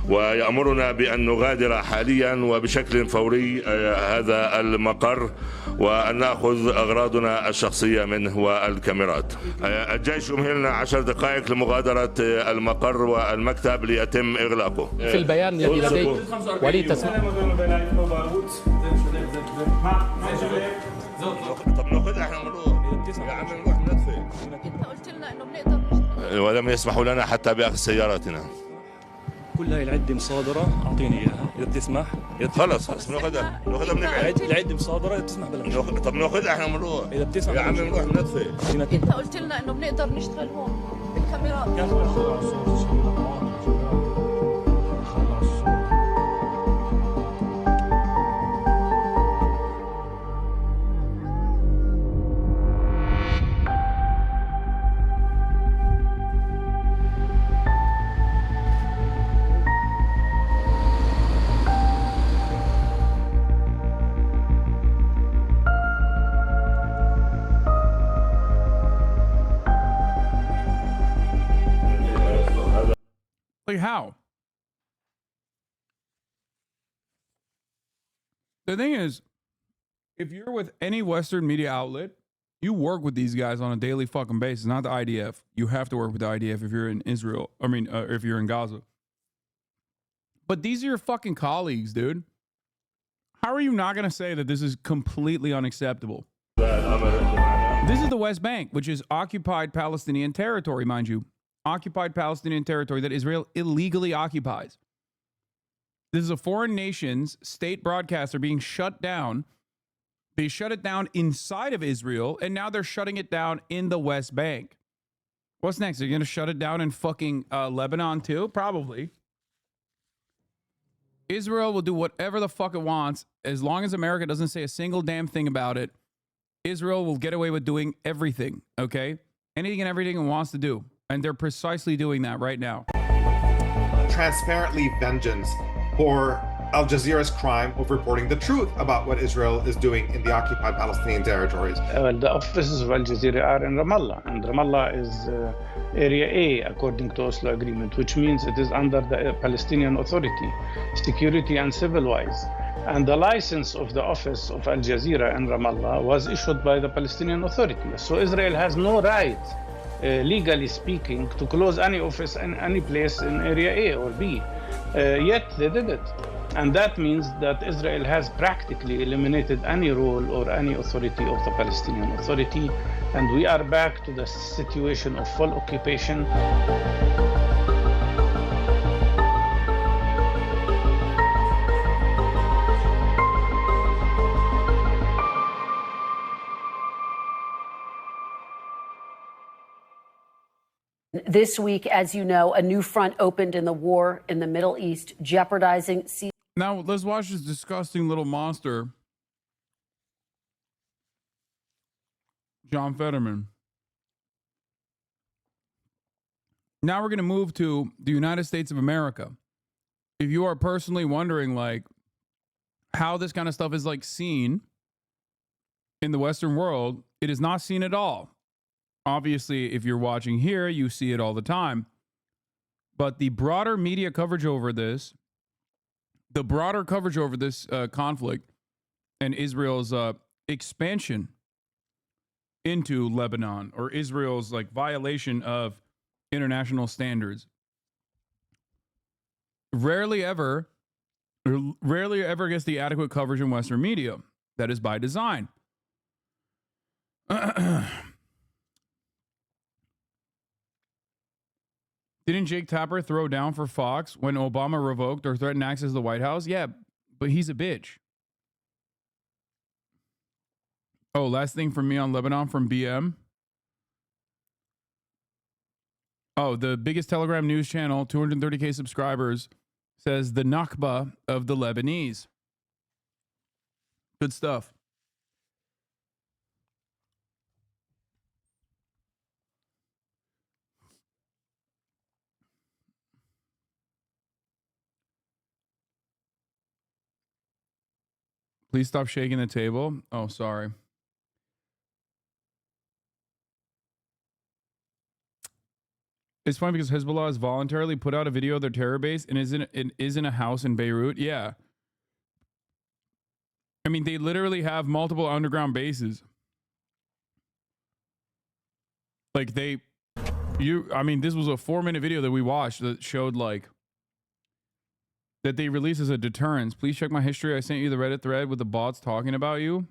ويأمرنا بأن نغادر حاليا وبشكل فوري هذا المقر وأن نأخذ أغراضنا الشخصية منه والكاميرات. الجيش يمهلنا 10 دقائق لمغادرة المقر والمكتب ليتم إغلاقه. في البيان الذي لديك وليد تسمع. طب ناخذها احنا نروح يا عم نروح ندفع. انت قلت لنا انه بنقدر ولم يسمحوا لنا حتى بأخذ سياراتنا. كل هاي العدة مصادرة أعطيني إياها إذا بتسمح. خلص ناخذها من بعيد. العدة مصادرة إذا بتسمح بلا طب ناخذها احنا بنروح. إذا بتسمح يا عم نروح ندفع. أنت قلت لنا إنه بنقدر نشتغل هون بالكاميرات. Like how? The thing is, if you're with any Western media outlet, you work with these guys on a daily fucking basis, not the IDF. You have to work with the IDF if you're in Israel. I mean, if you're in Gaza. But these are your fucking colleagues, dude. How are you not going to say that this is completely unacceptable? This is the West Bank, which is occupied Palestinian territory, mind you. Occupied Palestinian territory that Israel illegally occupies. This is a foreign nation's state broadcaster being shut down. They shut it down inside of Israel, and now they're shutting it down in the West Bank. What's next? Are you going to shut it down in fucking Lebanon too? Probably. Israel will do whatever the fuck it wants as long as America doesn't say a single damn thing about it. Israel will get away with doing everything, okay? Anything and everything it wants to do. And they're precisely doing that right now. Transparently vengeance for Al Jazeera's crime of reporting the truth about what Israel is doing in the occupied Palestinian territories. The offices of Al Jazeera are in Ramallah, and Ramallah is Area A according to Oslo Agreement, which means it is under the Palestinian Authority, security and civil-wise. And the license of the office of Al Jazeera in Ramallah was issued by the Palestinian Authority. So Israel has no right, legally speaking, to close any office in any place in Area A or B. Yet they did it. And that means that Israel has practically eliminated any role or any authority of the Palestinian Authority. And we are back to the situation of full occupation. This week, as you know, a new front opened in the war in the Middle East, jeopardizing. Now let's watch this disgusting little monster, John Fetterman. Now we're going to move to the United States of America. If you are personally wondering, like, how this kind of stuff is, like, seen in the Western world, it is not seen at all. Obviously, if you're watching here, you see it all the time. But the broader media coverage over this, conflict and Israel's expansion into Lebanon, or Israel's, like, violation of international standards, rarely ever gets the adequate coverage in Western media. That is by design. Didn't Jake Tapper throw down for Fox when Obama revoked or threatened access to the White House? Yeah, but he's a bitch. Oh, last thing from me on Lebanon from BM. Oh, the biggest Telegram news channel, 230K subscribers, says the Nakba of the Lebanese. Good stuff. Please stop shaking the table. Oh, sorry. It's funny because Hezbollah has voluntarily put out a video of their terror base and is in a house in Beirut. Yeah. I mean, they literally have multiple underground bases. Like this was a 4-minute video that we watched that showed, like, that they release as a deterrence. Please check my history. I sent you the Reddit thread with the bots talking about you.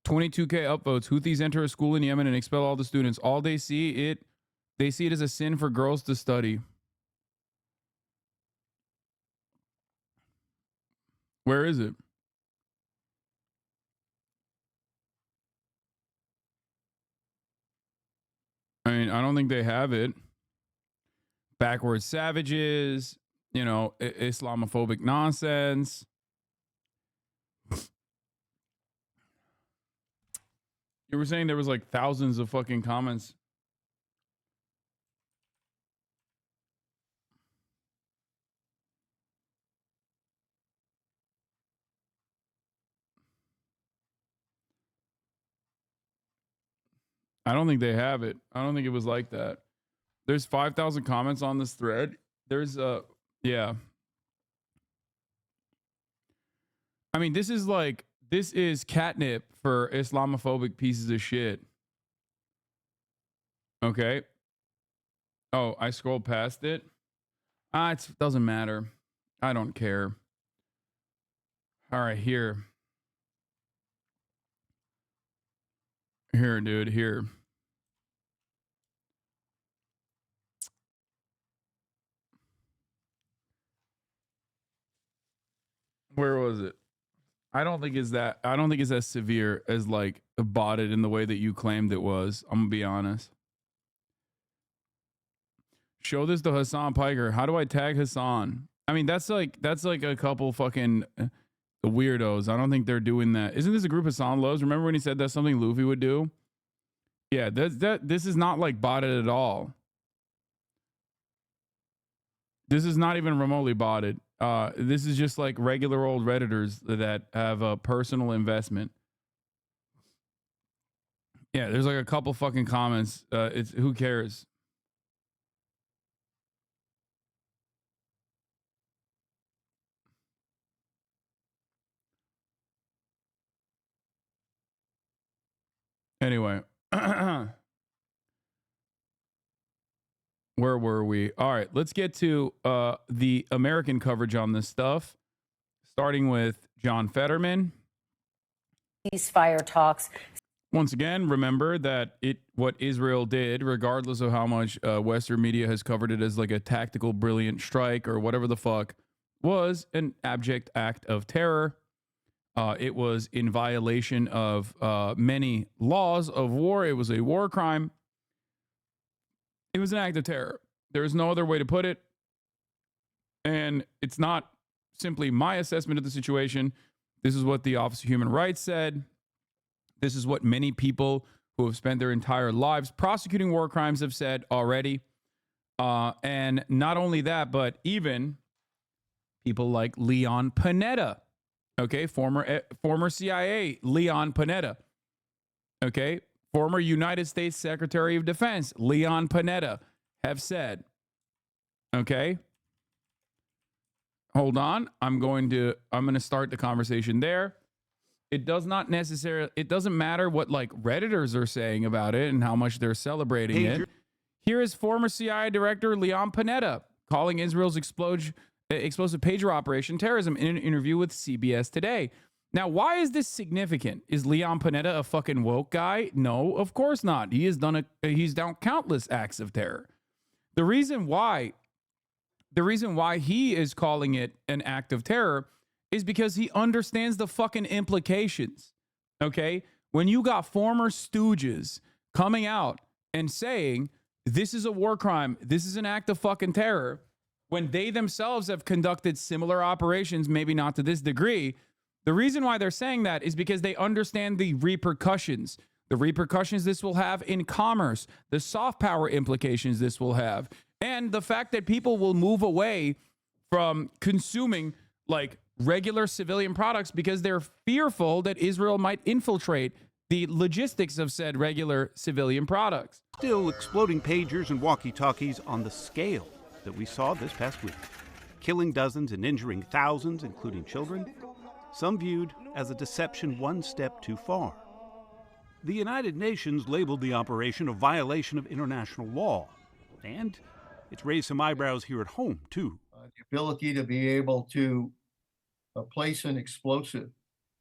$22K upvotes. Houthis enter a school in Yemen and expel all the students. All they see it as a sin for girls to study. Where is it? I mean, I don't think they have it. Backward savages, Islamophobic nonsense. You were saying there was like thousands of fucking comments. I don't think they have it. I don't think it was like that. There's 5,000 comments on this thread. There's yeah. I mean, this is catnip for Islamophobic pieces of shit. Okay. Oh, I scrolled past it. It doesn't matter. I don't care. All right, here. Here, dude, here. Where was it? I don't think it's as severe as, like, botted in the way that you claimed it was. I'm gonna be honest. Show this to Hasan Piker. How do I tag Hasan? I mean, that's like a couple fucking weirdos. I don't think they're doing that. Isn't this a group Hasan loves? Remember when he said that's something Luffy would do? Yeah, this is not, like, botted at all. This is not even remotely botted. This is just like regular old Redditors that have a personal investment. Yeah, there's like a couple fucking comments. It's who cares? Anyway, Where were we? All right, let's get to the American coverage on this stuff, starting with John Fetterman. Ceasefire talks. Once again, remember that what Israel did, regardless of how much Western media has covered it as like a tactical brilliant strike or whatever the fuck, was an abject act of terror. It was in violation of many laws of war. It was a war crime. It was an act of terror. There is no other way to put it. And it's not simply my assessment of the situation. This is what the Office of Human Rights said. This is what many people who have spent their entire lives prosecuting war crimes have said already. And not only that, but even people like Leon Panetta, okay, former CIA Leon Panetta, okay, former United States Secretary of Defense Leon Panetta have said, okay, hold on, I'm going to start the conversation there. It doesn't matter what like Redditors are saying about it and how much they're celebrating it. Here is former CIA Director Leon Panetta calling Israel's explosive pager operation terrorism in an interview with CBS Today. Now, why is this significant? Is Leon Panetta a fucking woke guy? No, of course not. He's done countless acts of terror. The reason why he is calling it an act of terror is because he understands the fucking implications. Okay? When you got former stooges coming out and saying this is a war crime, this is an act of fucking terror, when they themselves have conducted similar operations, maybe not to this degree, the reason why they're saying that is because they understand the repercussions this will have in commerce, the soft power implications this will have, and the fact that people will move away from consuming like regular civilian products because they're fearful that Israel might infiltrate the logistics of said regular civilian products. Still exploding pagers and walkie-talkies on the scale that we saw this past week, killing dozens and injuring thousands, including children, some viewed as a deception one step too far. The United Nations labeled the operation a violation of international law, and it's raised some eyebrows here at home, too. The ability to be able to place an explosive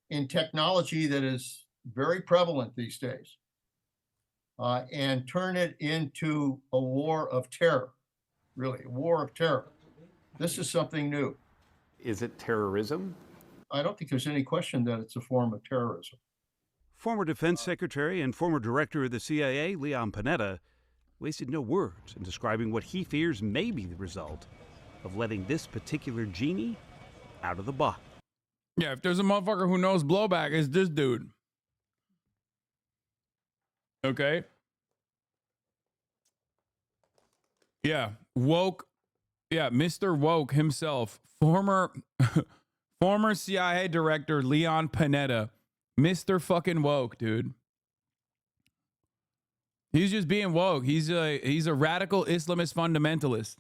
in technology that is very prevalent these days and turn it into a war of terror, really, a war of terror. This is something new. Is it terrorism? I don't think there's any question that it's a form of terrorism. Former Defense Secretary and former Director of the CIA, Leon Panetta, wasted no words in describing what he fears may be the result of letting this particular genie out of the box. Yeah, if there's a motherfucker who knows blowback, it's this dude. Okay? Yeah, woke. Yeah, Mr. Woke himself, former CIA Director Leon Panetta, Mr. fucking woke, dude. He's just being woke. He's a radical Islamist fundamentalist.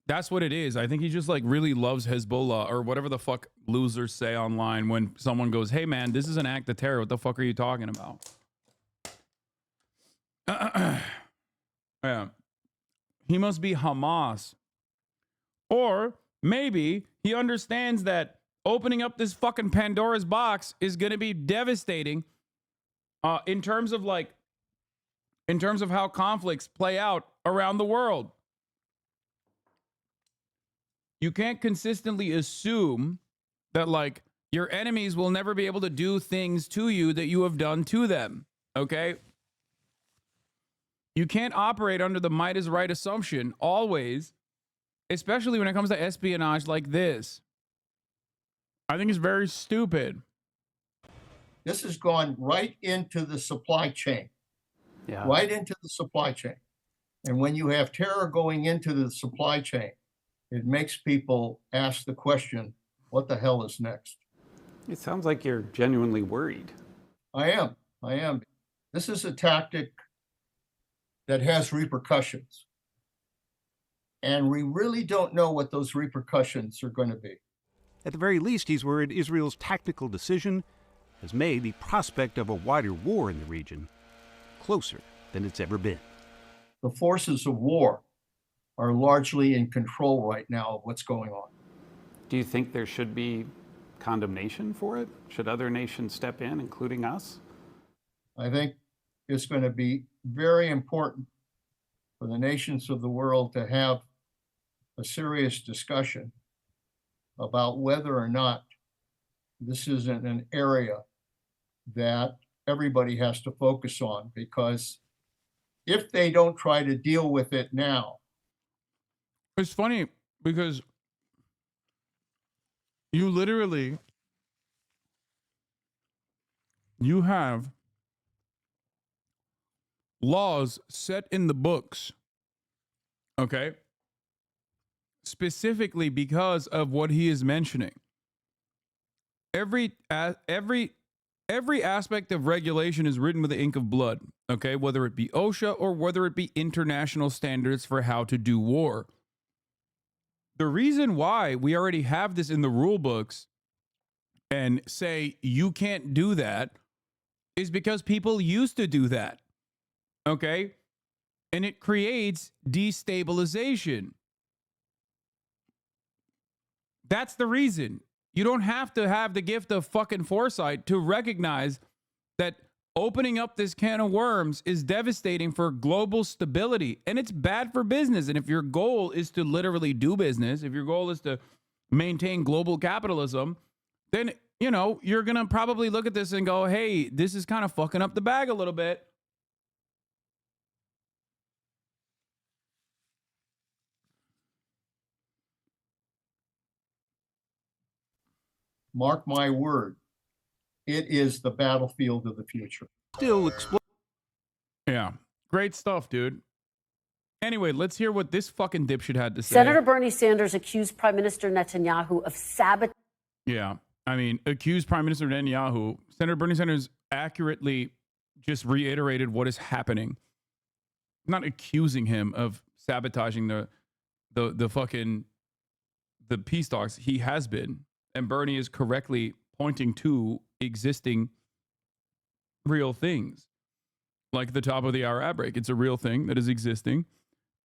That's what it is. I think he just like really loves Hezbollah or whatever the fuck losers say online when someone goes, "Hey man, this is an act of terror. What the fuck are you talking about?" Yeah. He must be Hamas. Or maybe he understands that opening up this fucking Pandora's box is going to be devastating in terms of how conflicts play out around the world. You can't consistently assume that like your enemies will never be able to do things to you that you have done to them. Okay? You can't operate under the might is right assumption always, especially when it comes to espionage like this. I think it's very stupid. This has gone right into the supply chain. Yeah. Right into the supply chain. And when you have terror going into the supply chain, it makes people ask the question, what the hell is next? It sounds like you're genuinely worried. I am. This is a tactic that has repercussions. And we really don't know what those repercussions are going to be. At the very least, he's worried Israel's tactical decision has made the prospect of a wider war in the region closer than it's ever been. The forces of war are largely in control right now of what's going on. Do you think there should be condemnation for it? Should other nations step in, including us? I think it's going to be very important for the nations of the world to have a serious discussion about whether or not this isn't an area that everybody has to focus on, because if they don't try to deal with it now. It's funny because you literally, you have laws set in the books, okay, specifically because of what he is mentioning. Every aspect of regulation is written with the ink of blood, okay, whether it be OSHA or whether it be international standards for how to do war. The reason why we already have this in the rule books and say you can't do that is because people used to do that, okay? And it creates destabilization. That's the reason. You don't have to have the gift of fucking foresight to recognize that opening up this can of worms is devastating for global stability, and it's bad for business. And if your goal is to literally do business, if your goal is to maintain global capitalism, then, you know, you're going to probably look at this and go, hey, this is kind of fucking up the bag a little bit. Mark my word, it is the battlefield of the future. Still explode. Yeah. Great stuff, dude. Anyway, let's hear what this fucking dipshit had to say. Senator Bernie Sanders accused Prime Minister Netanyahu of sabotaging. Yeah. I mean, accused Prime Minister Netanyahu. Senator Bernie Sanders accurately just reiterated what is happening. Not accusing him of sabotaging the fucking the peace talks. He has been. And Bernie is correctly pointing to existing real things. Like the top of the hour ad break. It's a real thing that is existing.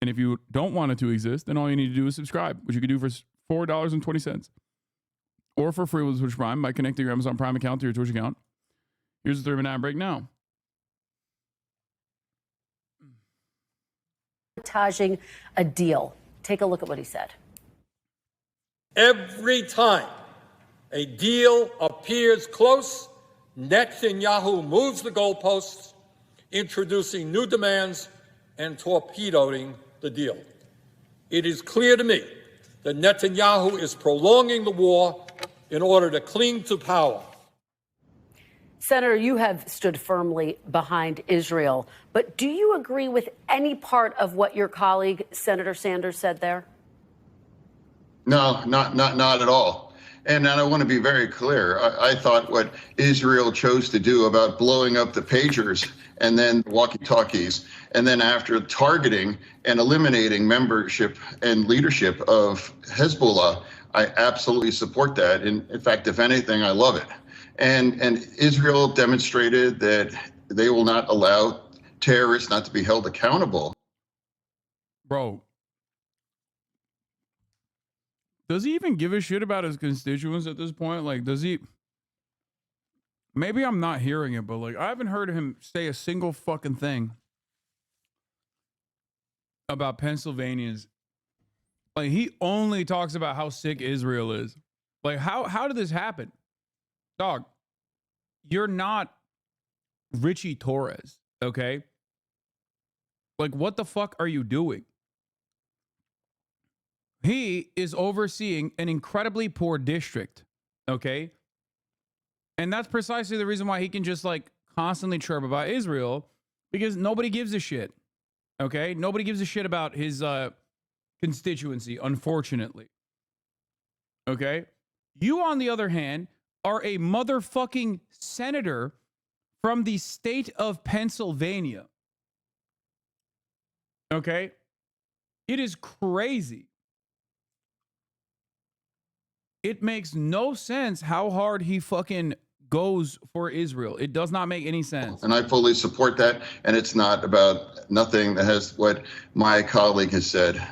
And if you don't want it to exist, then all you need to do is subscribe, which you can do for $4.20. Or for free with Twitch Prime by connecting your Amazon Prime account to your Twitch account. Here's the 3-minute ad break now. Sabotaging a deal. Take a look at what he said. Every time a deal appears close, Netanyahu moves the goalposts, introducing new demands and torpedoing the deal. It is clear to me that Netanyahu is prolonging the war in order to cling to power. Senator, you have stood firmly behind Israel, but do you agree with any part of what your colleague, Senator Sanders, said there? No, not at all. And I want to be very clear. I thought what Israel chose to do about blowing up the pagers and then walkie-talkies, and then after targeting and eliminating membership and leadership of Hezbollah, I absolutely support that. In fact, if anything, I love it. And Israel demonstrated that they will not allow terrorists not to be held accountable. Bro. Does he even give a shit about his constituents at this point? Like, does he? Maybe I'm not hearing it, but like, I haven't heard him say a single fucking thing about Pennsylvanians. Like, he only talks about how sick Israel is. Like, how did this happen? Dog, you're not Richie Torres, okay? Like, what the fuck are you doing? He is overseeing an incredibly poor district, okay? And that's precisely the reason why he can just like constantly chirp about Israel, because nobody gives a shit, okay? Nobody gives a shit about his constituency, unfortunately, okay? You, on the other hand, are a motherfucking senator from the state of Pennsylvania, okay? It is crazy. It makes no sense how hard he fucking goes for Israel. It does not make any sense. And I fully support that. And it's not about nothing that has what my colleague has said.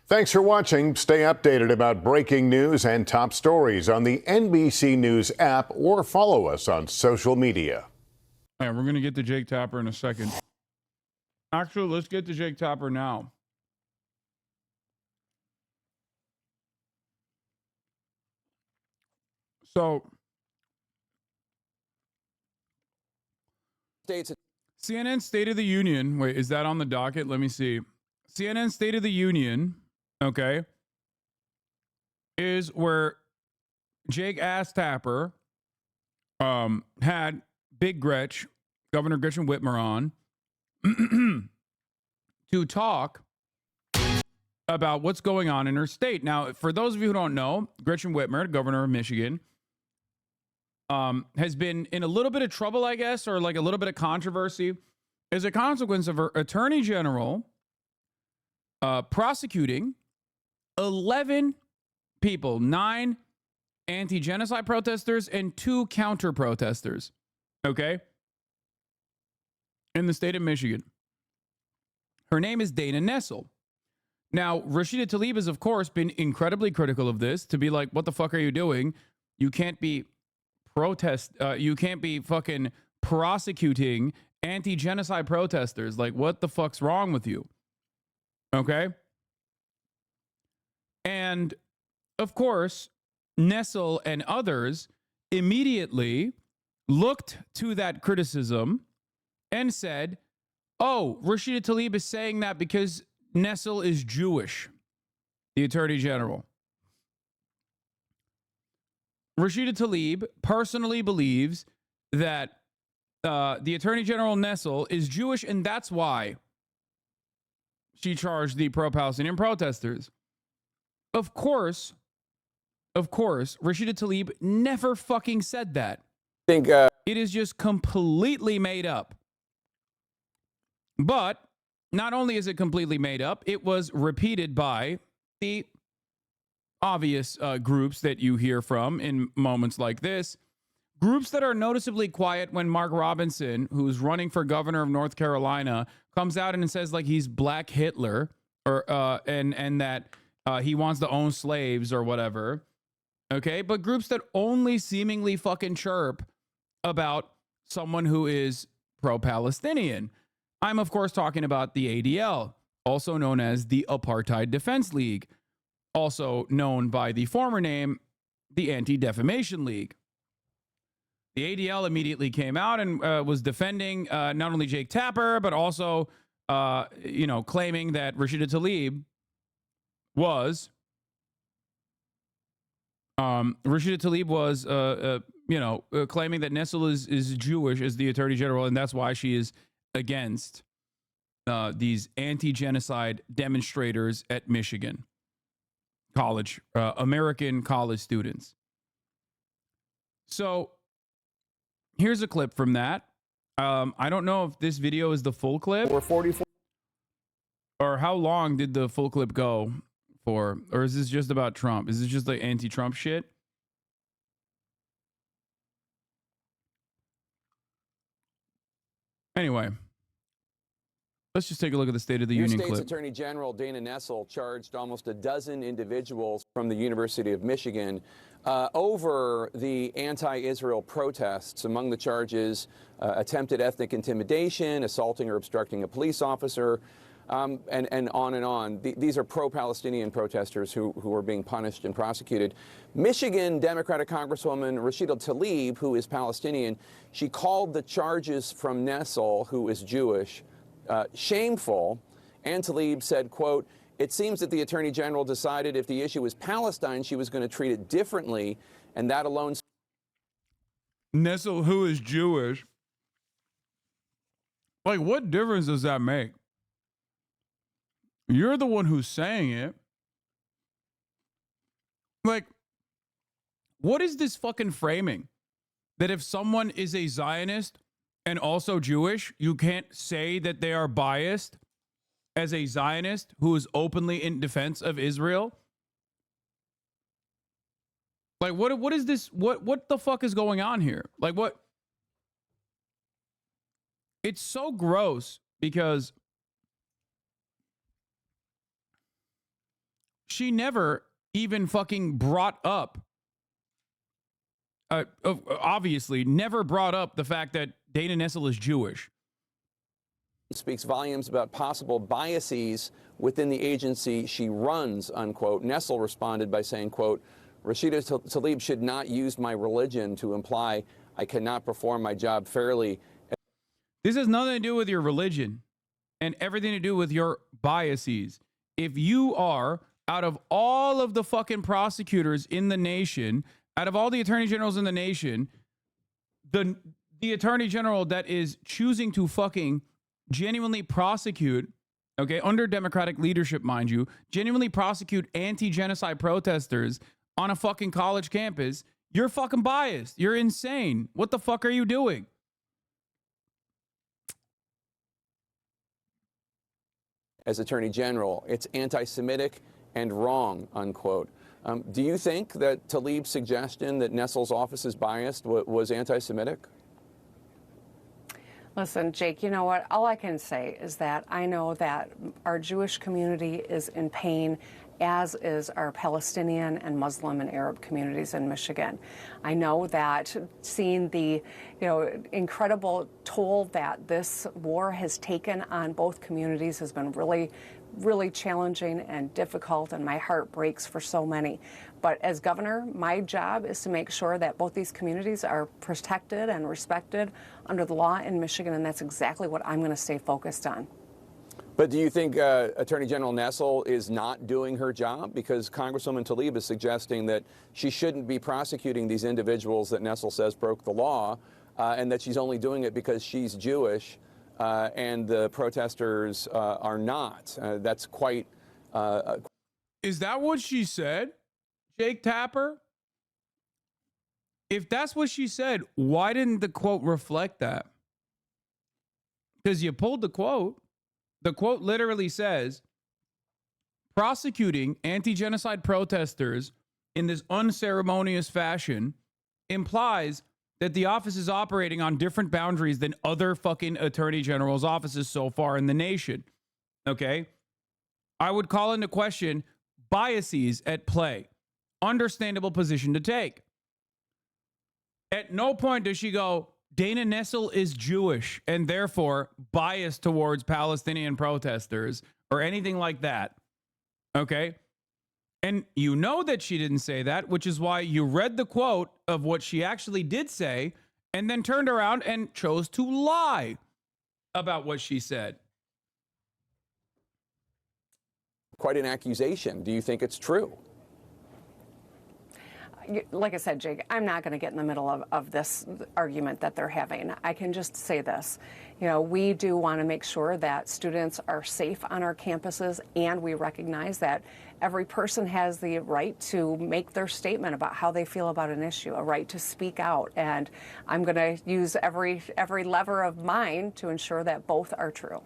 Thanks for watching. Stay updated about breaking news and top stories on the NBC News app or follow us on social media. All right, we're going to get to Jake Tapper in a second. Actually, let's get to Jake Tapper now. So, CNN State of the Union. Wait, is that on the docket? Let me see. CNN State of the Union, okay, is where Jake Ass Tapper had Big Gretch, Governor Gretchen Whitmer, on to talk about what's going on in her state. Now, for those of you who don't know, Gretchen Whitmer, governor of Michigan, has been in a little bit of trouble, I guess, or like a little bit of controversy as a consequence of her attorney general prosecuting 11 people, 9 anti-genocide protesters and 2 counter-protesters, okay, in the state of Michigan. Her name is Dana Nessel. Now, Rashida Tlaib has, of course, been incredibly critical of this, to be like, what the fuck are you doing? You can't be you can't be fucking prosecuting anti-genocide protesters. Like, what the fuck's wrong with you? Okay? And, of course, Nessel and others immediately looked to that criticism and said, oh, Rashida Tlaib is saying that because Nessel is Jewish, the Attorney General. Rashida Tlaib personally believes that the Attorney General Nessel is Jewish, and that's why she charged the pro-Palestinian protesters. Of course, Rashida Tlaib never fucking said that. It is just completely made up. But not only is it completely made up, it was repeated by the obvious groups that you hear from in moments like this. Groups that are noticeably quiet when Mark Robinson, who's running for governor of North Carolina, comes out and says like he's Black Hitler, or and that he wants to own slaves or whatever. Okay, but groups that only seemingly fucking chirp about someone who is pro-Palestinian. I'm, of course, talking about the ADL, also known as the Apartheid Defense League, also known by the former name, the Anti-Defamation League. The ADL immediately came out and was defending not only Jake Tapper, but also, claiming that Rashida Tlaib was claiming that Nessel is Jewish as the Attorney General, and that's why she is against these anti-genocide demonstrators at Michigan College, American college students. So here's a clip from that. I don't know if this video is the full clip. Or 44. Or how long did the full clip go for? Or is this just about Trump? Is this just like anti-Trump shit? Anyway, let's just take a look at the State of the Union clip. Your state's Attorney General Dana Nessel charged almost a dozen individuals from the University of Michigan over the anti-Israel protests. Among the charges, attempted ethnic intimidation, assaulting or obstructing a police officer, and on and on. These are pro-Palestinian protesters who are being punished and prosecuted. Michigan Democratic Congresswoman Rashida Tlaib, who is Palestinian, she called the charges from Nessel, who is Jewish, shameful. And Tlaib said, quote, "It seems that the Attorney General decided if the issue was Palestine, she was going to treat it differently, and that alone..." Nessel, who is Jewish. Like, what difference does that make? You're the one who's saying it. Like, what is this fucking framing? That if someone is a Zionist and also Jewish, you can't say that they are biased as a Zionist who is openly in defense of Israel? Like, what is this? What the fuck is going on here? Like, what? It's so gross because she never even fucking brought up, obviously, never brought up the fact that Dana Nessel is Jewish. Speaks volumes about possible biases within the agency she runs, unquote. Nessel responded by saying, quote, Rashida Tlaib should not use my religion to imply I cannot perform my job fairly. This has nothing to do with your religion and everything to do with your biases. If you are, out of all of the fucking prosecutors in the nation, out of all the attorney generals in the nation, the attorney general that is choosing to fucking genuinely prosecute, okay, under Democratic leadership, mind you, genuinely prosecute anti-genocide protesters on a fucking college campus, you're fucking biased. You're insane. What the fuck are you doing? As Attorney General, it's anti-Semitic and wrong, unquote. Do you think that Tlaib's suggestion that Nessel's office is biased was anti-Semitic? Listen, Jake, you know what? All I can say is that I know that our Jewish community is in pain, as is our Palestinian and Muslim and Arab communities in Michigan. I know that seeing the, incredible toll that this war has taken on both communities has been really challenging and difficult, and my heart breaks for so many. But as governor, my job is to make sure that both these communities are protected and respected under the law in Michigan, and that's exactly what I'm going to stay focused on. But do you think Attorney General Nessel is not doing her job? Because Congresswoman Tlaib is suggesting that she shouldn't be prosecuting these individuals that Nessel says broke the law, and that she's only doing it because she's Jewish and the protesters are not. That's quite... Is that what she said, Jake Tapper? If that's what she said, why didn't the quote reflect that? Because you pulled the quote. The quote literally says, prosecuting anti-genocide protesters in this unceremonious fashion implies that the office is operating on different boundaries than other fucking attorney general's offices so far in the nation. Okay? I would call into question biases at play. Understandable position to take. At no point does she go, Dana Nessel is Jewish and therefore biased towards Palestinian protesters or anything like that. Okay? And you know that she didn't say that, which is why you read the quote of what she actually did say and then turned around and chose to lie about what she said. Quite an accusation. Do you think it's true? Like I said, Jake, I'm not going to get in the middle of this argument that they're having. I can just say this. We do want to make sure that students are safe on our campuses, and we recognize that every person has the right to make their statement about how they feel about an issue, a right to speak out. And I'm going to use every lever of mine to ensure that both are true.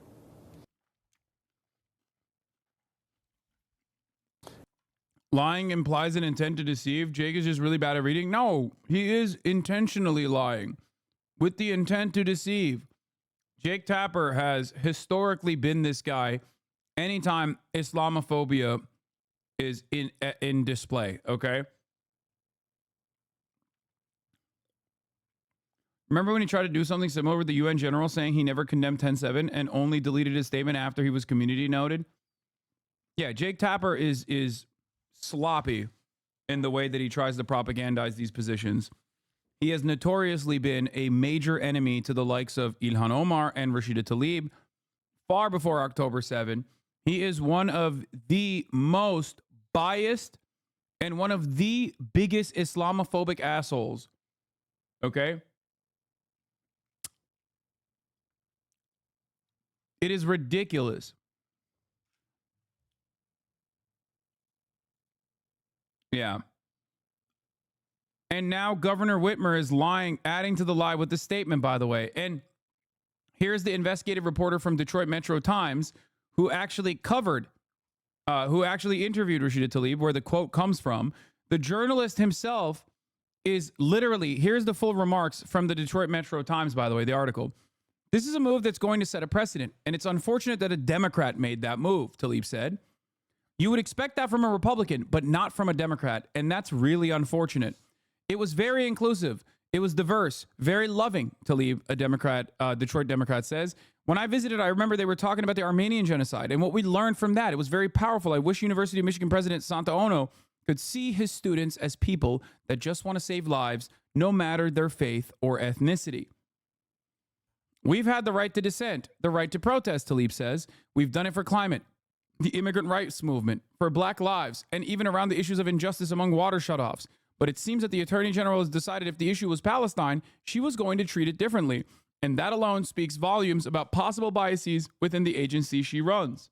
Lying implies an intent to deceive. Jake is just really bad at reading. No, he is intentionally lying with the intent to deceive. Jake Tapper has historically been this guy anytime Islamophobia is in display, okay? Remember when he tried to do something similar with the UN general, saying he never condemned 10/7 and only deleted his statement after he was community noted? Yeah, Jake Tapper is sloppy in the way that he tries to propagandize these positions. He has notoriously been a major enemy to the likes of Ilhan Omar and Rashida Tlaib far before October 7. He is one of the most biased and one of the biggest Islamophobic assholes. Okay? It is ridiculous. Yeah. And now Governor Whitmer is lying, adding to the lie with the statement, by the way. And here's the investigative reporter from Detroit Metro Times who actually interviewed Rashida Tlaib, where the quote comes from. The journalist himself is literally, here's the full remarks from the Detroit Metro Times, by the way, the article. This is a move that's going to set a precedent, and it's unfortunate that a Democrat made that move, Tlaib said. You would expect that from a Republican, but not from a Democrat, and that's really unfortunate. It was very inclusive. It was diverse, very loving, Tlaib, a Democrat, Detroit Democrat says. When I visited, I remember they were talking about the Armenian genocide and what we learned from that. It was very powerful. I wish University of Michigan President Santa Ono could see his students as people that just want to save lives, no matter their faith or ethnicity. We've had the right to dissent, the right to protest, Tlaib says. We've done it for climate, the immigrant rights movement, for Black lives, and even around the issues of injustice among water shutoffs. But it seems that the Attorney General has decided if the issue was Palestine, she was going to treat it differently. And that alone speaks volumes about possible biases within the agency she runs.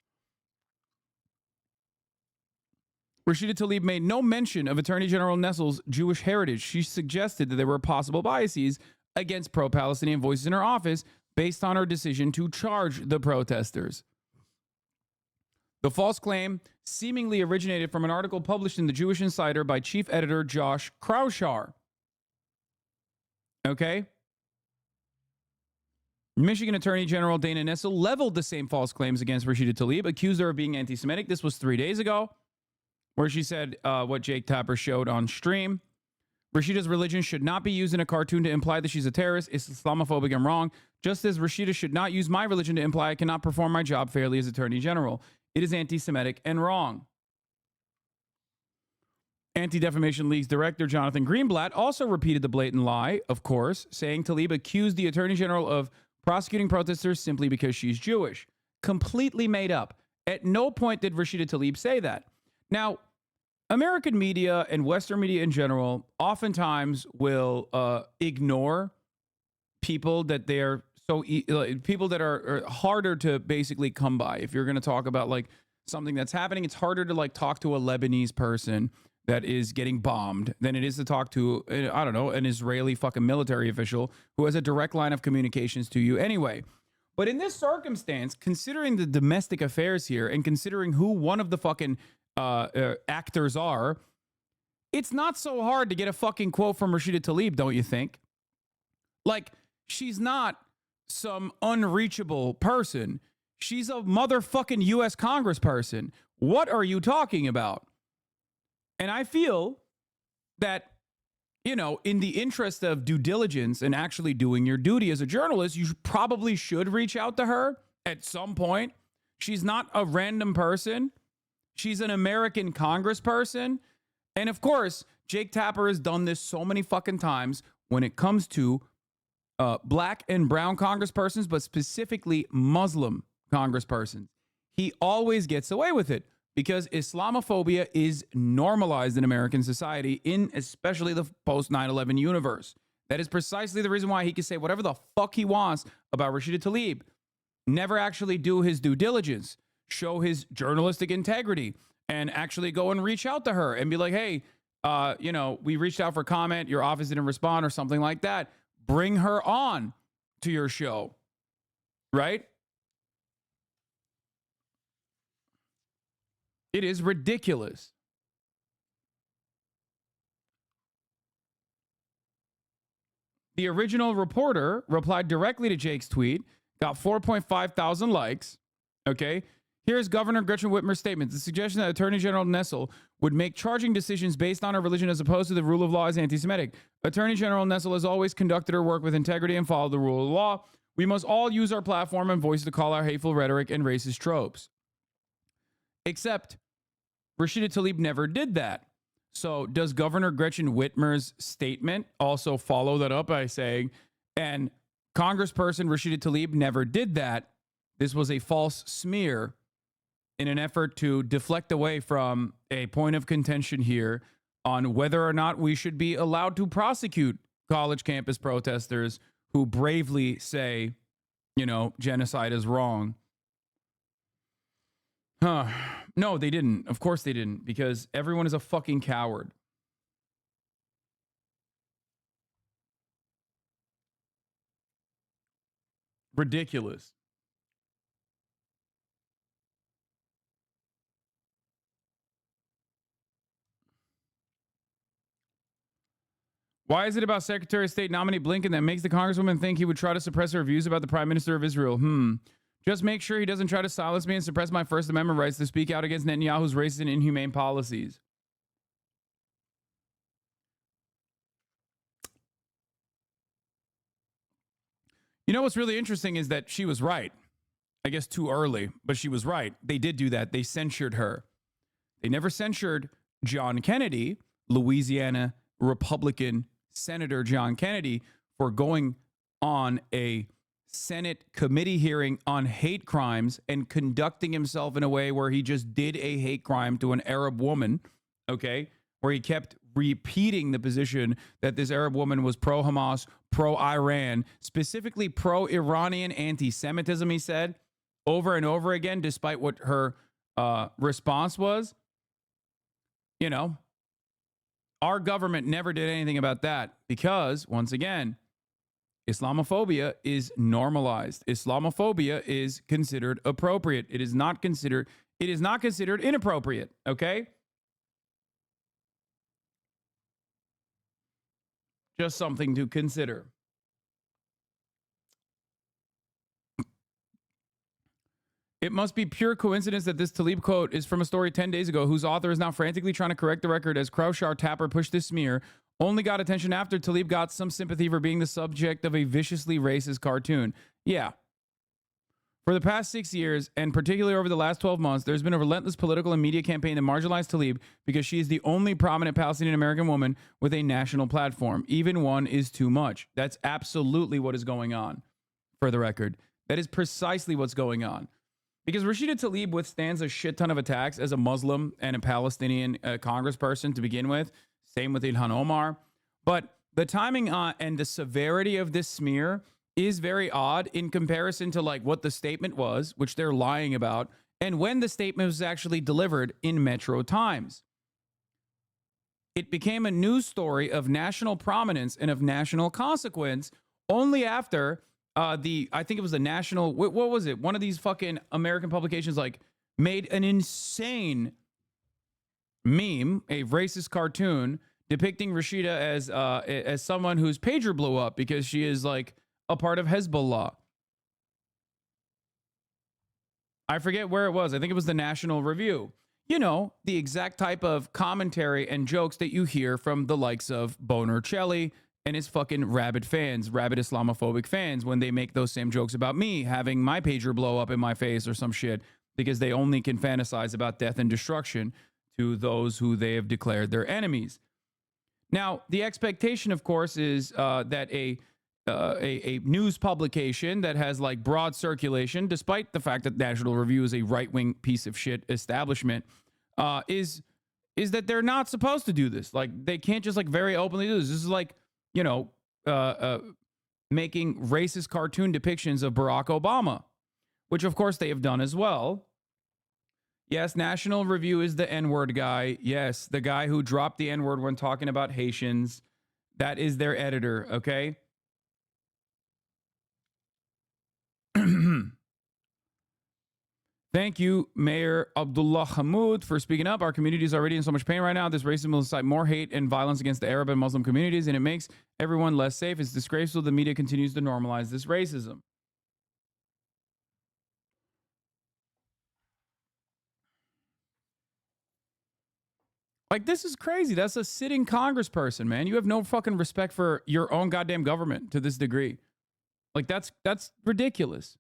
Rashida Tlaib made no mention of Attorney General Nessel's Jewish heritage. She suggested that there were possible biases against pro-Palestinian voices in her office based on her decision to charge the protesters. The false claim seemingly originated from an article published in the Jewish Insider by chief editor Josh Kraushar. Okay? Michigan Attorney General Dana Nessel leveled the same false claims against Rashida Tlaib, accused her of being anti-Semitic. This was 3 days ago, where she said what Jake Tapper showed on stream. Rashida's religion should not be used in a cartoon to imply that she's a terrorist. It's Islamophobic and wrong. Just as Rashida should not use my religion to imply I cannot perform my job fairly as Attorney General. It is anti-Semitic and wrong. Anti-Defamation League's director, Jonathan Greenblatt, also repeated the blatant lie, of course, saying Tlaib accused the Attorney General of prosecuting protesters simply because she's Jewish. Completely made up. At no point did Rashida Tlaib say that. Now, American media and Western media in general oftentimes will ignore people that they're people that are harder to basically come by. If you're going to talk about like something that's happening, it's harder to like talk to a Lebanese person that is getting bombed than it is to talk to, I don't know, an Israeli fucking military official who has a direct line of communications to you anyway. But in this circumstance, considering the domestic affairs here and considering who one of the fucking actors are, it's not so hard to get a fucking quote from Rashida Tlaib, don't you think? Like, she's not some unreachable person. She's a motherfucking U.S. congressperson. What are you talking about? And I feel that, you know, in the interest of due diligence and actually doing your duty as a journalist, you probably should reach out to her at some point. She's not a random person. She's an American congressperson. And of course, Jake Tapper has done this so many fucking times when it comes to black and brown congresspersons, but specifically Muslim congresspersons. He always gets away with it because Islamophobia is normalized in American society, in especially the post 9/11 universe. That is precisely the reason why he can say whatever the fuck he wants about Rashida Tlaib. Never actually do his due diligence, show his journalistic integrity, and actually go and reach out to her and be like, hey, you know, we reached out for comment, your office didn't respond or something like that. Bring her on to your show, right? It is ridiculous. The original reporter replied directly to Jake's tweet, got 4.5 thousand likes. Okay. Here's Governor Gretchen Whitmer's statement. The suggestion that Attorney General Nessel would make charging decisions based on her religion as opposed to the rule of law is anti-Semitic. Attorney General Nessel has always conducted her work with integrity and followed the rule of law. We must all use our platform and voice to call out hateful rhetoric and racist tropes. Except Rashida Tlaib never did that. So does Governor Gretchen Whitmer's statement also follow that up by saying, and Congressperson Rashida Tlaib never did that? This was a false smear in an effort to deflect away from a point of contention here on whether or not we should be allowed to prosecute college campus protesters who bravely say, you know, genocide is wrong. No, they didn't. Of course they didn't, because everyone is a fucking coward. Ridiculous. Why is it about Secretary of State nominee Blinken that makes the Congresswoman think he would try to suppress her views about the Prime Minister of Israel? Just make sure he doesn't try to silence me and suppress my First Amendment rights to speak out against Netanyahu's racist and inhumane policies. You know what's really interesting is that she was right. I guess too early, but she was right. They did do that. They censured her. They never censured John Kennedy, Louisiana Republican Senator John Kennedy, for going on a Senate committee hearing on hate crimes and conducting himself in a way where he just did a hate crime to an Arab woman, okay, where he kept repeating the position that this Arab woman was pro-Hamas, pro-Iran, specifically pro-Iranian anti-Semitism, he said, over and over again, despite what her response was. You know, our government never did anything about that because, once again, Islamophobia is normalized. Islamophobia is considered appropriate. It is not considered inappropriate, okay? Just something to consider. It must be pure coincidence that this Tlaib quote is from a story 10 days ago whose author is now frantically trying to correct the record as Kraushar Tapper pushed this smear, only got attention after Tlaib got some sympathy for being the subject of a viciously racist cartoon. Yeah. For the past 6 years, and particularly over the last 12 months, there's been a relentless political and media campaign to marginalize Tlaib because she is the only prominent Palestinian-American woman with a national platform. Even one is too much. That's absolutely what is going on, for the record. That is precisely what's going on. Because Rashida Tlaib withstands a shit ton of attacks as a Muslim and a Palestinian congressperson to begin with. Same with Ilhan Omar. But the timing and the severity of this smear is very odd in comparison to like what the statement was, which they're lying about, and when the statement was actually delivered in Metro Times. It became a news story of national prominence and of national consequence only after I think it was the national, what was it? One of these fucking American publications like made an insane meme, a racist cartoon depicting Rashida as someone whose pager blew up because she is like a part of Hezbollah. I forget where it was. I think it was the National Review. You know, the exact type of commentary and jokes that you hear from the likes of Boner Chelly and his fucking rabid Islamophobic fans when they make those same jokes about me having my pager blow up in my face or some shit because they only can fantasize about death and destruction to those who they have declared their enemies. Now, the expectation, of course, is that a news publication that has like broad circulation, despite the fact that National Review is a right-wing piece of shit establishment, is that they're not supposed to do this. Like, they can't just like very openly do this. This is like, you know, making racist cartoon depictions of Barack Obama, which of course they have done as well. Yes, National Review is the N-word guy. Yes, the guy who dropped the N-word when talking about Haitians. That is their editor, okay? Thank you, Mayor Abdullah Hamoud, for speaking up. Our community is already in so much pain right now. This racism will incite more hate and violence against the Arab and Muslim communities, and it makes everyone less safe. It's disgraceful the media continues to normalize this racism. Like, this is crazy. That's a sitting congressperson, man. You have no fucking respect for your own goddamn government to this degree. Like, that's ridiculous.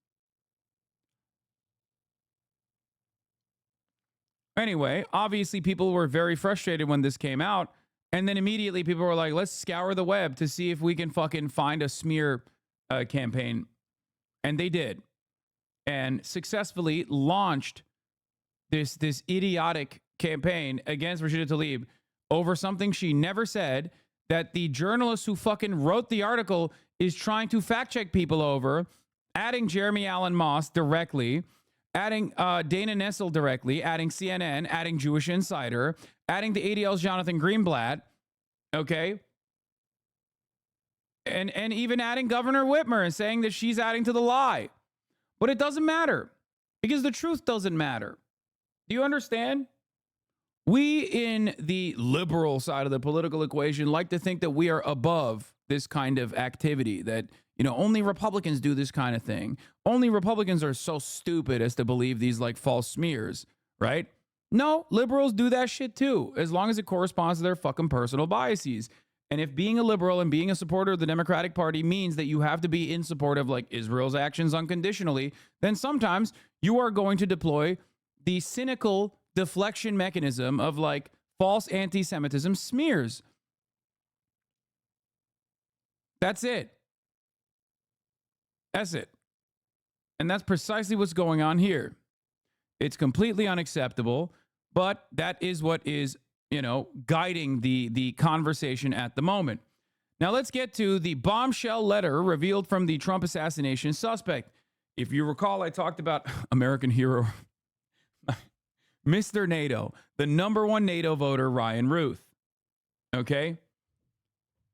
Anyway, obviously people were very frustrated when this came out. And then immediately people were like, let's scour the web to see if we can fucking find a smear campaign. And they did. And successfully launched this idiotic campaign against Rashida Tlaib over something she never said, that the journalist who fucking wrote the article is trying to fact check people over, adding Jeremy Allen Moss directly, adding Dana Nessel directly, adding CNN, adding Jewish Insider, adding the ADL's Jonathan Greenblatt, okay? And even adding Governor Whitmer and saying that she's adding to the lie. But it doesn't matter because the truth doesn't matter. Do you understand? We in the liberal side of the political equation like to think that we are above this kind of activity, that, you know, only Republicans do this kind of thing. Only Republicans are so stupid as to believe these like false smears, right? No, liberals do that shit too, as long as it corresponds to their fucking personal biases. And if being a liberal and being a supporter of the Democratic Party means that you have to be in support of like Israel's actions unconditionally, then sometimes you are going to deploy the cynical deflection mechanism of like false anti-Semitism smears. That's it. That's it. And that's precisely what's going on here. It's completely unacceptable, but that is what is, you know, guiding the conversation at the moment. Now let's get to the bombshell letter revealed from the Trump assassination suspect. If you recall, I talked about American hero, Mr. NATO, the #1 NATO voter, Ryan Ruth. Okay?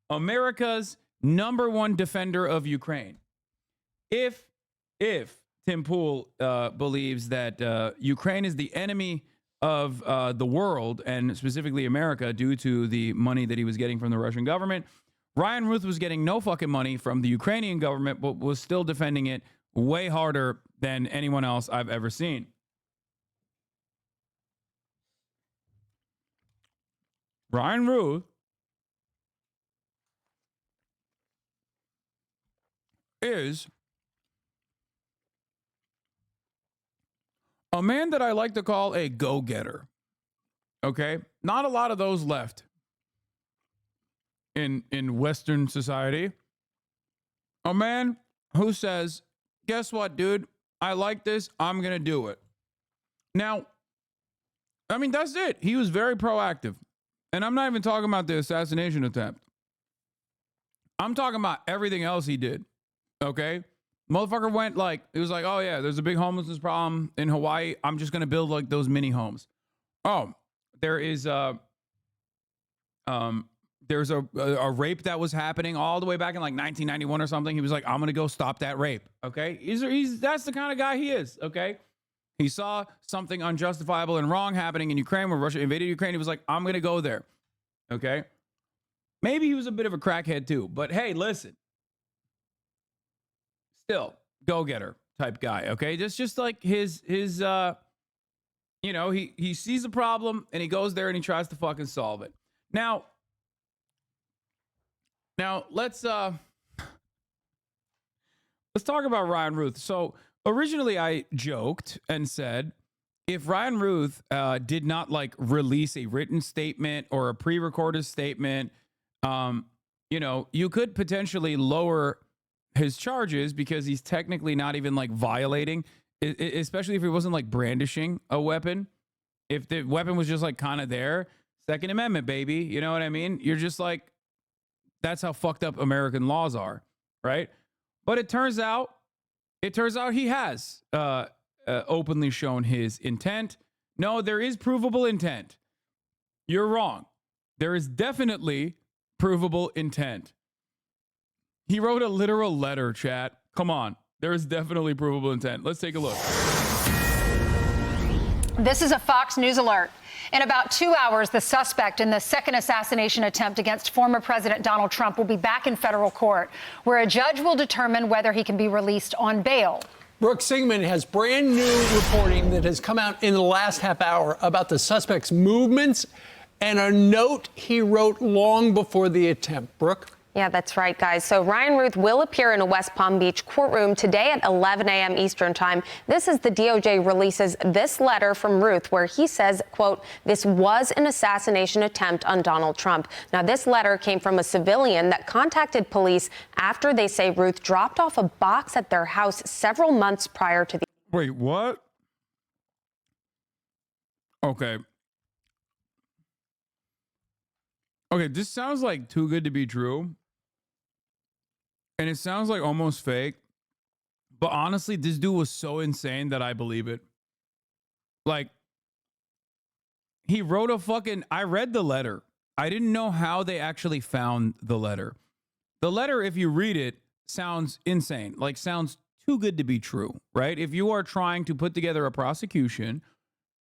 America's #1 defender of Ukraine. If Tim Pool believes that Ukraine is the enemy of the world, and specifically America, due to the money that he was getting from the Russian government, Ryan Ruth was getting no fucking money from the Ukrainian government, but was still defending it way harder than anyone else I've ever seen. Ryan Ruth is a man that I like to call a go-getter. Okay? Not a lot of those left in Western society. A man who says, guess what, dude? I like this. I'm going to do it. Now, I mean, that's it. He was very proactive. And I'm not even talking about the assassination attempt. I'm talking about everything else he did. Okay? Motherfucker went like, it was like, oh yeah, there's a big homelessness problem in Hawaii. I'm just going to build like those mini homes. Oh, there is there's a rape that was happening all the way back in like 1991 or something. He was like, I'm going to go stop that rape. Okay? That's the kind of guy he is. Okay? He saw something unjustifiable and wrong happening in Ukraine when Russia invaded Ukraine. He was like, I'm going to go there. Okay? Maybe he was a bit of a crackhead too, but hey, listen. Still, go-getter type guy, okay? That's just like his you know, he sees a problem and he goes there and he tries to fucking solve it. Now let's talk about Ryan Ruth. So originally I joked and said, if Ryan Ruth did not like release a written statement or a pre-recorded statement, you know, you could potentially lower his charges because he's technically not even like violating, especially if he wasn't like brandishing a weapon. If the weapon was just like kind of there, Second Amendment, baby. You know what I mean? You're just like, that's how fucked up American laws are, right? But it turns out he has openly shown his intent. No, there is provable intent. You're wrong. There is definitely provable intent. He wrote a literal letter, chat. Come on. There is definitely provable intent. Let's take a look. This is a Fox News alert. In about 2 hours, the suspect in the second assassination attempt against former President Donald Trump will be back in federal court, where a judge will determine whether he can be released on bail. Brooke Singman has brand new reporting that has come out in the last half hour about the suspect's movements and a note he wrote long before the attempt. Brooke? Yeah, that's right, guys. So Ryan Ruth will appear in a West Palm Beach courtroom today at 11 a.m. Eastern time. This is the DOJ releases this letter from Ruth where he says, quote, this was an assassination attempt on Donald Trump. Now, this letter came from a civilian that contacted police after they say Ruth dropped off a box at their house several months prior to the... Wait, what? Okay. Okay, this sounds like too good to be true. And it sounds like almost fake. But honestly, this dude was so insane that I believe it. Like, he wrote a fucking... I read the letter. I didn't know how they actually found the letter. The letter, if you read it, sounds insane. Like, sounds too good to be true, right? If you are trying to put together a prosecution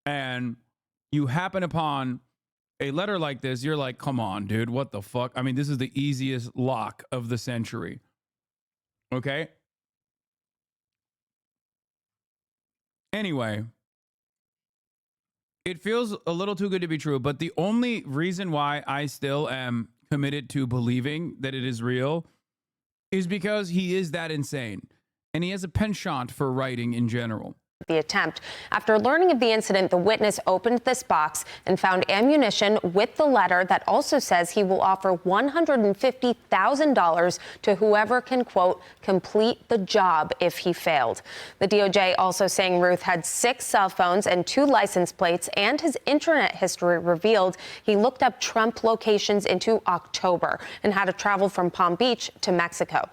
and you happen upon a letter like this, you're like, come on, dude, what the fuck? I mean, this is the easiest lock of the century. Okay? Anyway, it feels a little too good to be true, but the only reason why I still am committed to believing that it is real is because he is that insane. And he has a penchant for writing in general. The attempt. After learning of the incident, the witness opened this box and found ammunition with the letter that also says he will offer $150,000 to whoever can, quote, complete the job if he failed. The DOJ also saying Ruth had 6 cell phones and 2 license plates, and his internet history revealed he looked up Trump locations into October and had to travel from Palm Beach to Mexico.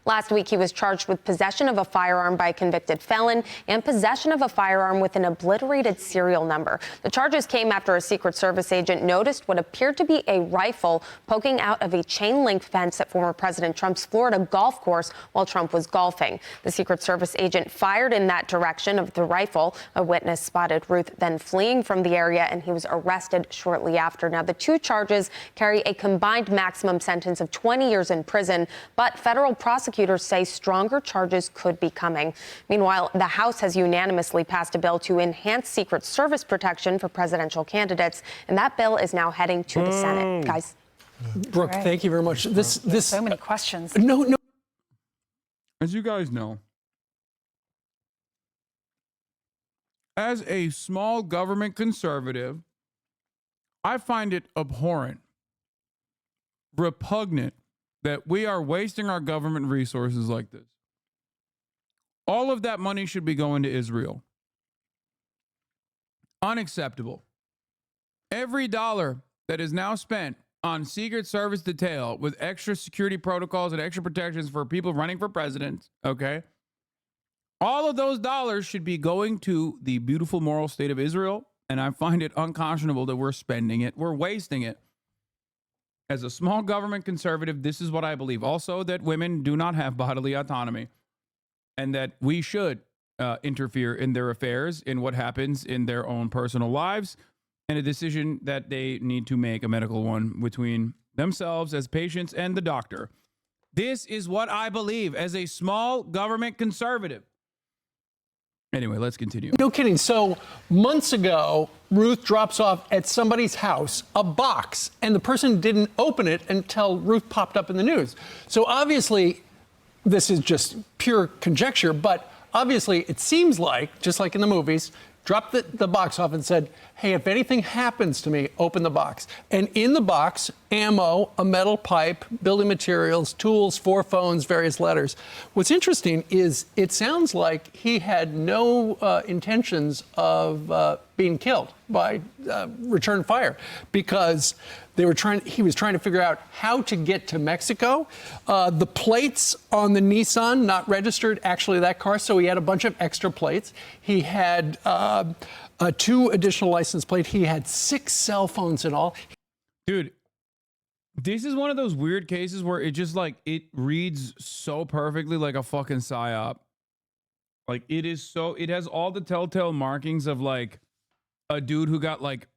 Last week, he was charged with possession of a firearm by a convicted felon and possession of a firearm with an obliterated serial number. The charges came after a Secret Service agent noticed what appeared to be a rifle poking out of a chain-link fence at former President Trump's Florida golf course while Trump was golfing. The Secret Service agent fired in that direction of the rifle. A witness spotted Ruth then fleeing from the area, and he was arrested shortly after. Now, the 2 charges carry a combined maximum sentence of 20 years in prison, but federal prosecutors say stronger charges could be coming. Meanwhile, the House has unanimously passed a bill to enhance Secret Service protection for presidential candidates, and that bill is now heading to the Senate. Guys. Brooke, thank you very much. This so many questions. No. As you guys know, as a small government conservative, I find it abhorrent, repugnant, that we are wasting our government resources like this. All of that money should be going to Israel. Unacceptable. Every dollar that is now spent on Secret Service detail with extra security protocols and extra protections for people running for president, okay? All of those dollars should be going to the beautiful moral state of Israel, and I find it unconscionable that we're spending it. We're wasting it. As a small government conservative, this is what I believe. Also, that women do not have bodily autonomy and that we should interfere in their affairs, in what happens in their own personal lives, and a decision that they need to make, a medical one, between themselves as patients and the doctor. This is what I believe as a small government conservative. Anyway, let's continue. No kidding. So months ago, Ruth drops off at somebody's house a box, and the person didn't open it until Ruth popped up in the news. So obviously, this is just pure conjecture, but obviously it seems like, just like in the movies, dropped the box off and said, hey, if anything happens to me, open the box. And in the box, ammo, a metal pipe, building materials, tools, 4 phones, various letters. What's interesting is it sounds like he had no intentions of being killed by return fire, because he was trying to figure out how to get to Mexico. The plates on the Nissan, not registered, actually that car, so he had a bunch of extra plates. He had 2 additional license plates. He had 6 cell phones in all. Dude, this is one of those weird cases where it just like, it reads so perfectly like a fucking psyop. Like it has all the telltale markings of like a dude who got like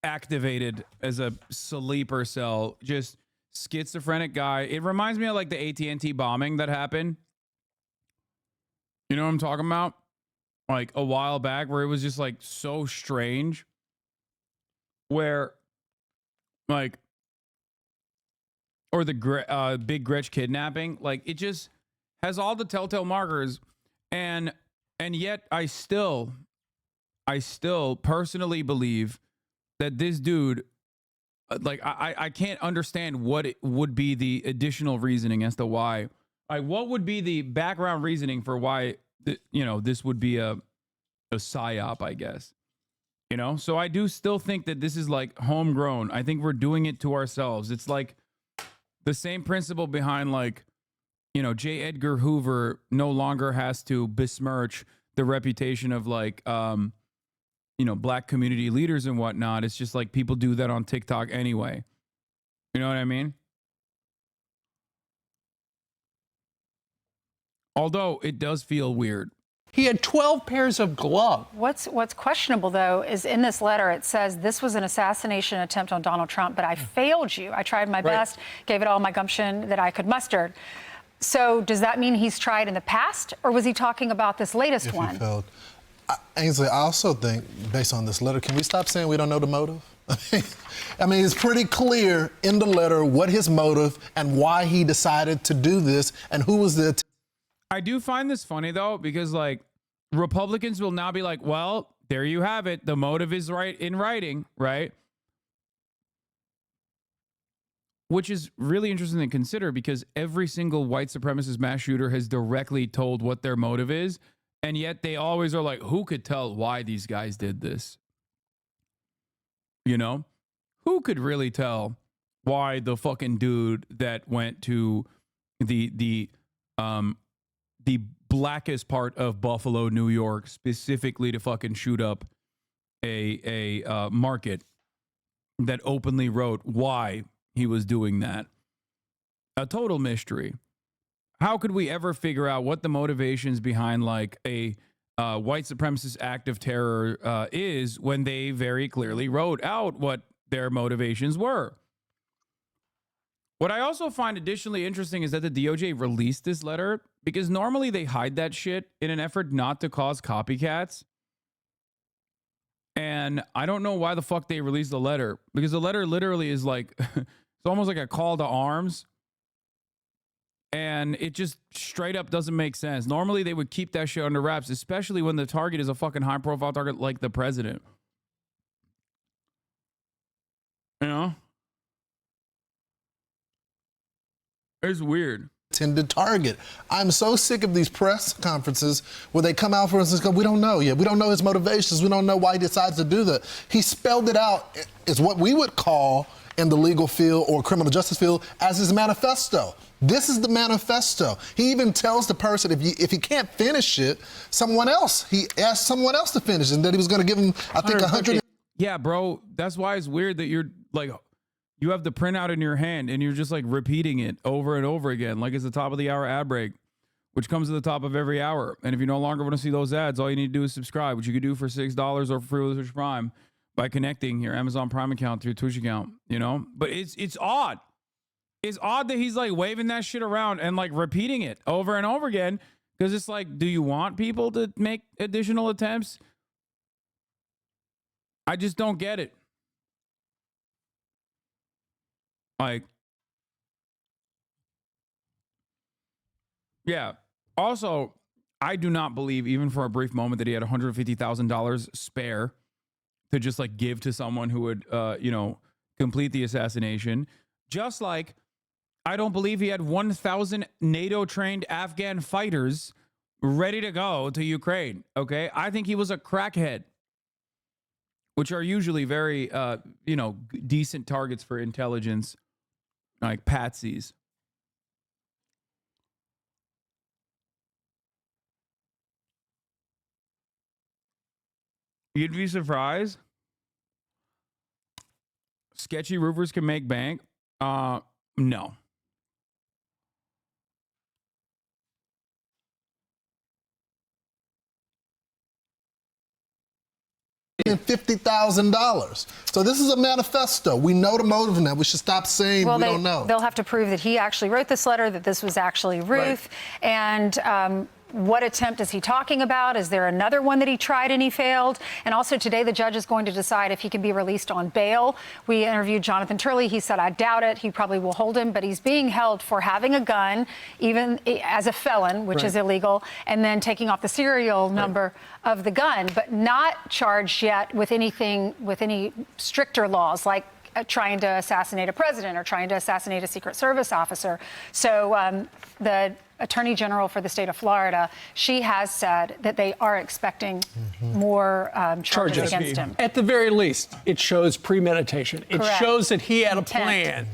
activated as a sleeper cell, just schizophrenic guy. It reminds me of like the AT&T bombing that happened. You know what I'm talking about? Like a while back, where it was just like so strange, where like, or the Big Gretch kidnapping, like it just has all the telltale markers, and yet I still personally believe that this dude, like I can't understand what it would be the additional reasoning as to why. Like, what would be the background reasoning for why this would be a psyop, I guess. So I do still think that this is like homegrown. I think we're doing it to ourselves. It's like the same principle behind like, J. Edgar Hoover no longer has to besmirch the reputation of like, black community leaders and whatnot. It's just like people do that on TikTok anyway. You know what I mean? Although it does feel weird. He had 12 pairs of gloves. What's questionable, though, is in this letter, it says this was an assassination attempt on Donald Trump, but I failed you. I tried my best, gave it all my gumption that I could muster. So does that mean he's tried in the past, or was he talking about this latest one? He failed. Ainsley, I also think, based on this letter, can we stop saying we don't know the motive? I mean, it's pretty clear in the letter what his motive and why he decided to do this and who was the... I do find this funny, though, because, like, Republicans will now be like, well, there you have it. The motive is right in writing, right? Which is really interesting to consider because every single white supremacist mass shooter has directly told what their motive is. And yet they always are like, who could tell why these guys did this? You know, who could really tell why the fucking dude that went to the blackest part of Buffalo, New York, specifically to fucking shoot up a market, that openly wrote why he was doing that? A total mystery. How could we ever figure out what the motivations behind like a white supremacist act of terror is when they very clearly wrote out what their motivations were? What I also find additionally interesting is that the DOJ released this letter because normally they hide that shit in an effort not to cause copycats. And I don't know why the fuck they released the letter, because the letter literally is like, it's almost like a call to arms. And it just straight up doesn't make sense. Normally they would keep that shit under wraps, especially when the target is a fucking high profile target like the president. You know? It's weird. Intended target. I'm so sick of these press conferences where they come out for us and go, we don't know yet. We don't know his motivations. We don't know why he decides to do that. He spelled it out as what we would call in the legal field or criminal justice field as his manifesto. This is the manifesto. He even tells the person if he can't finish it, he asked someone else to finish it, and that he was going to give him, I think, 100. Yeah, bro. That's why it's weird that you're like, you have the printout in your hand and you're just like repeating it over and over again, like it's the top of the hour ad break, which comes to the top of every hour. And if you no longer want to see those ads, all you need to do is subscribe, which you could do for $6 or for free with Twitch Prime by connecting your Amazon Prime account to your Twitch account, you know? But it's odd. It's odd that he's like waving that shit around and like repeating it over and over again, because it's like, do you want people to make additional attempts? I just don't get it. Like, yeah. Also, I do not believe, even for a brief moment, that he had $150,000 spare to just like give to someone who would, complete the assassination. Just like I don't believe he had 1,000 NATO-trained Afghan fighters ready to go to Ukraine. Okay, I think he was a crackhead, which are usually very, decent targets for intelligence, like patsies. You'd be surprised. Sketchy roofers can make bank. No. $50,000. So this is a manifesto. We know the motive now. We should stop saying we don't know. They'll have to prove that he actually wrote this letter, that this was actually Ruth. Right. And what attempt is he talking about? Is there another one that he tried and he failed? And also today, the judge is going to decide if he can be released on bail. We interviewed Jonathan Turley. He said, I doubt it. He probably will hold him, but he's being held for having a gun, even as a felon, which is illegal, and then taking off the serial number of the gun, but not charged yet with anything, with any stricter laws, like trying to assassinate a president or trying to assassinate a Secret Service officer. So the Attorney General for the state of Florida, she has said that they are expecting more charges against him. At the very least, it shows premeditation. It shows that he had a plan.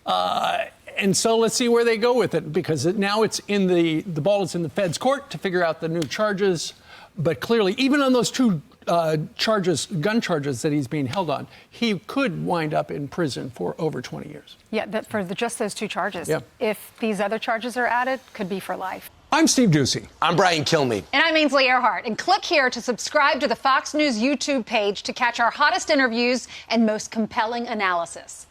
And so let's see where they go with it, because now it's in the ball is in the Fed's court to figure out the new charges. But clearly, even on those two charges, gun charges that he's being held on, he could wind up in prison for over 20 years. Yeah, for just those two charges. Yeah. If these other charges are added, could be for life. I'm Steve Doocy. I'm Brian Kilmeade. And I'm Ainsley Earhart. And click here to subscribe to the Fox News YouTube page to catch our hottest interviews and most compelling analysis.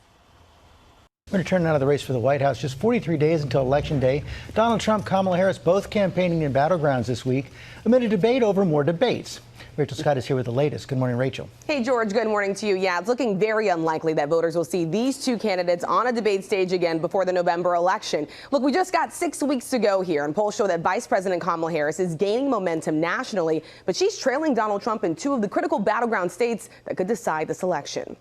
We're going to turn now to the race for the White House. Just 43 days until Election Day. Donald Trump, Kamala Harris, both campaigning in battlegrounds this week amid a debate over more debates. Rachel Scott is here with the latest. Good morning, Rachel. Hey, George. Good morning to you. Yeah, it's looking very unlikely that voters will see these two candidates on a debate stage again before the November election. Look, we just got 6 weeks to go here, and polls show that Vice President Kamala Harris is gaining momentum nationally, but she's trailing Donald Trump in two of the critical battleground states that could decide this election.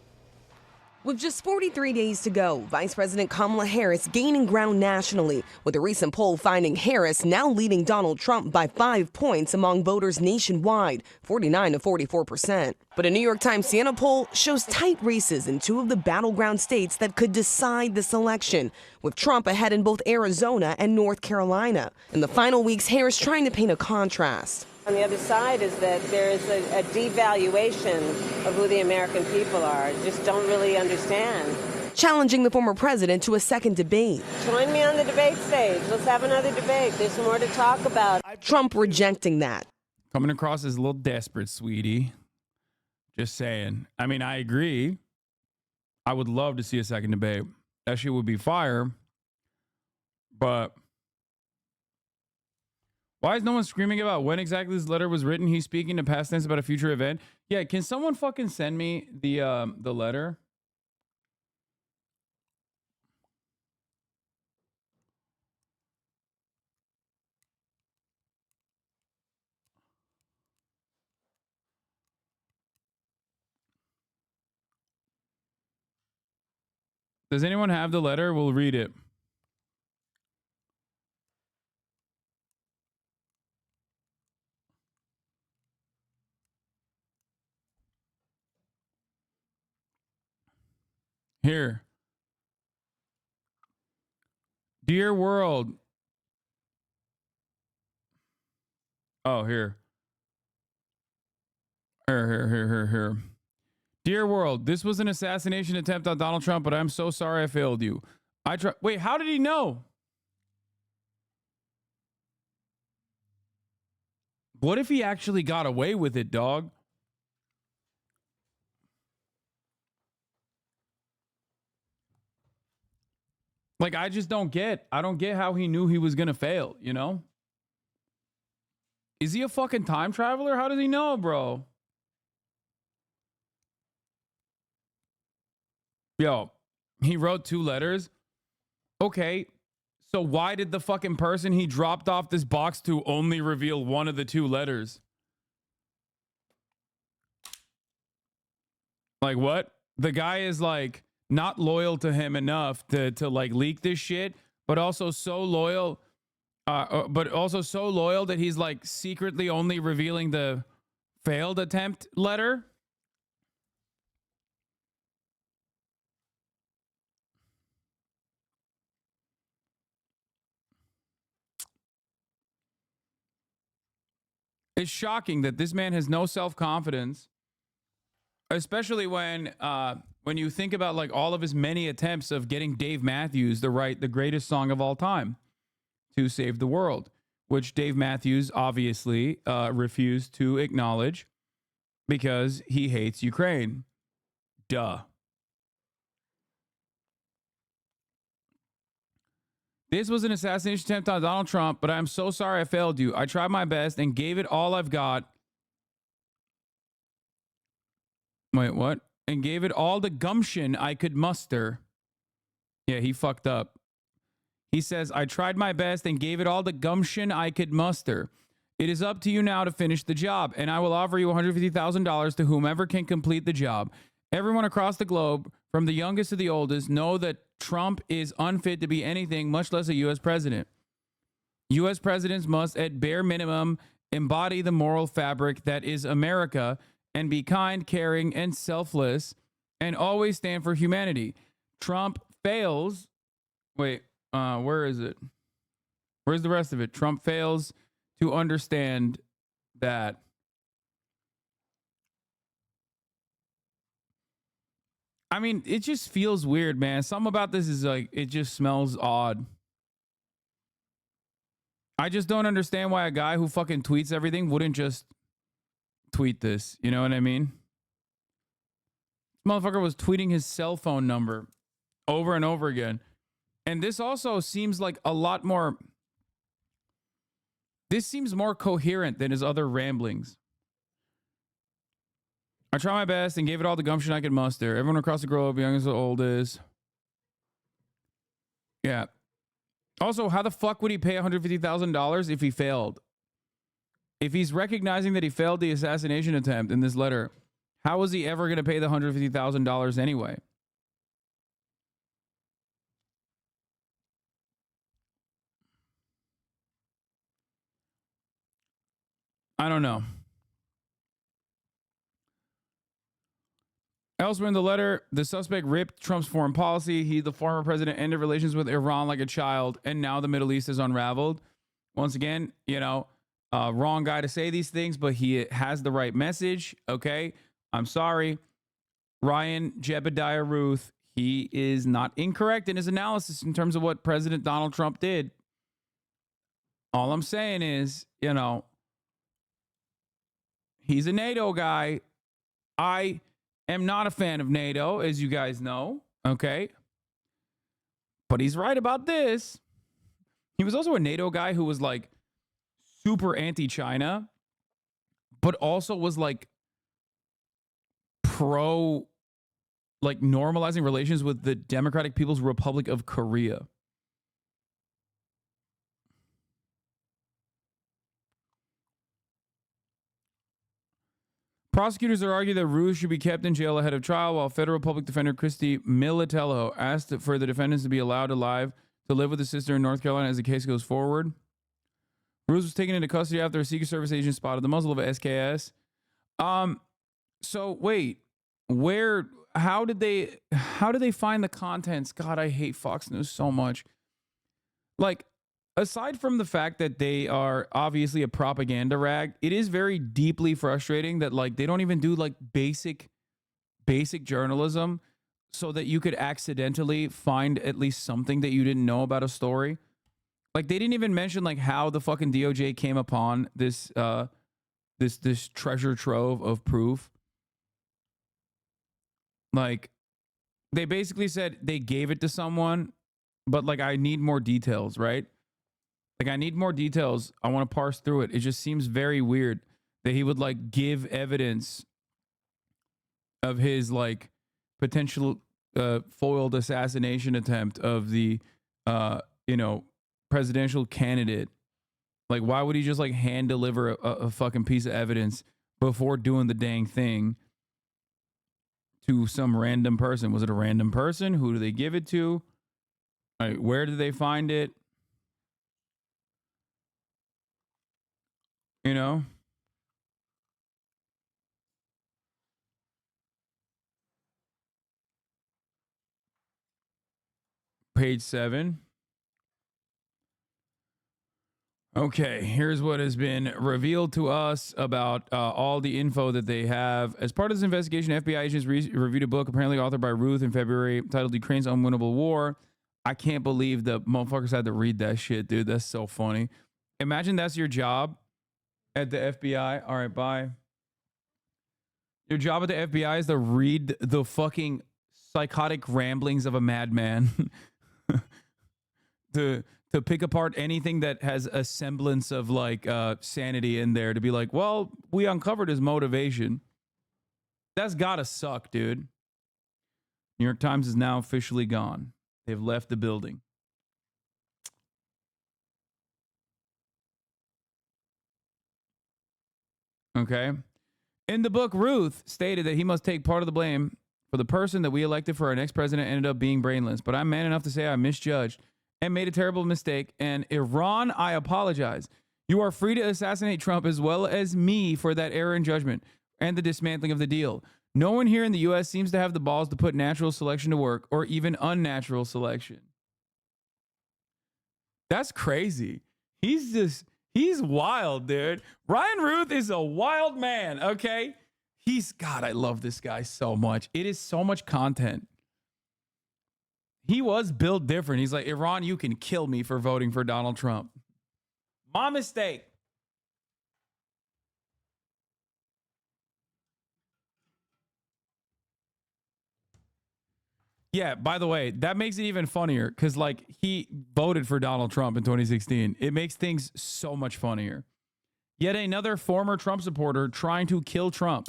With just 43 days to go, Vice President Kamala Harris gaining ground nationally, with a recent poll finding Harris now leading Donald Trump by 5 points among voters nationwide, 49 to 44%. But a New York Times Siena poll shows tight races in two of the battleground states that could decide this election, with Trump ahead in both Arizona and North Carolina. In the final weeks, Harris trying to paint a contrast. On the other side is that there is a devaluation of who the American people are. Just don't really understand. Challenging the former president to a second debate. Join me on the debate stage. Let's have another debate. There's more to talk about. Trump rejecting that. Coming across as a little desperate, sweetie. Just saying. I mean, I agree. I would love to see a second debate. That shit would be fire. But why is no one screaming about when exactly this letter was written? He's speaking to past tense about a future event. Yeah, can someone fucking send me the letter? Does anyone have the letter? We'll read it. Here. Dear world. Oh, here. Here. Dear world, this was an assassination attempt on Donald Trump, but I'm so sorry I failed you. Wait, how did he know? What if he actually got away with it, dog? Like, I just don't get how he knew he was going to fail, you know? Is he a fucking time traveler? How does he know, bro? Yo, he wrote 2 letters. Okay, so why did the fucking person he dropped off this box to only reveal one of the 2 letters? Like, what? The guy is like not loyal to him enough to like leak this shit, but also so loyal that he's like secretly only revealing the failed attempt letter. It's shocking that this man has no self-confidence, especially when you think about like all of his many attempts of getting Dave Matthews to write the greatest song of all time, To Save the World, which Dave Matthews obviously refused to acknowledge because he hates Ukraine. Duh. This was an assassination attempt on Donald Trump, but I'm so sorry I failed you. I tried my best and gave it all I've got. Wait, what? And gave it all the gumption I could muster. Yeah, he fucked up. He says, I tried my best and gave it all the gumption I could muster. It is up to you now to finish the job, and I will offer you $150,000 to whomever can complete the job. Everyone across the globe, from the youngest to the oldest, know that Trump is unfit to be anything, much less a U.S. president. U.S. presidents must, at bare minimum, embody the moral fabric that is America and be kind, caring, and selfless, and always stand for humanity. Trump fails. Wait, where is it? Where's the rest of it? Trump fails to understand that I mean, it just feels weird, man. Something about this is like, it just smells odd. I just don't understand why a guy who fucking tweets everything wouldn't just tweet this. You know what I mean? This motherfucker was tweeting his cell phone number over and over again. And this also seems like a lot more... This seems more coherent than his other ramblings. I tried my best and gave it all the gumption I could muster. Everyone across the globe, young as the oldest. Yeah. Also, how the fuck would he pay $150,000 if he failed? If he's recognizing that he failed the assassination attempt in this letter, how is he ever going to pay the $150,000 anyway? I don't know. Elsewhere in the letter, the suspect ripped Trump's foreign policy. He, the former president, ended relations with Iran like a child, and now the Middle East is unraveled. Once again, you know, wrong guy to say these things, but he has the right message, okay? I'm sorry. Ryan Jebediah Ruth, he is not incorrect in his analysis in terms of what President Donald Trump did. All I'm saying is, you know, he's a NATO guy. I am not a fan of NATO, as you guys know, okay? But he's right about this. He was also a NATO guy who was like super anti-China, but also was like pro, like normalizing relations with the Democratic People's Republic of Korea. Prosecutors are arguing that Ruth should be kept in jail ahead of trial, while federal public defender Christy Militello asked for the defendants to be allowed to live with his sister in North Carolina as the case goes forward. Ruth was taken into custody after a Secret Service agent spotted the muzzle of a SKS. So wait, how did they find the contents? God, I hate Fox News so much. Like, aside from the fact that they are obviously a propaganda rag, it is very deeply frustrating that like they don't even do like basic journalism so that you could accidentally find at least something that you didn't know about a story. Like they didn't even mention like how the fucking DOJ came upon this this treasure trove of proof. Like they basically said they gave it to someone, but like I need more details, right? Like, I need more details. I want to parse through it. It just seems very weird that he would, like, give evidence of his, like, potential foiled assassination attempt of the, you know, presidential candidate. Like, why would he just, like, hand deliver a fucking piece of evidence before doing the dang thing to some random person? Was it a random person? Who do they give it to? All right, where did they find it? You know? Page 7. Okay, here's what has been revealed to us about all the info that they have. As part of this investigation, FBI agents reviewed a book apparently authored by Ruth in February titled Ukraine's Unwinnable War. I can't believe the motherfuckers had to read that shit, dude. That's so funny. Imagine that's your job at the FBI. All right, bye. Your job at the FBI is to read the fucking psychotic ramblings of a madman. to pick apart anything that has a semblance of like sanity in there, to be like, well, we uncovered his motivation. That's gotta suck, dude. New York Times is now officially gone. They've left the building. Okay. In the book, Ruth stated that he must take part of the blame for the person that we elected for our next president ended up being brainless. But I'm man enough to say I misjudged and made a terrible mistake. And Iran, I apologize. You are free to assassinate Trump as well as me for that error in judgment and the dismantling of the deal. No one here in the U.S. seems to have the balls to put natural selection to work or even unnatural selection. That's crazy. He's wild, dude. Ryan Ruth is a wild man, okay? God, I love this guy so much. It is so much content. He was built different. He's like, Iran, you can kill me for voting for Donald Trump. My mistake. Yeah, by the way, that makes it even funnier because, like, he voted for Donald Trump in 2016. It makes things so much funnier. Yet another former Trump supporter trying to kill Trump.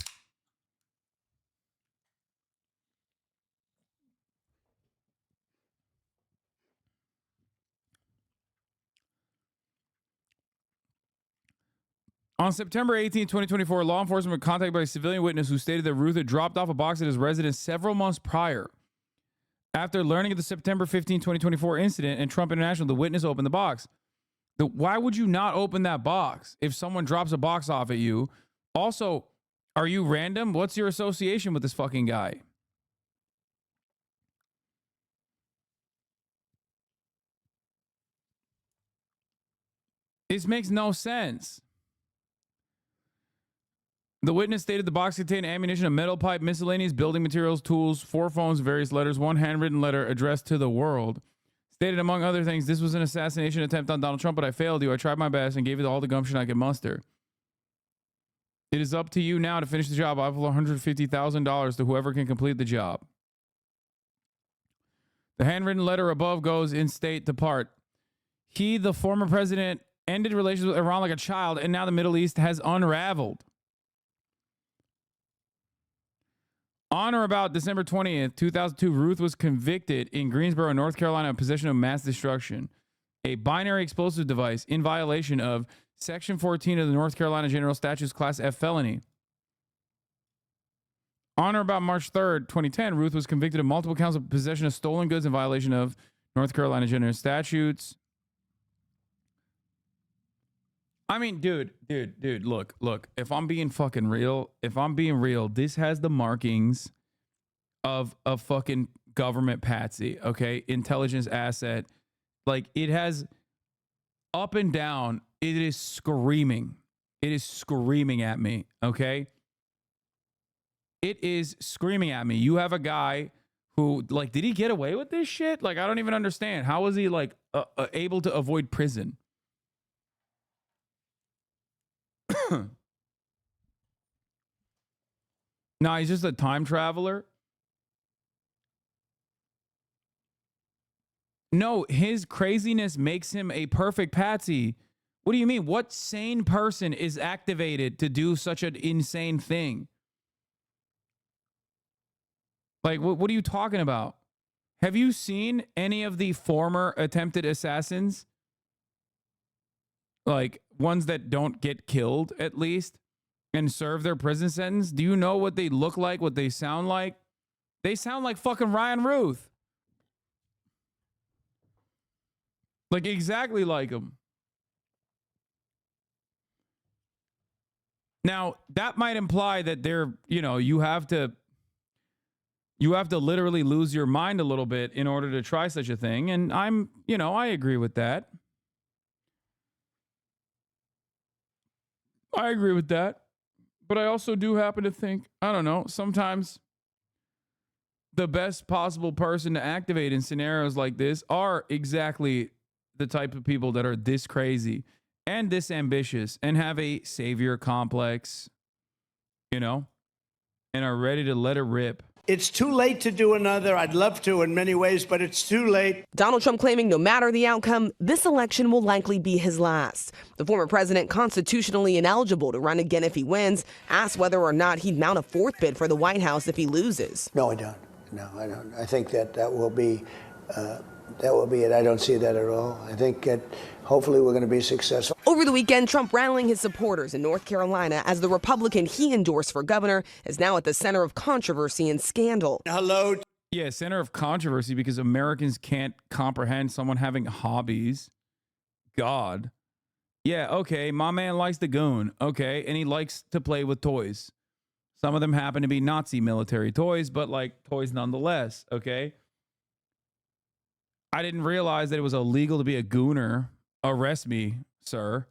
On September 18, 2024, law enforcement were contacted by a civilian witness who stated that Ruth had dropped off a box at his residence several months prior. After learning of the September 15, 2024 incident in Trump International, the witness opened the box. Why would you not open that box if someone drops a box off at you? Also, are you random? What's your association with this fucking guy? This makes no sense. The witness stated the box contained ammunition, a metal pipe, miscellaneous building materials, tools, 4 phones, various letters, 1 handwritten letter addressed to the world. Stated, among other things, this was an assassination attempt on Donald Trump, but I failed you. I tried my best and gave you all the gumption I could muster. It is up to you now to finish the job. I will $150,000 to whoever can complete the job. The handwritten letter above goes in state to part. He, the former president, ended relations with Iran like a child, and now the Middle East has unraveled. On or about December 20th, 2002, Ruth was convicted in Greensboro, North Carolina, of possession of mass destruction, a binary explosive device in violation of Section 14 of the North Carolina General Statutes Class F felony. On or about March 3rd, 2010, Ruth was convicted of multiple counts of possession of stolen goods in violation of North Carolina General Statutes. I mean, dude, look, if I'm being fucking real, this has the markings of a fucking government patsy, okay? Intelligence asset. Like, it has up and down, it is screaming. It is screaming at me, okay? It is screaming at me. You have a guy who, like, did he get away with this shit? Like, I don't even understand. How was he, like, able to avoid prison? No, he's just a time traveler. No, his craziness makes him a perfect patsy. What do you mean? What sane person is activated to do such an insane thing? Like, what are you talking about? Have you seen any of the former attempted assassins? Like, ones that don't get killed, at least, and serve their prison sentence? Do you know what they look like, what they sound like? They sound like fucking Ryan Ruth. Like, exactly like him. Now, that might imply that they're, you know, you have to literally lose your mind a little bit in order to try such a thing. And I agree with that. I agree with that. But I also do happen to think, I don't know, sometimes the best possible person to activate in scenarios like this are exactly the type of people that are this crazy and this ambitious and have a savior complex, you know, and are ready to let it rip. It's too late to do another. I'd love to in many ways, but it's too late. Donald Trump claiming no matter the outcome, this election will likely be his last. The former president, constitutionally ineligible to run again if he wins, asked whether or not he'd mount a 4th bid for the White House if he loses. No, I don't. No, I don't. I think that will be it. I don't see that at all. I think that hopefully we're going to be successful. Over the weekend, Trump rallying his supporters in North Carolina as the Republican he endorsed for governor is now at the center of controversy and scandal. Hello. Yeah, center of controversy because Americans can't comprehend someone having hobbies. God. Yeah, okay, my man likes the goon. Okay, and he likes to play with toys. Some of them happen to be Nazi military toys, but like toys nonetheless, okay? I didn't realize that it was illegal to be a gooner. Arrest me, sir.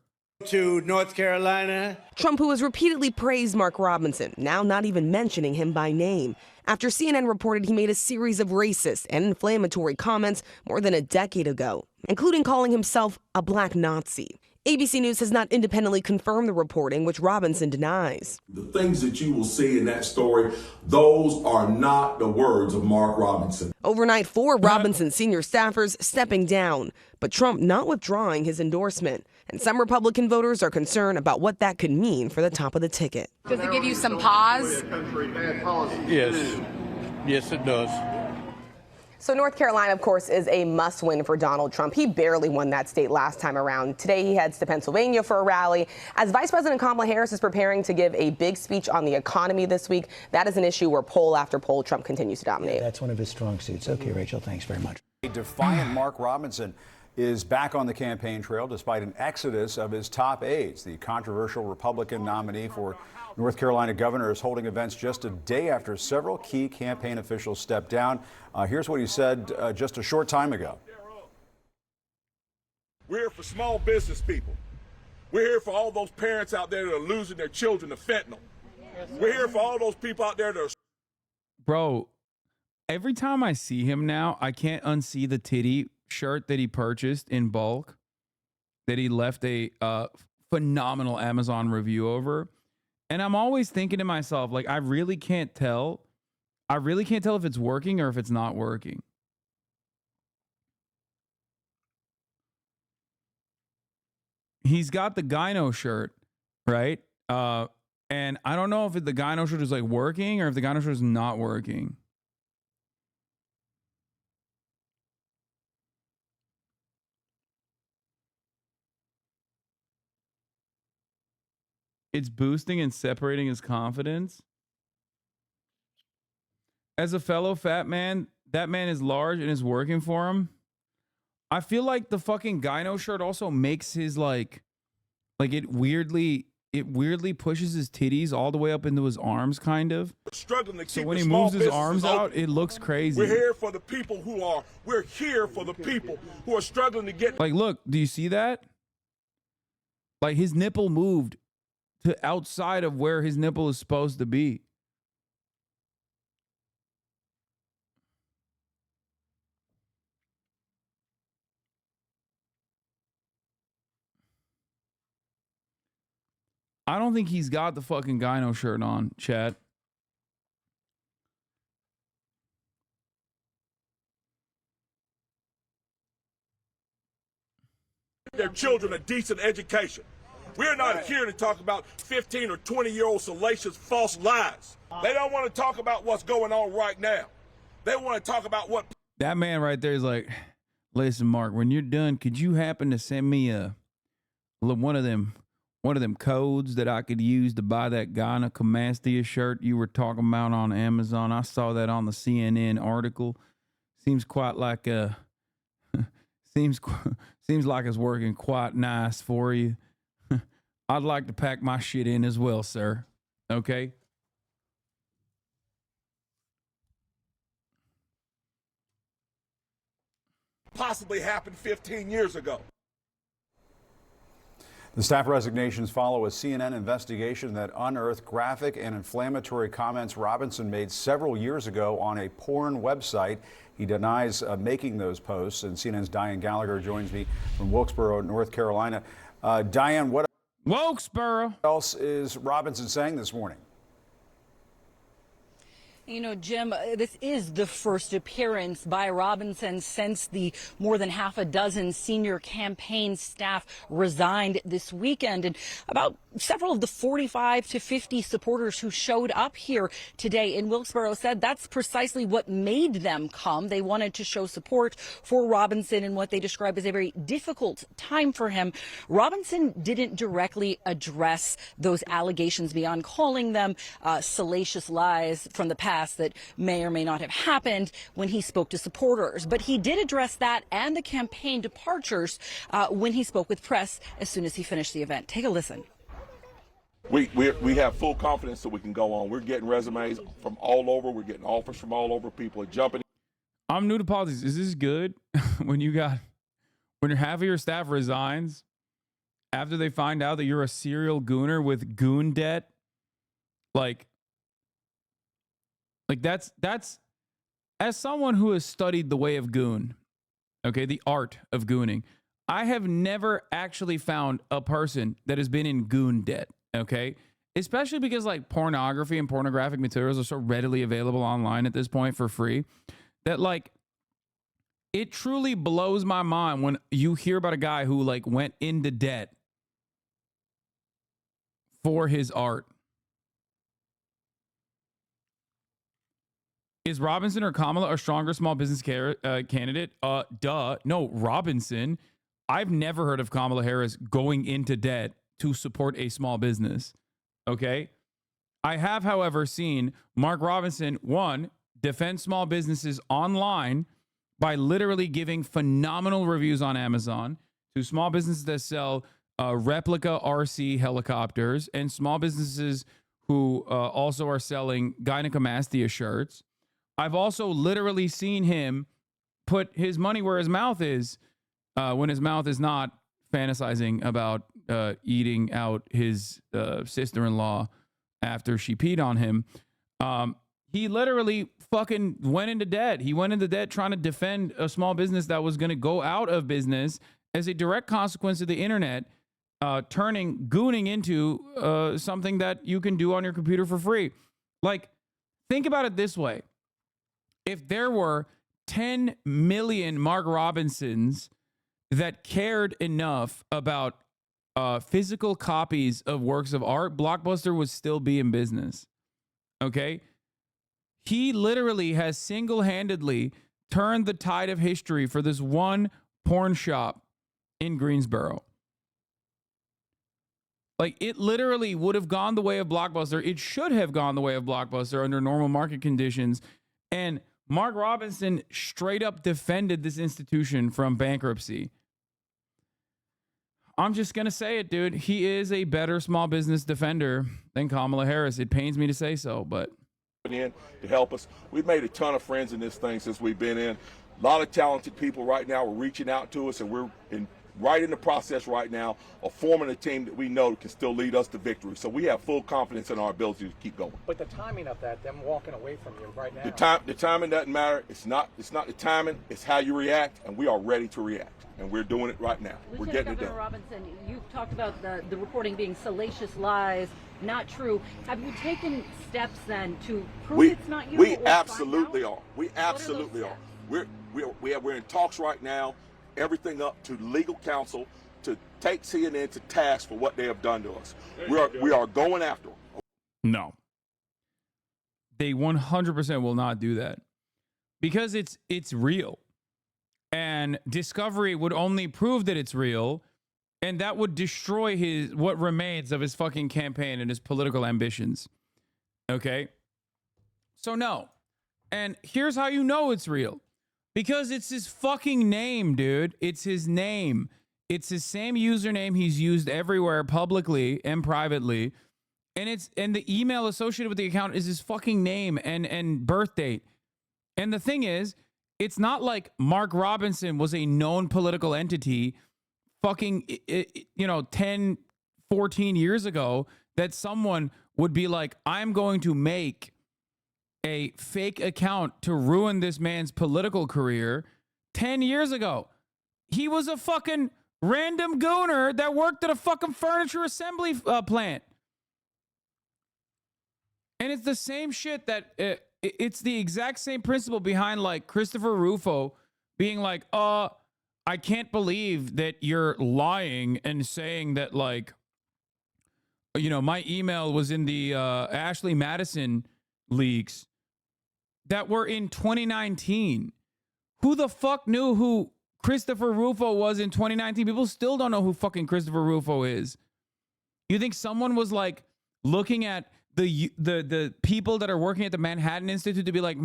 To North Carolina. Trump, who has repeatedly praised Mark Robinson, now not even mentioning him by name, after CNN reported he made a series of racist and inflammatory comments more than a decade ago, including calling himself a black Nazi. ABC News has not independently confirmed the reporting, which Robinson denies. The things that you will see in that story, those are not the words of Mark Robinson. Overnight, 4 Robinson senior staffers stepping down, but Trump not withdrawing his endorsement. And some Republican voters are concerned about what that could mean for the top of the ticket. Does it give you some pause? Yes. Yes, it does. So North Carolina, of course, is a must-win for Donald Trump. He barely won that state last time around. Today, he heads to Pennsylvania for a rally. As Vice President Kamala Harris is preparing to give a big speech on the economy this week, that is an issue where poll after poll, Trump continues to dominate. That's one of his strong suits. Okay, Rachel, thanks very much. A defiant Mark Robinson is back on the campaign trail despite an exodus of his top aides. The controversial Republican nominee for North Carolina governor is holding events just a day after several key campaign officials stepped down. Here's what he said just a short time ago. We're here for small business people. We're here for all those parents out there that are losing their children to fentanyl. We're here for all those people out there that are... Bro, every time I see him now, I can't unsee the titty shirt that he purchased in bulk that he left a phenomenal Amazon review over. And I'm always thinking to myself, like, I really can't tell. I really can't tell if it's working or if it's not working. He's got the gyno shirt, right? And I don't know if the gyno shirt is like working or if the gyno shirt is not working. It's boosting and separating his confidence. As a fellow fat man, that man is large and is working for him. I feel like the fucking gyno shirt also makes his like it weirdly pushes his titties all the way up into his arms, kind of. Struggling to keep So when he moves his arms out, it looks crazy. We're here for the people we're here for the people who are struggling to get... Like, look, do you see that? Like, his nipple moved to outside of where his nipple is supposed to be. I don't think he's got the fucking gyno shirt on, chat. Their children a decent education. We're not here to talk about 15 or 20-year-old salacious false lies. They don't want to talk about what's going on right now. They want to talk about what... That man right there is like, listen, Mark, when you're done, could you happen to send me one of them codes that I could use to buy that gynecomastia shirt you were talking about on Amazon? I saw that on the CNN article. Seems quite like seems like it's working quite nice for you. I'd like to pack my shit in as well, sir. Okay? Possibly happened 15 years ago. The staff resignations follow a CNN investigation that unearthed graphic and inflammatory comments Robinson made several years ago on a porn website. He denies making those posts, and CNN's Diane Gallagher joins me from Wilkesboro, North Carolina. Diane, what else is Robinson saying this morning? You know, Jim, this is the first appearance by Robinson since the more than half a dozen senior campaign staff resigned this weekend. And about several of the 45 to 50 supporters who showed up here today in Wilkesboro said that's precisely what made them come. They wanted to show support for Robinson in what they describe as a very difficult time for him. Robinson didn't directly address those allegations beyond calling them salacious lies from the past that may or may not have happened when he spoke to supporters. But he did address that and the campaign departures when he spoke with press as soon as he finished the event. Take a listen. We have full confidence that we can go on. We're getting resumes from all over. We're getting offers from all over. People are jumping. I'm new to politics. Is this good? when half of your staff resigns after they find out that you're a serial gooner with goon debt? Like that's as someone who has studied the way of goon, okay, the art of gooning, I have never actually found a person that has been in goon debt, okay? Especially because like pornography and pornographic materials are so readily available online at this point for free that like it truly blows my mind when you hear about a guy who like went into debt for his art. Is Robinson or Kamala a stronger small business candidate? Duh. No, Robinson. I've never heard of Kamala Harris going into debt to support a small business. Okay. I have, however, seen Mark Robinson, one, defend small businesses online by literally giving phenomenal reviews on Amazon to small businesses that sell replica RC helicopters and small businesses who also are selling gynecomastia shirts. I've also literally seen him put his money where his mouth is when his mouth is not fantasizing about eating out his sister-in-law after she peed on him. He literally fucking went into debt. He went into debt trying to defend a small business that was going to go out of business as a direct consequence of the internet gooning into something that you can do on your computer for free. Like, think about it this way. If there were 10 million Mark Robinsons that cared enough about physical copies of works of art, Blockbuster would still be in business. Okay? He literally has single-handedly turned the tide of history for this one porn shop in Greensboro. Like, it literally would have gone the way of Blockbuster. It should have gone the way of Blockbuster under normal market conditions. And Mark Robinson straight up defended this institution from bankruptcy. I'm just going to say it, dude. He is a better small business defender than Kamala Harris. It pains me to say so, but in to help us. We've made a ton of friends in this thing since we've been in. A lot of talented people right now are reaching out to us, and we're right in the process right now of forming a team that we know can still lead us to victory. So we have full confidence in our ability to keep going. But the timing of that, them walking away from you right now. The timing doesn't matter. It's not the timing. It's how you react, and we are ready to react, and we're doing it right now. We're getting it done. Robinson, you've talked about the reporting being salacious lies, not true. Have you taken steps then to prove it's not you? We absolutely are. We absolutely are. We're in talks right now. Everything up to legal counsel to take CNN to task for what they have done to us. We are going after them. No. They 100% will not do that because it's real. And discovery would only prove that it's real, and that would destroy what remains of his fucking campaign and his political ambitions. Okay? So no. And here's how you know it's real. Because it's his fucking name, dude. It's his name. It's his same username he's used everywhere, publicly and privately. And the email associated with the account is his fucking name and birth date. And the thing is, it's not like Mark Robinson was a known political entity fucking 10, 14 years ago that someone would be like, I'm going to make a fake account to ruin this man's political career 10 years ago. He was a fucking random gooner that worked at a fucking furniture assembly plant. And it's the same shit that it's the exact same principle behind like Christopher Rufo being like, I can't believe that you're lying and saying that like, my email was in the Ashley Madison leaks that were in 2019. Who the fuck knew who Christopher Rufo was in 2019? People still don't know who fucking Christopher Rufo is. You think someone was like looking at the people that are working at the Manhattan Institute to be like,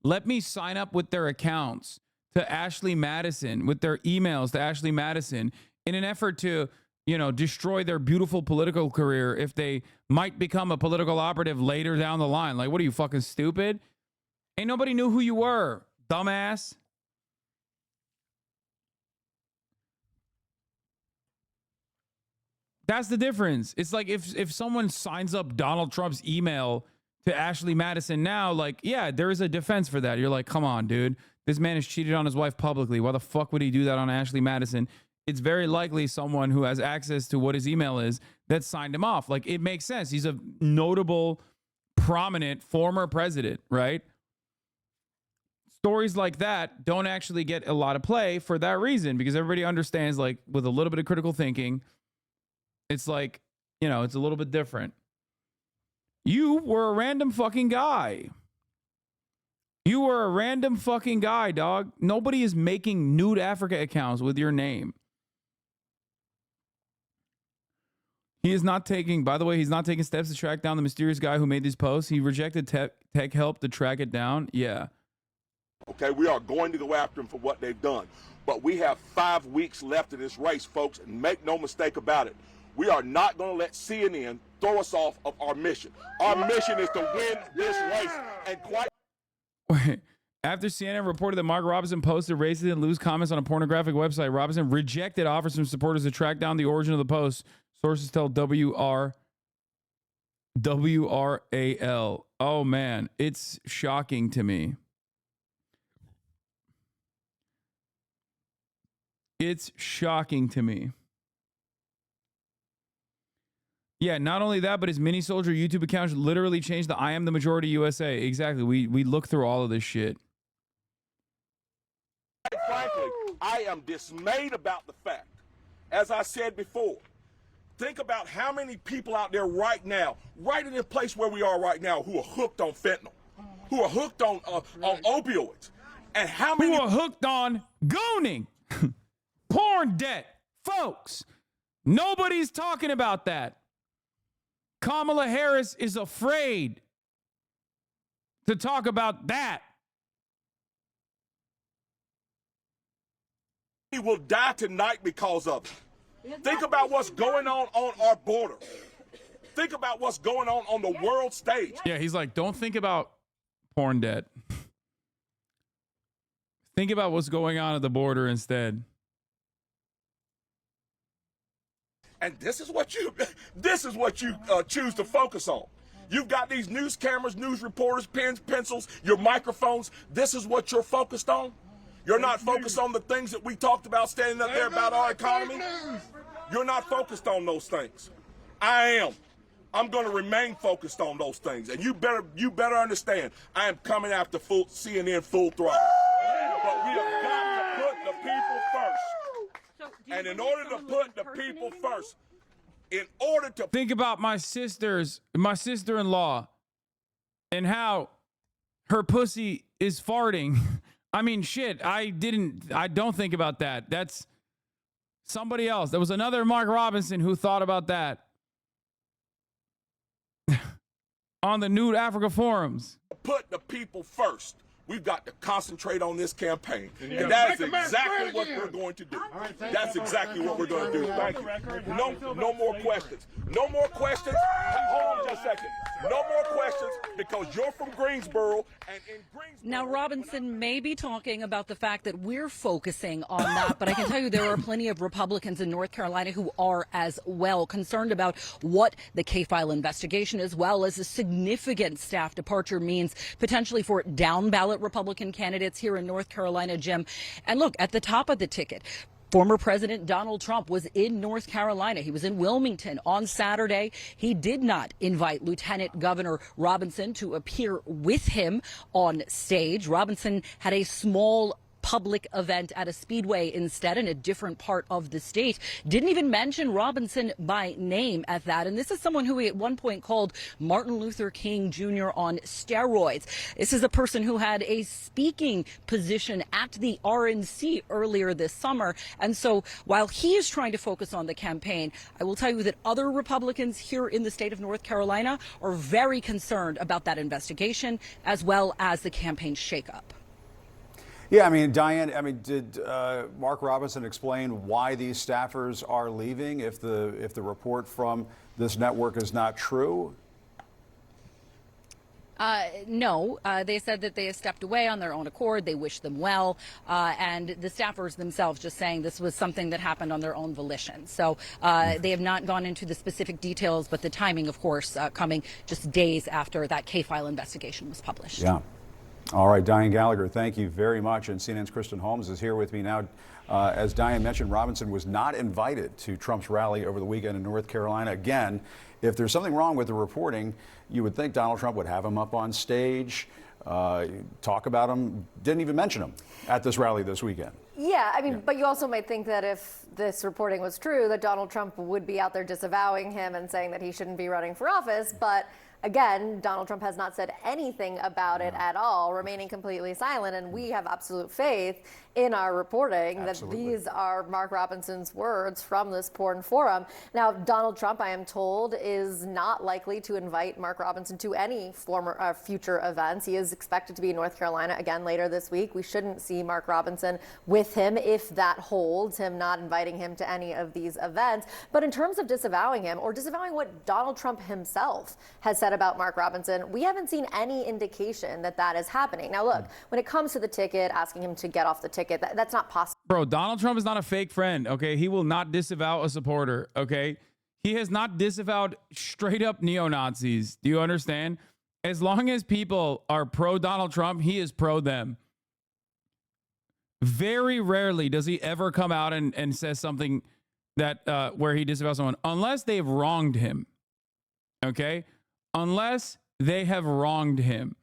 let me sign up with their accounts to Ashley Madison, with their emails to Ashley Madison in an effort to, destroy their beautiful political career if they might become a political operative later down the line. Like, what are you, fucking stupid? Ain't nobody knew who you were, dumbass. That's the difference. It's like if someone signs up Donald Trump's email to Ashley Madison now, like, yeah, there is a defense for that. You're like, come on, dude. This man has cheated on his wife publicly. Why the fuck would he do that on Ashley Madison? it's very likely someone who has access to what his email is that signed him off. Like, it makes sense. He's a notable, prominent former president, right? Stories like that don't actually get a lot of play for that reason, because everybody understands, like, with a little bit of critical thinking, it's like, you know, it's a little bit different. You were a random fucking guy. You were a random fucking guy, dog. Nobody is making Nude Africa accounts with your name. He is not taking, by the way, he's not taking steps to track down the mysterious guy who made these posts. He rejected tech help to track it down. Yeah. Okay, we are going to go after them for what they've done. But we have 5 weeks left in this race, folks, and make no mistake about it. We are not going to let CNN throw us off of our mission. Our mission is to win this race. And quite... After CNN reported that Mark Robinson posted racist and loose comments on a pornographic website, Robinson rejected offers from supporters to track down the origin of the post. Sources tell WRAL. Oh, man, it's shocking to me. It's shocking to me. Yeah, not only that, but his Mini Soldier YouTube account literally changed the I am the majority USA. Exactly. We look through all of this shit. Frankly, I am dismayed about the fact, as I said before, think about how many people out there right now, right in the place where we are right now, who are hooked on fentanyl, who are hooked on opioids, and how many who are hooked on gooning, porn debt. Folks, nobody's talking about that. Kamala Harris is afraid to talk about that. He will die tonight because of it. Think about what's going on our border. Think about what's going on the world stage. Yeah, he's like, don't think about porn debt. Think about what's going on at the border instead. And this is what you choose to focus on. You've got these news cameras, news reporters, pens, pencils, your microphones. This is what you're focused on. You're not focused on the things that we talked about standing up there about our economy. You're not focused on those things. I am. I'm going to remain focused on those things. And you better understand, I am coming after CNN full throttle. But we have got to put the people first. And in order to put the people first, in order to think about my sister-in-law, and how her pussy is farting. I mean, shit, I don't think about that. That's somebody else. There was another Mark Robinson who thought about that on the Nude Africa forums. Put the people first. We've got to concentrate on this campaign. And that is exactly what we're going to do. That's exactly what we're going to do. Thank you. No more questions. No more questions. Hold on just a second. No more questions, because you're from Greensboro, and in Greensboro... Now, Robinson may be talking about the fact that we're focusing on that, but I can tell you there are plenty of Republicans in North Carolina who are as well concerned about what the K-file investigation, as well as a significant staff departure, means potentially for down-ballot Republican candidates here in North Carolina, Jim. And look, at the top of the ticket, former President Donald Trump was in North Carolina. He was in Wilmington on Saturday. He did not invite Lieutenant Governor Robinson to appear with him on stage. Robinson had a small public event at a speedway instead in a different part of the state. Didn't even mention Robinson by name at that. And this is someone who he at one point called Martin Luther King Jr. on steroids. This is a person who had a speaking position at the RNC earlier this summer. And so while he is trying to focus on the campaign, I will tell you that other Republicans here in the state of North Carolina are very concerned about that investigation, as well as the campaign shakeup. Yeah, I mean, Diane, did Mark Robinson explain why these staffers are leaving if the report from this network is not true? No, they said that they have stepped away on their own accord. They wish them well. And the staffers themselves just saying this was something that happened on their own volition. So they have not gone into the specific details, but the timing, of course, coming just days after that K-file investigation was published. Yeah. All right, Diane Gallagher, thank you very much. And CNN's Kristen Holmes is here with me now. As Diane mentioned, Robinson was not invited to Trump's rally over the weekend in North Carolina. Again, if there's something wrong with the reporting, you would think Donald Trump would have him up on stage, talk about him, didn't even mention him at this rally this weekend. Yeah, I mean, but you also might think that if this reporting was true, that Donald Trump would be out there disavowing him and saying that he shouldn't be running for office. But again, Donald Trump has not said anything about it at all, remaining completely silent. And we have absolute faith in our reporting that these are Mark Robinson's words from this porn forum. Now, Donald Trump, I am told, is not likely to invite Mark Robinson to any future events. He is expected to be in North Carolina again later this week. We shouldn't see Mark Robinson with him if that holds, him not inviting him to any of these events. But in terms of disavowing him or disavowing what Donald Trump himself has said about Mark Robinson, we haven't seen any indication that that is happening. Now, look, when it comes to the ticket, asking him to get off the ticket, that's not possible. Bro, Donald Trump is not a fake friend, okay? He will not disavow a supporter, okay? He has not disavowed straight up neo-Nazis. Do you understand? As long as people are pro-Donald Trump, he is pro them. Very rarely does he ever come out and says something that where he disavows someone, unless they've wronged him, okay? Unless they have wronged him.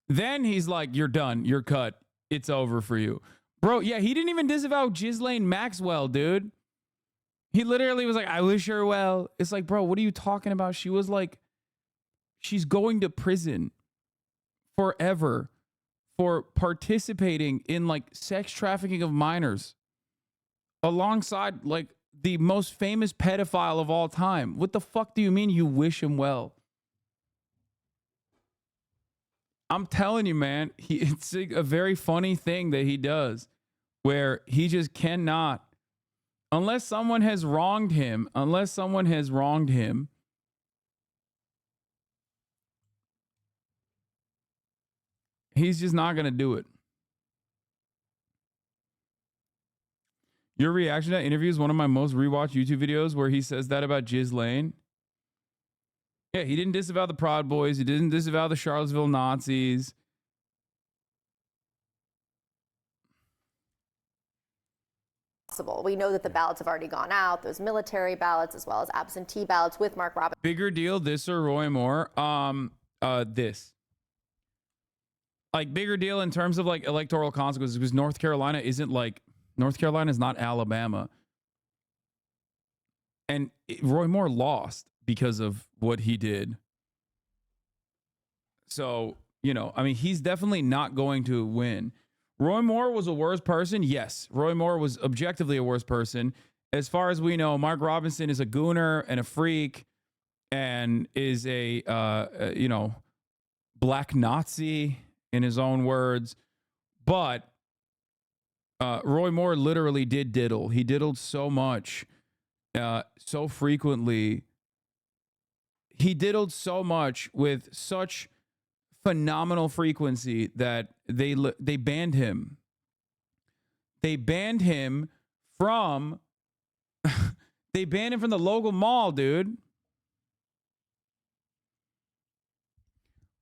Then he's like, you're done. You're cut. It's over for you. Bro, yeah, he didn't even disavow Ghislaine Maxwell, dude. He literally was like, I wish her well. It's like, bro, what are you talking about? She was like, she's going to prison forever for participating in like sex trafficking of minors alongside like the most famous pedophile of all time. What the fuck do you mean you wish him well? I'm telling you, man, it's a very funny thing that he does where he just cannot, unless someone has wronged him, he's just not going to do it. Your reaction to that interview is one of my most rewatched YouTube videos where he says that about Ghislaine. Yeah, he didn't disavow the Proud Boys. He didn't disavow the Charlottesville Nazis. We know that the ballots have already gone out, those military ballots as well as absentee ballots with Mark Robinson. Bigger deal, this or Roy Moore? This. Like, bigger deal in terms of like electoral consequences, because North Carolina is not Alabama. And Roy Moore lost because of what he did. So, you know, I mean, he's definitely not going to win. Roy Moore was a worse person. Yes, Roy Moore was objectively a worse person. As far as we know, Mark Robinson is a gooner and a freak and is a black Nazi in his own words. But Roy Moore literally did diddle. He diddled so much, so frequently. He diddled so much with such phenomenal frequency that they banned him. They banned him from they banned him from the local mall, dude.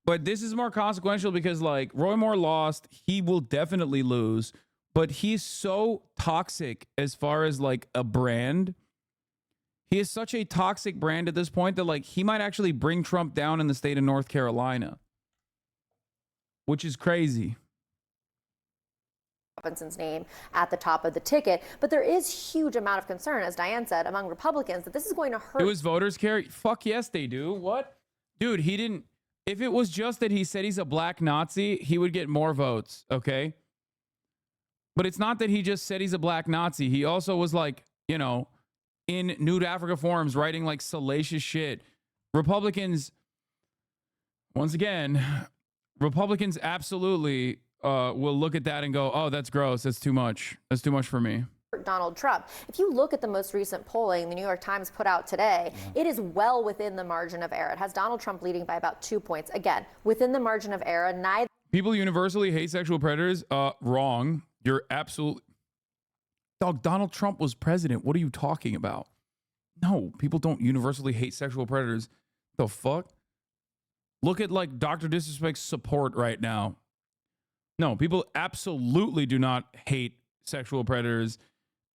But this is more consequential because like Roy Moore lost, he will definitely lose, but he's so toxic as far as like a brand. He is such a toxic brand at this point that like he might actually bring Trump down in the state of North Carolina, which is crazy. Robinson's name at the top of the ticket, but there is huge amount of concern, as Diane said, among Republicans that this is going to hurt. Do his voters care? Fuck yes, they do. What? Dude, he didn't. If it was just that he said he's a black Nazi, he would get more votes, okay? But it's not that he just said he's a black Nazi. He also was like, you know, in Nude Africa forums writing like salacious shit. Republicans, once again, Republicans absolutely will look at that and go, oh, that's gross. That's too much. That's too much for me. Donald Trump. If you look at the most recent polling the New York Times put out today, it is well within the margin of error. It has Donald Trump leading by about 2 points. Again, within the margin of error. Neither people universally hate sexual predators. Wrong. You're absolutely... Dog, Donald Trump was president. What are you talking about? No, people don't universally hate sexual predators. The fuck? Look at like Dr. Disrespect's support right now. No, people absolutely do not hate sexual predators.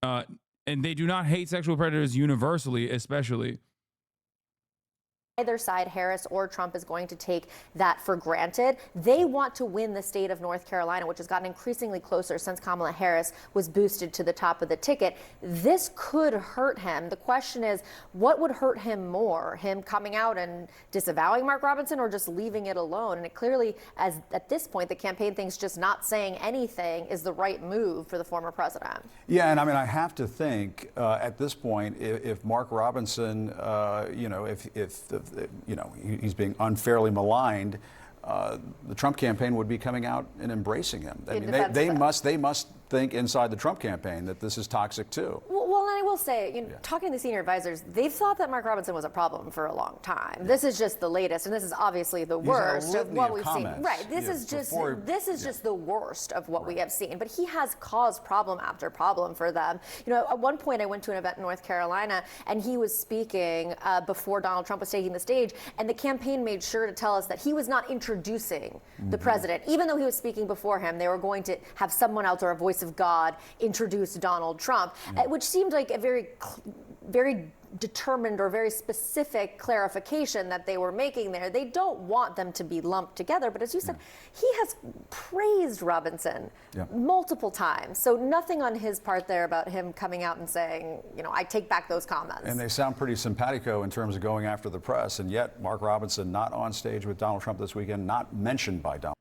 And they do not hate sexual predators universally, especially. Either side, Harris or Trump, is going to take that for granted. They want to win the state of North Carolina, which has gotten increasingly closer since Kamala Harris was boosted to the top of the ticket. This could hurt him. The question is, what would hurt him more? Him coming out and disavowing Mark Robinson, or just leaving it alone? And it clearly, as at this point, the campaign thinks just not saying anything is the right move for the former president. Yeah, and I mean, I have to think at this point, if Mark Robinson, he's being unfairly maligned, the Trump campaign would be coming out and embracing him. I mean, they must think inside the Trump campaign that this is toxic too. Well, and I will say, talking to the senior advisors, they've thought that Mark Robinson was a problem for a long time. This is just the latest, and this is obviously the worst of what we've seen. Right. This is just the worst of what we have seen. But he has caused problem after problem for them. At one point, I went to an event in North Carolina, and he was speaking before Donald Trump was taking the stage, and the campaign made sure to tell us that he was not introducing the president, even though he was speaking before him. They were going to have someone else, or a voice of God, introduce Donald Trump, which seemed like a very determined or very specific clarification that they were making there. They don't want them to be lumped together, but as you said, he has praised Robinson multiple times. So nothing on his part there about him coming out and saying, I take back those comments. And they sound pretty simpatico in terms of going after the press, and yet Mark Robinson not on stage with Donald Trump this weekend, not mentioned by Donald.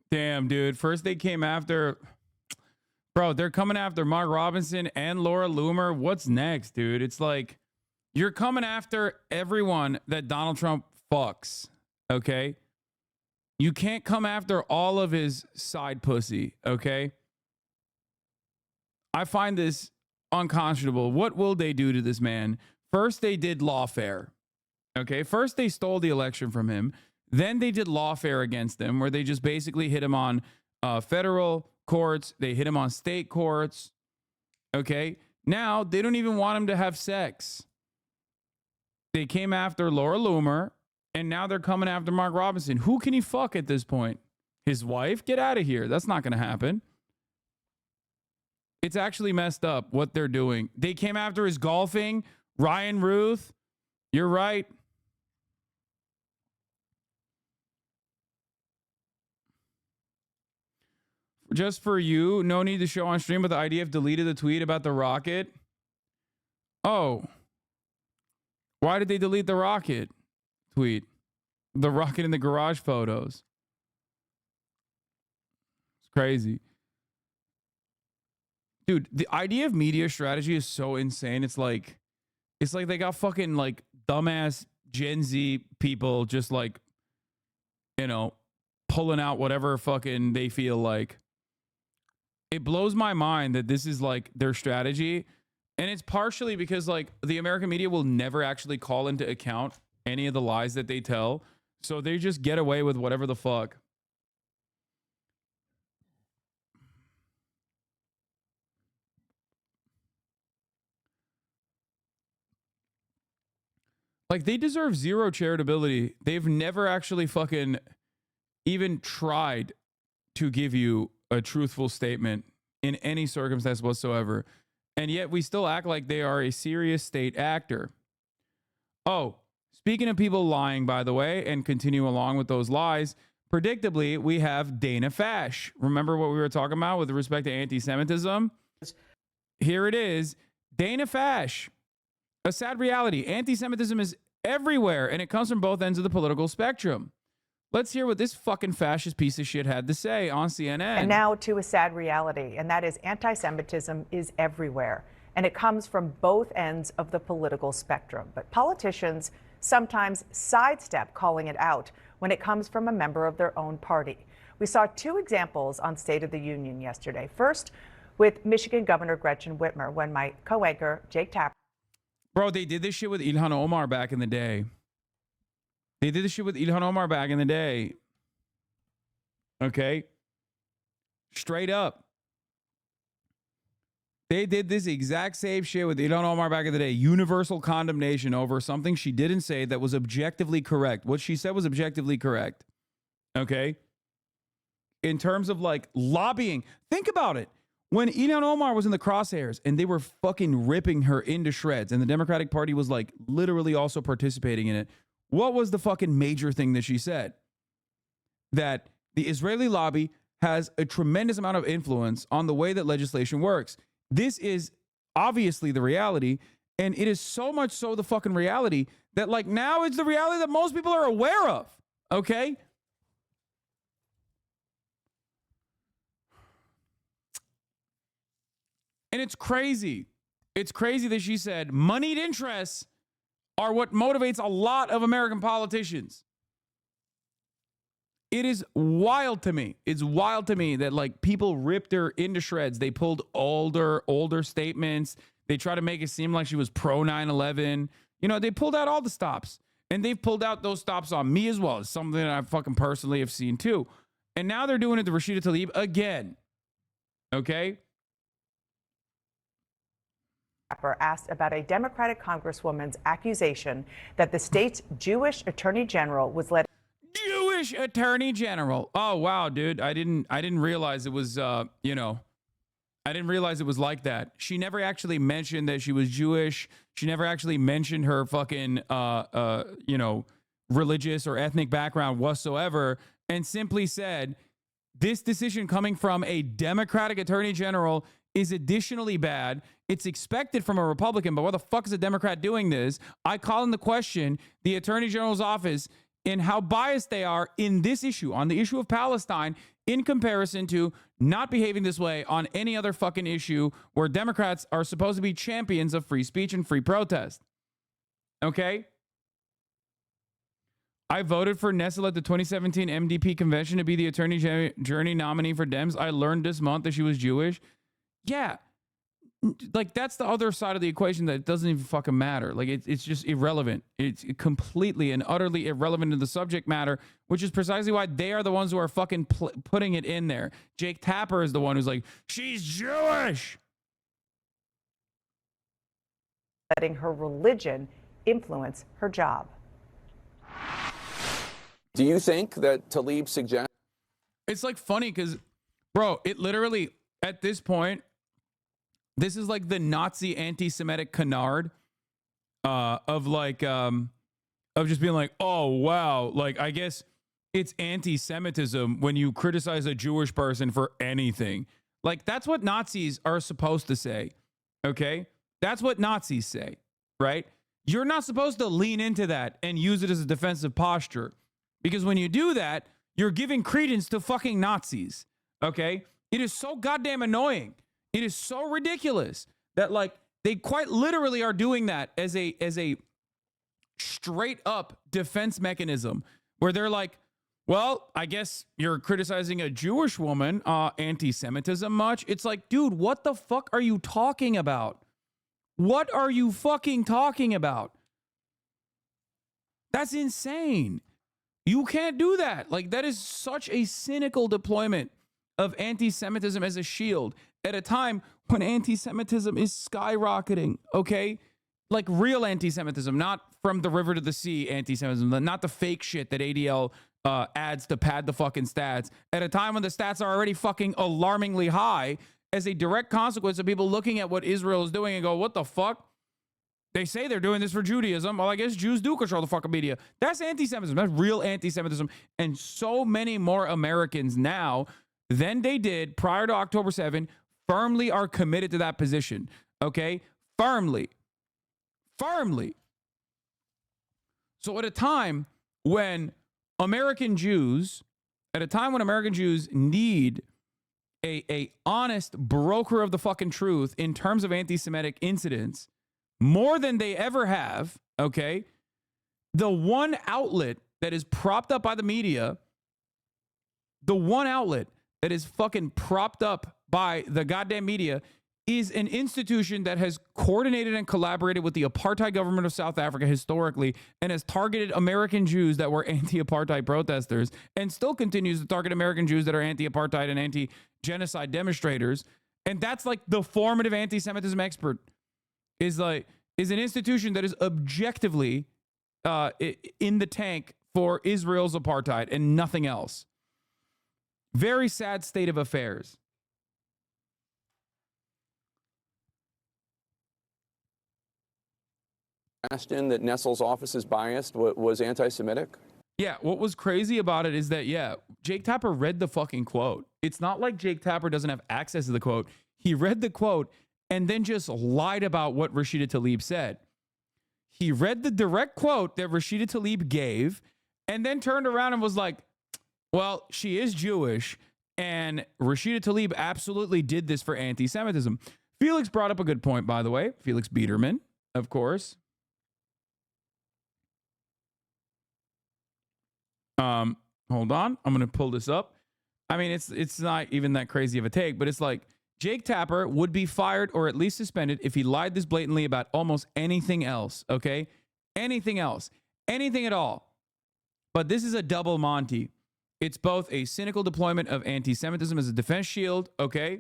Damn, dude. First they came after... Bro, they're coming after Mark Robinson and Laura Loomer. What's next, dude? It's like you're coming after everyone that Donald Trump fucks, okay? You can't come after all of his side pussy, okay? I find this unconscionable. What will they do to this man? First, they did lawfare, okay? First, they stole the election from him. Then they did lawfare against him, where they just basically hit him on federal courts. They hit him on state courts. Okay. Now they don't even want him to have sex. They came after Laura Loomer, and now they're coming after Mark Robinson. Who can he fuck at this point? His wife? Get out of here. That's not going to happen. It's actually messed up what they're doing. They came after his golfing. Ryan Ruth. You're right. Just for you, no need to show on stream, but the IDF deleted the tweet about the rocket. Oh. Why did they delete the rocket tweet? The rocket in the garage photos. It's crazy. Dude, the IDF media strategy is so insane. It's like they got fucking like dumbass Gen Z people just like, pulling out whatever fucking they feel like. It blows my mind that this is like their strategy. And it's partially because like the American media will never actually call into account any of the lies that they tell. So they just get away with whatever the fuck. Like they deserve zero charitability. They've never actually fucking even tried to give you a truthful statement in any circumstance whatsoever. And yet we still act like they are a serious state actor. Oh, speaking of people lying, by the way, and continue along with those lies, predictably, we have Dana Fash. Remember what we were talking about with respect to anti-Semitism? Here it is. Dana Fash. A sad reality. Anti-Semitism is everywhere, and it comes from both ends of the political spectrum. Let's hear what this fucking fascist piece of shit had to say on CNN. And now to a sad reality, and that is anti-Semitism is everywhere, and it comes from both ends of the political spectrum. But politicians sometimes sidestep calling it out when it comes from a member of their own party. We saw two examples on State of the Union yesterday. First, with Michigan Governor Gretchen Whitmer, when my co-anchor Jake Tapper. Bro, they did this shit with Ilhan Omar back in the day. They did this shit with Ilhan Omar back in the day. Okay? Straight up. They did this exact same shit with Ilhan Omar back in the day. Universal condemnation over something she didn't say that was objectively correct. What she said was objectively correct. Okay? in terms of like lobbying. Think about it. When Ilhan Omar was in the crosshairs and they were fucking ripping her into shreds and the Democratic Party was like literally also participating in it, what was the fucking major thing that she said? That the Israeli lobby has a tremendous amount of influence on the way that legislation works. This is obviously the reality, and it is so much so the fucking reality that like now it's the reality that most people are aware of, okay? And it's crazy. It's crazy that she said moneyed interests are what motivates a lot of American politicians. It is wild to me. It's wild to me that like people ripped her into shreds. They pulled older statements. They try to make it seem like she was pro 9/11. You know, they pulled out all the stops. And they've pulled out those stops on me as well. It's something that I fucking personally have seen too. And now they're doing it to Rashida Tlaib again. Okay? Asked about a Democratic Congresswoman's accusation that the state's Jewish Attorney General was led. Jewish Attorney General. Oh wow, dude. I didn't realize it was I didn't realize it was like that. She never actually mentioned that she was Jewish. She never actually mentioned her fucking religious or ethnic background whatsoever, and simply said this decision coming from a Democratic Attorney General is additionally bad. It's expected from a Republican, but why the fuck is a Democrat doing this? I call into question the Attorney General's office and how biased they are in this issue, on the issue of Palestine, in comparison to not behaving this way on any other fucking issue where Democrats are supposed to be champions of free speech and free protest. Okay? I voted for Nessel at the 2017 MDP convention to be the Attorney General nominee for Dems. I learned this month that she was Jewish. Yeah. Like, that's the other side of the equation that doesn't even fucking matter. Like, it's just irrelevant. It's completely and utterly irrelevant to the subject matter, which is precisely why they are the ones who are fucking putting it in there. Jake Tapper is the one who's like, she's Jewish. Letting her religion influence her job. Do you think that Tlaib suggests? It's like funny because, bro, it literally, at this point, this is like the Nazi anti-Semitic canard of just being like, oh, wow, like, I guess it's anti-Semitism when you criticize a Jewish person for anything. Like, that's what Nazis are supposed to say, okay? That's what Nazis say, right? You're not supposed to lean into that and use it as a defensive posture, because when you do that, you're giving credence to fucking Nazis, okay? It is so goddamn annoying. It is so ridiculous that, like, they quite literally are doing that as a straight up defense mechanism where they're like, well, I guess you're criticizing a Jewish woman, anti-Semitism much. It's like, dude, what the fuck are you talking about? What are you fucking talking about? That's insane. You can't do that. Like, that is such a cynical deployment of anti-Semitism as a shield at a time when anti-Semitism is skyrocketing, okay? Like real anti-Semitism, not from the river to the sea anti-Semitism, not the fake shit that ADL adds to pad the fucking stats, at a time when the stats are already fucking alarmingly high as a direct consequence of people looking at what Israel is doing and go, what the fuck? They say they're doing this for Judaism. Well, I guess Jews do control the fucking media. That's anti-Semitism. That's real anti-Semitism. And so many more Americans now than they did prior to October 7 firmly are committed to that position. Okay? Firmly. So at a time when American Jews need a honest broker of the fucking truth in terms of anti-Semitic incidents, more than they ever have, okay? The one outlet that is propped up by the media, the one outlet that is fucking propped up by the goddamn media is an institution that has coordinated and collaborated with the apartheid government of South Africa historically and has targeted American Jews that were anti-apartheid protesters and still continues to target American Jews that are anti-apartheid and anti-genocide demonstrators. And that's like the formative anti-Semitism expert is an institution that is objectively in the tank for Israel's apartheid and nothing else. Very sad state of affairs. Ashton, that Nessel's office is biased, was anti-Semitic? Yeah, what was crazy about it is that, yeah, Jake Tapper read the fucking quote. It's not like Jake Tapper doesn't have access to the quote. He read the quote and then just lied about what Rashida Tlaib said. He read the direct quote that Rashida Tlaib gave and then turned around and was like, well, she is Jewish, and Rashida Tlaib absolutely did this for anti-Semitism. Felix brought up a good point, by the way. Felix Biederman, of course. Hold on. I'm going to pull this up. I mean, it's not even that crazy of a take, but it's like Jake Tapper would be fired or at least suspended if he lied this blatantly about almost anything else, okay? Anything else. Anything at all. But this is a double Monty. It's both a cynical deployment of anti-Semitism as a defense shield, okay?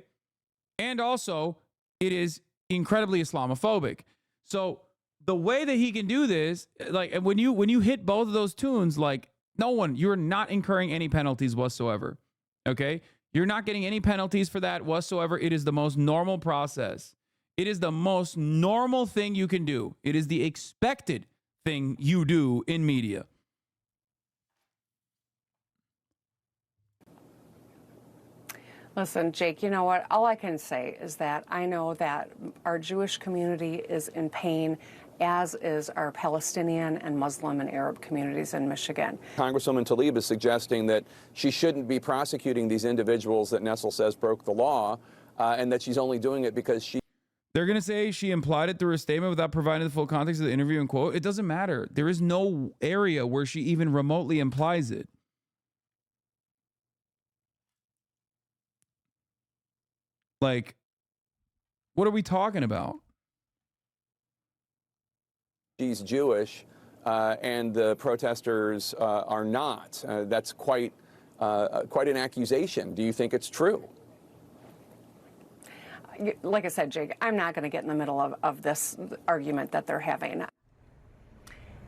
And also, it is incredibly Islamophobic. So the way that he can do this, like when you hit both of those tunes, like you're not incurring any penalties whatsoever, okay? You're not getting any penalties for that whatsoever. It is the most normal process. It is the most normal thing you can do. It is the expected thing you do in media. Listen, Jake, you know what? All I can say is that I know that our Jewish community is in pain, as is our Palestinian and Muslim and Arab communities in Michigan. Congresswoman Tlaib is suggesting that she shouldn't be prosecuting these individuals that Nessel says broke the law, and that she's only doing it because she... They're going to say she implied it through a statement without providing the full context of the interview and quote. It doesn't matter. There is no area where she even remotely implies it. Like, what are we talking about? She's Jewish, and the protesters are not. That's quite an accusation. Do you think it's true? Like I said, Jake, I'm not going to get in the middle of this argument that they're having.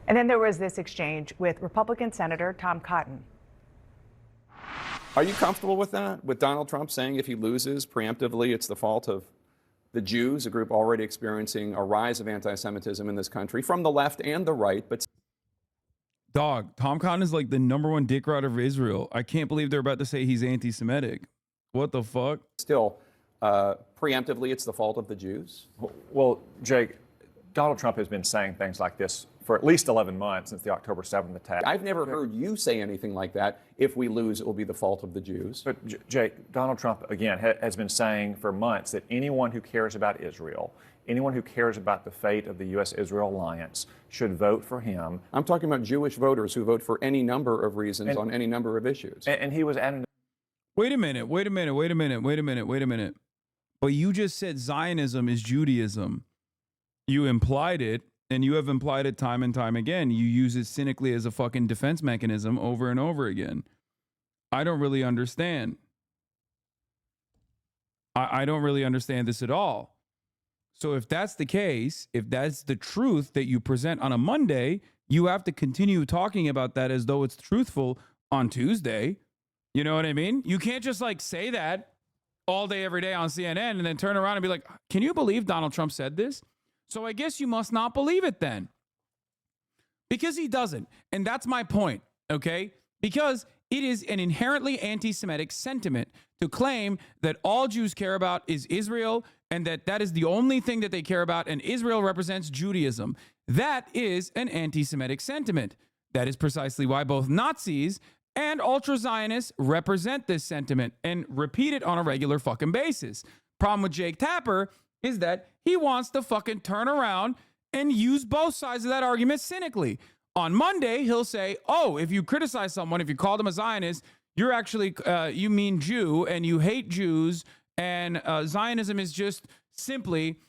And then there was this exchange with Republican Senator Tom Cotton. Are you comfortable with that? With Donald Trump saying if he loses preemptively, it's the fault of the Jews, a group already experiencing a rise of anti-Semitism in this country from the left and the right, but... Dog, Tom Cotton is like the #1 dick rider of Israel. I can't believe they're about to say he's anti-Semitic. What the fuck? Still, preemptively, it's the fault of the Jews? Well, Jake, Donald Trump has been saying things like this for at least 11 months since the October 7th attack. I've never heard you say anything like that. If we lose, it will be the fault of the Jews. But, Jake, Donald Trump, again, has been saying for months that anyone who cares about Israel, anyone who cares about the fate of the U.S.-Israel alliance should vote for him. I'm talking about Jewish voters who vote for any number of reasons on any number of issues. And he was adding... Wait a minute. But you just said Zionism is Judaism. You implied it. And you have implied it time and time again. You use it cynically as a fucking defense mechanism over and over again. I don't really understand. I don't really understand this at all. So if that's the case, if that's the truth that you present on a Monday, you have to continue talking about that as though it's truthful on Tuesday. You know what I mean? You can't just like say that all day, every day on CNN and then turn around and be like, can you believe Donald Trump said this? So I guess you must not believe it then. Because he doesn't. And that's my point, okay? Because it is an inherently anti-Semitic sentiment to claim that all Jews care about is Israel and that is the only thing that they care about, and Israel represents Judaism. That is an anti-Semitic sentiment. That is precisely why both Nazis and ultra-Zionists represent this sentiment and repeat it on a regular fucking basis. Problem with Jake Tapper is that he wants to fucking turn around and use both sides of that argument cynically. On Monday, he'll say, oh, if you criticize someone, if you call them a Zionist, you're actually, you mean Jew and you hate Jews, and Zionism is just simply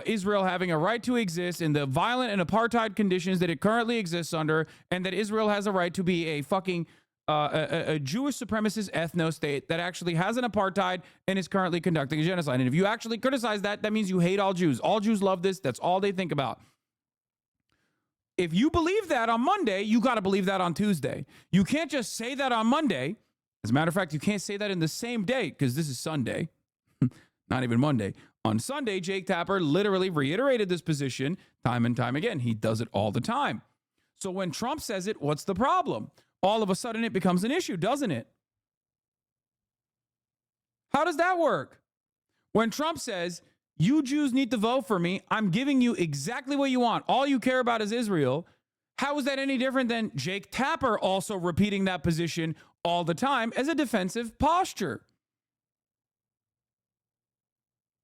Israel having a right to exist in the violent and apartheid conditions that it currently exists under, and that Israel has a right to be a fucking a Jewish supremacist ethno-state that actually has an apartheid and is currently conducting a genocide. And if you actually criticize that, that means you hate all Jews. All Jews love this. That's all they think about. If you believe that on Monday, you got to believe that on Tuesday. You can't just say that on Monday As a matter of fact, you can't say that in the same day because this is Sunday, not even Monday. On Sunday, Jake Tapper literally reiterated this position time and time again. He does it all the time. So when Trump says it, what's the problem? All of a sudden it becomes an issue, doesn't it? How does that work? When Trump says, you Jews need to vote for me, I'm giving you exactly what you want. All you care about is Israel. How is that any different than Jake Tapper also repeating that position all the time as a defensive posture?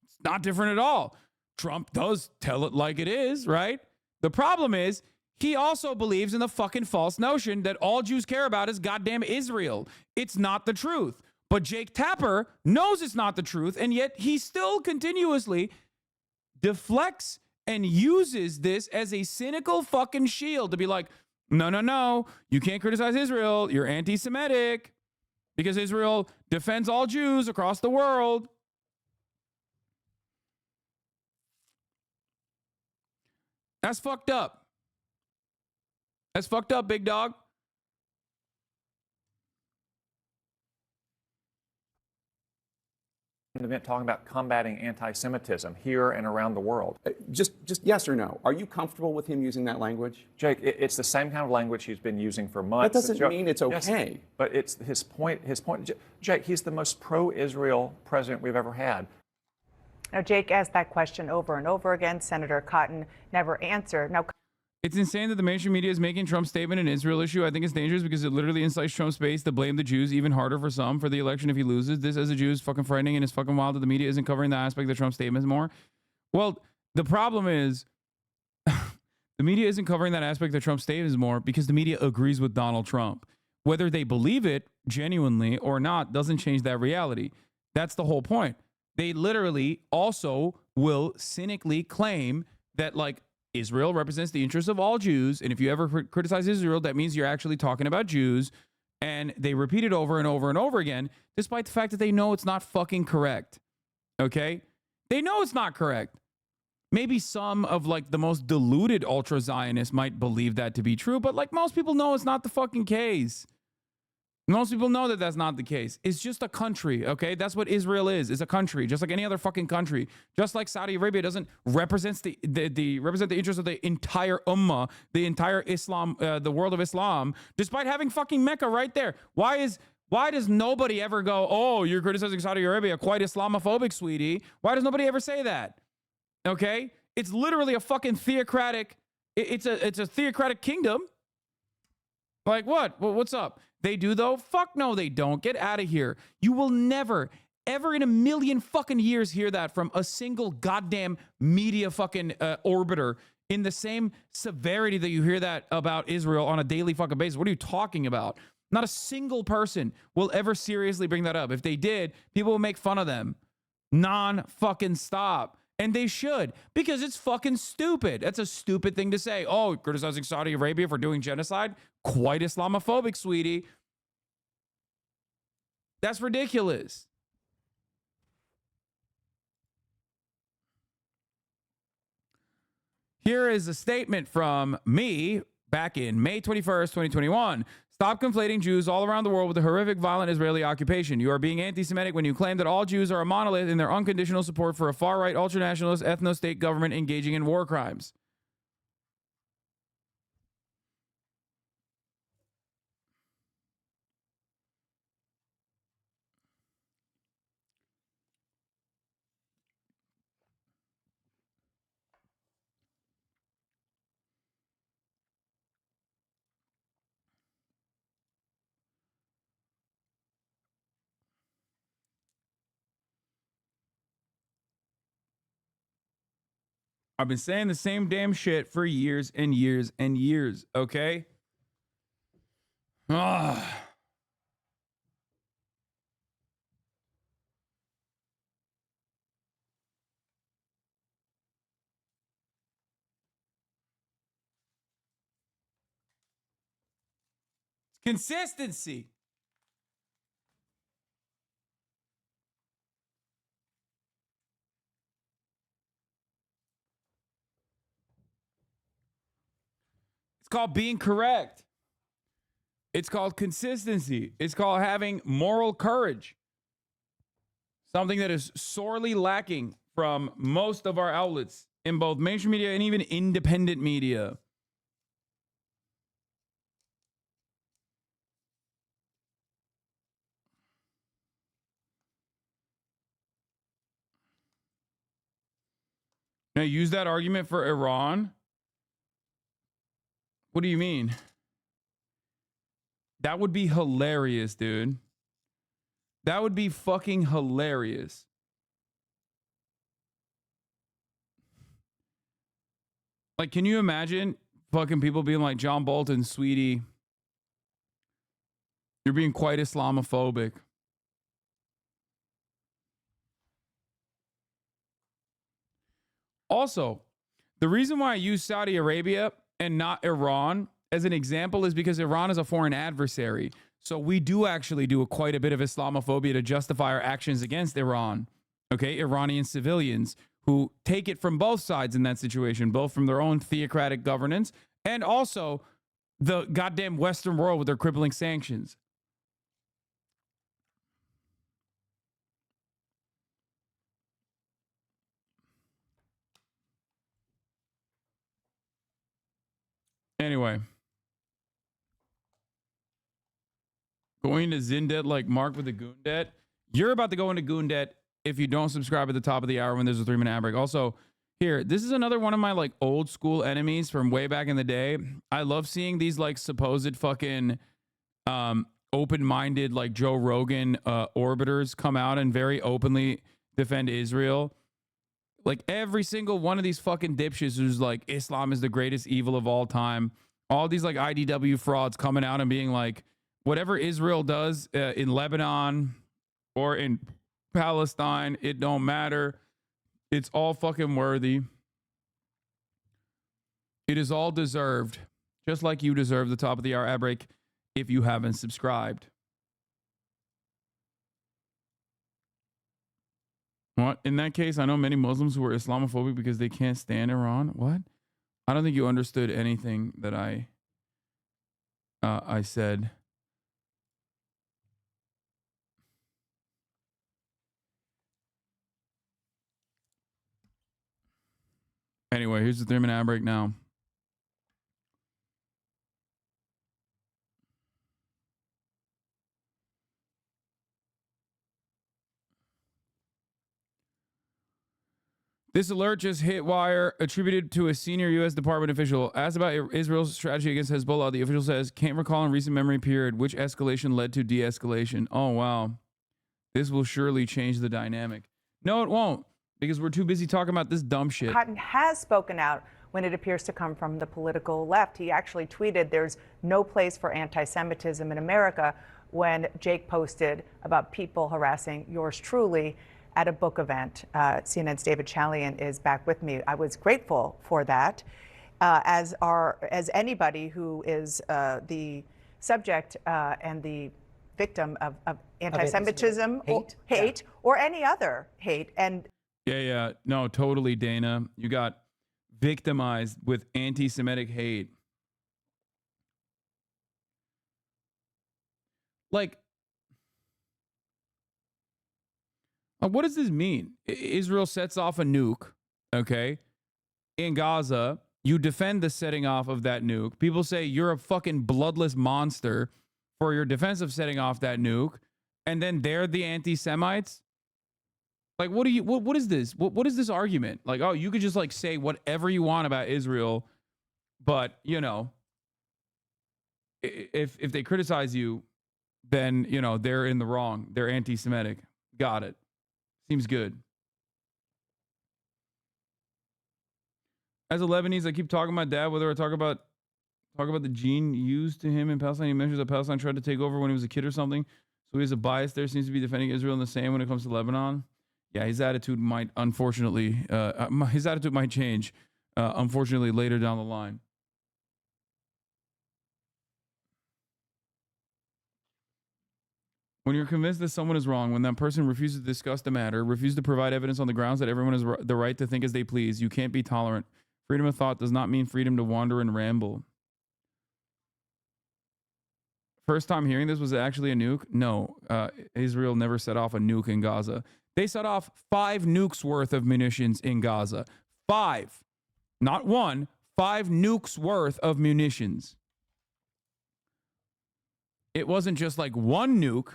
It's not different at all. Trump does tell it like it is, right? The problem is he also believes in the fucking false notion that all Jews care about is goddamn Israel. It's not the truth. But Jake Tapper knows it's not the truth, and yet he still continuously deflects and uses this as a cynical fucking shield to be like, no, you can't criticize Israel. You're anti-Semitic because Israel defends all Jews across the world. That's fucked up. That's fucked up, big dog. An event talking about combating anti-Semitism here and around the world. Just yes or no. Are you comfortable with him using that language? Jake, it's the same kind of language he's been using for months. That doesn't mean it's okay. Yes, but it's his point. Jake, he's the most pro-Israel president we've ever had. Now, Jake asked that question over and over again. Senator Cotton never answered. Now, it's insane that the mainstream media is making Trump's statement an Israel issue. I think it's dangerous because it literally incites Trump's base to blame the Jews even harder for some for the election if he loses. This, as a Jew, is fucking frightening, and it's fucking wild that the media isn't covering the aspect of Trump's statements more. Well, the problem is the media isn't covering that aspect of Trump's statements more because the media agrees with Donald Trump. Whether they believe it genuinely or not doesn't change that reality. That's the whole point. They literally also will cynically claim that, like, Israel represents the interests of all Jews, and if you ever criticize Israel, that means you're actually talking about Jews, and they repeat it over and over and over again, despite the fact that they know it's not fucking correct, okay? They know it's not correct. Maybe some of, like, the most deluded ultra-Zionists might believe that to be true, but, like, most people know it's not the fucking case. Most people know that that's not the case. It's just a country, okay? That's what Israel is. It's a country, just like any other fucking country. Just like Saudi Arabia doesn't represent the interests of the entire ummah, the entire Islam, the world of Islam, despite having fucking Mecca right there. Why does nobody ever go, oh, you're criticizing Saudi Arabia, quite Islamophobic, sweetie? Why does nobody ever say that? Okay? It's literally a fucking theocratic, it's a theocratic kingdom. Like what? What's up? They do, though? Fuck no, they don't. Get out of here. You will never, ever in a million fucking years hear that from a single goddamn media fucking orbiter in the same severity that you hear that about Israel on a daily fucking basis. What are you talking about? Not a single person will ever seriously bring that up. If they did, people will make fun of them. Non-fucking stop. And they should, because it's fucking stupid. That's a stupid thing to say. Oh, criticizing Saudi Arabia for doing genocide? Quite Islamophobic, sweetie. That's ridiculous. Here is a statement from me back in May 21st, 2021. Stop conflating Jews all around the world with the horrific, violent Israeli occupation. You are being anti-Semitic when you claim that all Jews are a monolith in their unconditional support for a far-right, ultranationalist, ethno-state government engaging in war crimes. I've been saying the same damn shit for years and years and years, okay? Ah. Consistency. It's called being correct. It's called consistency. It's called having moral courage. Something that is sorely lacking from most of our outlets in both mainstream media and even independent media. Now, use that argument for Iran. What do you mean? That would be hilarious, dude. That would be fucking hilarious. Like, can you imagine fucking people being like, John Bolton, sweetie, you're being quite Islamophobic. Also, the reason why I use Saudi Arabia and not Iran as an example is because Iran is a foreign adversary. So we do actually do quite a bit of Islamophobia to justify our actions against Iran. Okay, Iranian civilians who take it from both sides in that situation, both from their own theocratic governance and also the goddamn Western world with their crippling sanctions. Anyway. Going to Zindet like Mark with the goon debt. You're about to go into goon debt if you don't subscribe at the top of the hour when there's a 3-minute ad break. Also, here, this is another one of my like old school enemies from way back in the day. I love seeing these like supposed fucking open-minded like Joe Rogan orbiters come out and very openly defend Israel. Like every single one of these fucking dipshits who's like Islam is the greatest evil of all time. All these like IDW frauds coming out and being like, whatever Israel does in Lebanon or in Palestine, it don't matter. It's all fucking worthy. It is all deserved, just like you deserve the top of the hour ad break if you haven't subscribed. What? In that case, I know many Muslims who are Islamophobic because they can't stand Iran. What? I don't think you understood anything that I said. Anyway, here's the 3-minute ad break now. This alert just hit wire, attributed to a senior U.S. Department official. Asked about Israel's strategy against Hezbollah, the official says, can't recall in recent memory period which escalation led to de-escalation. Oh, wow. This will surely change the dynamic. No, it won't, because we're too busy talking about this dumb shit. Cotton has spoken out when it appears to come from the political left. He actually tweeted there's no place for anti-Semitism in America when Jake posted about people harassing yours truly at a book event. CNN's David Chalian is back with me. I was grateful for that, as anybody who is the subject and the victim of anti-Semitism, hate, or any other hate. And yeah, no, totally, Dana. You got victimized with anti-Semitic hate. Like, what does this mean? Israel sets off a nuke, okay, in Gaza. You defend the setting off of that nuke. People say you're a fucking bloodless monster for your defense of setting off that nuke, and then they're the anti-Semites. Like, what is this? What is this argument? Like, oh, you could just like say whatever you want about Israel, but you know, if they criticize you, then you know they're in the wrong. They're anti-Semitic. Got it. Seems good. As a Lebanese, I keep talking to my dad whether I talk about the gene used to him in Palestine. He mentions that Palestine tried to take over when he was a kid or something. So he has a bias there. Seems to be defending Israel in the same when it comes to Lebanon. Yeah, his attitude might, unfortunately, his attitude might change, unfortunately, later down the line. When you're convinced that someone is wrong, when that person refuses to discuss the matter, refuses to provide evidence on the grounds that everyone has the right to think as they please, you can't be tolerant. Freedom of thought does not mean freedom to wander and ramble. first time hearing this was actually a nuke? No, Israel never set off a nuke in Gaza. They set off 5 nukes worth of munitions in Gaza. 5, not 1, 5 nukes worth of munitions. It wasn't just like 1 nuke,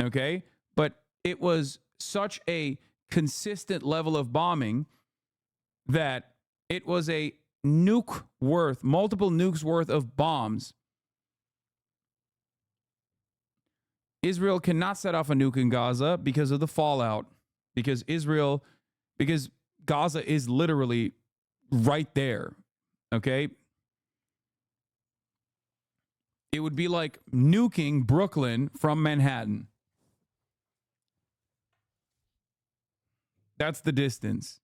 okay? But it was such a consistent level of bombing that it was a nuke worth, multiple nukes worth of bombs. Israel cannot set off a nuke in Gaza because of the fallout. Because Gaza is literally right there. Okay? It would be like nuking Brooklyn from Manhattan. That's the distance.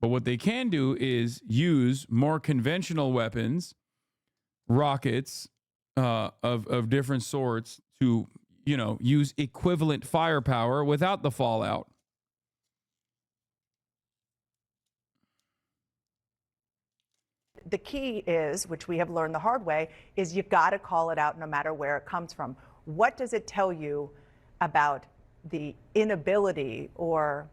But what they can do is use more conventional weapons, rockets of different sorts to, use equivalent firepower without the fallout. The key is, which we have learned the hard way, is you've got to call it out no matter where it comes from. What does it tell you about the inability or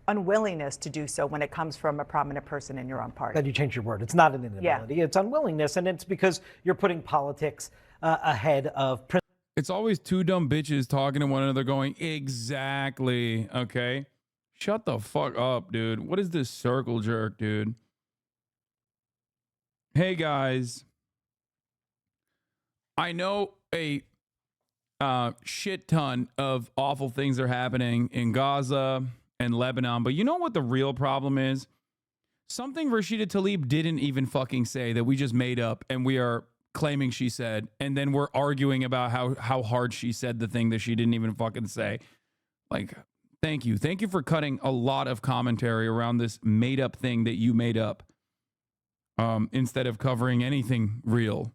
unwillingness to do so when it comes from a prominent person in your own party? That you change your word. It's not an inability. It's unwillingness, and it's because you're putting politics ahead of principle. It's always 2 dumb bitches talking to one another going, exactly, okay? Shut the fuck up, dude. What is this circle jerk, dude? Hey, guys. I know a shit ton of awful things are happening in Gaza and Lebanon, but you know what the real problem is? Something Rashida Tlaib didn't even fucking say that we just made up and we are claiming she said, and then we're arguing about how hard she said the thing that she didn't even fucking say. Like, thank you. Thank you for cutting a lot of commentary around this made up thing that you made up instead of covering anything real.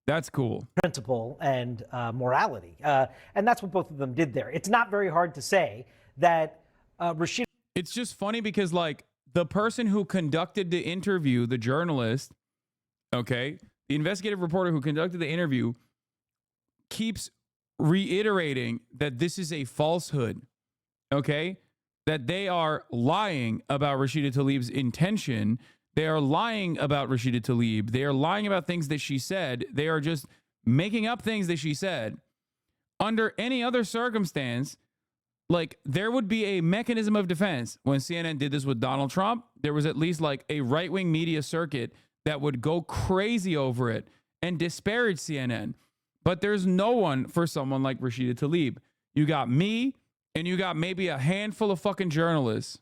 That's cool. Principle and morality. And that's what both of them did there. It's not very hard to say that Rashida. It's just funny because, like, the person who conducted the interview, the journalist, okay, the investigative reporter who conducted the interview keeps reiterating that this is a falsehood, okay? That they are lying about Rashida Tlaib's intention. They are lying about Rashida Tlaib. They are lying about things that she said. They are just making up things that she said. Under any other circumstance, like, there would be a mechanism of defense. When CNN did this with Donald Trump, there was at least like a right-wing media circuit that would go crazy over it and disparage CNN. But there's no one for someone like Rashida Tlaib. You got me, and you got maybe a handful of fucking journalists.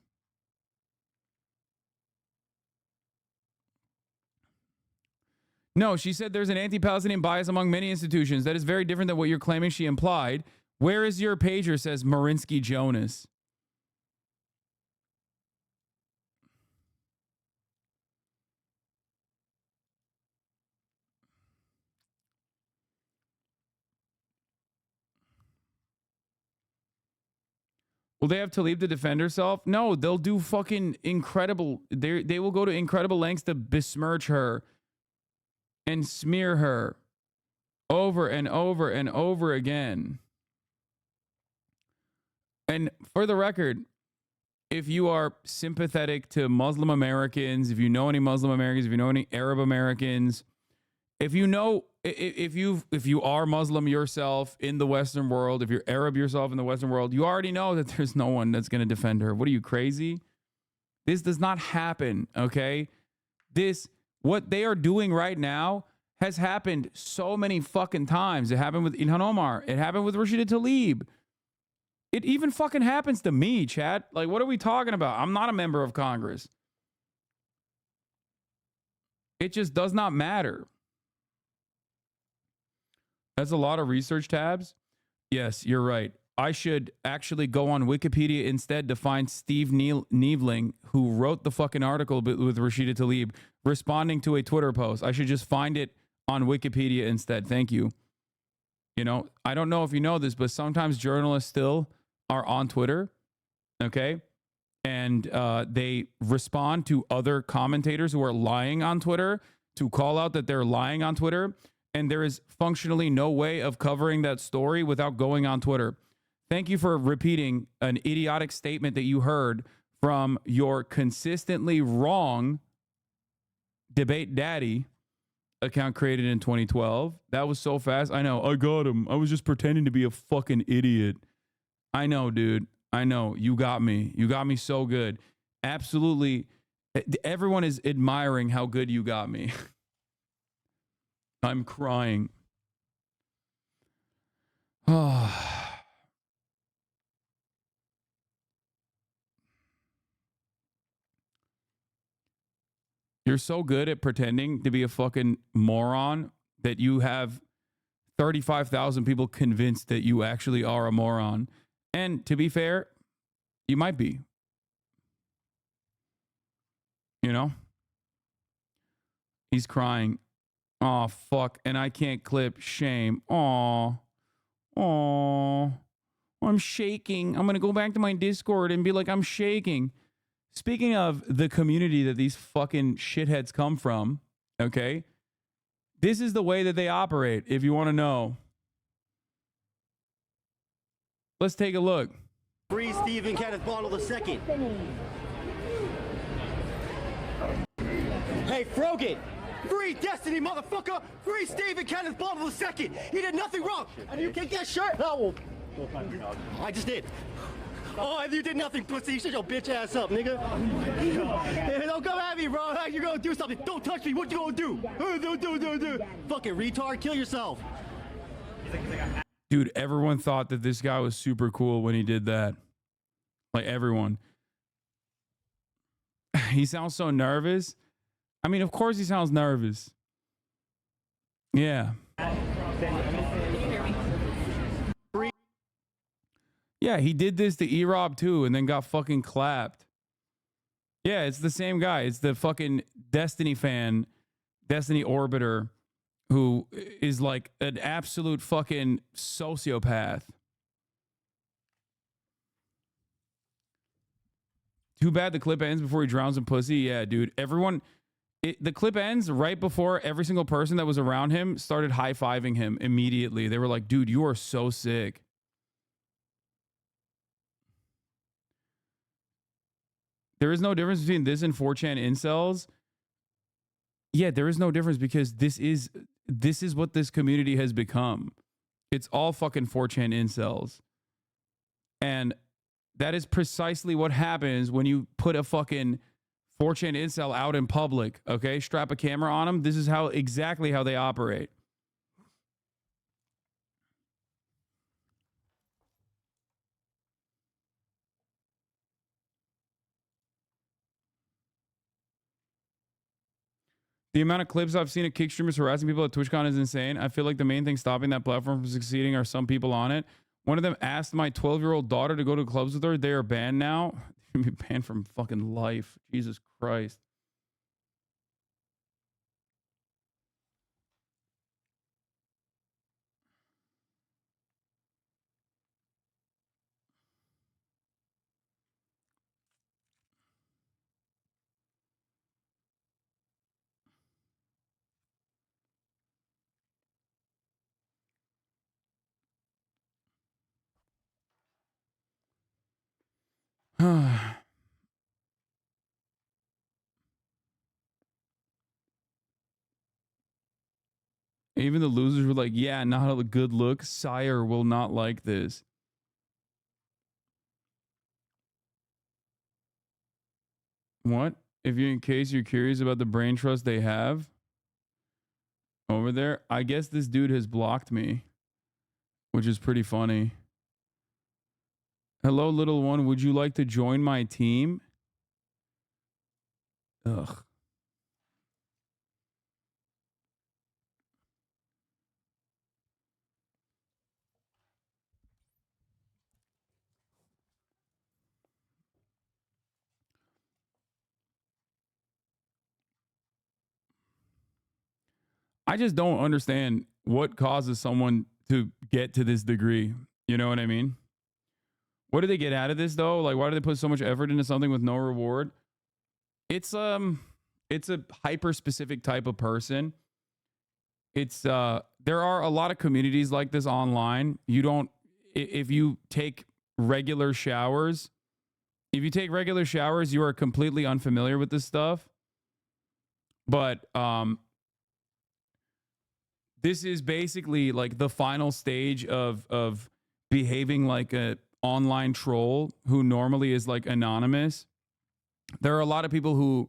No, she said there's an anti-Palestinian bias among many institutions. That is very different than what you're claiming she implied. Where is your pager, says Marinsky Jonas. Will they have Tlaib to defend herself? No, they'll do fucking incredible. They will go to incredible lengths to besmirch her and smear her over and over and over again. And for the record, if you are sympathetic to Muslim Americans, if you know any Muslim Americans, if you know any Arab Americans, if you are Muslim yourself in the Western world, if you're Arab yourself in the Western world, you already know that there's no one that's going to defend her. What are you, crazy? This does not happen, okay? What they are doing right now has happened so many fucking times. It happened with Ilhan Omar. It happened with Rashida Tlaib. It even fucking happens to me, chat. Like, what are we talking about? I'm not a member of Congress. It just does not matter. That's a lot of research tabs. Yes, you're right. I should actually go on Wikipedia instead to find Steve Neveling, who wrote the fucking article with Rashida Tlaib, responding to a Twitter post. I should just find it on Wikipedia instead. Thank you. You know, I don't know if you know this, but sometimes journalists still are on Twitter, okay? And they respond to other commentators who are lying on Twitter to call out that they're lying on Twitter. And there is functionally no way of covering that story without going on Twitter. Thank you for repeating an idiotic statement that you heard from your consistently wrong Debate Daddy account created in 2012. That was so fast. I know. I got him. I was just pretending to be a fucking idiot. I know, dude. I know. You got me. You got me so good. Absolutely. Everyone is admiring how good you got me. I'm crying. Oh. You're so good at pretending to be a fucking moron that you have 35,000 people convinced that you actually are a moron. And to be fair, you might be. You know? He's crying. Oh, fuck. And I can't clip. Shame. Oh. Oh. I'm shaking. I'm going to go back to my Discord and be like, I'm shaking. Speaking of the community that these fucking shitheads come from, okay? This is the way that they operate, if you want to know. Let's take a look. Free Stephen Kenneth Bottle II. Hey, Frogan! Free Destiny, motherfucker! Free Stephen Kenneth Bottle II! He did nothing wrong! And you kick that shirt? No. I just did. Oh, you did nothing, pussy. Shut your bitch ass up, nigga. Hey, don't come at me, bro. You're gonna do something. Don't touch me. What you gonna do? Do. Fucking retard. Kill yourself. Dude, everyone thought that this guy was super cool when he did that. Like, everyone. He sounds so nervous. I mean, of course he sounds nervous. Yeah. Yeah, he did this to E-Rob too and then got fucking clapped. Yeah, it's the same guy. It's the fucking Destiny fan, Destiny Orbiter, who is like an absolute fucking sociopath. Too bad the clip ends before he drowns in pussy. Yeah, dude. Everyone, the clip ends right before every single person that was around him started high-fiving him immediately. They were like, dude, you are so sick. There is no difference between this and 4chan incels. Yeah, there is no difference because this is what this community has become. It's all fucking 4chan incels. And that is precisely what happens when you put a fucking 4chan incel out in public, okay? Strap a camera on them. This is exactly how they operate. The amount of clips I've seen of kick streamers harassing people at TwitchCon is insane. I feel like the main thing stopping that platform from succeeding are some people on it. One of them asked my 12-year-old daughter to go to clubs with her. They are banned now. They're going to be banned from fucking life. Jesus Christ. Even the losers were like, yeah, not a good look. Sire will not like this. What? If you're in case you're curious about the brain trust they have over there, I guess this dude has blocked me, which is pretty funny. Hello, little one. Would you like to join my team? Ugh. I just don't understand what causes someone to get to this degree. You know what I mean? What do they get out of this though? Like, why do they put so much effort into something with no reward? It's a hyper specific type of person. it's there are a lot of communities like this online. If you take regular showers, you are completely unfamiliar with this stuff. But this is basically like the final stage of behaving like a online troll who normally is like anonymous. There are a lot of people who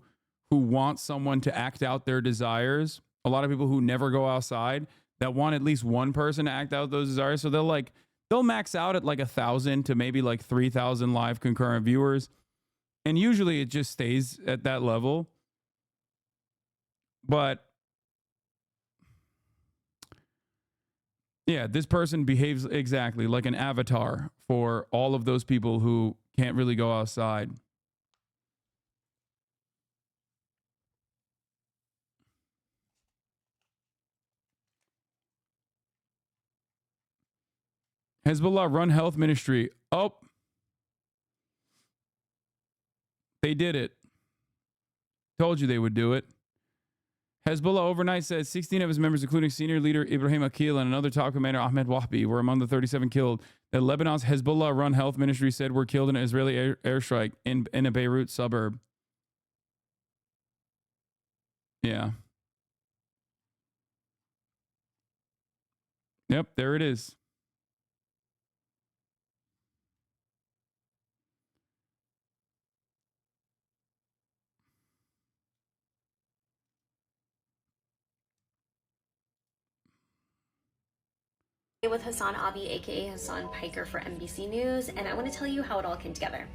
want someone to act out their desires. A lot of people who never go outside that want at least one person to act out those desires. So they'll max out at like 1,000 to maybe like 3,000 live concurrent viewers. And usually it just stays at that level. But yeah, this person behaves exactly like an avatar for all of those people who can't really go outside. Hezbollah run health ministry. Oh, they did it. Told you they would do it. Hezbollah overnight says 16 of his members, including senior leader Ibrahim Akil and another top commander Ahmed Wahbi, were among the 37 killed that Lebanon's Hezbollah-run health ministry said were killed in an Israeli airstrike in a Beirut suburb. Yeah. Yep, there it is. With Hasan Abi, aka Hasan Piker for NBC News, and I want to tell you how it all came together.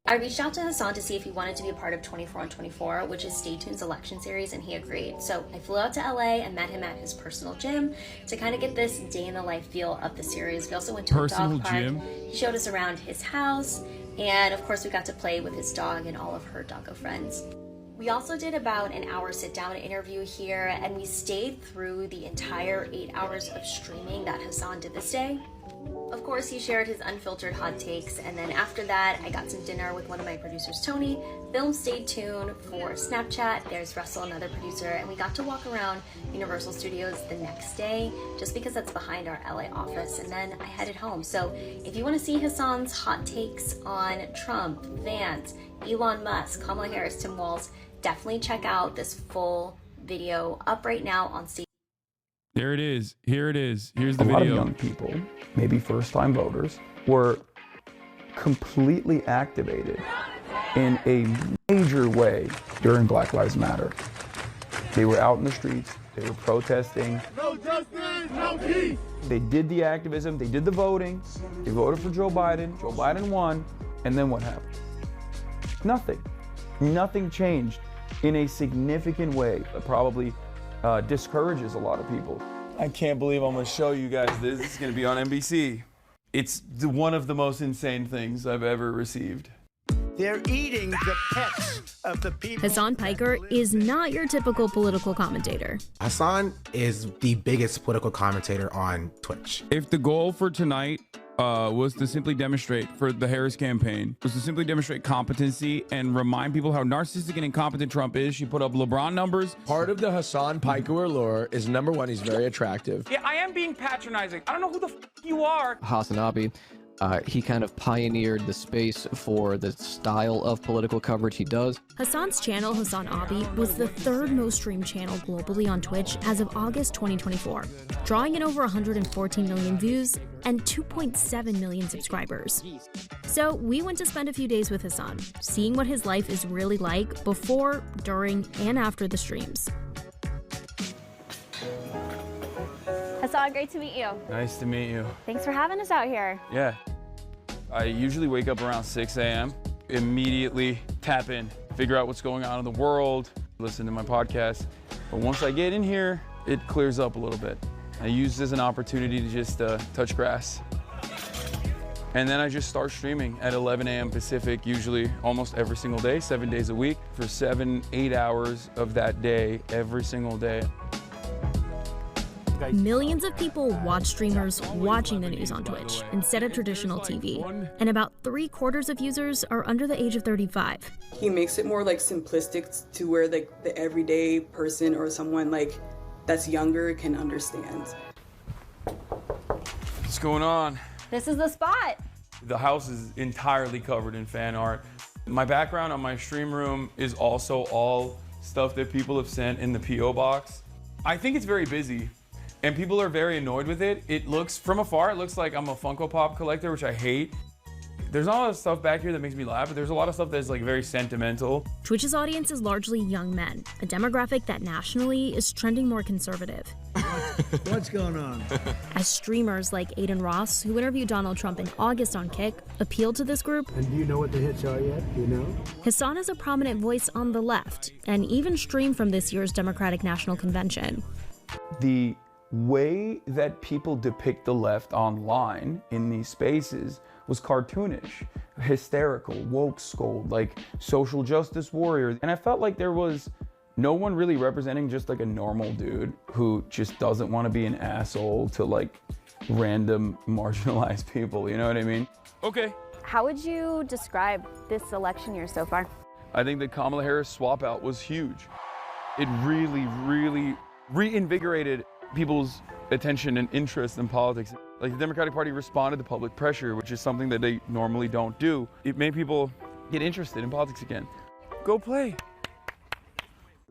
I reached out to Hasan to see if he wanted to be a part of 24 on 24, which is Stay Tuned's election series, and he agreed. So I flew out to LA and met him at his personal gym to kind of get this day in the life feel of the series. We also went to a dog park. He showed us around his house, and of course we got to play with his dog and all of her doggo friends. We also did about an hour sit-down interview here, and we stayed through the entire 8 hours of streaming that Hasan did this day. Of course, he shared his unfiltered hot takes, and then after that, I got some dinner with one of my producers, Tony. Film stayed tuned for Snapchat. There's Russell, another producer, and we got to walk around Universal Studios the next day, just because that's behind our LA office, and then I headed home. So if you want to see Hasan's hot takes on Trump, Vance, Elon Musk, Kamala Harris, Tim Walz, definitely check out this full video up right now on Stay. There it is. Here it is. Here's the video. video. A lot of young people, maybe first-time voters, were completely activated in a major way during Black Lives Matter. They were out in the streets. They were protesting. No justice, no peace. They did the activism. They did the voting. They voted for Joe Biden. Joe Biden won. And then what happened? Nothing. Nothing changed in a significant way that probably discourages a lot of people. I can't believe I'm going to show you guys this. It's going to be on NBC. It's one of the most insane things I've ever received. They're eating the pets of the people. Hasan Piker is not your typical political commentator. Hasan is the biggest political commentator on Twitch. If the goal for tonight was to simply demonstrate for the Harris campaign, was to simply demonstrate competency and remind people how narcissistic and incompetent Trump is, she put up LeBron numbers. Part of the Hasan Piker allure is, number one, he's very attractive. Yeah, I am being patronizing. I don't know who the f you are. Hasan Abi, he kind of pioneered the space for the style of political coverage he does. Hasan's channel, Hasan Abi, was the third most streamed channel globally on Twitch as of August 2024, drawing in over 114 million views and 2.7 million subscribers. So we went to spend a few days with Hasan, seeing what his life is really like before, during, and after the streams. Hasan, great to meet you. Nice to meet you. Thanks for having us out here. Yeah. I usually wake up around 6 a.m., immediately tap in, figure out what's going on in the world, listen to my podcast. But once I get in here, it clears up a little bit. I use this as an opportunity to just touch grass. And then I just start streaming at 11 a.m. Pacific, usually almost every single day, 7 days a week, for 7-8 hours of that day, every single day. Millions of people watch streamers watching the news on Twitch instead of traditional TV, and about 3/4 of users are under the age of 35. He makes it more like simplistic to where like the everyday person or someone like that's younger can understand. What's going on? This is the spot. The house is entirely covered in fan art. My background on my stream room is also all stuff that people have sent in the P.O. box. I think it's very busy, and people are very annoyed with it. It looks, from afar, it looks like I'm a Funko Pop collector, which I hate. There's not a lot of stuff back here that makes me laugh, but there's a lot of stuff that's like very sentimental. Twitch's audience is largely young men, a demographic that nationally is trending more conservative. What's going on? As streamers like Aiden Ross, who interviewed Donald Trump in August on Kick, appealed to this group. And do you know what the hits are yet? Do you know? Hasan is a prominent voice on the left, and even streamed from this year's Democratic National Convention. The way that people depict the left online in these spaces was cartoonish, hysterical, woke scold, like social justice warrior. And I felt like there was no one really representing just like a normal dude who just doesn't want to be an asshole to like random marginalized people, you know what I mean? Okay. How would you describe this election year so far? I think the Kamala Harris swap out was huge. It really, really reinvigorated people's attention and interest in politics. Like the Democratic Party responded to public pressure, which is something that they normally don't do. It made people get interested in politics again. Go play.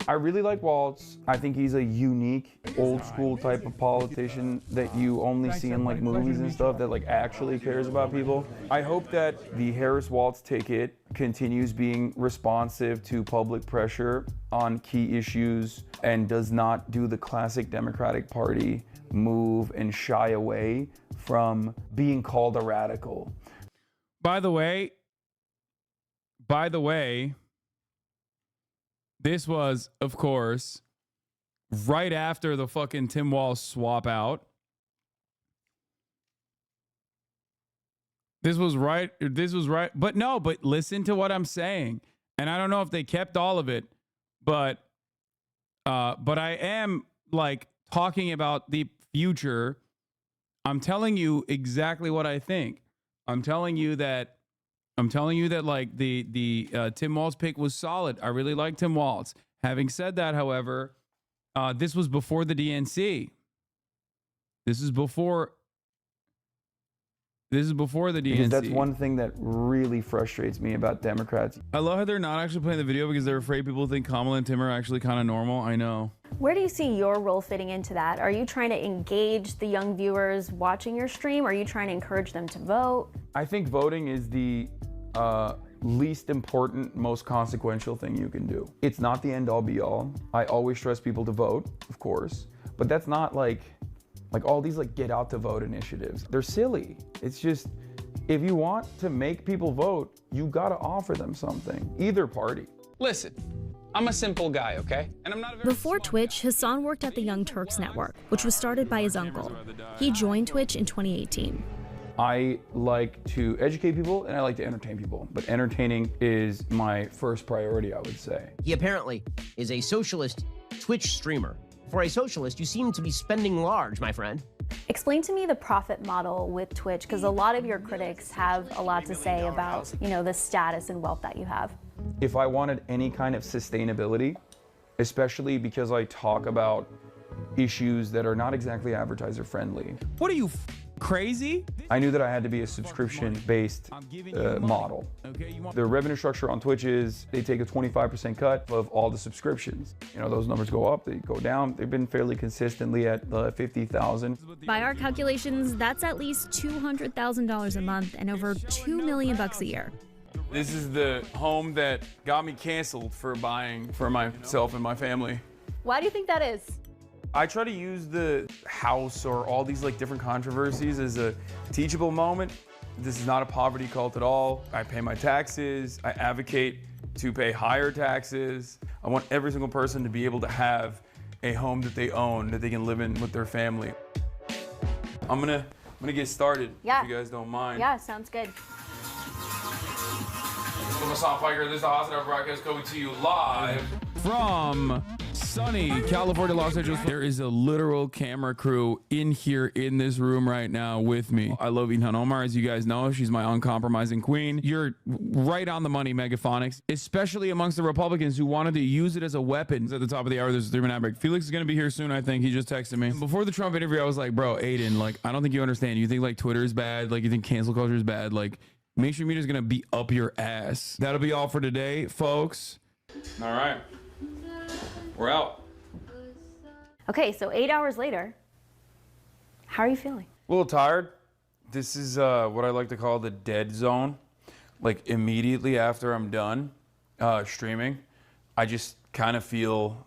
I really like Waltz. I think he's a unique, old school type of politician that you only see in like movies and stuff that like actually cares about people. I hope that the Harris-Waltz ticket continues being responsive to public pressure on key issues and does not do the classic Democratic Party move and shy away from being called a radical. By the way, this was, of course, right after the fucking Tim Walz swap out. This was right. But no, but listen to what I'm saying. And I don't know if they kept all of it, but I am like talking about the future. I'm telling you exactly what I think. I'm telling you that like the Tim Walz pick was solid. I really like Tim Walz. Having said that, however, this was before the DNC. This is before the DNC. Because that's one thing that really frustrates me about Democrats. I love how they're not actually playing the video because they're afraid people think Kamala and Tim are actually kind of normal. I know. Where do you see your role fitting into that? Are you trying to engage the young viewers watching your stream? Are you trying to encourage them to vote? I think voting is the least important, most consequential thing you can do. It's not the end all be all. I always stress people to vote, of course, but that's not like all these like get out to vote initiatives. They're silly. It's just, if you want to make people vote, you gotta offer them something, either party. Listen, I'm a simple guy, okay? And I'm not a very Before Twitch, Hasan worked at the Young Turks Network, which was started by his uncle. He joined Twitch in 2018. I like to educate people and I like to entertain people, but entertaining is my first priority, I would say. He apparently is a socialist Twitch streamer. For a socialist, you seem to be spending large, my friend. Explain to me the profit model with Twitch, because a lot of your critics have a lot to say about, you know, the status and wealth that you have. If I wanted any kind of sustainability, especially because I talk about issues that are not exactly advertiser friendly. What are you, crazy? I knew that I had to be a subscription-based model. The revenue structure on Twitch is they take a 25% cut of all the subscriptions. You know, those numbers go up, they go down. They've been fairly consistently at 50,000. By our calculations, that's at least $200,000 a month and over $2 million a year. This is the home that got me canceled for buying for myself and my family. Why do you think that is? I try to use the house or all these like different controversies as a teachable moment. This is not a poverty cult at all. I pay my taxes. I advocate to pay higher taxes. I want every single person to be able to have a home that they own, that they can live in with their family. I'm gonna get started, Yeah. if you guys don't mind. Yeah, sounds good. I'm Hasan Piker. This is the Hasan Abi broadcast coming to you live from sunny California, Los Angeles. There is a literal camera crew in here in this room right now with me. I love Ilhan Omar, as you guys know. She's my uncompromising queen. You're right on the money, Megaphonics, especially amongst the Republicans who wanted to use it as a weapon. At the top of the hour, there's a 3-minute break. Felix is going to be here soon, I think. He just texted me. Before the Trump interview, I was like, bro, Aiden, like, I don't think you understand. You think like Twitter is bad? Like, you think cancel culture is bad? Like, mainstream media is going to be up your ass. That'll be all for today, folks. All right. We're out. Okay, so 8 hours later, how are you feeling? A little tired. This is what I like to call the dead zone. Like immediately after I'm done streaming, I just kind of feel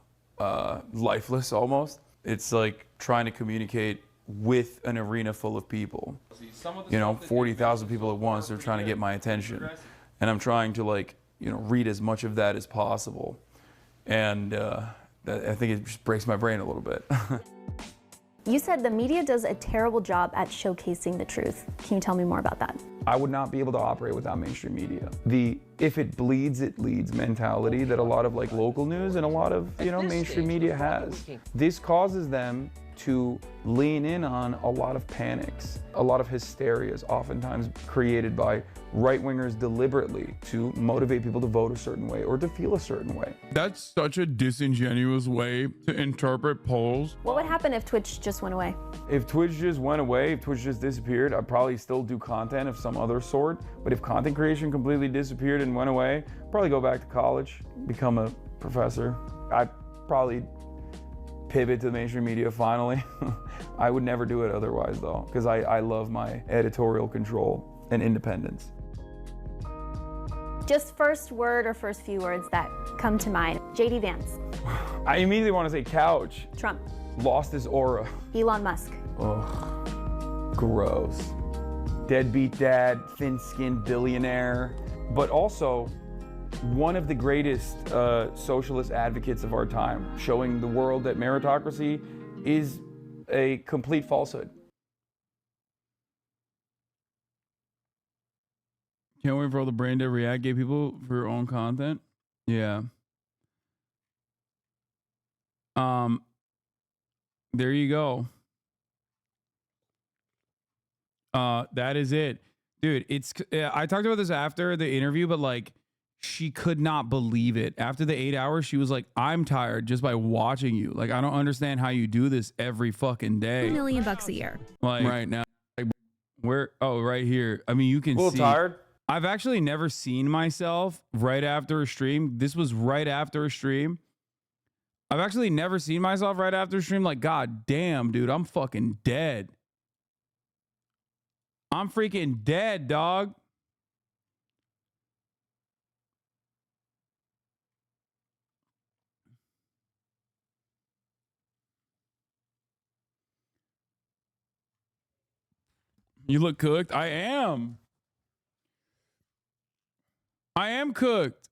lifeless almost. It's like trying to communicate with an arena full of people. You know, 40,000 people at once, they're trying to get my attention. And I'm trying to like, you know, read as much of that as possible. And I think it just breaks my brain a little bit. You said the media does a terrible job at showcasing the truth. Can you tell me more about that? I would not be able to operate without mainstream media. The if it bleeds, it leads mentality that a lot of like local news and a lot of, you know, mainstream media has. This causes them to lean in on a lot of panics, a lot of hysterias, oftentimes created by right-wingers deliberately to motivate people to vote a certain way or to feel a certain way. That's such a disingenuous way to interpret polls. What would happen if Twitch just went away? If Twitch just went away, if Twitch just disappeared, I'd probably still do content of some other sort. But if content creation completely disappeared and went away, I'd probably go back to college, become a professor. I'd probably pivot to mainstream media finally. I would never do it otherwise though, because I love my editorial control and independence. Just first word or first few words that come to mind. JD Vance. I immediately want to say couch. Trump. Lost his aura. Elon Musk. Ugh, gross. Deadbeat dad, thin-skinned billionaire, but also one of the greatest socialist advocates of our time, showing the world that meritocracy is a complete falsehood. Can't wait for all the brain dead React gay people for your own content. Yeah. There you go. That is it. Dude, it's I talked about this after the interview, but like she could not believe it. After the 8 hours, she was like, I'm tired just by watching you. Like, I don't understand how you do this every fucking day. $2 million a year. Like right now. Like, where right here. I mean, you can a little see. Tired. I've actually never seen myself right after a stream. This was right after a stream. I've actually never seen myself right after a stream. Like, God damn, dude, I'm fucking dead. I'm freaking dead, dog. You look cooked. I am. I am cooked.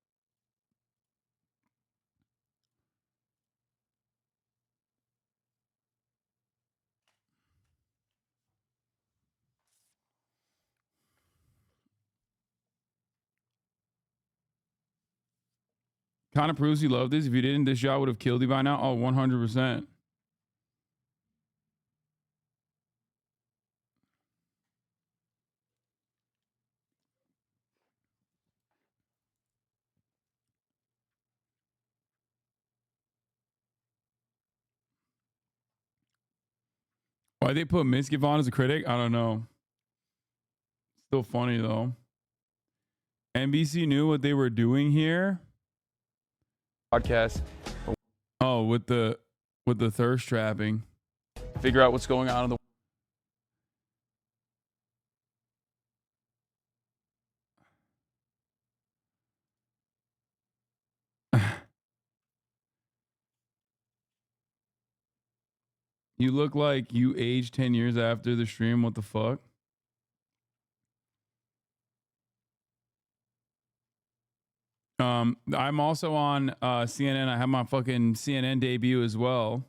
Kind of proves you love this. If you didn't, this shot would have killed you by now. Oh, 100%. Why they put Miskiff on as a critic? I don't know. Still funny though. NBC knew what they were doing here. Podcast. Oh, with the thirst trapping. Figure out what's going on in the You look like you aged 10 years after the stream. What the fuck? I'm also on CNN. I have my fucking CNN debut as well.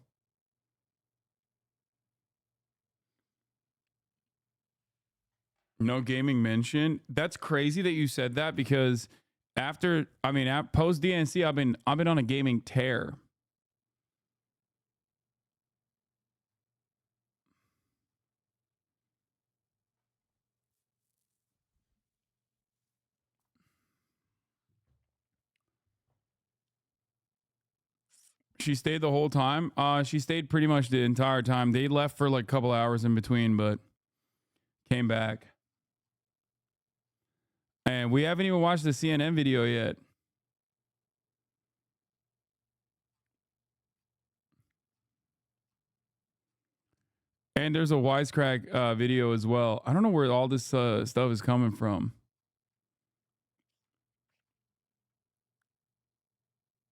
No gaming mention. That's crazy that you said that because after, I mean, post DNC, I've been on a gaming tear. She stayed the whole time. She stayed pretty much the entire time. They left for like a couple hours in between, but came back. And we haven't even watched the CNN video yet. And there's a wisecrack video as well. I don't know where all this stuff is coming from.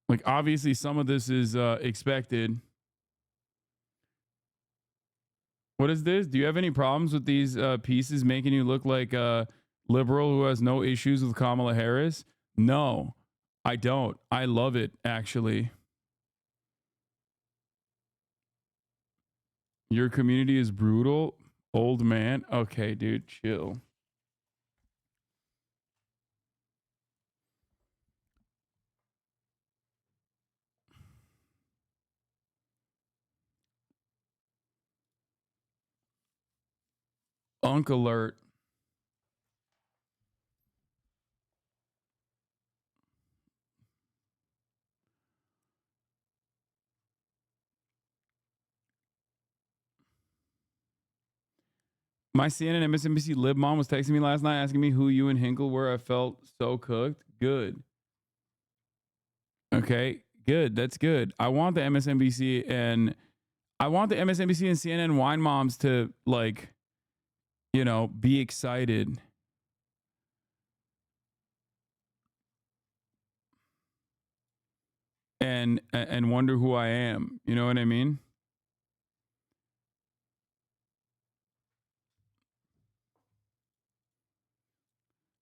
Like, obviously, some of this is expected. What is this? Do you have any problems with these pieces making you look like a liberal who has no issues with Kamala Harris? No, I don't. I love it, actually. Your community is brutal, old man. Okay, dude, chill. Unk alert. My CNN MSNBC lib mom was texting me last night asking me who you and Hinkle were. I felt so cooked. Good. Okay, good. That's good. I want the MSNBC and CNN wine moms to, like, you know, be excited. And wonder who I am. You know what I mean?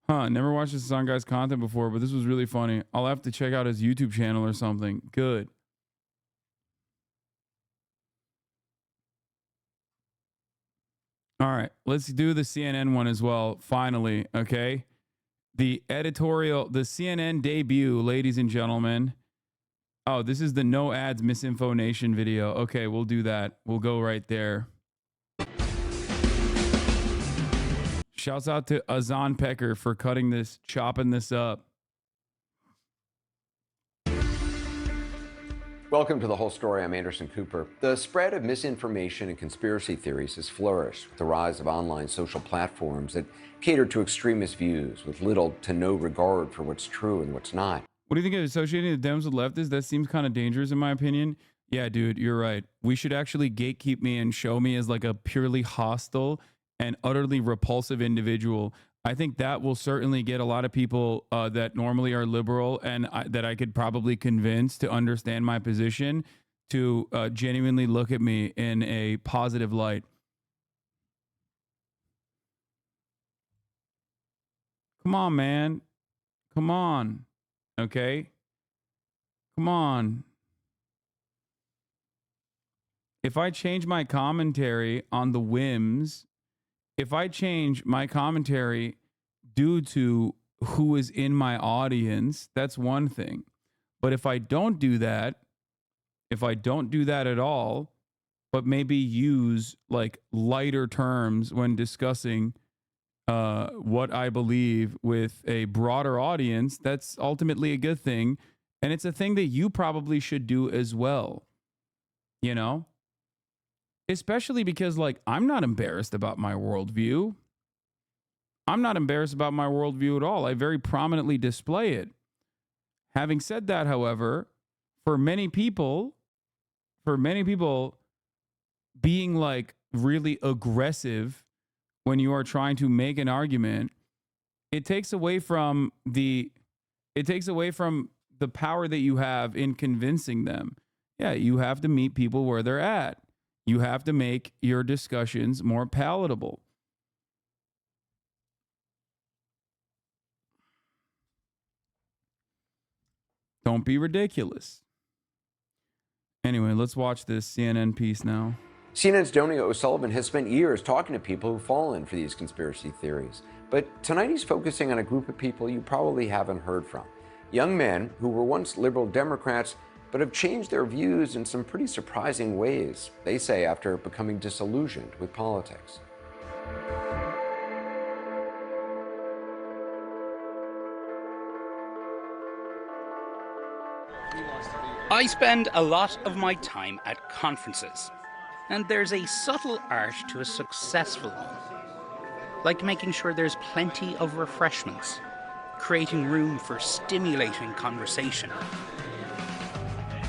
Huh, never watched this Hasan guy's content before, but this was really funny. I'll have to check out his YouTube channel or something. Good. All right, let's do the CNN one as well, finally, okay? The CNN debut, ladies and gentlemen. Oh, this is the no ads misinfo nation video. Okay, we'll do that. We'll go right there. Shouts out to Azan Pecker for chopping this up. Welcome to The Whole Story. I'm Anderson Cooper. The spread of misinformation and conspiracy theories has flourished with the rise of online social platforms that cater to extremist views with little to no regard for what's true and what's not. What do you think of associating the Dems with leftists? That seems kind of dangerous in my opinion. Yeah, dude, you're right. We should actually gatekeep me and show me as like a purely hostile and utterly repulsive individual. I think that will certainly get a lot of people that normally are liberal and that I could probably convince to understand my position to genuinely look at me in a positive light. Come on, man. Come on. Okay? Come on. If I change my commentary on the whims, if I change my commentary due to who is in my audience, that's one thing. But if I don't do that at all, but maybe use like lighter terms when discussing what I believe with a broader audience, that's ultimately a good thing. And it's a thing that you probably should do as well. You know? Especially because, like, I'm not embarrassed about my worldview. I'm not embarrassed about my worldview at all. I very prominently display it. Having said that, however, for many people, being like really aggressive when you are trying to make an argument, it takes away from the power that you have in convincing them. Yeah, you have to meet people where they're at. You have to make your discussions more palatable. Don't be ridiculous. Anyway, let's watch this CNN piece now. CNN's Donia O'Sullivan has spent years talking to people who've fallen for these conspiracy theories. But tonight he's focusing on a group of people you probably haven't heard from. Young men who were once liberal Democrats but have changed their views in some pretty surprising ways, they say, after becoming disillusioned with politics. I spend a lot of my time at conferences, and there's a subtle art to a successful one, like making sure there's plenty of refreshments, creating room for stimulating conversation.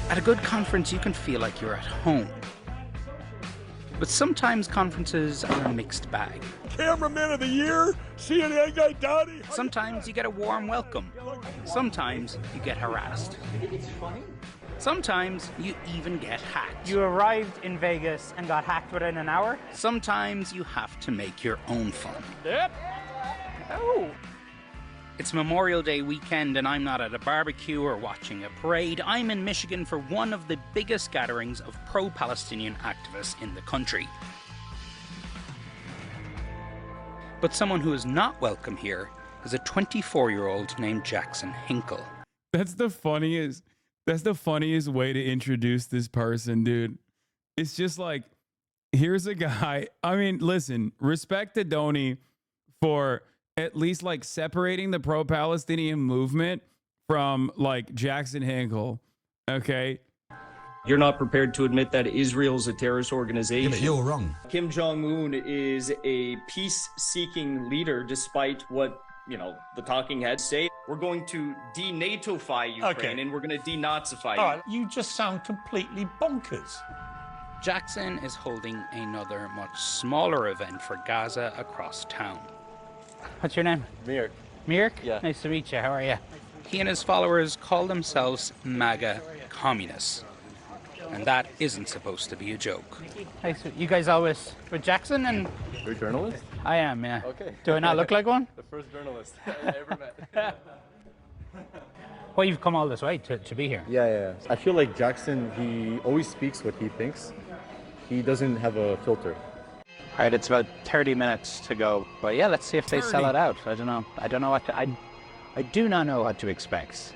At a good conference, you can feel like you're at home. But sometimes conferences are a mixed bag. Cameraman of the year, CNN guy Dowdy. Sometimes you get a warm welcome. Sometimes you get harassed. Sometimes you even get hacked. You arrived in Vegas and got hacked within an hour? Sometimes you have to make your own fun. Yep. Oh. It's Memorial Day weekend and I'm not at a barbecue or watching a parade. I'm in Michigan for one of the biggest gatherings of pro-Palestinian activists in the country. But someone who is not welcome here is a 24-year-old named Jackson Hinkle. That's the funniest way to introduce this person, dude. It's just like, here's a guy. I mean, listen, respect to Donnie for at least like separating the pro-Palestinian movement from like Jackson Hinkle. Okay. You're not prepared to admit that Israel's a terrorist organization. Yeah, but you're wrong. Kim Jong-un is a peace-seeking leader, despite what, the talking heads say. We're going to de-NATO-fy Ukraine, and we're going to de-Nazify All right, you just sound completely bonkers. Jackson is holding another much smaller event for Gaza across town. What's your name? Mirk. Mirk? Yeah. Nice to meet you. How are you? He and his followers call themselves MAGA communists. And that isn't supposed to be a joke. Hey, so you guys always with Jackson and... You're a journalist? I am, yeah. Okay. Do I not look like one? The first journalist I ever met. Well, you've come all this way to be here. Yeah. I feel like Jackson, he always speaks what he thinks. He doesn't have a filter. All right, it's about 30 minutes to go. But yeah, let's see if they sell it out. I don't know. I don't know what to... I do not know what to expect.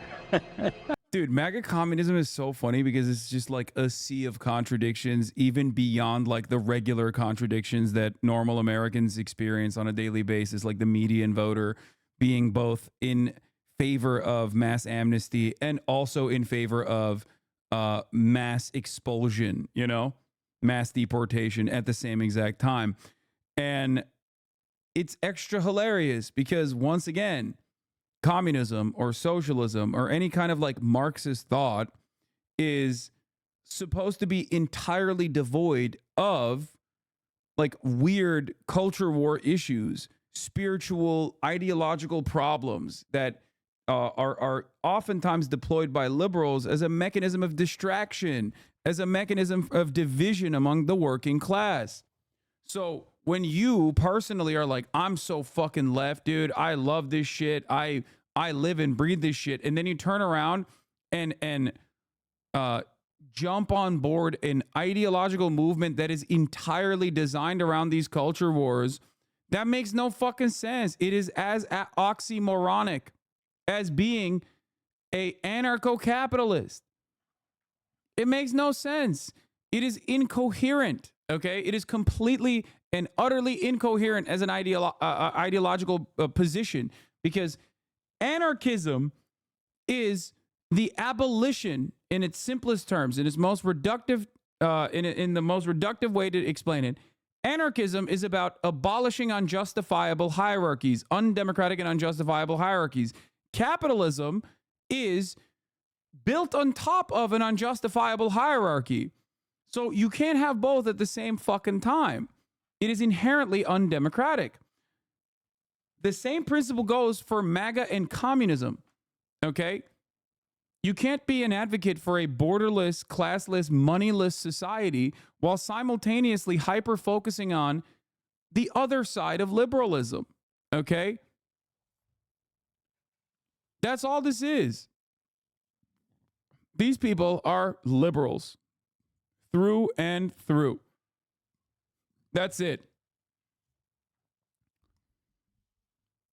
Dude, MAGA communism is so funny because it's just like a sea of contradictions, even beyond like the regular contradictions that normal Americans experience on a daily basis, like the median voter being both in favor of mass amnesty and also in favor of mass expulsion, mass deportation at the same exact time. And it's extra hilarious because once again, communism or socialism or any kind of like Marxist thought is supposed to be entirely devoid of like weird culture war issues, spiritual, ideological problems that are oftentimes deployed by liberals as a mechanism of distraction, as a mechanism of division among the working class. So when you personally are like, I'm so fucking left, dude, I love this shit, I live and breathe this shit, and then you turn around and jump on board an ideological movement that is entirely designed around these culture wars, that makes no fucking sense. It is as oxymoronic as being a anarcho-capitalist. It makes no sense. It is incoherent. Okay, it is completely and utterly incoherent as an ideological position, because anarchism is the abolition, in its simplest terms, in its most reductive, in the most reductive way to explain it. Anarchism is about abolishing unjustifiable hierarchies, undemocratic and unjustifiable hierarchies. Capitalism is built on top of an unjustifiable hierarchy. So you can't have both at the same fucking time. It is inherently undemocratic. The same principle goes for MAGA and communism, okay? You can't be an advocate for a borderless, classless, moneyless society while simultaneously hyper-focusing on the other side of liberalism, okay? That's all this is. These people are liberals. Through and through. That's it.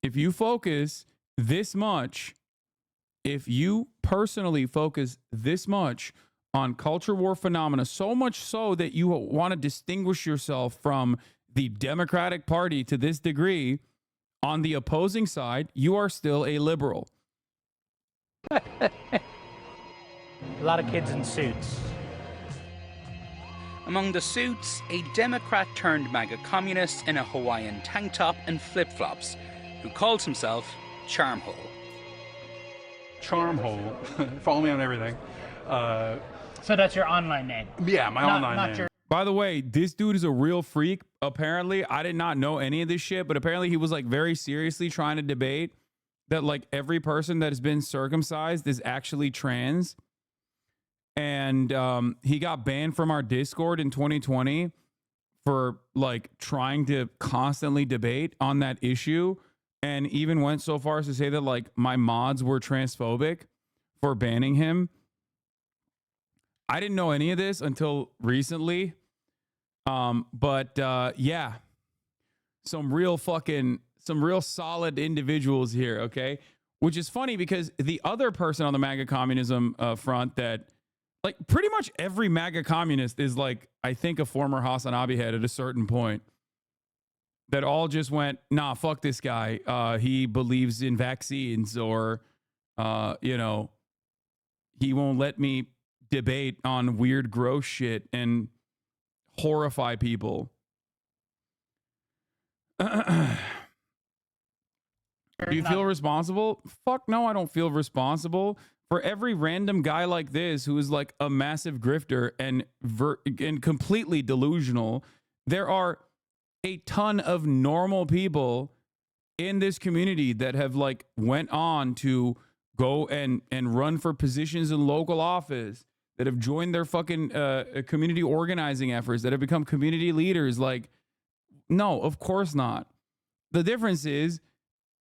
if you focus this much, if you personally focus this much on culture war phenomena, so much so that you want to distinguish yourself from the Democratic Party to this degree, on the opposing side, you are still a liberal. A lot of kids in suits. Among the suits, a Democrat turned MAGA communist in a Hawaiian tank top and flip-flops, who calls himself Charmhole. Charmhole. Follow me on everything. So that's your online name? Yeah, my online name. By the way, this dude is a real freak. Apparently, I did not know any of this shit, but apparently he was like very seriously trying to debate that like every person that has been circumcised is actually trans. And he got banned from our Discord in 2020 for like trying to constantly debate on that issue, and even went so far as to say that like my mods were transphobic for banning him. I didn't know any of this until recently. Yeah, some real solid individuals here. Okay. Which is funny because the other person on the MAGA communism front that like pretty much every MAGA communist is like, I think a former Hasan Abi head at a certain point that all just went, nah, fuck this guy. He believes in vaccines, or, you know, he won't let me debate on weird gross shit and horrify people. Do you feel responsible? Fuck no, I don't feel responsible. For every random guy like this who is like a massive grifter and completely delusional, there are a ton of normal people in this community that have like went on to go and run for positions in local office, that have joined their fucking community organizing efforts, that have become community leaders. Like, no, of course not. The difference is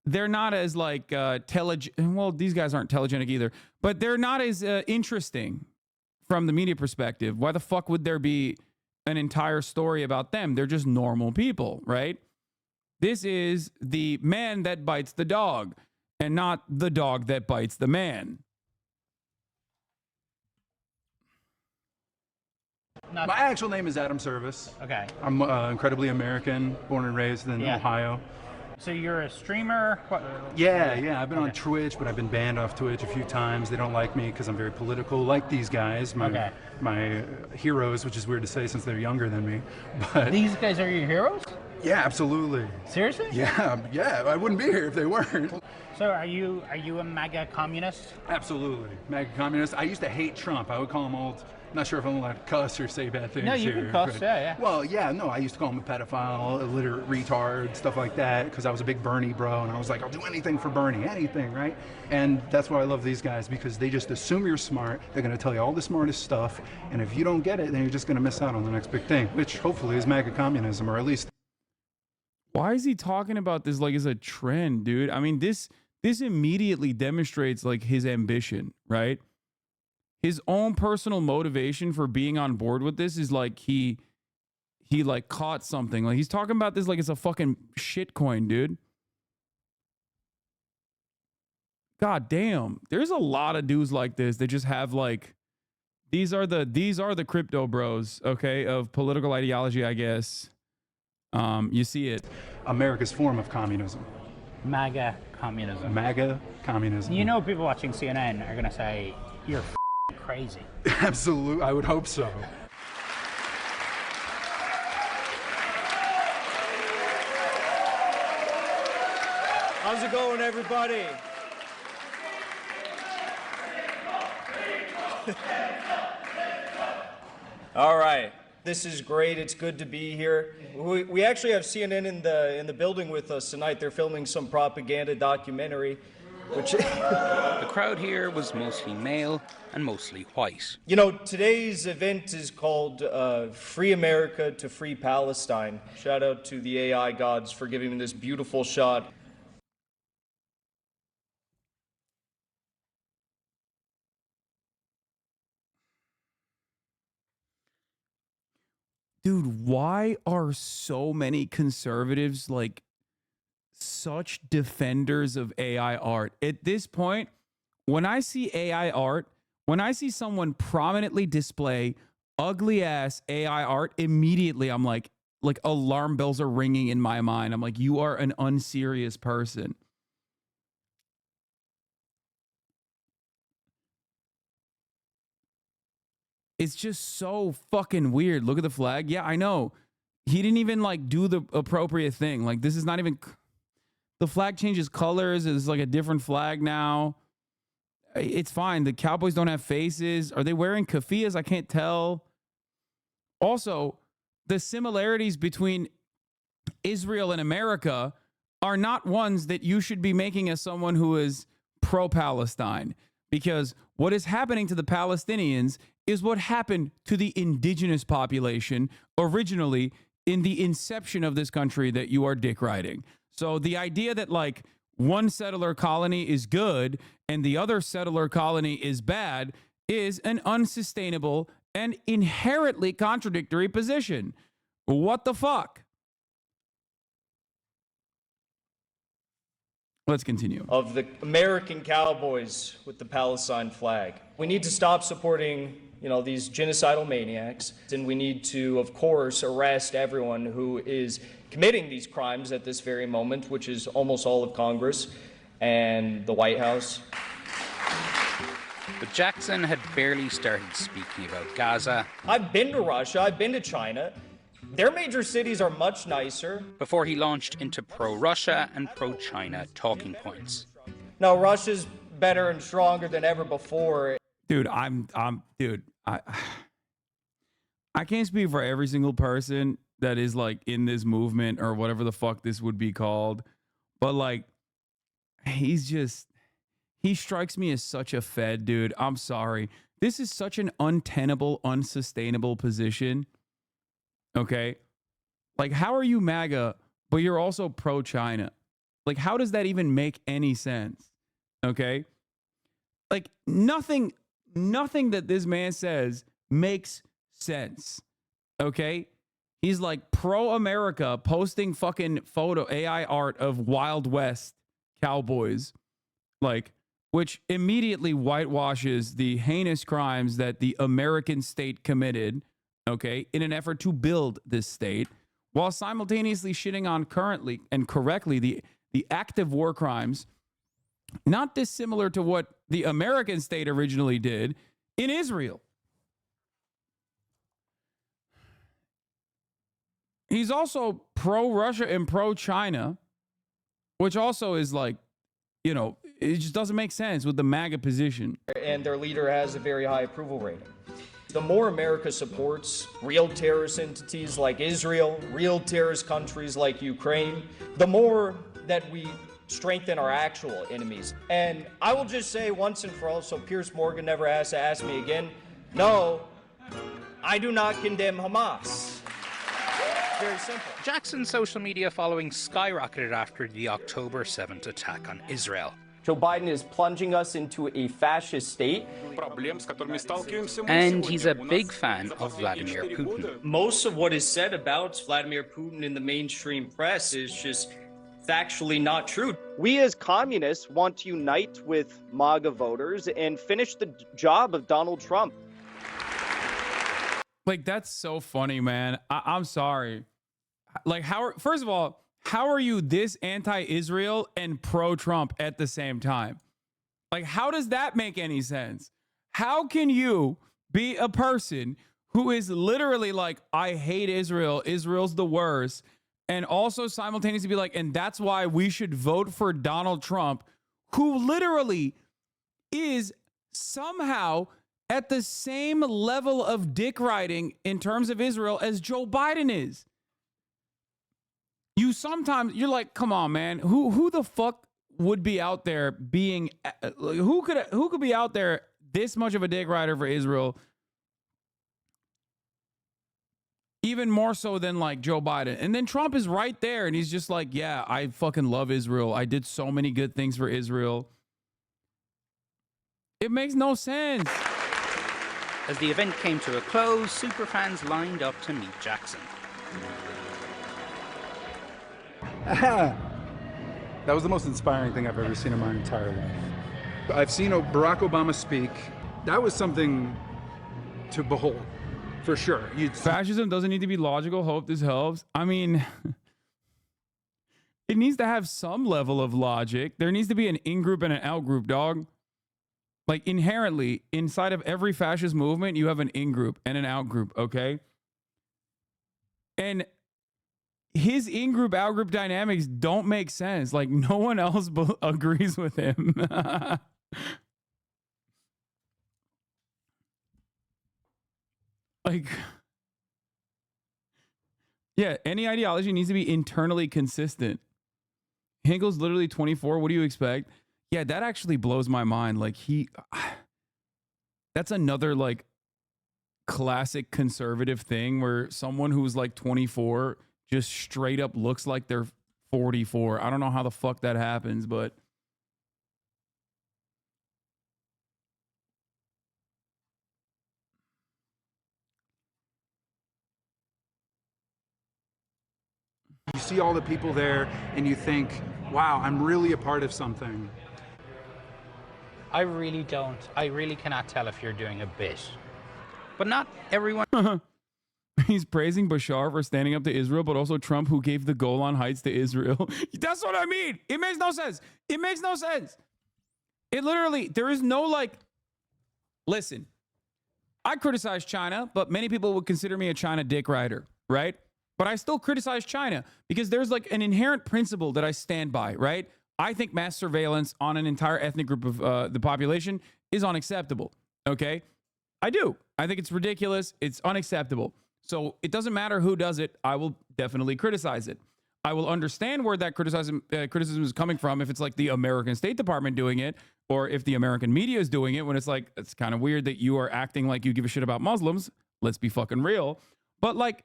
they're not as like telegenic. Well, these guys aren't telegenic either, but they're not as interesting from the media perspective. Why the fuck would there be an entire story about them? They're just normal people, right? This is the man that bites the dog, and not the dog that bites the man. My actual name is Adam Service. Okay. I'm incredibly American, born and raised in Ohio. So you're a streamer? What? Yeah. I've been on Twitch, but I've been banned off Twitch a few times. They don't like me because I'm very political, like these guys, my heroes, which is weird to say since they're younger than me. But these guys are your heroes? Yeah, absolutely. Seriously? Yeah. I wouldn't be here if they weren't. So are you a MAGA communist? Absolutely, MAGA communist. I used to hate Trump. I would call him old. I'm not sure if I'm allowed to cuss or say bad things. No, you can cuss, but, yeah. Well, yeah, no, I used to call him a pedophile, illiterate retard, stuff like that, because I was a big Bernie bro, and I was like, I'll do anything for Bernie, anything, right? And that's why I love these guys, because they just assume you're smart. They're going to tell you all the smartest stuff, and if you don't get it, then you're just going to miss out on the next big thing, which hopefully is MAGA communism, or at least. Why is he talking about this like as a trend, dude? I mean, this immediately demonstrates like his ambition, right? His own personal motivation for being on board with this is like he like caught something. Like he's talking about this like it's a fucking shitcoin, dude. God damn. There's a lot of dudes like this that just have like these are the crypto bros, okay, of political ideology, I guess. You see it. America's form of communism. MAGA communism. MAGA communism. You know, people watching CNN are going to say, you're crazy. Absolutely. I would hope so. How's it going, everybody? All right. This is great. It's good to be here. We actually have CNN in the building with us tonight. They're filming some propaganda documentary, which the crowd here was mostly male and mostly white. You know, today's event is called Free America to Free Palestine. Shout out to the AI gods for giving me this beautiful shot. Dude, why are so many conservatives like such defenders of AI art. At this point, when I see AI art, when I see someone prominently display ugly ass AI art, immediately I'm like alarm bells are ringing in my mind. I'm like, you are an unserious person. It's just so fucking weird. Look at the flag. Yeah, I know. He didn't even like do the appropriate thing. Like, this is not even, the flag changes colors. It's like a different flag now. It's fine. The Cowboys don't have faces. Are they wearing keffiyehs? I can't tell. Also, the similarities between Israel and America are not ones that you should be making as someone who is pro-Palestine, because what is happening to the Palestinians is what happened to the indigenous population originally in the inception of this country that you are dick riding. So the idea that like one settler colony is good and the other settler colony is bad is an unsustainable and inherently contradictory position. What the fuck? Let's continue. Of the American Cowboys with the Palestine flag. We need to stop supporting, these genocidal maniacs, and we need to, of course, arrest everyone who is committing these crimes at this very moment, which is almost all of Congress and the White House. But Jackson had barely started speaking about Gaza. I've been to Russia, I've been to China. Their major cities are much nicer. Before he launched into pro-Russia and pro-China talking points. No, Russia's better and stronger than ever before. Dude, dude, I can't speak for every single person that is like in this movement or whatever the fuck this would be called. But like, he strikes me as such a fed, dude. I'm sorry. This is such an untenable, unsustainable position. Okay. Like, how are you MAGA, but you're also pro-China? Like, how does that even make any sense? Okay. Like, nothing that this man says makes sense. Okay. He's like pro-America, posting fucking AI art of Wild West cowboys, like, which immediately whitewashes the heinous crimes that the American state committed, okay, in an effort to build this state, while simultaneously shitting on currently and correctly the active war crimes, not dissimilar to what the American state originally did in Israel. He's also pro-Russia and pro-China, which also is like, it just doesn't make sense with the MAGA position. And their leader has a very high approval rating. The more America supports real terrorist entities like Israel, real terrorist countries like Ukraine, the more that we strengthen our actual enemies. And I will just say once and for all, so Piers Morgan never has to ask me again, no, I do not condemn Hamas. Very simple. Jackson's social media following skyrocketed after the October 7th attack on Israel. Joe Biden is plunging us into a fascist state. And he's a big fan of Vladimir Putin. Most of what is said about Vladimir Putin in the mainstream press is just factually not true. We as communists want to unite with MAGA voters and finish the job of Donald Trump. Like, that's so funny, man. I'm sorry. Like, first of all, how are you this anti-Israel and pro-Trump at the same time? Like, how does that make any sense? How can you be a person who is literally like, I hate Israel, Israel's the worst, and also simultaneously be like, and that's why we should vote for Donald Trump, who literally is somehow at the same level of dick riding in terms of Israel as Joe Biden is? You're like, come on, man. Who the fuck would be out there being, who could be out there this much of a dick rider for Israel? Even more so than like Joe Biden. And then Trump is right there and he's just like, yeah, I fucking love Israel. I did so many good things for Israel. It makes no sense. As the event came to a close, superfans lined up to meet Jackson. That was the most inspiring thing I've ever seen in my entire life. I've seen Barack Obama speak. That was something to behold, for sure. Fascism doesn't need to be logical. Hope this helps. I mean, it needs to have some level of logic. There needs to be an in-group and an out-group, dog. Like, inherently, inside of every fascist movement, you have an in-group and an out-group, okay? And his in-group, out-group dynamics don't make sense. Like, no one else agrees with him. Like, yeah, any ideology needs to be internally consistent. Hinkle's literally 24. What do you expect? Yeah, that actually blows my mind. Like, that's another, like, classic conservative thing where someone who's like 24 just straight up looks like they're 44. I don't know how the fuck that happens, but You see all the people there and you think, wow, I'm really a part of something. I really don't. I really cannot tell if you're doing a bit. But not everyone. He's praising Bashar for standing up to Israel, but also Trump, who gave the Golan Heights to Israel. That's what I mean. It makes no sense. It makes no sense. It literally, there is no, like, listen, I criticize China, but many people would consider me a China dick rider, right? But I still criticize China because there's like an inherent principle that I stand by, right? I think mass surveillance on an entire ethnic group of the population is unacceptable, okay? I do. I think it's ridiculous. It's unacceptable. So it doesn't matter who does it. I will definitely criticize it. I will understand where that criticism is coming from if it's like the American State Department doing it, or if the American media is doing it, when it's like, it's kind of weird that you are acting like you give a shit about Muslims. Let's be fucking real. But like,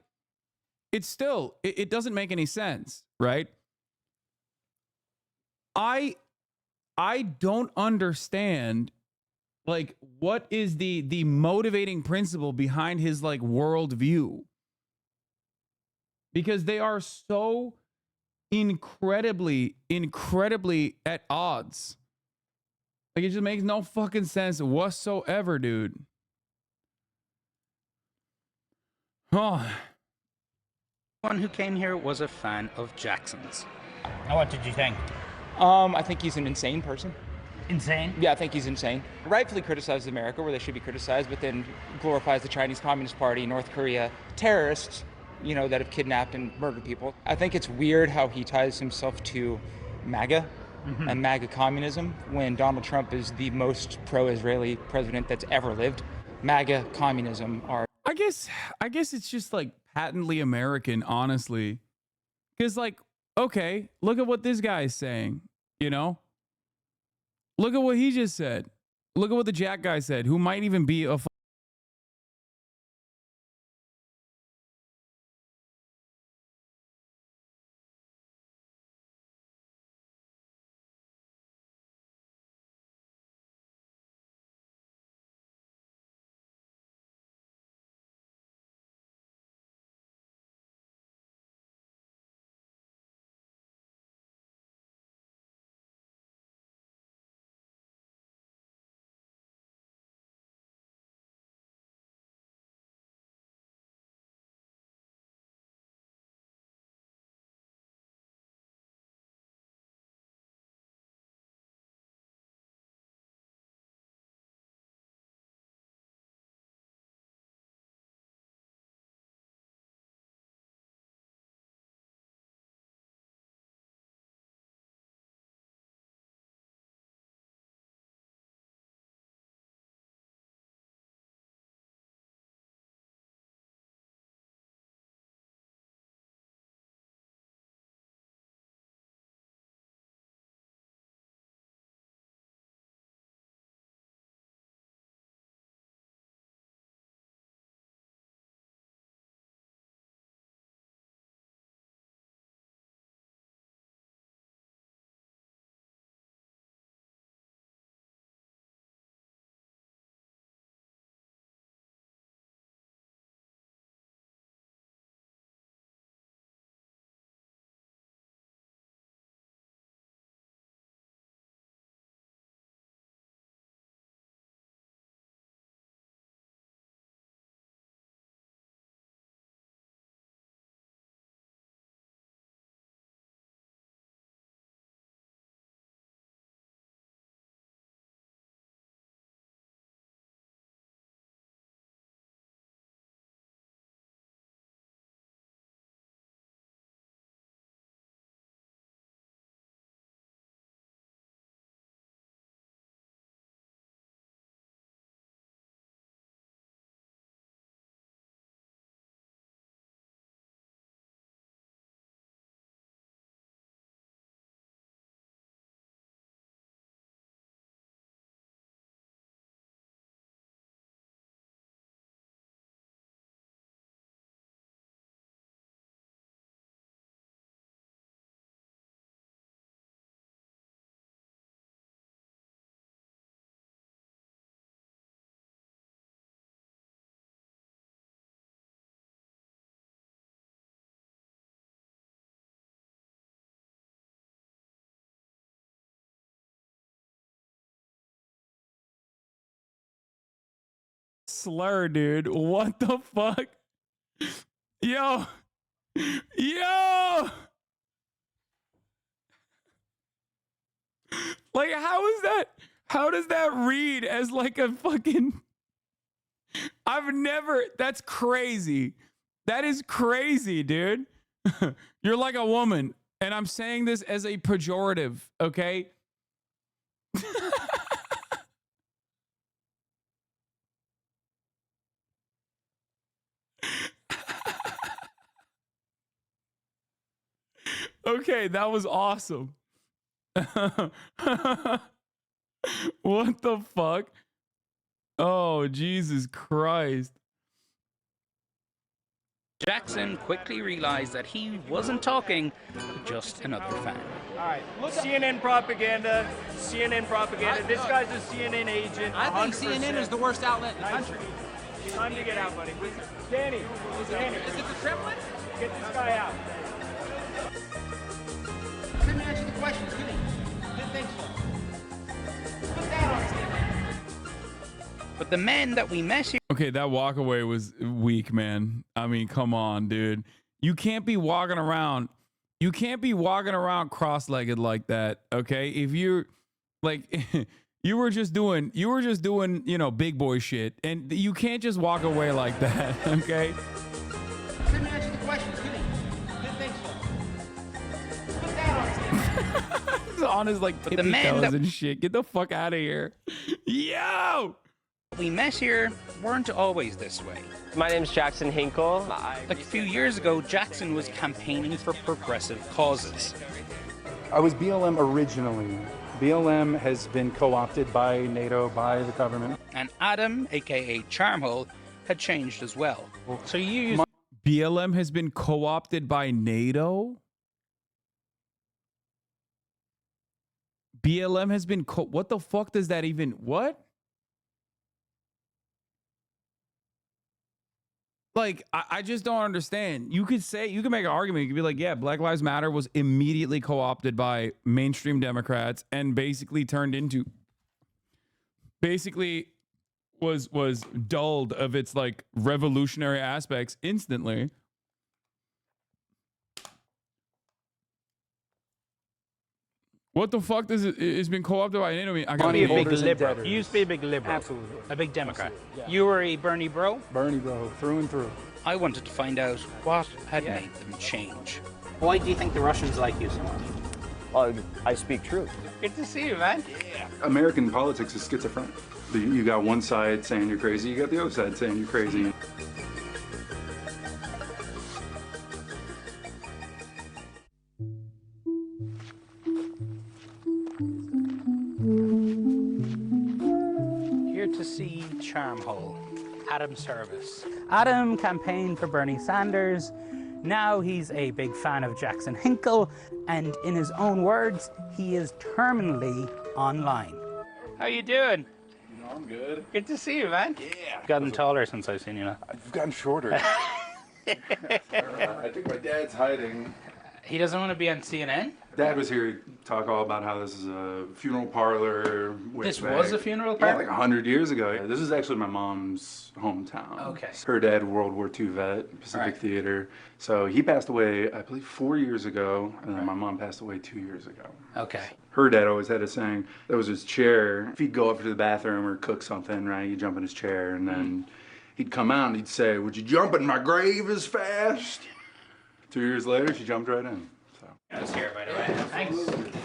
it's still, it doesn't make any sense, right? I don't understand, like, what is the motivating principle behind his like worldview? Because they are so incredibly at odds. Like, it just makes no fucking sense whatsoever, dude. Oh. One who came here was a fan of Jackson's. Now, what did you think? I think he's an insane person. Insane? Yeah, I think he's insane. Rightfully criticizes America where they should be criticized, but then glorifies the Chinese Communist Party, North Korea, terrorists, you know, that have kidnapped and murdered people. I think it's weird how he ties himself to MAGA and MAGA communism when Donald Trump is the most pro-Israeli president that's ever lived. MAGA communism are... I guess it's just like patently American, honestly. Because, like, okay, look at what this guy is saying, you know? Look at what he just said. Look at what the Jack guy said, who might even be a slur, dude. What the fuck? Yo. Yo. Like, how is that? How does that read as like a fucking... I've never... That's crazy. That is crazy, dude. You're like a woman. And I'm saying this as a pejorative, okay? Okay, that was awesome. What the fuck? Oh, Jesus Christ. Jackson quickly realized that he wasn't talking to just another fan. All right, CNN propaganda. CNN propaganda. This guy's a CNN agent. I think CNN is the worst outlet in the country. Time to get out, buddy. Danny, Danny. Is it the Kremlin? Get this guy out. Couldn't answer the questions, could he? Didn't think so. Put that on CNN. But the men that we met here... Okay, that walk away was weak, man. I mean, come on, dude. You can't be walking around. You can't be walking around cross-legged like that, okay? If you're like you were just doing, you know, big boy shit, and you can't just walk away like that, okay? Couldn't answer the questions, could he? Didn't think so. Put that on CNN. On his like tippy toes and shit. Get the fuck out of here. Yo! We met here weren't always this way. My name's Jackson Hinkle. Like a few years ago, Jackson was campaigning for progressive causes. I was BLM originally. BLM has been co-opted by NATO, by the government. And Adam, aka Charmhole, had changed as well. So you use BLM has been co-opted by NATO? BLM has been what the fuck does that even what? Like, I just don't understand. You could make an argument. You could be like, yeah, Black Lives Matter was immediately co-opted by mainstream Democrats and basically was dulled of its like revolutionary aspects instantly. What the fuck does it's been co-opted by NATO? I mean, I got You used to be a big liberal. Absolutely. A big Democrat. Yeah. You were a Bernie bro? Bernie bro, through and through. I wanted to find out what had made them change. Why do you think the Russians like you so much? Well, I speak truth. Good to see you, man. Yeah. American politics is schizophrenic. You got one side saying you're crazy, you got the other side saying you're crazy. Here to see Charmhole, Adam Service. Adam campaigned for Bernie Sanders. Now he's a big fan of Jackson Hinkle, and in his own words, he is terminally online. How you doing? I'm good. Good to see you, man. Yeah. You've gotten taller since I've seen you now. I've gotten shorter. I think my dad's hiding. He doesn't want to be on CNN? Dad was here to talk all about how this is a funeral parlor. This was a funeral parlor? Yeah, like 100 years ago. Yeah, this is actually my mom's hometown. Okay. Her dad, World War II vet, Pacific Theater. So he passed away, I believe, 4 years ago, and then my mom passed away 2 years ago. Okay. Her dad always had a saying, that was his chair. If he'd go up to the bathroom or cook something, right, he'd jump in his chair, and then he'd come out and he'd say, "Would you jump in my grave as fast?" 2 years later, she jumped right in. I was here, by the way. Thanks.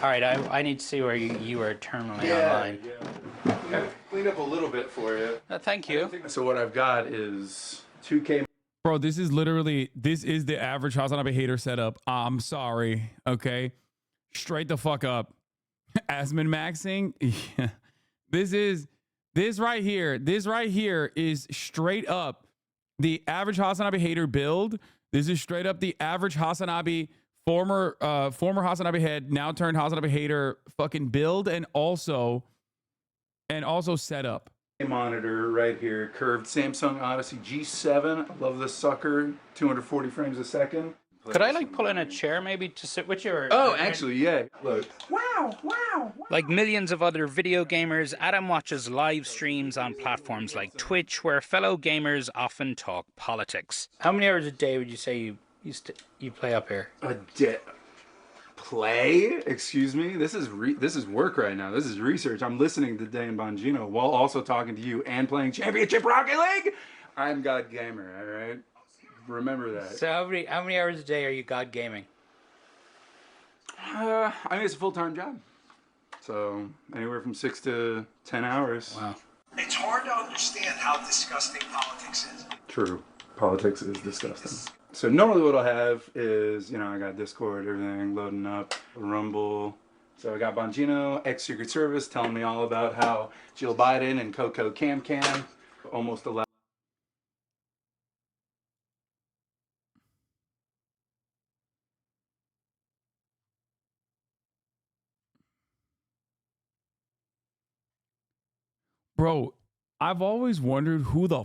All right, I need to see where you were terminally online. Yeah. Clean up a little bit for you. Thank you. So what I've got is 2K. Bro, this is the average Hasan Abi hater setup. I'm sorry, okay? Straight the fuck up. Asmin maxing. Yeah. This right here is straight up the average Hasan Abi hater build. This is straight up the average Hasan Abi former Hasan Abi head, now turned Hasan Abi hater fucking build, and also setup. Monitor right here, curved Samsung Odyssey G7. Love this sucker. 240 frames a second. Could I like pull in a chair maybe to sit with you? Or, Oh, actually, yeah. Look. Like millions of other video gamers, Adam watches live streams on platforms like Twitch, where fellow gamers often talk politics. How many hours a day would you say you play up here? A day. Play? Excuse me? This is work right now. This is research. I'm listening to Dan Bongino while also talking to you and playing Championship Rocket League. I'm God Gamer, all right? Remember that. So how many hours a day are you God gaming? I mean, it's a full-time job. So anywhere from 6 to 10 hours. Wow. It's hard to understand how disgusting politics is. True. Politics is disgusting. So normally what I'll have is, I got Discord, everything loading up, Rumble. So I got Bongino, ex-Secret Service, telling me all about how Jill Biden and Coco Cam almost allowed. Bro, I've always wondered who the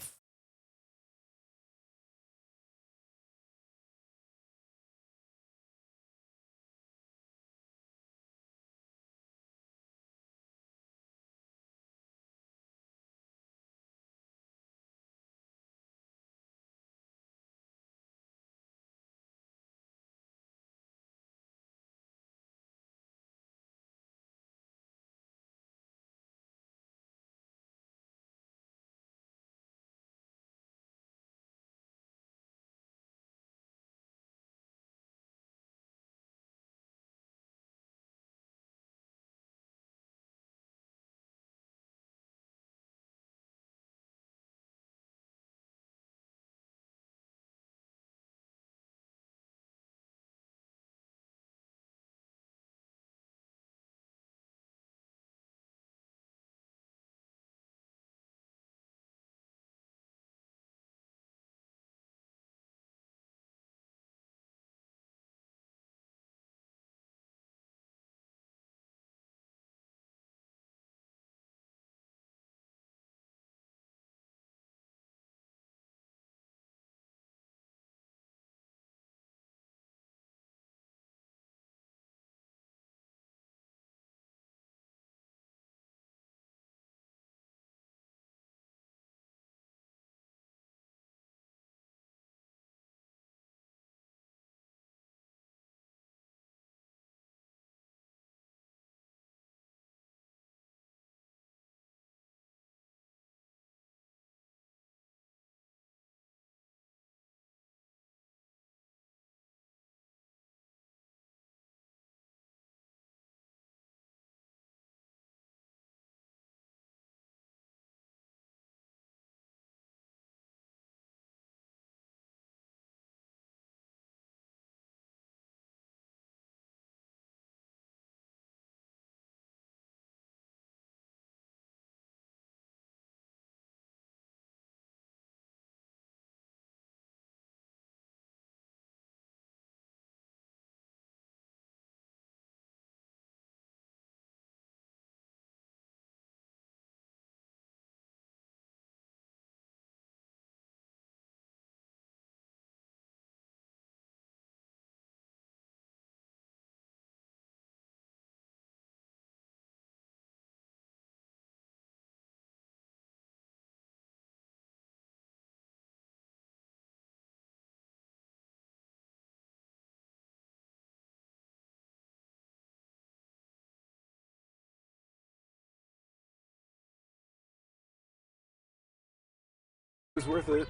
It's worth it.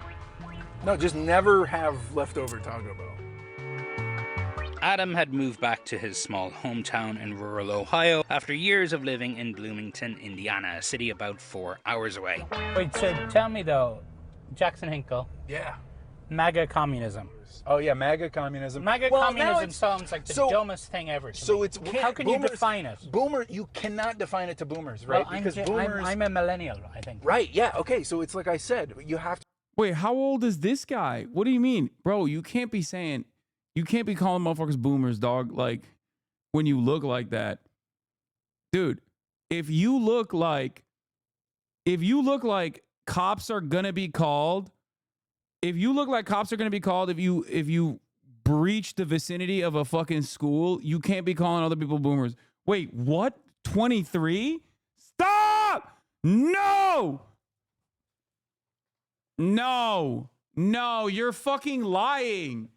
No, just never have leftover Taco Bell. Adam had moved back to his small hometown in rural Ohio after years of living in Bloomington, Indiana, a city about 4 hours away. Wait, so tell me though, Jackson Hinkle. Yeah. MAGA communism. Oh yeah, MAGA communism. MAGA communism sounds like the dumbest thing ever. To me. It's how can you define it? You cannot define it to boomers, right? Well, because boomers. I'm a millennial, I think. Right. Yeah. Okay. So it's like I said, you have to. Wait, how old is this guy? What do you mean? Bro, you can't be calling motherfuckers boomers, dog. Like, when you look like that. Dude, if you look like cops are gonna be called, if you breach the vicinity of a fucking school, you can't be calling other people boomers. Wait, what? 23? Stop! No! No, you're fucking lying.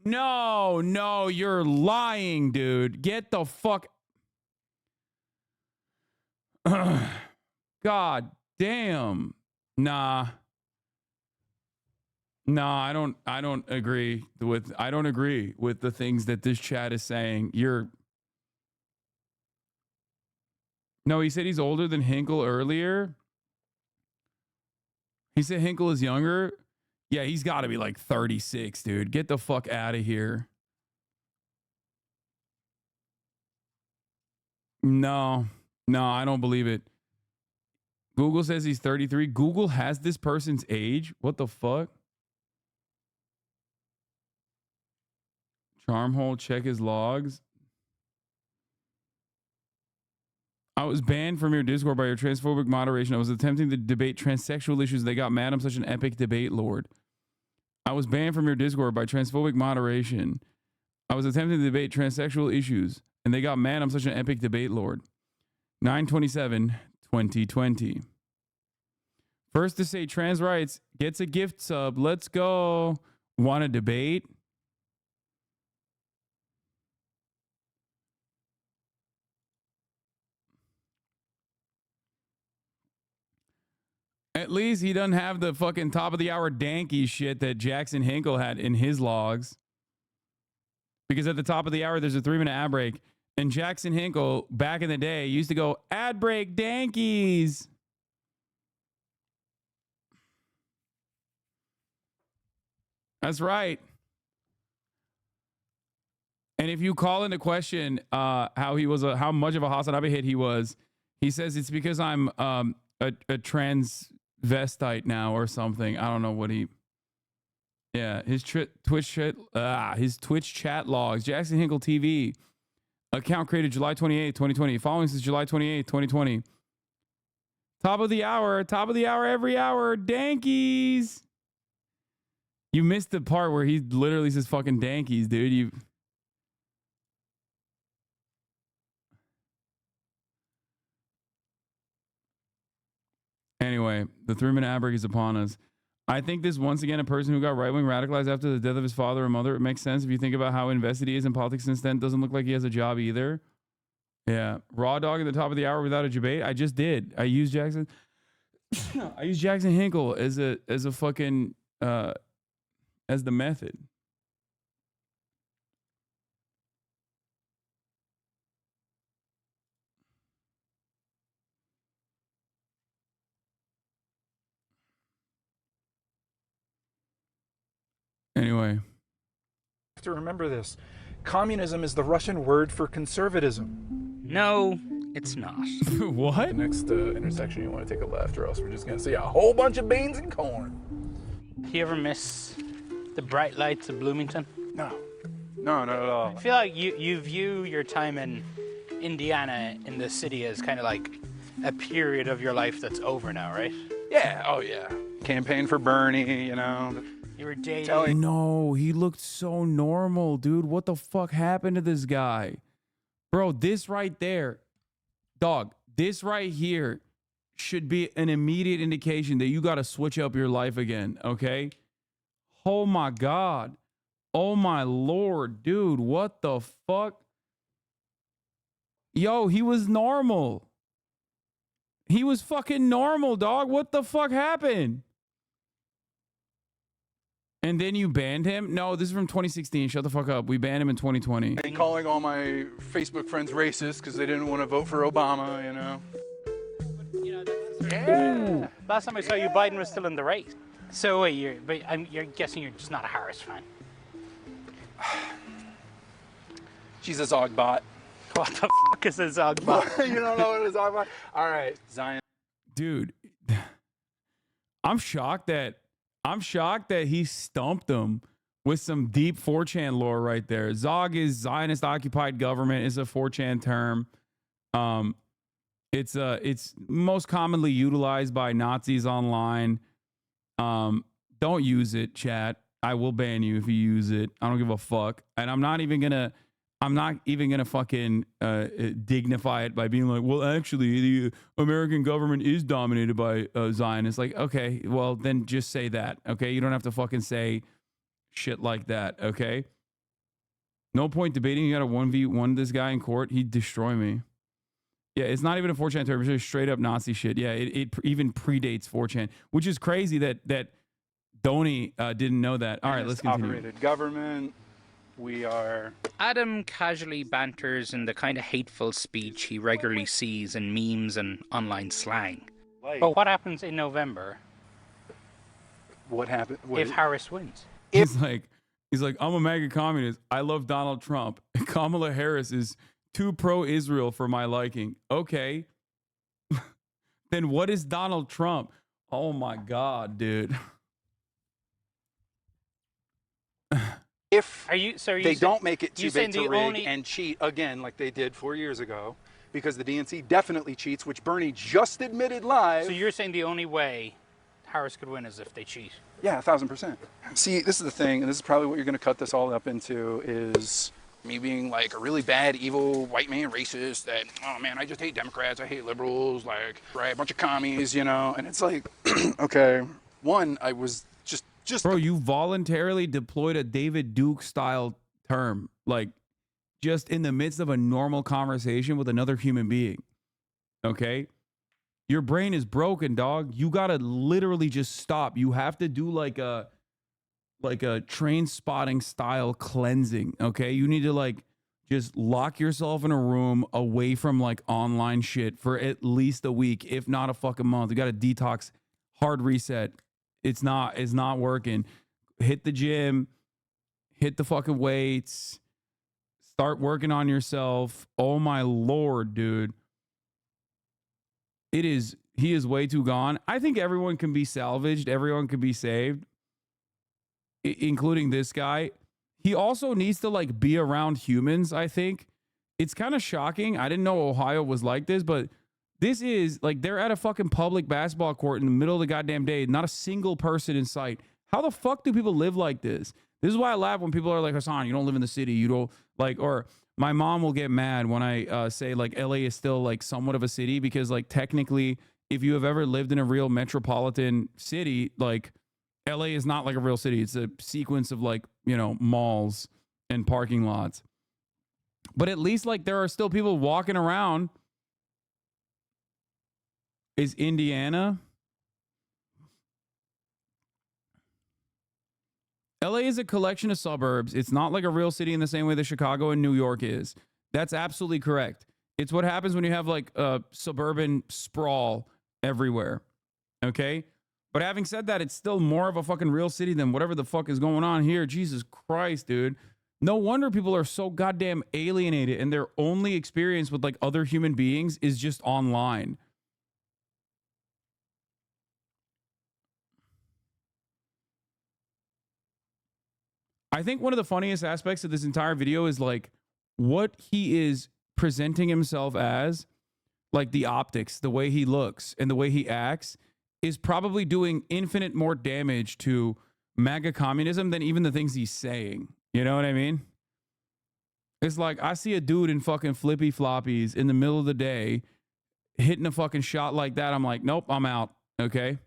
No, you're lying, dude. Get the fuck. God damn. Nah, I don't agree with the things that this chat is saying. No, he said he's older than Hinkle earlier. He said Hinkle is younger. Yeah, he's got to be like 36, dude. Get the fuck out of here. No, I don't believe it. Google says he's 33. Google has this person's age. What the fuck? Charmhole, check his logs. I was banned from your Discord by your transphobic moderation. I was attempting to debate transsexual issues. They got mad. I'm such an epic debate lord. I was banned from your Discord by transphobic moderation. I was attempting to debate transsexual issues, and they got mad. I'm such an epic debate lord. 9/27/2020. First to say trans rights gets a gift sub. Let's go. Want to debate? At least he doesn't have the fucking top of the hour danky shit that Jackson Hinkle had in his logs. Because at the top of the hour, there's a 3-minute ad break. And Jackson Hinkle, back in the day, used to go, ad break dankies. That's right. And if you call into question how much of a Hasan Abi hit he was, he says it's because I'm a transvestite now or something. I don't know what he. Yeah, his Twitch chat logs. Jackson Hinkle TV account created July 28, 2020. Following since July 28, 2020. Top of the hour every hour. Dankies. You missed the part where he literally says fucking dankies, dude. Anyway, the 3-minute ad break is upon us. I think this once again a person who got right-wing radicalized after the death of his father or mother. It makes sense if you think about how invested he is in politics since then. Doesn't look like he has a job either. Yeah. Raw dog at the top of the hour without a debate. I just did. I used Jackson Hinkle as a fucking as the method. Anyway. You have to remember this. Communism is the Russian word for conservatism. No, it's not. What? The next intersection, you want to take a left, or else we're just going to see a whole bunch of beans and corn. You ever miss the bright lights of Bloomington? No, not at all. I feel like you view your time in Indiana in the city as kind of like a period of your life that's over now, right? Yeah, oh yeah. Campaign for Bernie, you know. You were dating. No, he looked so normal, dude. What the fuck happened to this guy? Bro, this right there, dog, this right here should be an immediate indication that you got to switch up your life again, okay? Oh my God. Oh my Lord, dude, what the fuck? Yo, he was normal. He was fucking normal, dog. What the fuck happened? And then you banned him? No, this is from 2016. Shut the fuck up. We banned him in 2020. And calling all my Facebook friends racist because they didn't want to vote for Obama, you know. Yeah. Last time I saw you, Biden was still in the race. So wait, you're guessing you're just not a Harris fan. She's a Zogbot. What the fuck is a Zogbot? You don't know what a Zogbot? All right, Zion. Dude, I'm shocked that he stumped him with some deep 4chan lore right there. Zog is Zionist occupied government. Is a 4chan term. It's most commonly utilized by Nazis online. Don't use it, chat. I will ban you if you use it. I don't give a fuck. And I'm not even gonna fucking dignify it by being like, well, actually, the American government is dominated by Zionists. Like, okay, well, then just say that. Okay, you don't have to fucking say shit like that. Okay, no point debating. You got to 1v1 this guy in court. He'd destroy me. Yeah, it's not even a 4chan term. It's just straight up Nazi shit. Yeah, it even predates 4chan, which is crazy that Donnie didn't know that. All right, let's continue. Operated government. We are. Adam casually banters in the kind of hateful speech he regularly sees in memes and online slang. But what happens in November? What happened? If Harris wins? He's like, I'm a MAGA communist. I love Donald Trump. Kamala Harris is too pro-Israel for my liking. Okay. Then what is Donald Trump? Oh my God, dude. If they don't make it too big to rig and cheat again like they did 4 years ago, because the DNC definitely cheats, which Bernie just admitted live. So you're saying the only way Harris could win is if they cheat? Yeah, 1,000%. See, this is the thing, and this is probably what you're going to cut this all up into, is me being like a really bad, evil, white man racist that, oh man, I just hate Democrats, I hate liberals, like, right, a bunch of commies, you know? And it's like, okay, one, I was just bro, you voluntarily deployed a David Duke style term, like just in the midst of a normal conversation with another human being. Okay? Your brain is broken, dog. You got to literally just stop. You have to do like a train spotting style cleansing, okay? You need to like just lock yourself in a room away from like online shit for at least a week, if not a fucking month. You got to detox, hard reset. It's not working. Hit the gym, hit the fucking weights, start working on yourself. Oh my Lord, dude. He is way too gone. I think everyone can be salvaged. Everyone can be saved, including this guy. He also needs to like be around humans, I think. It's kind of shocking. I didn't know Ohio was like this, but this is like they're at a fucking public basketball court in the middle of the goddamn day. Not a single person in sight. How the fuck do people live like this? This is why I laugh when people are like, Hasan, you don't live in the city. You don't like, or my mom will get mad when I say like LA is still like somewhat of a city, because like technically, if you have ever lived in a real metropolitan city, like LA is not like a real city. It's a sequence of like, you know, malls and parking lots. But at least like there are still people walking around. Is Indiana? LA is a collection of suburbs. It's not like a real city in the same way that Chicago and New York is. That's absolutely correct. It's what happens when you have like a suburban sprawl everywhere. Okay? But having said that, it's still more of a fucking real city than whatever the fuck is going on here. Jesus Christ, dude. No wonder people are so goddamn alienated and their only experience with like other human beings is just online. I think one of the funniest aspects of this entire video is like what he is presenting himself as, like the optics, the way he looks and the way he acts is probably doing infinite more damage to MAGA communism than even the things he's saying. You know what I mean? It's like I see a dude in fucking flippy floppies in the middle of the day hitting a fucking shot like that. I'm like, nope, I'm out. Okay.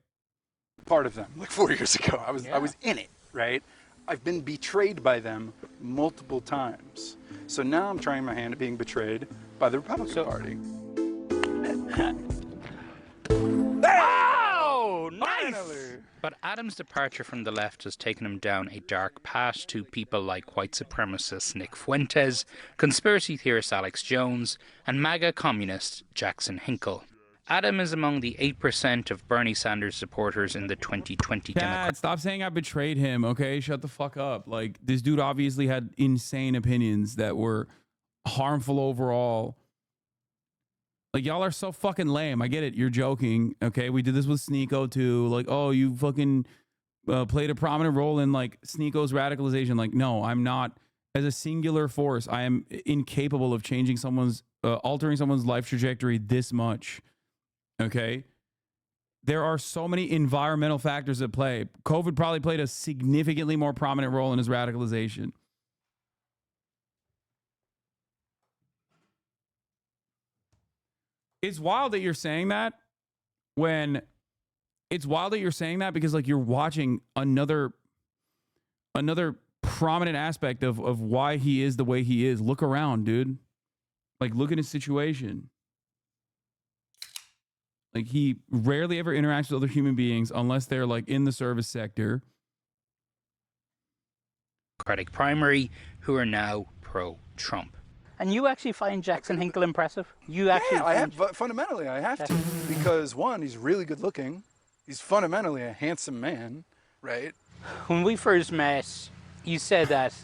Part of them, like 4 years ago, I was in it, right? I've been betrayed by them multiple times. So now I'm trying my hand at being betrayed by the Republican Party. Oh, nice! But Adam's departure from the left has taken him down a dark path to people like white supremacist Nick Fuentes, conspiracy theorist Alex Jones, and MAGA communist Jackson Hinkle. Adam is among the 8% of Bernie Sanders supporters in the 2020 Democratic. Stop saying I betrayed him, okay? Shut the fuck up. Like, this dude obviously had insane opinions that were harmful overall. Like, y'all are so fucking lame. I get it. You're joking, okay? We did this with Sneeko, too. Like, oh, you fucking played a prominent role in, like, Sneeko's radicalization. Like, no, I'm not. As a singular force, I am incapable of changing someone's, altering someone's life trajectory this much. Okay. there are so many environmental factors at play. COVID probably played a significantly more prominent role in his radicalization. It's wild that you're saying that because like you're watching another prominent aspect of why he is the way he is. Look around, dude. Like, look at his situation. Like, he rarely ever interacts with other human beings unless they're like in the service sector. Democratic primary, who are now pro-Trump. And you actually find Jackson Hinkle impressive? You actually? Yeah, I have. But fundamentally, I have to, because one, he's really good looking. He's fundamentally a handsome man, right? When we first met, you said that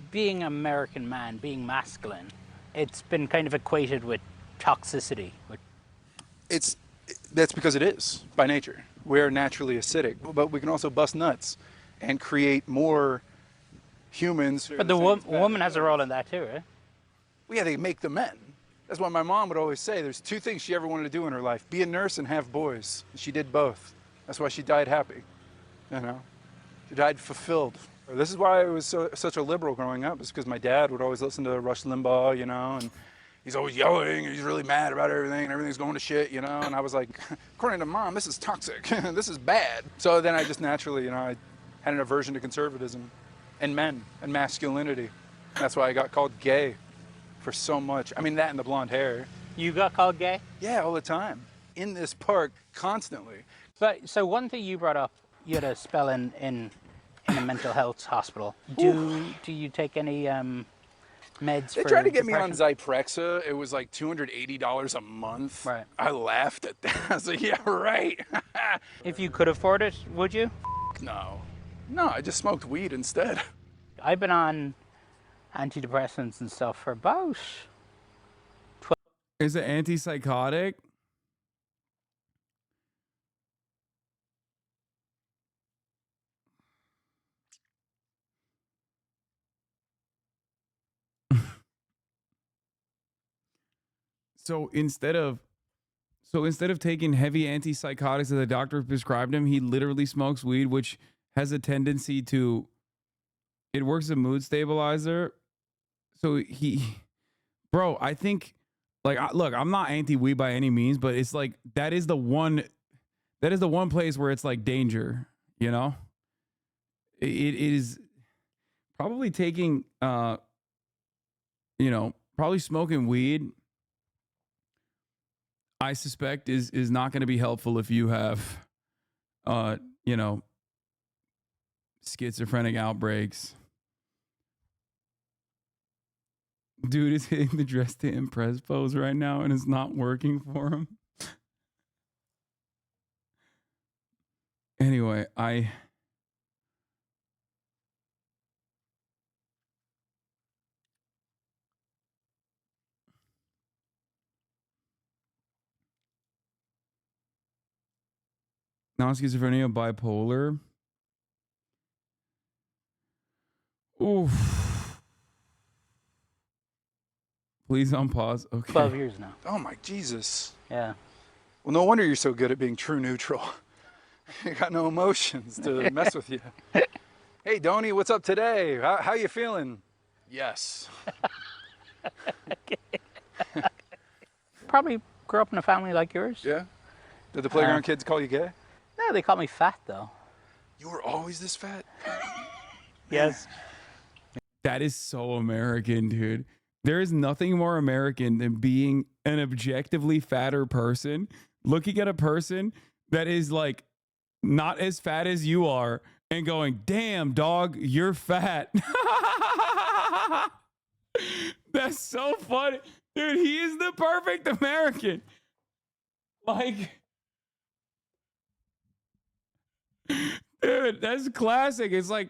being an American man, being masculine, it's been kind of equated with toxicity. That's because it is by nature. We're naturally acidic, but we can also bust nuts and create more humans. But the woman has a role in that too, right? Well, yeah, they make the men. That's what my mom would always say. There's two things she ever wanted to do in her life: be a nurse and have boys. She did both. That's why she died happy. You know, she died fulfilled. This is why I was such a liberal growing up. Is because my dad would always listen to Rush Limbaugh, you know, and he's always yelling, and he's really mad about everything, and everything's going to shit, you know. And I was like, according to Mom, this is toxic. This is bad. So then I just naturally, you know, I had an aversion to conservatism and men and masculinity. That's why I got called gay for so much. I mean, that and the blonde hair. You got called gay? Yeah, all the time. In this park, constantly. But so one thing you brought up, you had a spell in a mental health hospital. Do you take any meds? They tried to get me on Zyprexa. It was like $280 a month. Right. I laughed at that. I was like, yeah, right. If you could afford it, would you? No. No, I just smoked weed instead. I've been on antidepressants and stuff for about 12. Is it antipsychotic? So instead of taking heavy antipsychotics that the doctor prescribed him, he literally smokes weed, which has a tendency to, it works as a mood stabilizer. So bro, I think, like, look, I'm not anti-weed by any means, but it's like, that is the one place where it's like danger, you know? It is probably taking, probably smoking weed, I suspect is not going to be helpful if you have, schizophrenic outbreaks. Dude is hitting the dress to impress pose right now and it's not working for him. Anyway, non-schizophrenia, bipolar. Oof. Please unpause. Okay. 12 years now. Oh my Jesus. Yeah. Well, no wonder you're so good at being true neutral. You got no emotions to mess with you. Hey, Donnie, what's up today? How you feeling? Yes. Probably grew up in a family like yours. Yeah? Did the playground kids call you gay? No, they call me fat, though. You were always this fat? Yes. That is so American, dude. There is nothing more American than being an objectively fatter person, looking at a person that is like not as fat as you are and going, damn, dog, you're fat. That's so funny. Dude, he is the perfect American. Like, dude, that's classic. It's like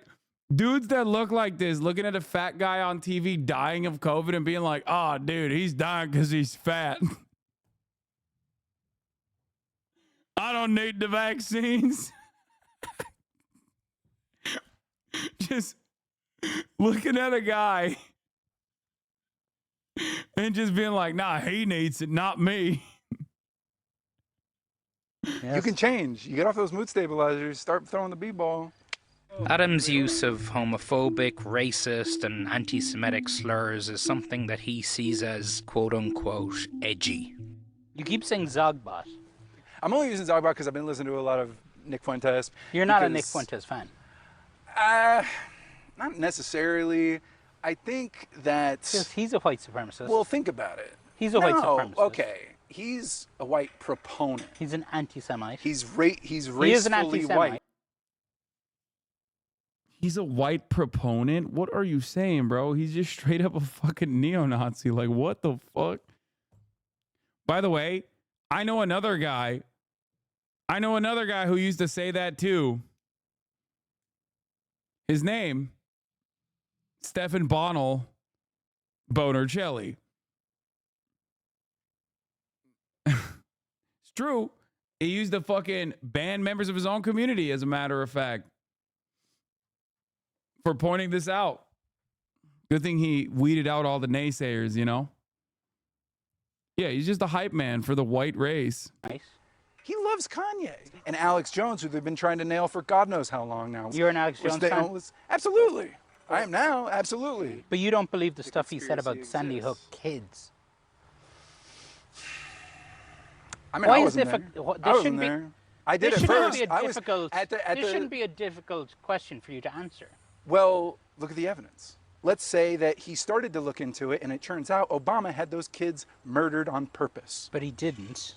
dudes that look like this, looking at a fat guy on TV dying of COVID and being like, oh, dude, he's dying because he's fat. I don't need the vaccines. Just looking at a guy and just being like, nah, he needs it, not me. You can change. You get off those mood stabilizers, start throwing the b-ball. Adam's use of homophobic, racist, and anti Semitic slurs is something that he sees as quote unquote edgy. You keep saying Zogbot. I'm only using Zogbot because I've been listening to a lot of Nick Fuentes. You're not a Nick Fuentes fan. Not necessarily. I think that... Because he's a white supremacist. Well, think about it. He's a white supremacist. Okay. He's a white proponent. He's an anti-Semite. He's racefully white. He's a white proponent? What are you saying, bro? He's just straight up a fucking neo-Nazi. Like, what the fuck? By the way, I know another guy who used to say that too. His name, Stefan Bonnell Bonercelli. It's true. He used to fucking ban members of his own community, as a matter of fact, for pointing this out. Good thing he weeded out all the naysayers, you know? Yeah, he's just a hype man for the white race. Nice. He loves Kanye. And Alex Jones, who they've been trying to nail for God knows how long now. You're an Alex Jones fan? Absolutely. I am now, absolutely. But you don't believe the stuff he said about Sandy Hook kids. I mean, I wasn't there. I did it first. This shouldn't be a difficult question for you to answer. Well, look at the evidence. Let's say that he started to look into it, and it turns out Obama had those kids murdered on purpose. But he didn't.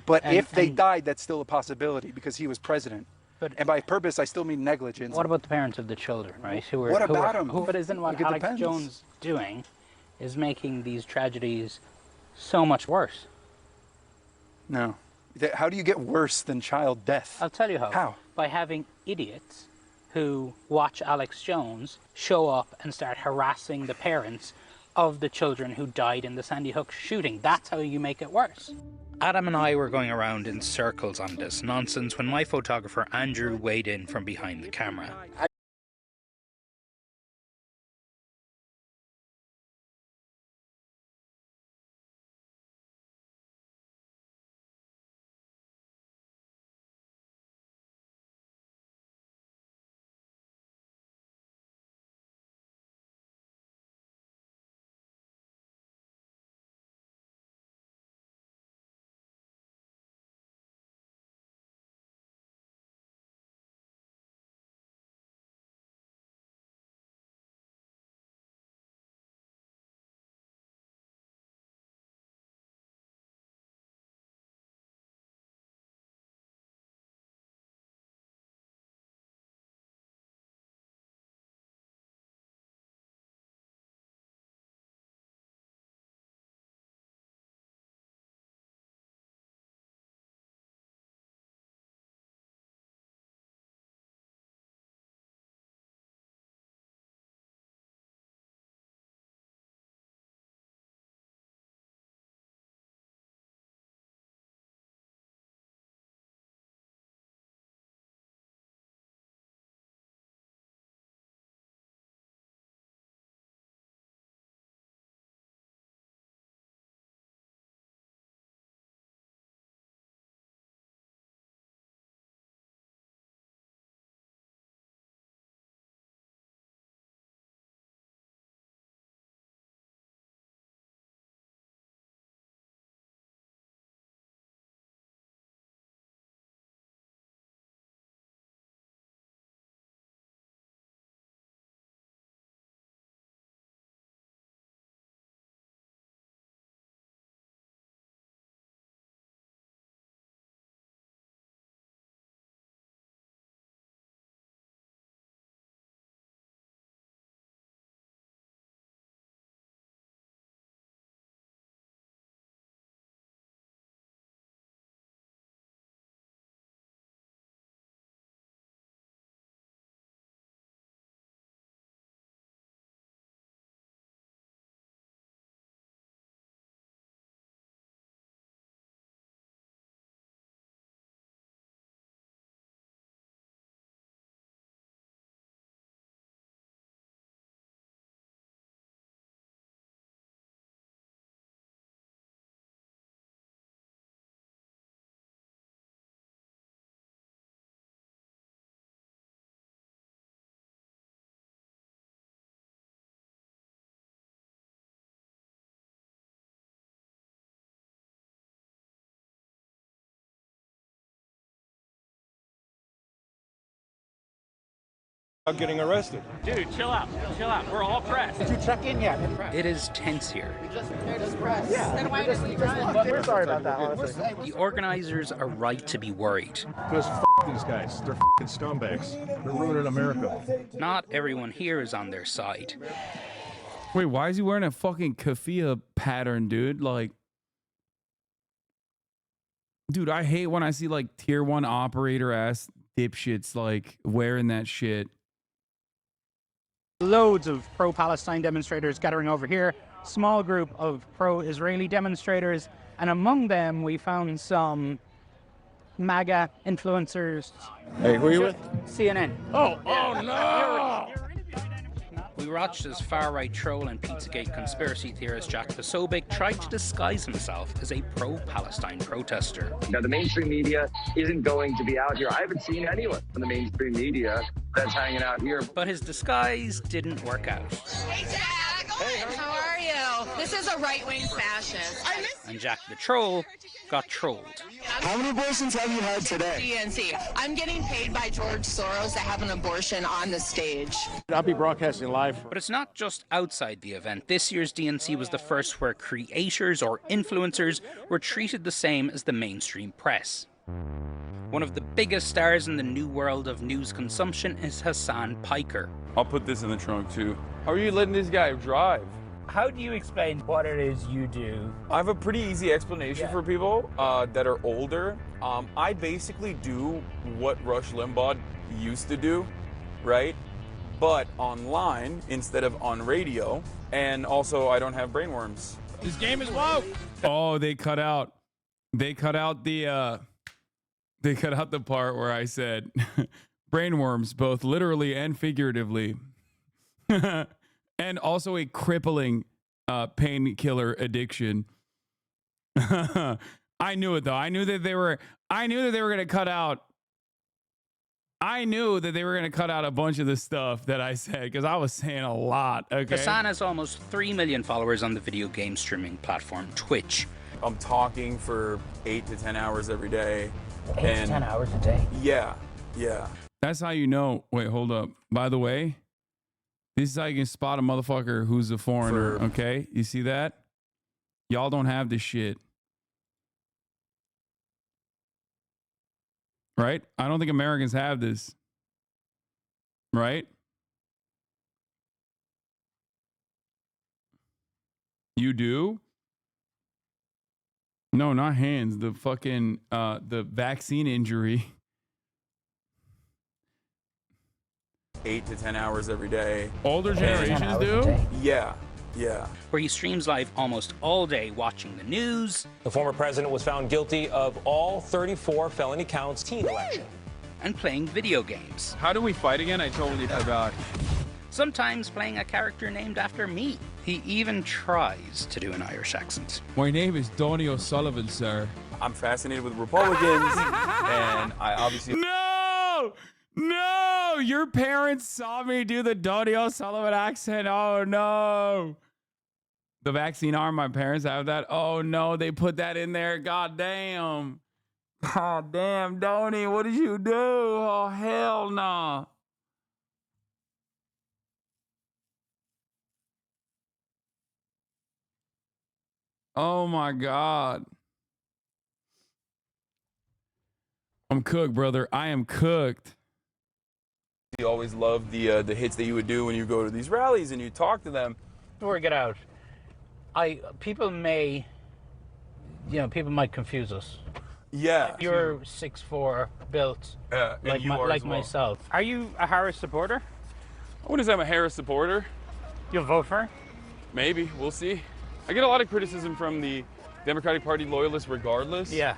But if they died, that's still a possibility because he was president. And by purpose, I still mean negligence. What about the parents of the children, right? What about them? But isn't what Alex Jones doing is making these tragedies so much worse? No. How do you get worse than child death? I'll tell you how. How? By having idiots who watch Alex Jones show up and start harassing the parents of the children who died in the Sandy Hook shooting. That's how you make it worse. Adam and I were going around in circles on this nonsense when my photographer Andrew weighed in from behind the camera. getting arrested. Dude, chill out. Chill out. We're all press. Did you check in yet? It is tense here. We just prepared as press. Yeah. Then why we're sorry about that, honestly. The organizers are right to be worried. Because these guys. They're scumbags. They're ruining America. Not everyone here is on their side. Wait, why is he wearing a fucking keffiyeh pattern, dude? Like, dude, I hate when I see like tier 1 operator ass dipshits like wearing that shit. Loads of pro-Palestine demonstrators gathering over here. Small group of pro-Israeli demonstrators. And among them, we found some MAGA influencers. Hey, who are you with? CNN. Oh no! We watched as far-right troll and Pizzagate conspiracy theorist Jack Posobiec tried to disguise himself as a pro-Palestine protester. Now, the mainstream media isn't going to be out here. I haven't seen anyone from the mainstream media that's hanging out here. But his disguise didn't work out. Hey, Jack! How are you? This is a right-wing fascist. And Jack the troll got trolled. How many abortions have you had today? DNC. I'm getting paid by George Soros to have an abortion on the stage. I'll be broadcasting live. But it's not just outside the event. This year's DNC was the first where creators or influencers were treated the same as the mainstream press. One of the biggest stars in the new world of news consumption is Hasan Piker. I'll put this in the trunk too. How are you letting this guy drive? How do you explain what it is you do? I have a pretty easy explanation for people that are older. I basically do what Rush Limbaugh used to do, right? But online instead of on radio. And also, I don't have brainworms. This game is woke. Oh, they cut out the part where I said brainworms, both literally and figuratively. And also a crippling painkiller addiction. I knew it though. I knew that they were going to cut out. I knew that they were going to cut out a bunch of the stuff that I said because I was saying a lot. Okay. Hasan has almost 3 million followers on the video game streaming platform Twitch. I'm talking for 8 to 10 hours every day. 8 to 10 hours a day? Yeah. That's how you know. Wait, hold up. By the way, this is how you can spot a motherfucker who's a foreigner, okay? You see that? Y'all don't have this shit. Right? I don't think Americans have this. Right? You do? No, not hands. The fucking, the vaccine injury. 8 to 10 hours every day. Older generations do? Yeah. Where he streams live almost all day watching the news. The former president was found guilty of all 34 felony counts teen election. And playing video games. How do we fight again? I totally forgot. Sometimes playing a character named after me. He even tries to do an Irish accent. My name is Donny O'Sullivan, sir. I'm fascinated with Republicans, and I obviously... No! Your parents saw me do the Donny O'Sullivan accent. Oh, no. The vaccine arm, my parents have that. Oh, no, they put that in there. God damn. God damn, Donny, what did you do? Oh, hell no. Oh, my God. I'm cooked, brother. I am cooked. You always loved the hits that you would do when you go to these rallies and you talk to them. Before we get out, people might confuse us. Yeah. You're 6'4", built like myself. Are you a Harris supporter? I wouldn't say I'm a Harris supporter. You'll vote for her? Maybe. We'll see. I get a lot of criticism from the Democratic Party loyalists regardless. Yeah.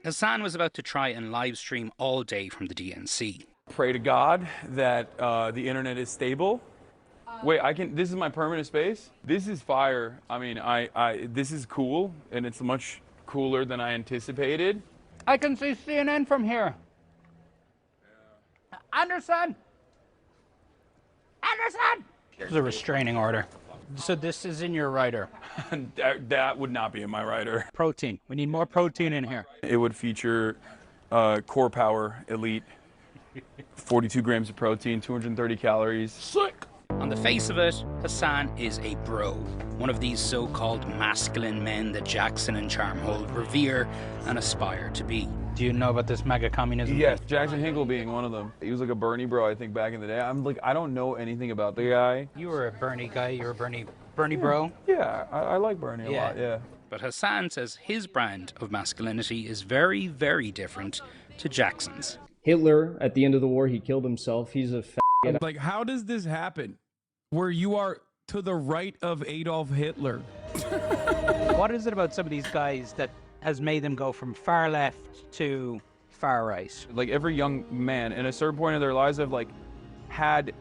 Hasan was about to try and live stream all day from the DNC. Pray to God that the internet is stable. Wait, this is my permanent space? This is fire. I mean, this is cool, and it's much cooler than I anticipated. I can see CNN from here. Anderson! There's a restraining order. So this is in your rider. that would not be in my rider. Protein. We need more protein in here. It would feature Core Power Elite 42 grams of protein, 230 calories. Sick. On the face of it, Hasan is a bro, one of these so-called masculine men that Jackson and Charmhold revere and aspire to be. Do you know about this mega communism? Yes, Jackson Hinkle being one of them. He was like a Bernie bro, I think, back in the day. I'm like, I don't know anything about the guy. You were a Bernie guy. You were a Bernie bro. Yeah, I like Bernie a lot. Yeah. But Hasan says his brand of masculinity is very, very different to Jackson's. Hitler, at the end of the war, he killed himself. He's a faggot. Like, how does this happen? Where you are to the right of Adolf Hitler? What is it about some of these guys that has made them go from far left to far right? Like every young man in a certain point of their lives have like had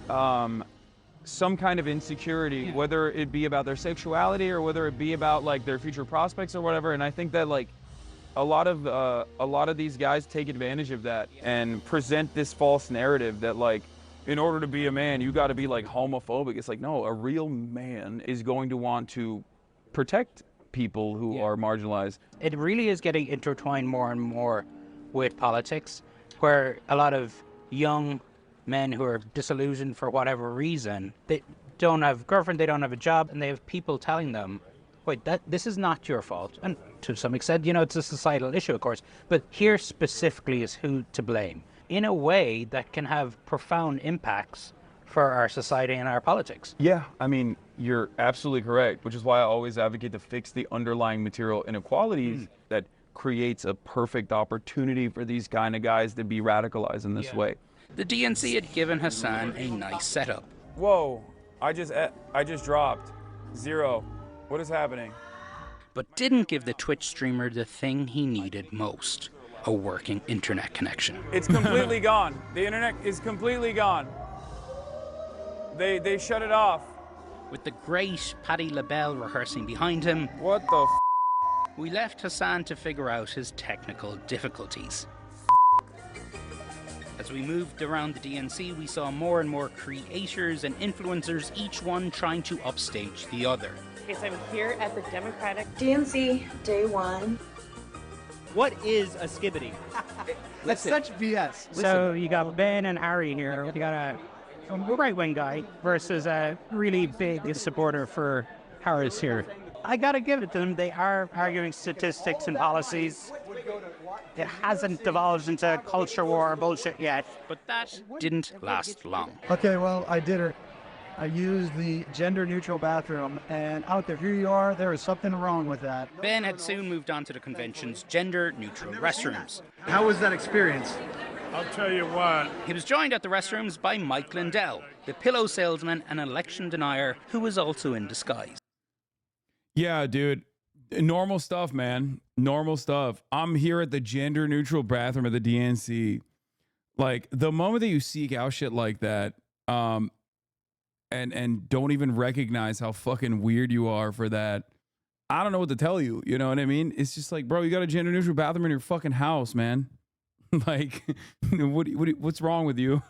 some kind of insecurity, whether it be about their sexuality or whether it be about like their future prospects or whatever. And I think that like a lot of these guys take advantage of that and present this false narrative that like, in order to be a man, you got to be like homophobic. It's like, no, a real man is going to want to protect people who are marginalized. It really is getting intertwined more and more with politics, where a lot of young men who are disillusioned for whatever reason, they don't have a girlfriend, they don't have a job, and they have people telling them, wait, this is not your fault. And to some extent, you know, it's a societal issue, of course, but here specifically is who to blame, in a way that can have profound impacts for our society and our politics. Yeah, I mean, you're absolutely correct, which is why I always advocate to fix the underlying material inequalities that creates a perfect opportunity for these kind of guys to be radicalized in this way. The DNC had given Hasan a nice setup. Whoa, I just dropped 0. What is happening? But didn't give the Twitch streamer the thing he needed most, a working internet connection. It's completely gone. The internet is completely gone. They shut it off. With the great Paddy LaBelle rehearsing behind him, what the we left Hasan to figure out his technical difficulties. As we moved around the DNC, we saw more and more creators and influencers, each one trying to upstage the other. Okay, so I'm here at the Democratic DNC Day 1. What is a skibbity? That's such BS. So you got Ben and Harry here. You got a right-wing guy versus a really big supporter for Harris here. I gotta give it to them. They are arguing statistics and policies. It hasn't divulged into culture war bullshit yet. But that didn't last long. Okay, well, I did it. I used the gender-neutral bathroom, and out there, here you are, there is something wrong with that. Ben had soon moved on to the convention's gender-neutral restrooms. How was that experience? I'll tell you what. He was joined at the restrooms by Mike Lindell, the pillow salesman and election denier who was also in disguise. Yeah, dude. Normal stuff, man. Normal stuff. I'm here at the gender-neutral bathroom at the DNC. Like, the moment that you seek out shit like that, and don't even recognize how fucking weird you are for that, I don't know what to tell you. You know what I mean? It's just like, bro, you got a gender-neutral bathroom in your fucking house, man. Like, what's wrong with you?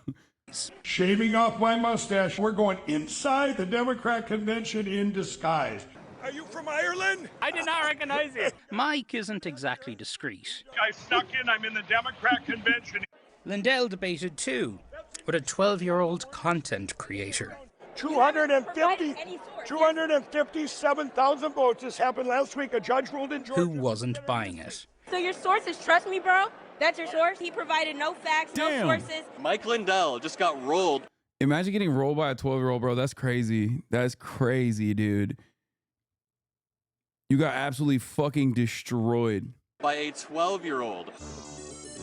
Shaving off my mustache. We're going inside the Democrat convention in disguise. Are you from Ireland? I did not recognize you. Mike isn't exactly discreet. I snuck in. I'm in the Democrat convention. Lindell debated too, with a 12-year-old content creator. 257,000 votes. This happened last week. A judge ruled in Georgia. Who wasn't buying it. So your sources trust me, bro? That's your source? He provided no facts, Damn. no sources. Mike Lindell just got rolled. Imagine getting rolled by a 12-year-old, bro. That's crazy. That's crazy, dude. You got absolutely fucking destroyed. By a 12-year-old.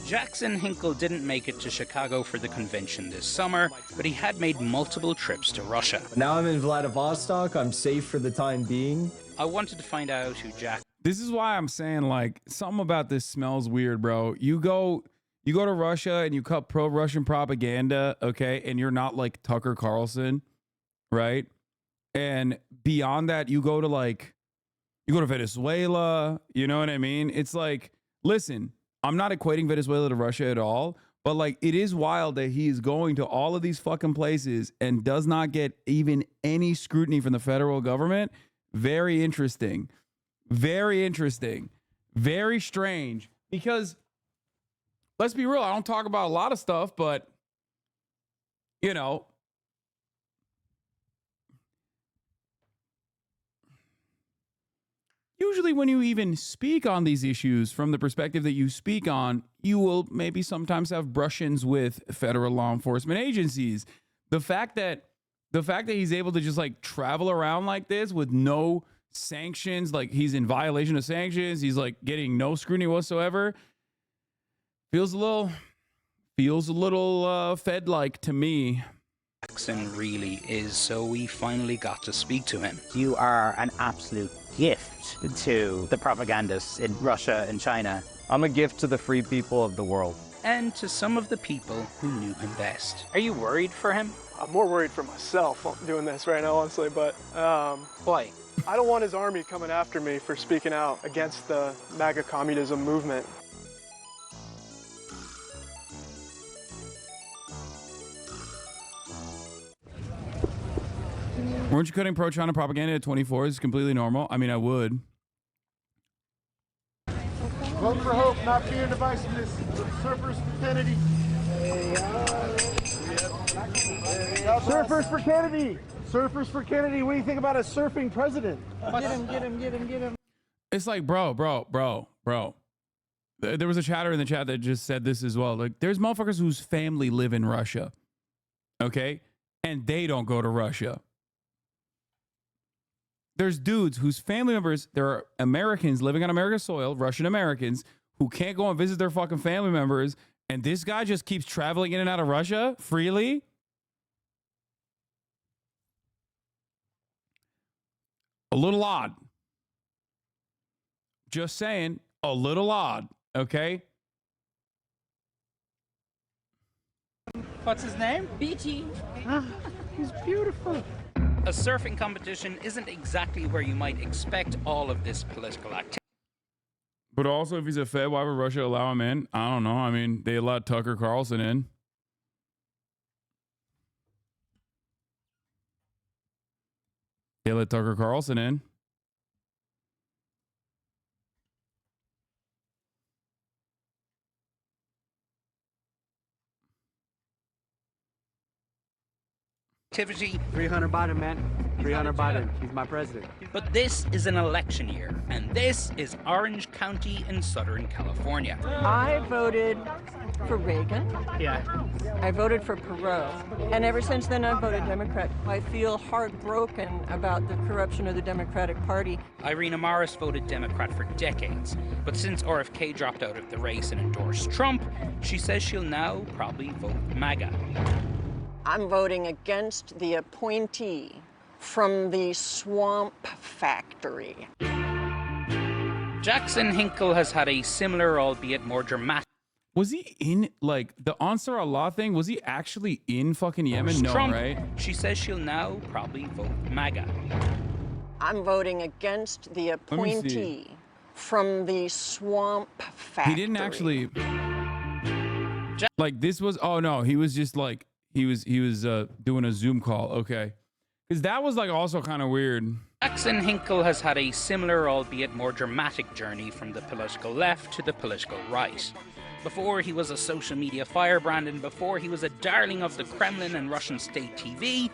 Jackson Hinkle didn't make it to Chicago for the convention this summer, but he had made multiple trips to Russia. Now I'm in Vladivostok. I'm safe for the time being. I wanted to find out who Jack... This is why I'm saying, like, something about this smells weird, bro. You go to Russia and you cut pro-Russian propaganda, okay, and you're not like Tucker Carlson, right? And beyond that, you go to Venezuela, you know what I mean? It's like, listen, I'm not equating Venezuela to Russia at all, but like, it is wild that he is going to all of these fucking places and does not get even any scrutiny from the federal government. Very interesting. Very interesting. Very strange. Because let's be real. I don't talk about a lot of stuff, but you know, usually when you even speak on these issues from the perspective that you speak on, you will maybe sometimes have brush-ins with federal law enforcement agencies. The fact that he's able to just like travel around like this with no sanctions, like he's in violation of sanctions, he's like getting no scrutiny whatsoever, feels a little Fed-like to me. Jackson really is, so we finally got to speak to him. You are an absolute gift to the propagandists in Russia and China. I'm a gift to the free people of the world. And to some of the people who knew him best. Are you worried for him? I'm more worried for myself doing this right now, honestly, but why? I don't want his army coming after me for speaking out against the MAGA communism movement. Weren't you cutting pro-China propaganda at 24 is completely normal? I mean, I would. Vote for hope, not fear and divisiveness. Surfers for Kennedy. Surfers for Kennedy. Surfers for Kennedy. What do you think about a surfing president? Get him. It's like, bro. There was a chatter in the chat that just said this as well. Like, there's motherfuckers whose family live in Russia. Okay? And they don't go to Russia. There's dudes whose family members, there are Americans living on America's soil, Russian Americans, who can't go and visit their fucking family members, and this guy just keeps traveling in and out of Russia freely? A little odd. Just saying, a little odd, okay? What's his name? BG. He's beautiful. A surfing competition isn't exactly where you might expect all of this political activity. But also, if he's a Fed, why would Russia allow him in? I don't know. I mean, they allowed Tucker Carlson in. They let Tucker Carlson in. Activity. 300 Biden, man. 300 Biden. He's my president. But this is an election year, and this is Orange County in Southern California. I voted for Reagan. Yeah. I voted for Perot. And ever since then, I've voted Democrat. I feel heartbroken about the corruption of the Democratic Party. Irina Morris voted Democrat for decades, but since RFK dropped out of the race and endorsed Trump, she says she'll now probably vote MAGA. I'm voting against the appointee from the swamp factory. Jackson Hinkle has had a similar, albeit more dramatic. Was he in, like, the Ansar Allah thing? Was he actually in fucking Yemen? No, Trump, right? She says she'll now probably vote MAGA. I'm voting against the appointee from the swamp factory. He didn't actually, like, this was, oh no, he was just like, he was doing a Zoom call. Okay. Because that was like also kind of weird. Jackson Hinkle has had a similar, albeit more dramatic journey from the political left to the political right. Before he was a social media firebrand and before he was a darling of the Kremlin and Russian state TV,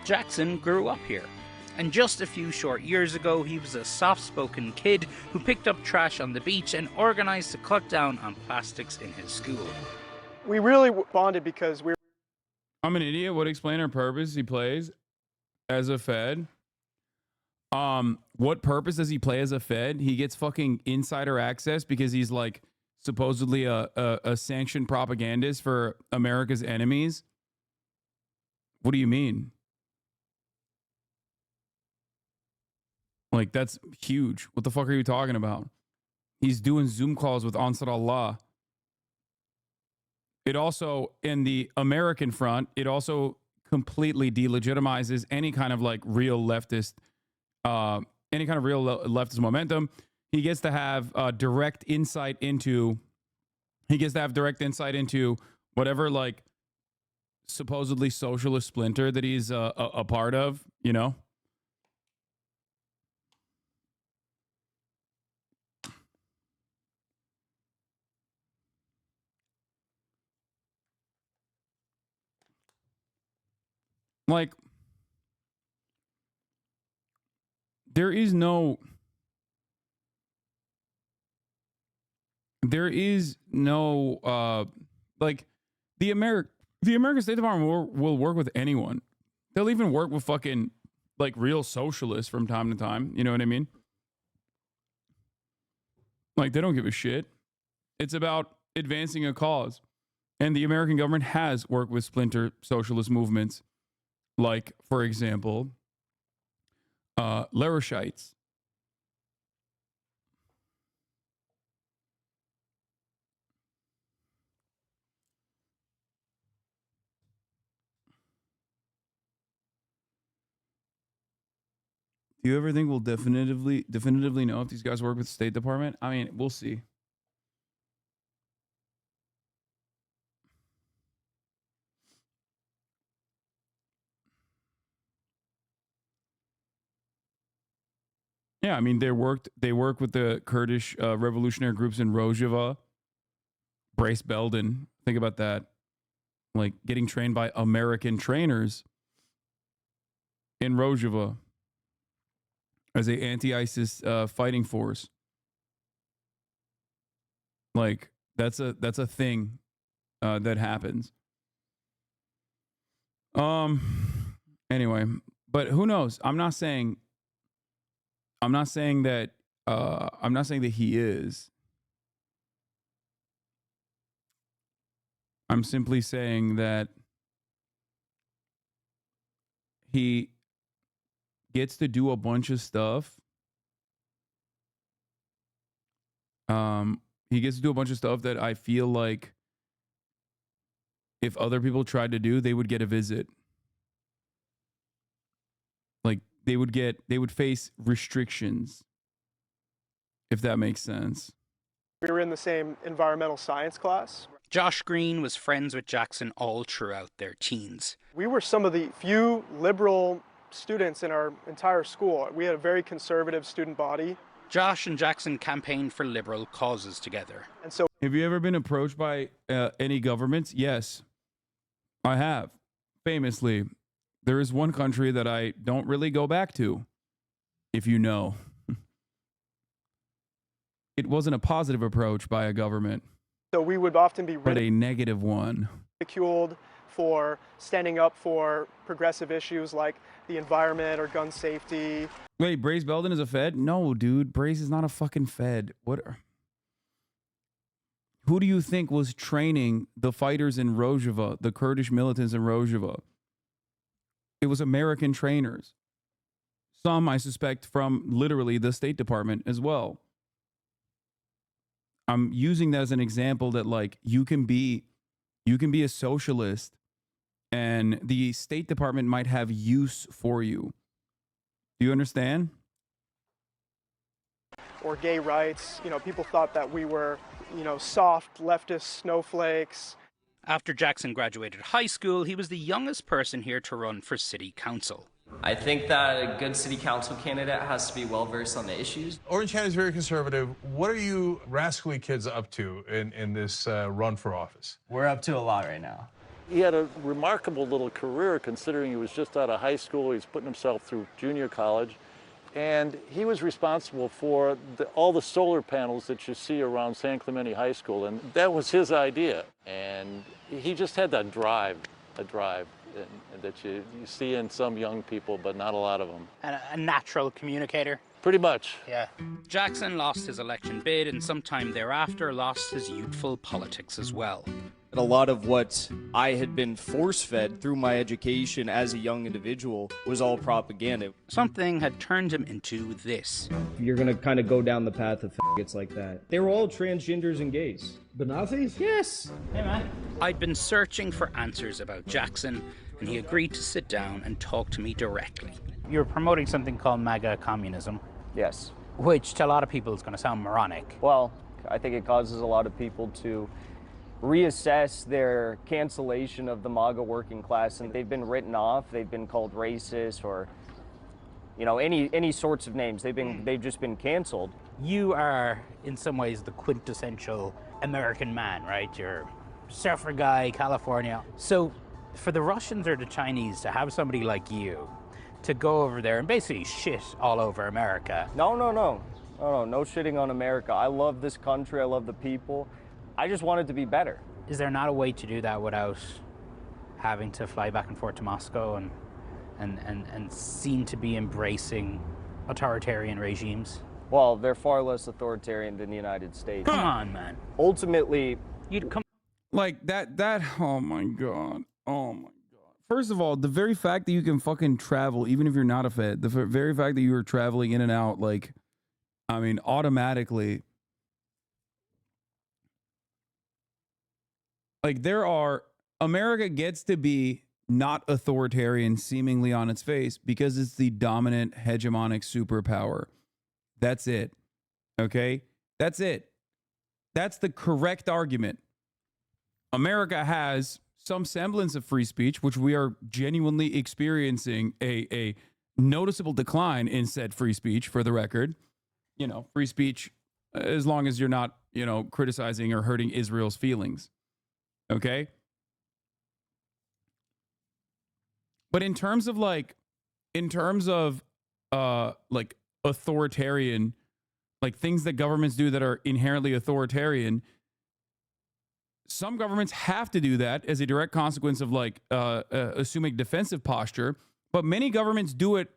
Jackson grew up here. And just a few short years ago, he was a soft-spoken kid who picked up trash on the beach and organized to cut down on plastics in his school. We really bonded because we were... I'm an idiot. Would explain her purpose he plays as a Fed. What purpose does he play as a Fed? He gets fucking insider access because he's like supposedly a sanctioned propagandist for America's enemies. What do you mean? Like, that's huge. What the fuck are you talking about? He's doing Zoom calls with Ansar Allah. It also, in the American front, it also completely delegitimizes any kind of like real leftist, leftist momentum. He gets to have direct insight into whatever like supposedly socialist splinter that he's a part of, you know? Like, there is no like the American State Department will work with anyone. They'll even work with fucking like real socialists from time to time. You know what I mean? Like, they don't give a shit. It's about advancing a cause. And the American government has worked with splinter socialist movements, like, for example, Larishites. Do you ever think we'll definitively know if these guys work with the State Department? I mean, we'll see. Yeah, I mean, they work with the Kurdish revolutionary groups in Rojava. Brace Belden, think about that. Like, getting trained by American trainers in Rojava as a anti-ISIS fighting force. Like, that's a thing that happens. Anyway, but who knows? I'm not saying that he is. I'm simply saying that he gets to do a bunch of stuff. He gets to do a bunch of stuff that I feel like if other people tried to do, they would get a visit. Like, they would face restrictions, if that makes sense. We were in the same environmental science class. Josh Green was friends with Jackson all throughout their teens. We were some of the few liberal students in our entire school. We had a very conservative student body. Josh and Jackson campaigned for liberal causes together. And so, have you ever been approached by any governments? Yes, I have. Famously, there is one country that I don't really go back to, if you know. It wasn't a positive approach by a government. So we would often be but a negative one. Ridiculed for standing up for progressive issues like the environment or gun safety. Wait, Brace Belden is a Fed? No, dude. Brace is not a fucking Fed. What? Who do you think was training the fighters in Rojava, the Kurdish militants in Rojava? It was American trainers. Some, I suspect, from literally the State Department as well. I'm using that as an example that, like, you can be a socialist and the State Department might have use for you. Do you understand? Or gay rights. You know, people thought that we were, soft leftist snowflakes. After Jackson graduated high school, he was the youngest person here to run for city council. I think that a good city council candidate has to be well-versed on the issues. Orange County is very conservative. What are you rascally kids up to in this run for office? We're up to a lot right now. He had a remarkable little career considering he was just out of high school. He's putting himself through junior college. And he was responsible for all the solar panels that you see around San Clemente High School. And that was his idea. And he just had that drive, that you see in some young people, but not a lot of them. And a natural communicator. Pretty much. Yeah. Jackson lost his election bid and sometime thereafter lost his youthful politics as well. A lot of what I had been force-fed through my education as a young individual was all propaganda. Something had turned him into this. You're gonna kind of go down the path of faggots like that. They were all transgenders and gays. The Nazis? Yes. Hey, man. I'd been searching for answers about Jackson, and he agreed to sit down and talk to me directly. You're promoting something called MAGA communism. Yes. Which to a lot of people is going to sound moronic. Well, I think it causes a lot of people to reassess their cancellation of the MAGA working class, and they've been written off. They've been called racist or, any sorts of names. They've just been canceled. You are, in some ways, the quintessential American man, right? You're a surfer guy, California. So For the Russians or the Chinese to have somebody like you to go over there and basically shit all over America. No shitting on America. I love this country. I love the people. I just want it to be better. Is there not a way to do that without having to fly back and forth to Moscow and seem to be embracing authoritarian regimes? Well, they're far less authoritarian than the United States. Come on, man. Ultimately, you'd come like that. Oh my god. Oh my god. First of all, the very fact that you can fucking travel, even if you're not a Fed, the very fact that you are traveling in and out, like, I mean, automatically, like America gets to be not authoritarian seemingly on its face because it's the dominant hegemonic superpower. That's it. Okay? That's it. That's the correct argument. America has some semblance of free speech, which we are genuinely experiencing a noticeable decline in said free speech, for the record. You know, free speech, as long as you're not, you know, criticizing or hurting Israel's feelings. Okay? But in terms of like authoritarian, like things that governments do that are inherently authoritarian, some governments have to do that as a direct consequence of like assuming defensive posture, but many governments do it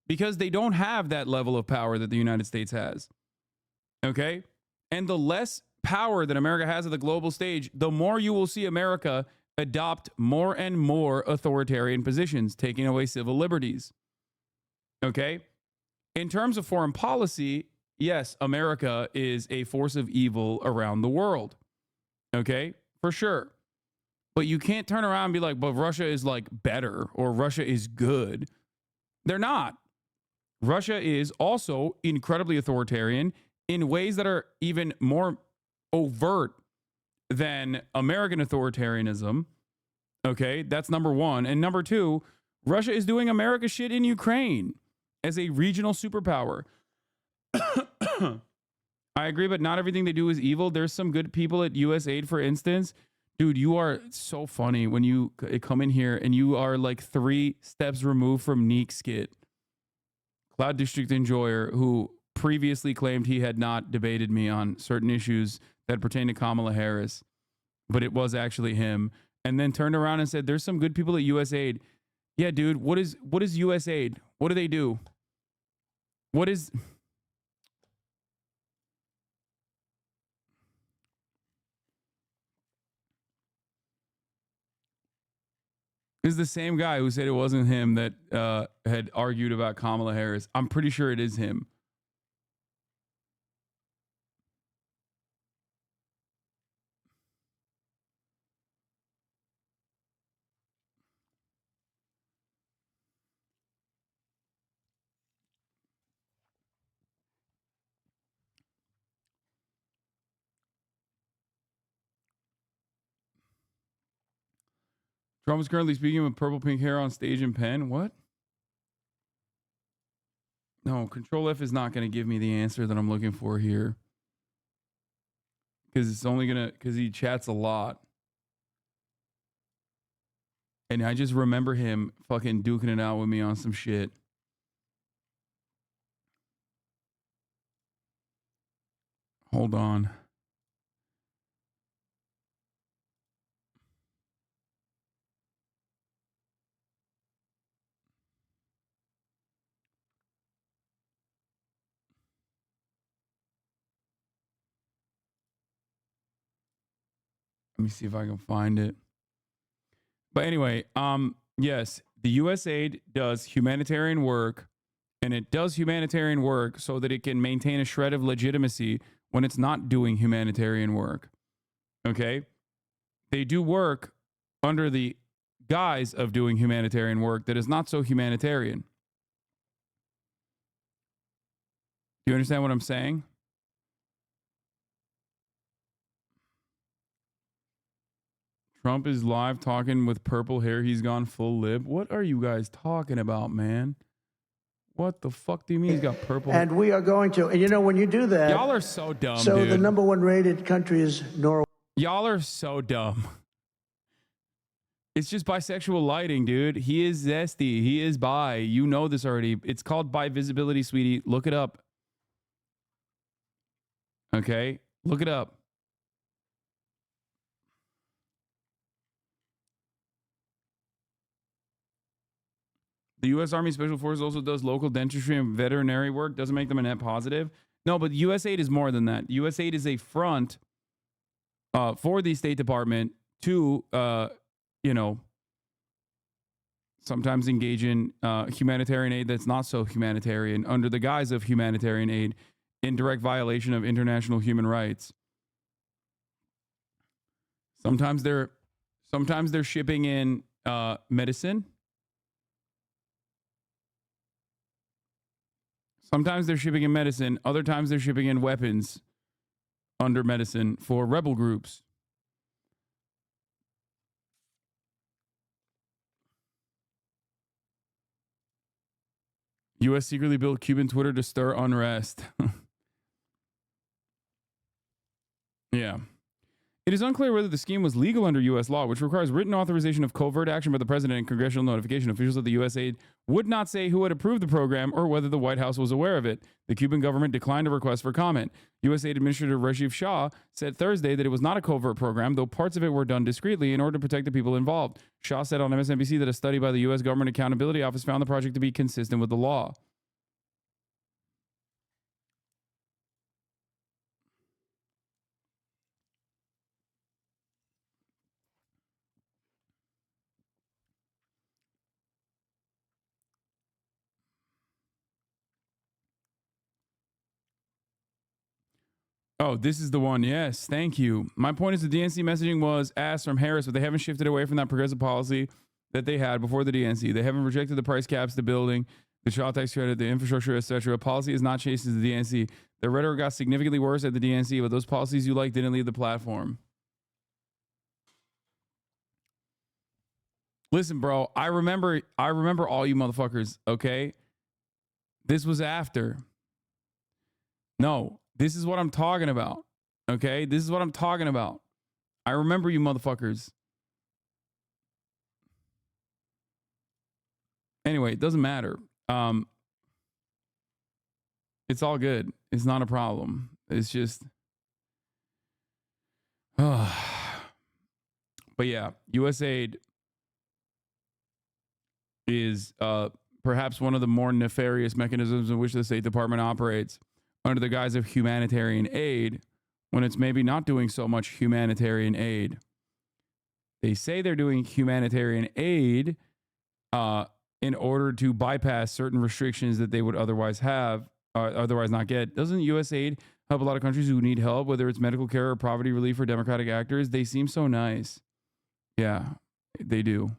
because they don't have that level of power that the United States has. Okay? And the less power that America has at the global stage, the more you will see America adopt more and more authoritarian positions, taking away civil liberties. Okay? In terms of foreign policy, yes, America is a force of evil around the world. Okay? For sure. But you can't turn around and be like, but Russia is like better or Russia is good. They're not. Russia is also incredibly authoritarian in ways that are even more overt than American authoritarianism. Okay? That's number one. And number two, Russia is doing America shit in Ukraine as a regional superpower. I agree, but not everything they do is evil. There's some good people at USAID, for instance. Dude, you are so funny when you come in here and you are like 3 steps removed from Neek Skit, Cloud District Enjoyer, who previously claimed he had not debated me on certain issues that pertain to Kamala Harris, but it was actually him. And then turned around and said, there's some good people at USAID. Yeah, dude, what is USAID? What do they do? What is... This is the same guy who said it wasn't him that had argued about Kamala Harris. I'm pretty sure it is him. Trump is currently speaking with purple pink hair on stage in pen. What? No, Control F is not going to give me the answer that I'm looking for here. Because it's only going to, because he chats a lot. And I just remember him fucking duking it out with me on some shit. Hold on. Let me see if I can find it. But anyway, yes, the USAID does humanitarian work, and it does humanitarian work so that it can maintain a shred of legitimacy when it's not doing humanitarian work. Okay? They do work under the guise of doing humanitarian work that is not so humanitarian. Do you understand what I'm saying? Trump is live talking with purple hair. He's gone full lib. What are you guys talking about, man? What the fuck do you mean he's got purple hair? And we are going to, and you know, when you do that. Y'all are so dumb, so dude. The #1 rated country is Norway. Y'all are so dumb. It's just bisexual lighting, dude. He is zesty. He is bi. You know this already. It's called bi visibility, sweetie. Look it up. Okay? Look it up. The U.S. Army Special Forces also does local dentistry and veterinary work. Doesn't make them a net positive. No, but USAID is more than that. USAID is a front for the State Department to, sometimes engage in humanitarian aid that's not so humanitarian under the guise of humanitarian aid in direct violation of international human rights. Sometimes they're shipping in medicine. Sometimes they're shipping in medicine. Other times they're shipping in weapons under medicine for rebel groups. U.S. secretly built Cuban Twitter to stir unrest. Yeah. It is unclear whether the scheme was legal under U.S. law, which requires written authorization of covert action by the president and congressional notification. Officials of the USAID would not say who had approved the program or whether the White House was aware of it. The Cuban government declined a request for comment. USAID Administrator Rajiv Shah said Thursday that it was not a covert program, though parts of it were done discreetly in order to protect the people involved. Shah said on MSNBC that a study by the U.S. Government Accountability Office found the project to be consistent with the law. Oh, this is the one. Yes, thank you. My point is the DNC messaging was asked from Harris, but they haven't shifted away from that progressive policy that they had before the DNC. They haven't rejected the price caps, the building, the child tax credit, the infrastructure, etc. Policy is not chased as the DNC. The rhetoric got significantly worse at the DNC, but those policies you like didn't leave the platform. Listen, bro, I remember all you motherfuckers, okay? This was after. No. This is what I'm talking about. Okay? This is what I'm talking about. I remember you motherfuckers. Anyway, it doesn't matter. It's all good. It's not a problem. It's just but yeah, USAID is perhaps one of the more nefarious mechanisms in which the State Department operates under the guise of humanitarian aid when it's maybe not doing so much humanitarian aid. They say they're doing humanitarian aid in order to bypass certain restrictions that they would otherwise have, otherwise not get. Doesn't USAID help a lot of countries who need help, whether it's medical care or poverty relief for democratic actors? They seem so nice. Yeah, they do.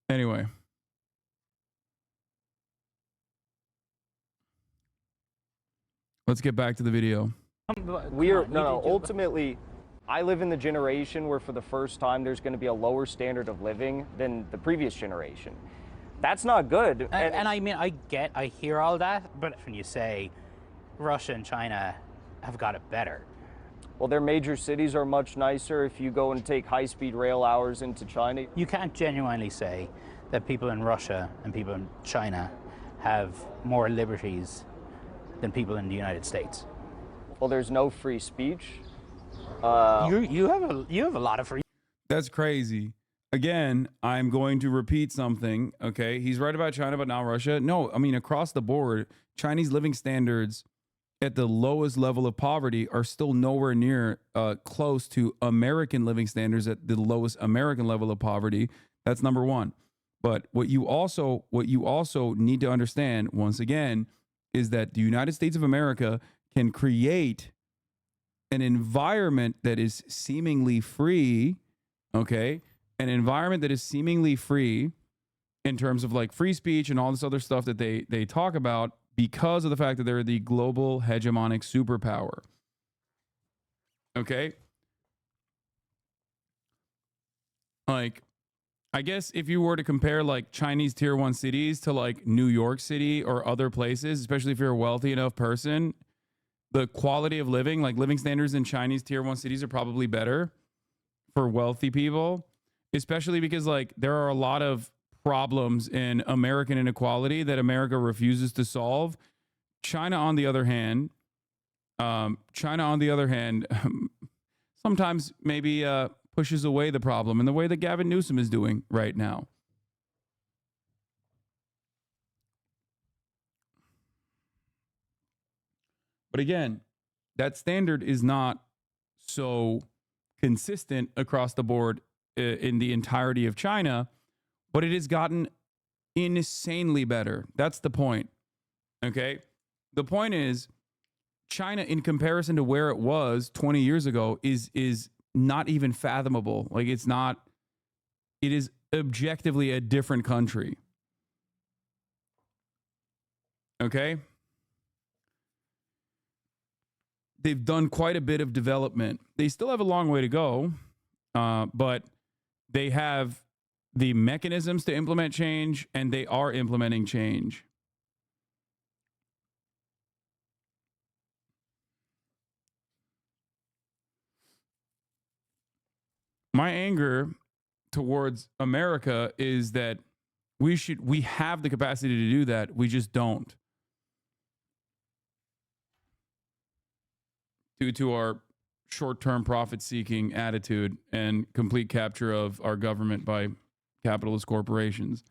Anyway. Let's get back to the video. Ultimately, I live in the generation where for the first time there's going to be a lower standard of living than the previous generation. That's not good. And I mean, I hear all that, but when you say Russia and China have got it better. Well, their major cities are much nicer. If you go and take high-speed rail hours into China. You can't genuinely say that people in Russia and people in China have more liberties than people in the United States. Well, there's no free speech. You have a lot of free. That's crazy. Again, I'm going to repeat something. Okay, he's right about China, but not Russia. No, I mean across the board, Chinese living standards at the lowest level of poverty are still nowhere near close to American living standards at the lowest American level of poverty. That's number one. But what you also need to understand, once again, is that the United States of America can create an environment that is seemingly free, okay? An environment that is seemingly free in terms of like free speech and all this other stuff that they talk about because of the fact that they're the global hegemonic superpower. Okay? Like, I guess if you were to compare like Chinese tier 1 cities to like New York City or other places, especially if you're a wealthy enough person, the quality of living, like living standards in Chinese tier 1 cities are probably better for wealthy people, especially because like there are a lot of problems in American inequality that America refuses to solve. China, on the other hand, sometimes maybe pushes away the problem in the way that Gavin Newsom is doing right now. But again, that standard is not so consistent across the board in the entirety of China, but it has gotten insanely better. That's the point. Okay? The point is China, in comparison to where it was 20 years ago, is not even fathomable. Like it is objectively a different country. Okay? They've done quite a bit of development. They still have a long way to go, but they have the mechanisms to implement change, and they are implementing change. My anger towards America is that we have the capacity to do that. We just don't. Due to our short-term profit-seeking attitude and complete capture of our government by capitalist corporations.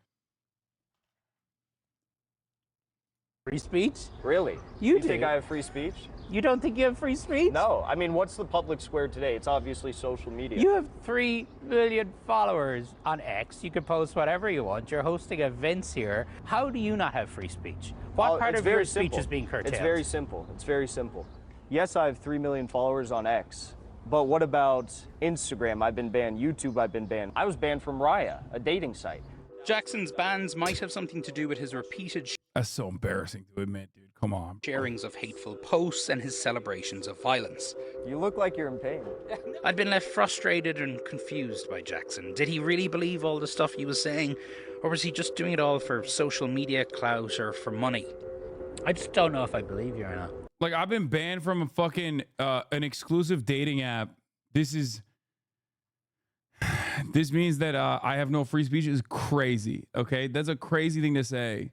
Free speech? Really? You think I have free speech? You don't think you have free speech? No. I mean, what's the public square today? It's obviously social media. You have 3 million followers on X. You can post whatever you want. You're hosting events here. How do you not have free speech? What part of your speech is being curtailed? It's very simple. It's very simple. Yes, I have 3 million followers on X, but what about Instagram? I've been banned. YouTube, I've been banned. I was banned from Raya, a dating site. Jackson's bans might have something to do with his repeated That's so embarrassing to admit, dude. Come on. sharings of hateful posts and his celebrations of violence. You look like you're in pain. I'd been left frustrated and confused by Jackson. Did he really believe all the stuff he was saying, or was he just doing it all for social media clout or for money? I just don't know if I believe you or not. Like, I've been banned from a fucking an exclusive dating app. This means that I have no free speech is crazy. Okay, that's a crazy thing to say.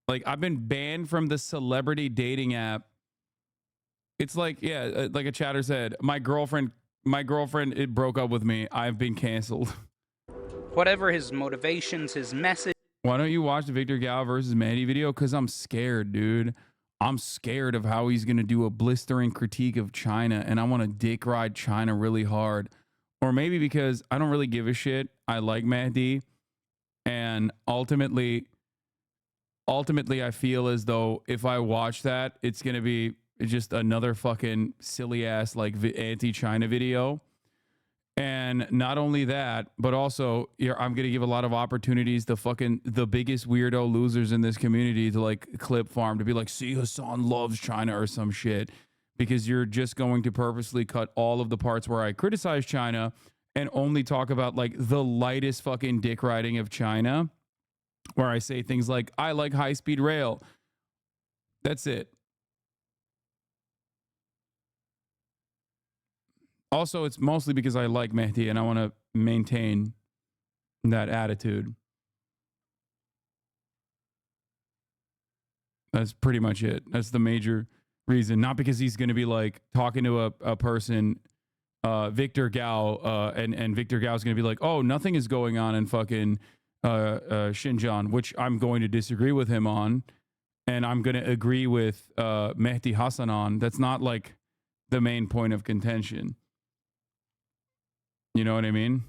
Like, I've been banned from the celebrity dating app. It's like, yeah, like a chatter said, my girlfriend, it broke up with me. I've been canceled. Whatever his motivations, his message. Why don't you watch the Victor Gao versus Mandy video? Because I'm scared, dude. I'm scared of how he's going to do a blistering critique of China, and I want to dick ride China really hard. Or maybe because I don't really give a shit. I like Mahdi, and ultimately I feel as though if I watch that, it's going to be just another fucking silly ass like anti-China video. And not only that, but also I'm going to give a lot of opportunities to fucking the biggest weirdo losers in this community to like clip farm, to be like, see, Hasan loves China or some shit, because you're just going to purposely cut all of the parts where I criticize China and only talk about like the lightest fucking dick riding of China, where I say things like, I like high-speed rail. That's it. Also, it's mostly because I like Mehdi and I want to maintain that attitude. That's pretty much it. That's the major reason. Not because he's going to be like talking to a person, Victor Gao, and Victor Gao is going to be like, oh, nothing is going on in fucking Xinjiang, which I'm going to disagree with him on. And I'm going to agree with Mehdi Hasan on. That's not like the main point of contention. You know what I mean?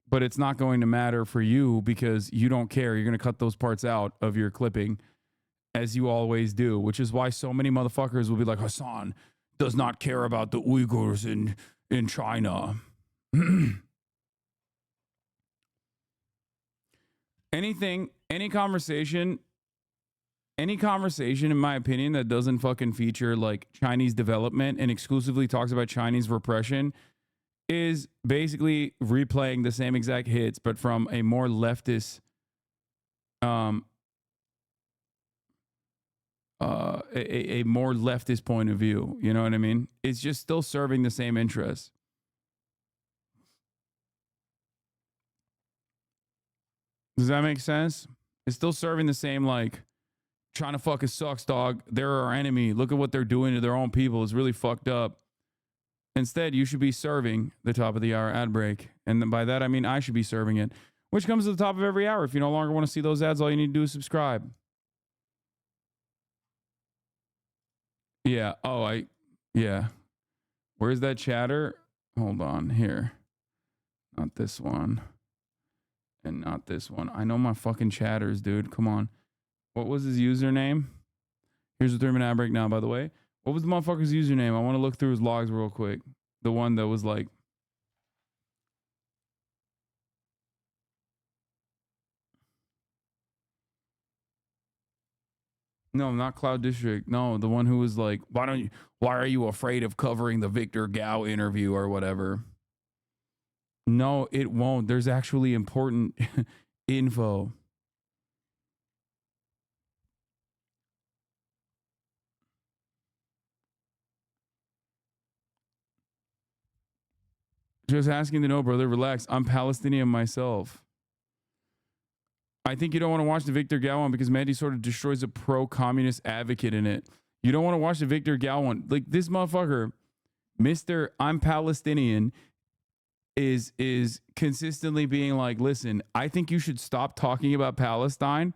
But it's not going to matter for you because you don't care. You're going to cut those parts out of your clipping, as you always do, which is why so many motherfuckers will be like, Hasan does not care about the Uyghurs in China. Any conversation, in my opinion, that doesn't fucking feature like Chinese development and exclusively talks about Chinese repression is basically replaying the same exact hits, but from a more leftist, a more leftist point of view. You know what I mean? It's just still serving the same interests. Does that make sense? It's still serving the same, like, China fucking sucks, dog. They're our enemy. Look at what they're doing to their own people. It's really fucked up. Instead, you should be serving the top of the hour ad break. And by that, I mean I should be serving it, which comes to the top of every hour. If you no longer want to see those ads, all you need to do is subscribe. Yeah. Oh, yeah. Where's that chatter? Hold on. Here. Not this one. And not this one. I know my fucking chatters, dude. Come on. What was his username? Here's the 3-minute ad break now, by the way. What was the motherfucker's username? I want to look through his logs real quick. The one that was like... No, not Cloud District. No, the one who was like, why are you afraid of covering the Victor Gao interview or whatever? No, it won't. There's actually important info. Just asking to know, brother. Relax. I'm Palestinian myself. I think you don't want to watch the Victor Gao one because Mandy sort of destroys a pro-communist advocate in it. You don't want to watch the Victor Gao one. Like, this motherfucker, Mr. I'm Palestinian, is consistently being like, listen, I think you should stop talking about Palestine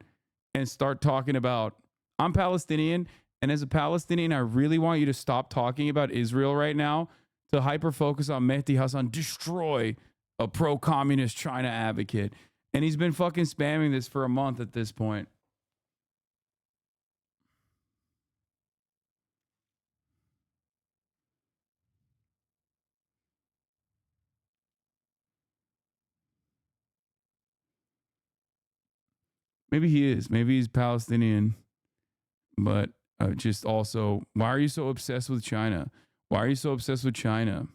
and start talking about, I'm Palestinian, and as a Palestinian, I really want you to stop talking about Israel right now to hyper-focus on Mehdi Hasan, destroy a pro-communist China advocate. And he's been fucking spamming this for a month at this point. Maybe he is. Maybe he's Palestinian. But just also, why are you so obsessed with China? Why are you so obsessed with China?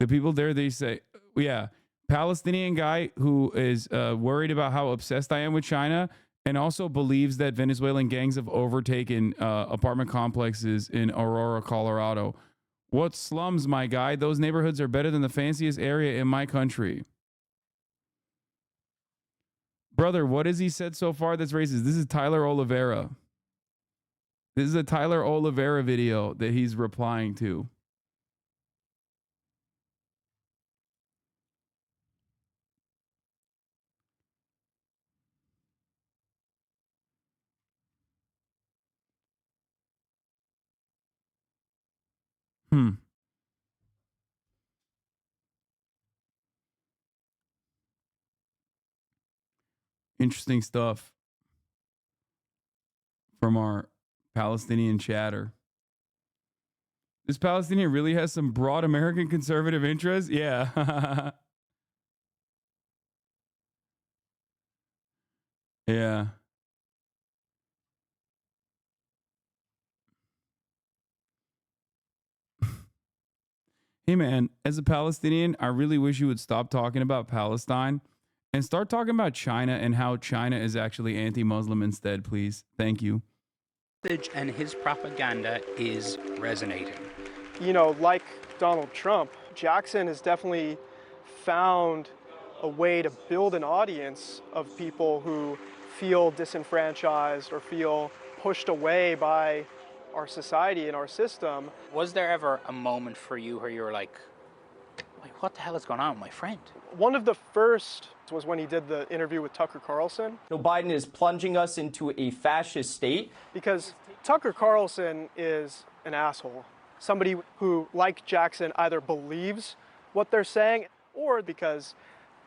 The people there, they say, yeah, Palestinian guy who is worried about how obsessed I am with China and also believes that Venezuelan gangs have overtaken apartment complexes in Aurora, Colorado. What slums, my guy? Those neighborhoods are better than the fanciest area in my country. Brother, what has he said so far that's racist? This is Tyler Oliveira. This is a Tyler Oliveira video that he's replying to. Interesting stuff from our Palestinian chatter. This Palestinian really has some broad American conservative interests? Yeah. Yeah. Hey, man, as a Palestinian, I really wish you would stop talking about Palestine and start talking about China and how China is actually anti-Muslim instead, please. Thank you. And his propaganda is resonating. You know, like Donald Trump, Jackson has definitely found a way to build an audience of people who feel disenfranchised or feel pushed away by our society and our system. Was there ever a moment for you where you were like, wait, what the hell is going on with my friend? One of the first was when he did the interview with Tucker Carlson. Joe Biden is plunging us into a fascist state. Because Tucker Carlson is an asshole. Somebody who, like Jackson, either believes what they're saying or because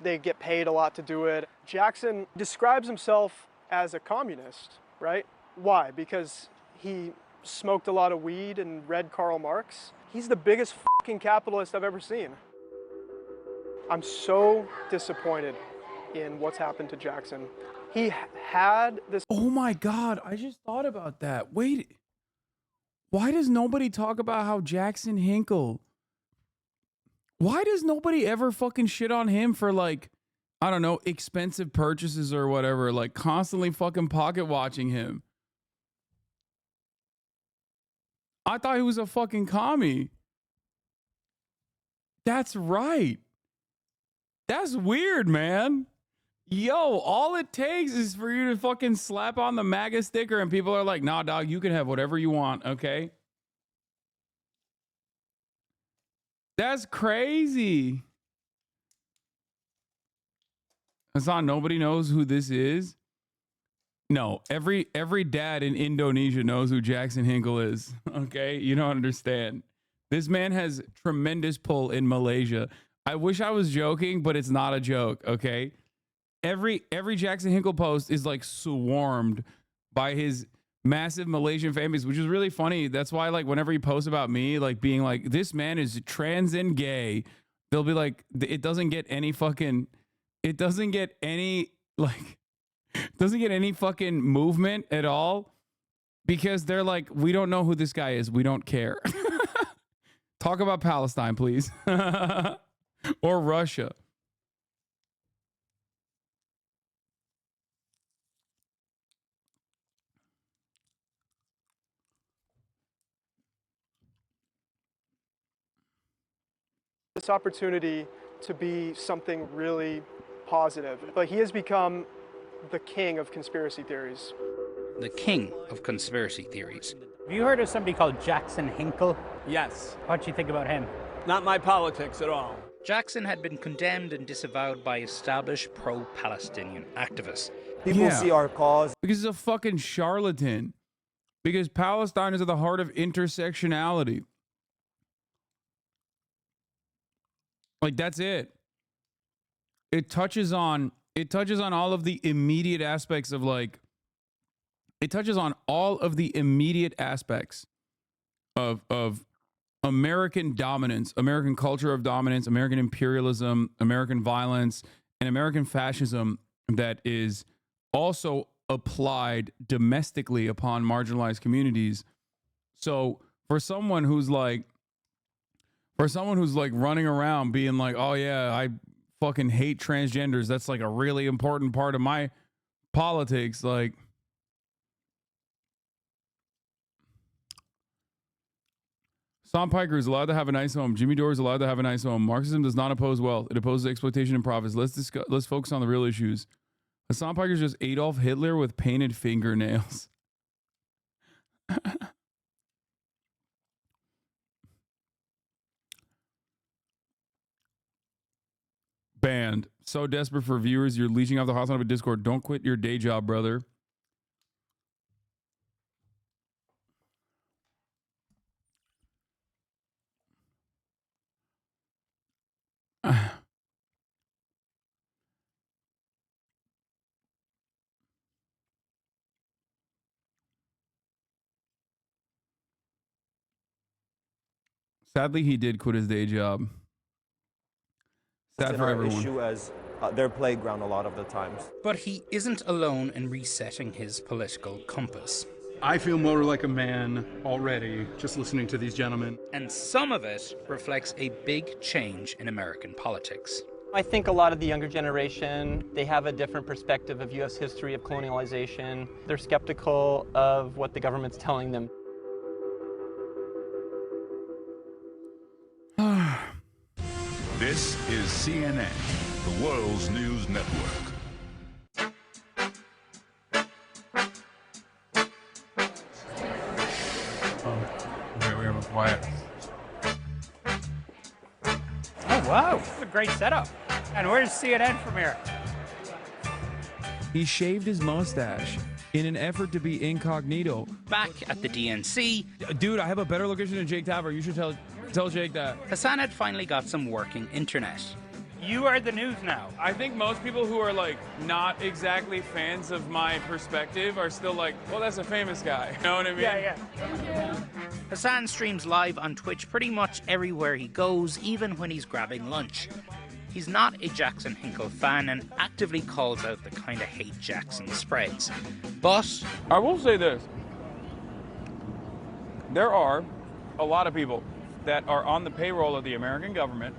they get paid a lot to do it. Jackson describes himself as a communist, right? Why? Because he smoked a lot of weed and read Karl Marx. He's the biggest fucking capitalist I've ever seen. I'm so disappointed in what's happened to Jackson. He had this... Oh my God, I just thought about that. Wait, why does nobody talk about how Jackson Hinkle Why does nobody ever fucking shit on him for like, I don't know, expensive purchases or whatever, like constantly fucking pocket watching him? I thought he was a fucking commie. That's right. That's weird, man. Yo, all it takes is for you to fucking slap on the MAGA sticker and people are like, nah, dog, you can have whatever you want, okay? That's crazy. Hasan, nobody knows who this is? No, every dad in Indonesia knows who Jackson Hinkle is, okay? You don't understand. This man has tremendous pull in Malaysia. I wish I was joking, but it's not a joke, okay? Every Jackson Hinkle post is like swarmed by his massive Malaysian fan base, which is really funny. That's why, like, whenever he posts about me, like being like, this man is trans and gay, they'll be like, it doesn't get any fucking movement at all, because they're like, we don't know who this guy is. We don't care. Talk about Palestine, please. Or Russia. This opportunity to be something really positive, but he has become the king of conspiracy theories. The king of conspiracy theories. Have you heard of somebody called Jackson Hinkle? Yes. What do you think about him? Not my politics at all. Jackson had been condemned and disavowed by established pro-Palestinian activists. People see our cause because he's a fucking charlatan. Because Palestine is at the heart of intersectionality. Like, that's it. It touches on all of the immediate aspects of, like, it touches on all of the immediate aspects of American dominance, American culture of dominance, American imperialism, American violence, and American fascism that is also applied domestically upon marginalized communities. So for someone who's like running around being like, oh yeah, I fucking hate transgenders, that's like a really important part of my politics, like, Sam Piker is allowed to have a nice home. Jimmy Dore is allowed to have a nice home. Marxism does not oppose wealth. It opposes exploitation and profits. Let's focus on the real issues. Hasan Piker is just Adolf Hitler with painted fingernails. Banned. So desperate for viewers, you're leeching off the Hasan Abi Discord. Don't quit your day job, brother. Sadly, he did quit his day job. Sad for everyone. Issue as their playground a lot of the times. But he isn't alone in resetting his political compass. I feel more like a man already just listening to these gentlemen. And some of it reflects a big change in American politics. I think a lot of the younger generation, they have a different perspective of U.S. history of colonialization. They're skeptical of what the government's telling them. This is CNN, the world's news network. We're quiet. Oh, wow. That's a great setup. And where's CNN from here? He shaved his mustache in an effort to be incognito. Back at the DNC. Dude, I have a better location than Jake Tapper. You should tell Jake that. Hasan had finally got some working internet. You are the news now. I think most people who are like not exactly fans of my perspective are still like, well, that's a famous guy. You know what I mean? Yeah. Hasan streams live on Twitch pretty much everywhere he goes, even when he's grabbing lunch. He's not a Jackson Hinkle fan and actively calls out the kind of hate Jackson spreads. But I will say this. There are a lot of people that are on the payroll of the American government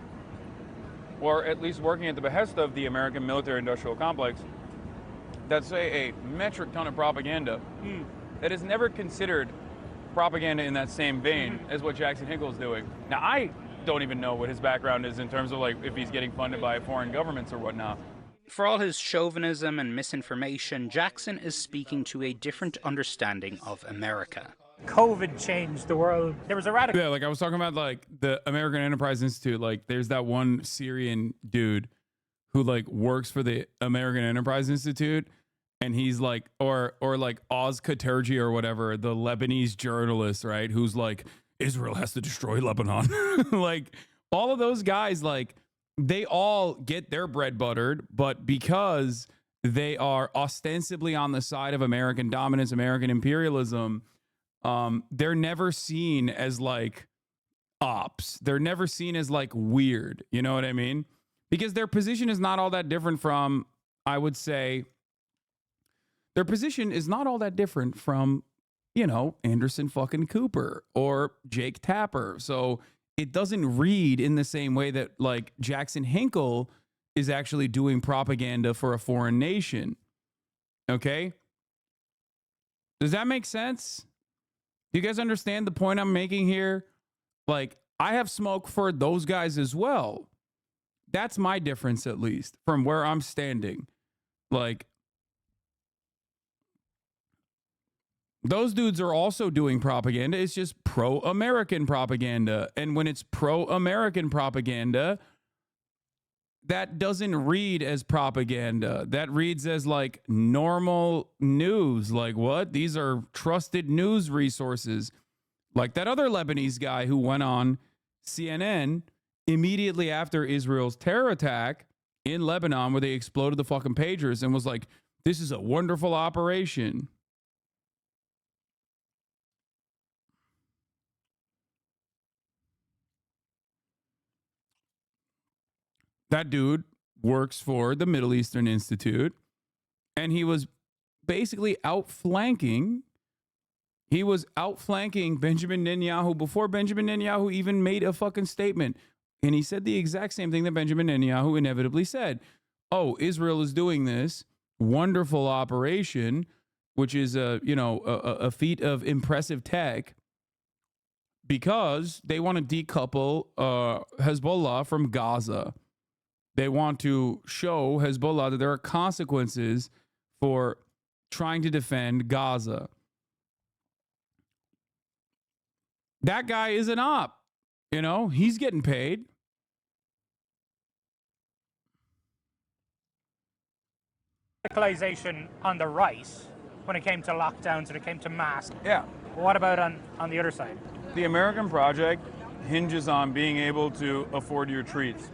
or at least working at the behest of the American military-industrial complex, that say a metric ton of propaganda that is never considered propaganda in that same vein as what Jackson Hinkle is doing. Now, I don't even know what his background is in terms of like if he's getting funded by foreign governments or whatnot. For all his chauvinism and misinformation, Jackson is speaking to a different understanding of America. COVID changed the world. There was a radical... Yeah, like I was talking about like the American Enterprise Institute, like there's that one Syrian dude who like works for the American Enterprise Institute, and he's like, or like Oz Katerji or whatever, the Lebanese journalist, right? Who's like, Israel has to destroy Lebanon. Like all of those guys, like they all get their bread buttered, but because they are ostensibly on the side of American dominance, American imperialism, they're never seen as like ops. They're never seen as like weird. You know what I mean? Because their position is not all that different from, I would say, their position is not all that different from, you know, Anderson fucking Cooper or Jake Tapper. So it doesn't read in the same way that like Jackson Hinkle is actually doing propaganda for a foreign nation. Okay? Does that make sense? Do you guys understand the point I'm making here? Like, I have smoke for those guys as well. That's my difference, at least, from where I'm standing. Like, those dudes are also doing propaganda. It's just pro-American propaganda. And when it's pro-American propaganda, that doesn't read as propaganda. That reads as like normal news. Like what? These are trusted news resources. Like that other Lebanese guy who went on CNN immediately after Israel's terror attack in Lebanon where they exploded the fucking pagers and was like, this is a wonderful operation. That dude works for the Middle Eastern Institute, and he was basically outflanking. He was outflanking Benjamin Netanyahu before Benjamin Netanyahu even made a fucking statement. And he said the exact same thing that Benjamin Netanyahu inevitably said. Oh, Israel is doing this wonderful operation, which is a feat of impressive tech, because they want to decouple Hezbollah from Gaza. They want to show Hezbollah that there are consequences for trying to defend Gaza. That guy is an op. You know, he's getting paid. Radicalization on the right when it came to lockdowns, when it came to masks. Yeah. What about on the other side? The American project hinges on being able to afford your treats.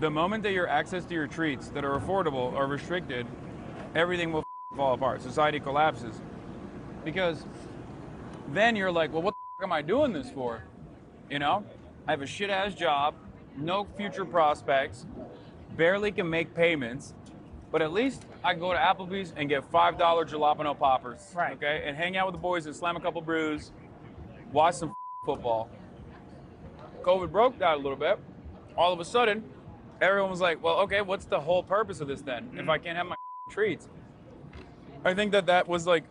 The moment that your access to your treats that are affordable are restricted, everything will fall apart. Society collapses. Because then you're like, well, what the am I doing this for? You know, I have a shit-ass job, no future prospects, barely can make payments, but at least I can go to Applebee's and get $5 jalapeno poppers, right? Okay, and hang out with the boys and slam a couple brews, watch some football. COVID broke that a little bit. All of a sudden, everyone was like, well, okay, what's the whole purpose of this then? If I can't have my treats. I think that was like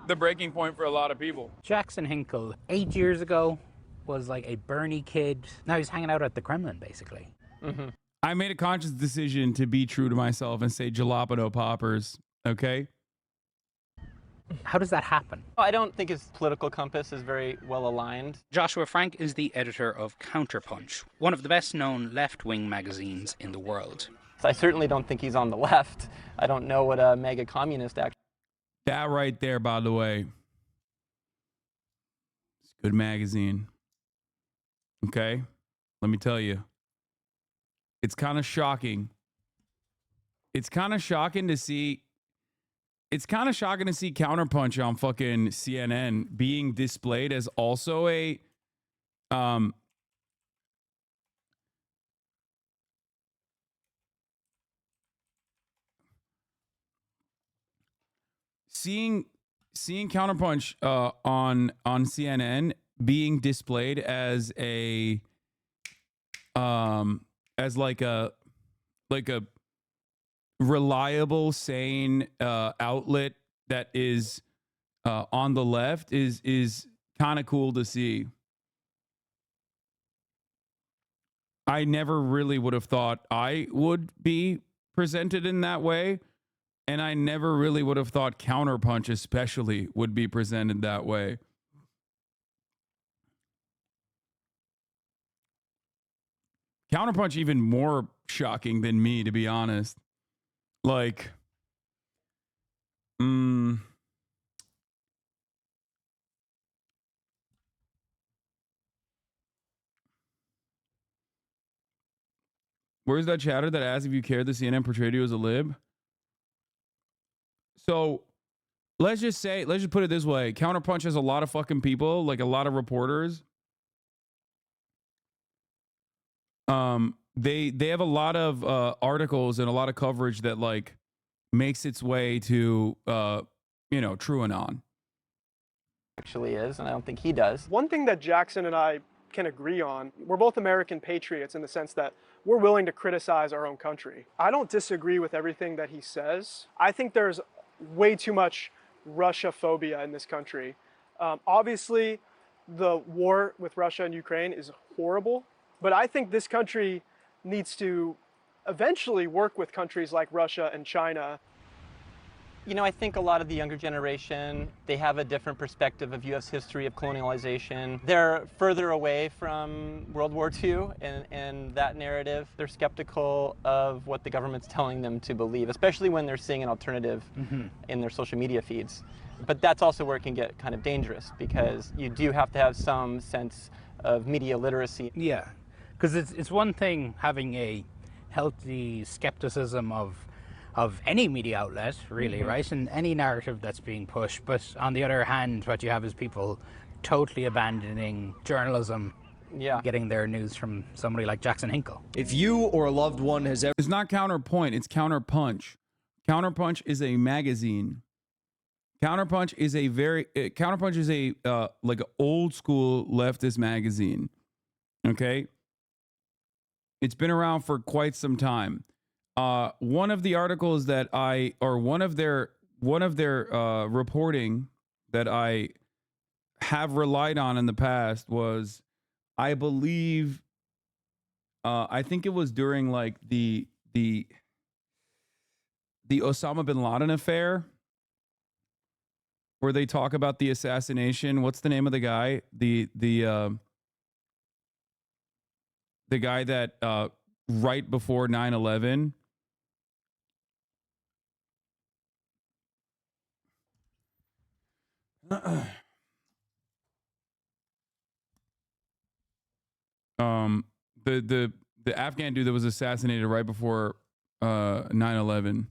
the breaking point for a lot of people. Jackson Hinkle, 8 years ago, was like a Bernie kid. Now he's hanging out at the Kremlin, basically. Mm-hmm. I made a conscious decision to be true to myself and say jalapeno poppers, okay? How does that happen? I don't think his political compass is very well aligned. Joshua Frank is the editor of Counterpunch, one of the best-known left-wing magazines in the world. I certainly don't think he's on the left. I don't know what a mega communist actually... That right there, by the way. It's a good magazine. Okay? Let me tell you. It's kind of shocking. It's kind of shocking to see Counterpunch on fucking CNN being displayed as also a seeing Counterpunch on CNN being displayed as as like a reliable, sane outlet that is on the left is kind of cool to see. I never really would have thought I would be presented in that way. And I never really would have thought Counterpunch especially would be presented that way. Counterpunch even more shocking than me, to be honest. Like, where's that chatter that asks if you cared the CNN portrayed you as a lib? So let's just put it this way. Counterpunch has a lot of fucking people, like a lot of reporters. They have a lot of articles and a lot of coverage that like makes its way to TrueAnon. Actually is, and I don't think he does. One thing that Jackson and I can agree on, we're both American patriots in the sense that we're willing to criticize our own country. I don't disagree with everything that he says. I think there's way too much Russia phobia in this country. Obviously, the war with Russia and Ukraine is horrible, but I think this country needs to eventually work with countries like Russia and China. You know, I think a lot of the younger generation, they have a different perspective of U.S. history of colonialization. They're further away from World War II and that narrative. They're skeptical of what the government's telling them to believe, especially when they're seeing an alternative in their social media feeds. But that's also where it can get kind of dangerous, because you do have to have some sense of media literacy. Yeah, because it's one thing having a healthy skepticism of any media outlet, really, right? And any narrative that's being pushed. But on the other hand, what you have is people totally abandoning journalism, getting their news from somebody like Jackson Hinkle. If you or a loved one has ever... It's not Counterpoint, it's Counterpunch. Counterpunch is a magazine. Counterpunch is a like an old school leftist magazine. Okay? It's been around for quite some time. One of the articles that one of their reporting that I have relied on in the past was, I believe, I think it was during like the Osama bin Laden affair, where they talk about the assassination. What's the name of the guy? The guy that right before 9/11. The Afghan dude that was assassinated right before 9/11.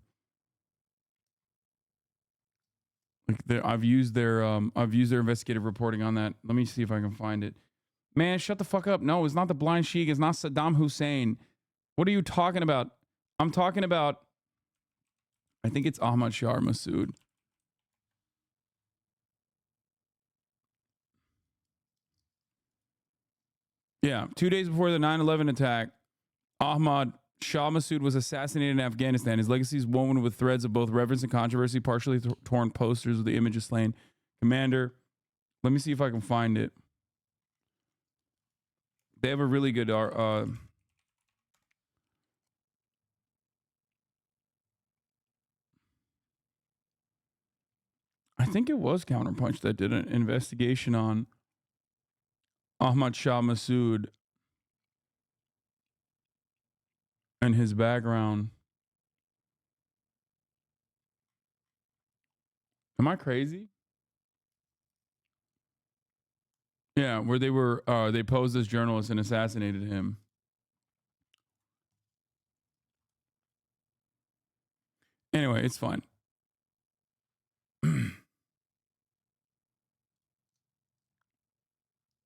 Like I've used their investigative reporting on that. Let me see if I can find it. Man, shut the fuck up. No, it's not the Blind Sheik. It's not Saddam Hussein. What are you talking about? I'm talking about, I think it's Ahmad Shah Massoud. Yeah, 2 days before the 9/11 attack, Ahmad Shah Massoud was assassinated in Afghanistan. His legacy is woven with threads of both reverence and controversy, partially torn posters with the image of slain commander. Let me see if I can find it. They have a really good I think it was Counterpunch that did an investigation on Ahmad Shah Massoud and his background. Am I crazy? Yeah, where they posed as journalists and assassinated him. Anyway, it's fine.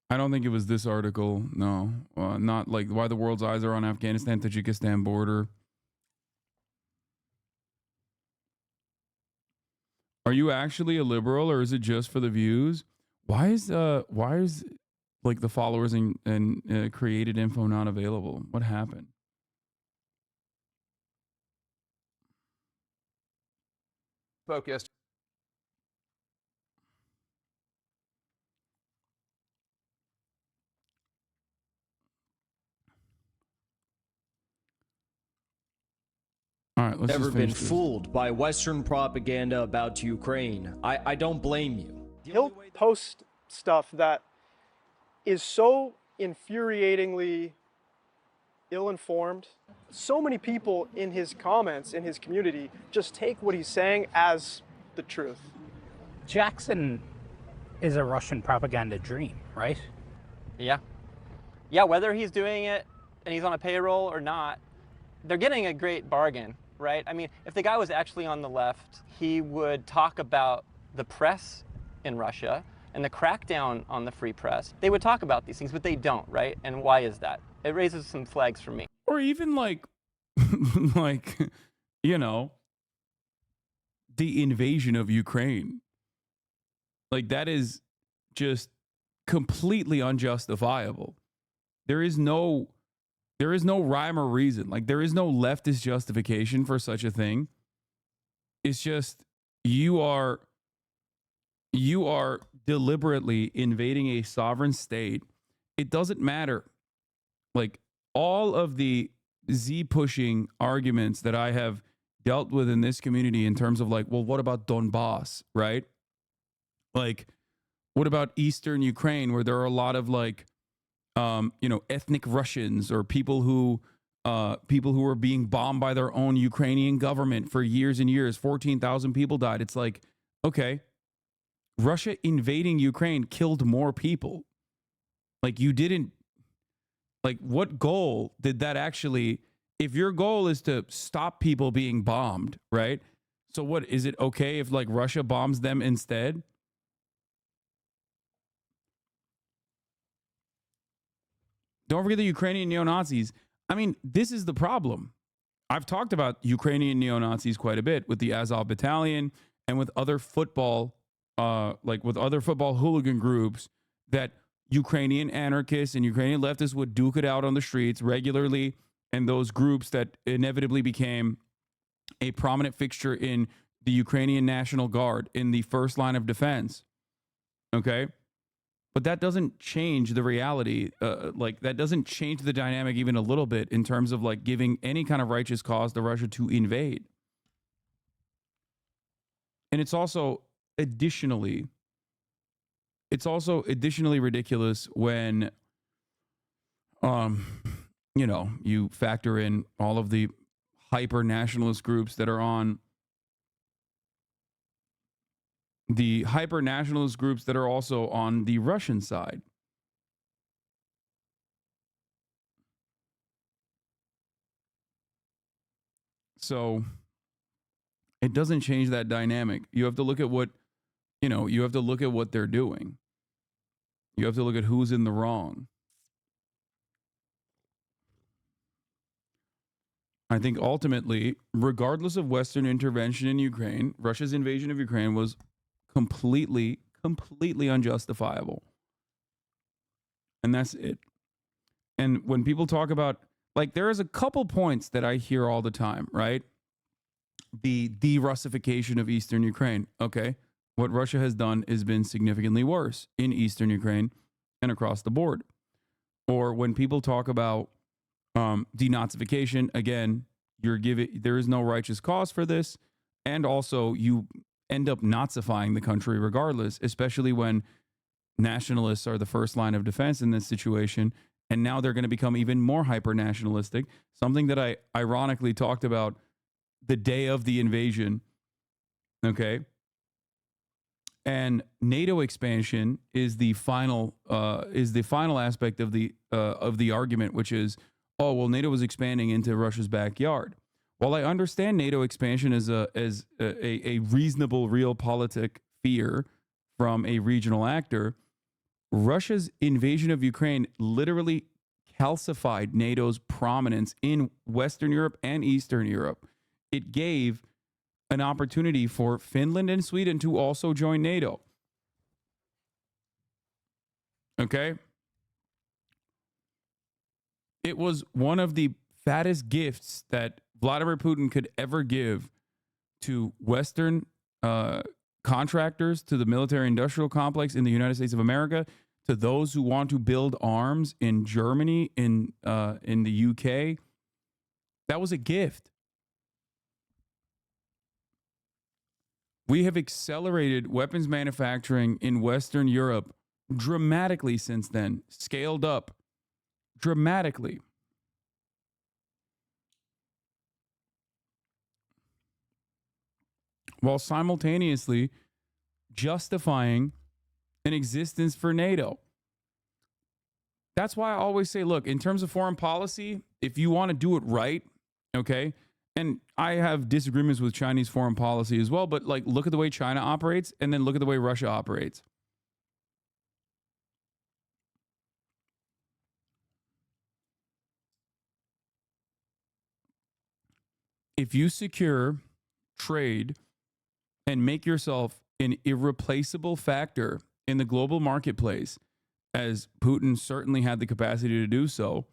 I don't think it was this article. No, not like why the world's eyes are on Afghanistan, Tajikistan border. Are you actually a liberal, or is it just for the views? Why is like the followers and created info not available? What happened? Focused. All right, let's Never just been finish this. fooled by Western propaganda about Ukraine. I don't blame you. He'll post stuff that is so infuriatingly ill-informed. So many people in his comments, in his community, just take what he's saying as the truth. Jackson is a Russian propaganda dream, right? Yeah. Yeah, whether he's doing it and he's on a payroll or not, they're getting a great bargain, right? I mean, if the guy was actually on the left, he would talk about the press in Russia and the crackdown on the free press. They would talk about these things, but they don't, right? And why is that? It raises some flags for me. Or even like, like, you know, the invasion of Ukraine. Like, that is just completely unjustifiable. There is no rhyme or reason. Like, there is no leftist justification for such a thing. It's just you are deliberately invading a sovereign state. It doesn't matter. Like, all of the Z pushing arguments that I have dealt with in this community in terms of like, well, what about Donbass, right? Like, what about Eastern Ukraine, where there are a lot of like, ethnic Russians or people who are being bombed by their own Ukrainian government for years and years. 14,000 people died. It's like, okay, Russia invading Ukraine killed more people. Like, you didn't, like, what goal did that actually, if your goal is to stop people being bombed, right? So what, is it okay if like Russia bombs them instead? Don't forget the Ukrainian neo-Nazis. I mean, this is the problem. I've talked about Ukrainian neo-Nazis quite a bit with the Azov Battalion and with other football, with other football hooligan groups that Ukrainian anarchists and Ukrainian leftists would duke it out on the streets regularly, and those groups that inevitably became a prominent fixture in the Ukrainian National Guard in the first line of defense. Okay? But that doesn't change the reality. That doesn't change the dynamic even a little bit in terms of like giving any kind of righteous cause to Russia to invade. And it's also additionally ridiculous when, you factor in all of the hyper nationalist groups that are on the hyper nationalist groups that are also on the Russian side. So it doesn't change that dynamic. You have to look at what, you have to look at what they're doing. You have to look at who's in the wrong. I think ultimately, regardless of Western intervention in Ukraine, Russia's invasion of Ukraine was completely unjustifiable. And that's it. And when people talk about, like, there is a couple points that I hear all the time, right? The de-Russification of Eastern Ukraine. Okay. What Russia has done has been significantly worse in Eastern Ukraine and across the board. Or when people talk about denazification, again, there is no righteous cause for this. And also you end up Nazifying the country regardless, especially when nationalists are the first line of defense in this situation. And now they're going to become even more hyper-nationalistic, something that I ironically talked about the day of the invasion. Okay. And NATO expansion is the final aspect of the argument, which is, oh, well, NATO was expanding into Russia's backyard. While I understand NATO expansion as a reasonable realpolitik fear from a regional actor, Russia's invasion of Ukraine literally calcified NATO's prominence in Western Europe and Eastern Europe. It gave an opportunity for Finland and Sweden to also join NATO. Okay? It was one of the fattest gifts that Vladimir Putin could ever give to Western contractors to the military industrial complex in the United States of America, to those who want to build arms in Germany, in the UK. That was a gift. We have accelerated weapons manufacturing in Western Europe dramatically since then, scaled up dramatically. While simultaneously justifying an existence for NATO. That's why I always say, look, in terms of foreign policy, if you want to do it right, okay, and I have disagreements with Chinese foreign policy as well, but like, look at the way China operates and then look at the way Russia operates. If you secure trade and make yourself an irreplaceable factor in the global marketplace, as Putin certainly had the capacity to do so,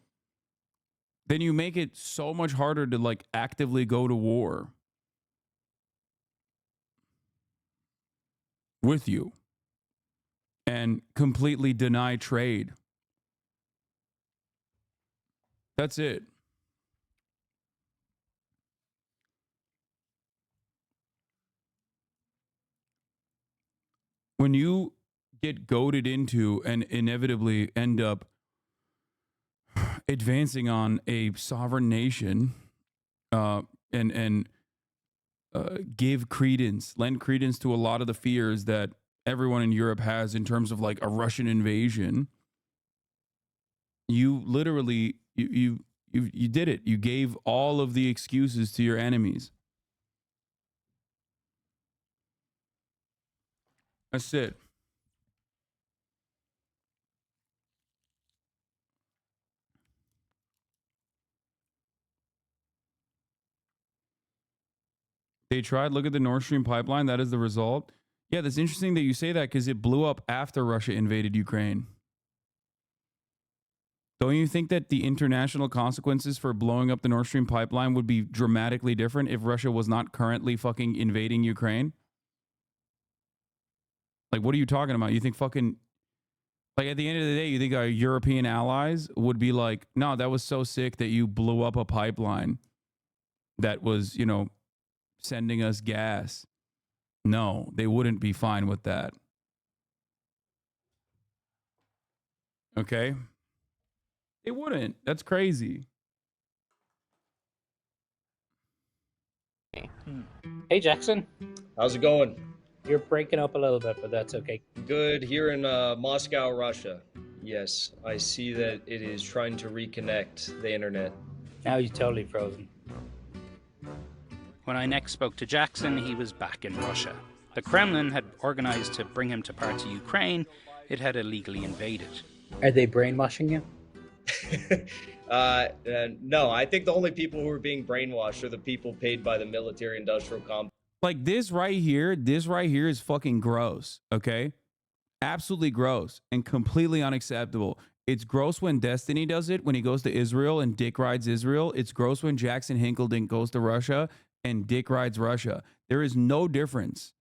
then you make it so much harder to like actively go to war with you and completely deny trade. That's it. When you get goaded into and inevitably end up advancing on a sovereign nation, and give credence, lend credence to a lot of the fears that everyone in Europe has in terms of like a Russian invasion, you literally you did it. You gave all of the excuses to your enemies. That's it. They tried. Look at the Nord Stream pipeline. That is the result. Yeah, that's interesting that you say that because it blew up after Russia invaded Ukraine. Don't you think that the international consequences for blowing up the Nord Stream pipeline would be dramatically different if Russia was not currently fucking invading Ukraine? Like, what are you talking about? You think fucking, like, at the end of the day, you think our European allies would be like, no, that was so sick that you blew up a pipeline that was, you know, sending us gas. No, they wouldn't be fine with that. Okay? They wouldn't. That's crazy. Hey, Jackson. How's it going? You're breaking up a little bit, but that's okay. Good. Here in Moscow, Russia. Yes, I see that it is trying to reconnect the internet. Now you're totally frozen. When I next spoke to Jackson, he was back in Russia. The Kremlin had organized to bring him to parts of Ukraine it had illegally invaded. Are they brainwashing you? No, I think the only people who are being brainwashed are the people paid by the military-industrial complex. Like this right here is fucking gross, okay? Absolutely gross and completely unacceptable. It's gross when Destiny does it, when he goes to Israel and dick rides Israel. It's gross when Jackson Hinkledink goes to Russia and dick rides Russia. There is no difference,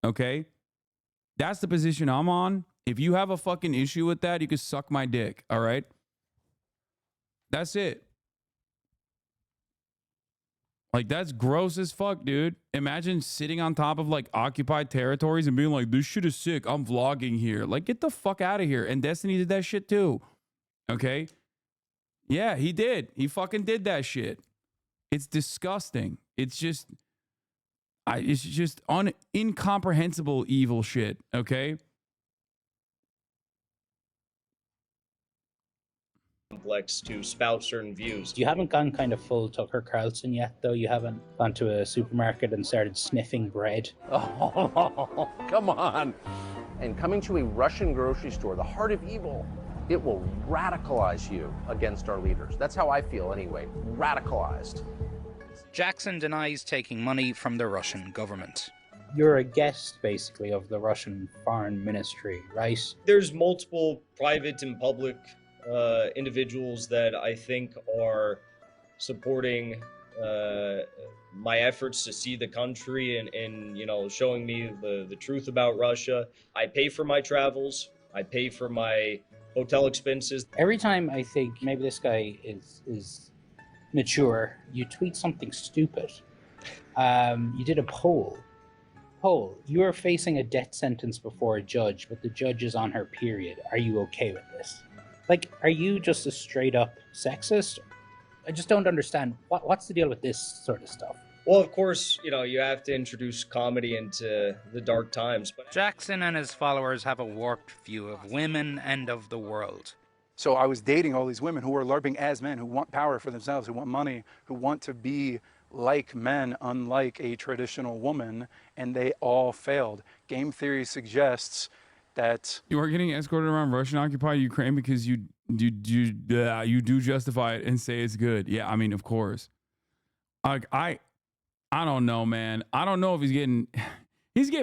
okay? That's the position I'm on. If you have a fucking issue with that, you can suck my dick, all right? That's it. Like, that's gross as fuck, dude. Imagine sitting on top of, like, occupied territories and being like, this shit is sick. I'm vlogging here. Like, get the fuck out of here. And Destiny did that shit too. Okay? Yeah, he did. He fucking did that shit. It's disgusting. It's just incomprehensible evil shit, okay? Complex to spout certain views. You haven't gone kind of full Tucker Carlson yet, though. You haven't gone to a supermarket and started sniffing bread. Oh, come on. And coming to a Russian grocery store, the heart of evil, it will radicalize you against our leaders. That's how I feel anyway, radicalized. Jackson denies taking money from the Russian government. You're a guest, basically, of the Russian Foreign Ministry, right? There's multiple private and public individuals that I think are supporting my efforts to see the country and you know, showing me the truth about Russia. I pay for my travels. I pay for my hotel expenses. Every time I think maybe this guy is mature, you tweet something stupid. You did a poll. You are facing a death sentence before a judge, but the judge is on her period. Are you okay with this? Like, are you just a straight up sexist? I just don't understand. What's the deal with this sort of stuff? Well, of course, you know, you have to introduce comedy into the dark times. But Jackson and his followers have a warped view of women and of the world. So I was dating all these women who were LARPing as men, who want power for themselves, who want money, who want to be like men, unlike a traditional woman, and they all failed. Game theory suggests that you are getting escorted around Russian-occupied Ukraine because you do justify it and say it's good. Yeah, I mean, of course. I don't know, man. I don't know if he's getting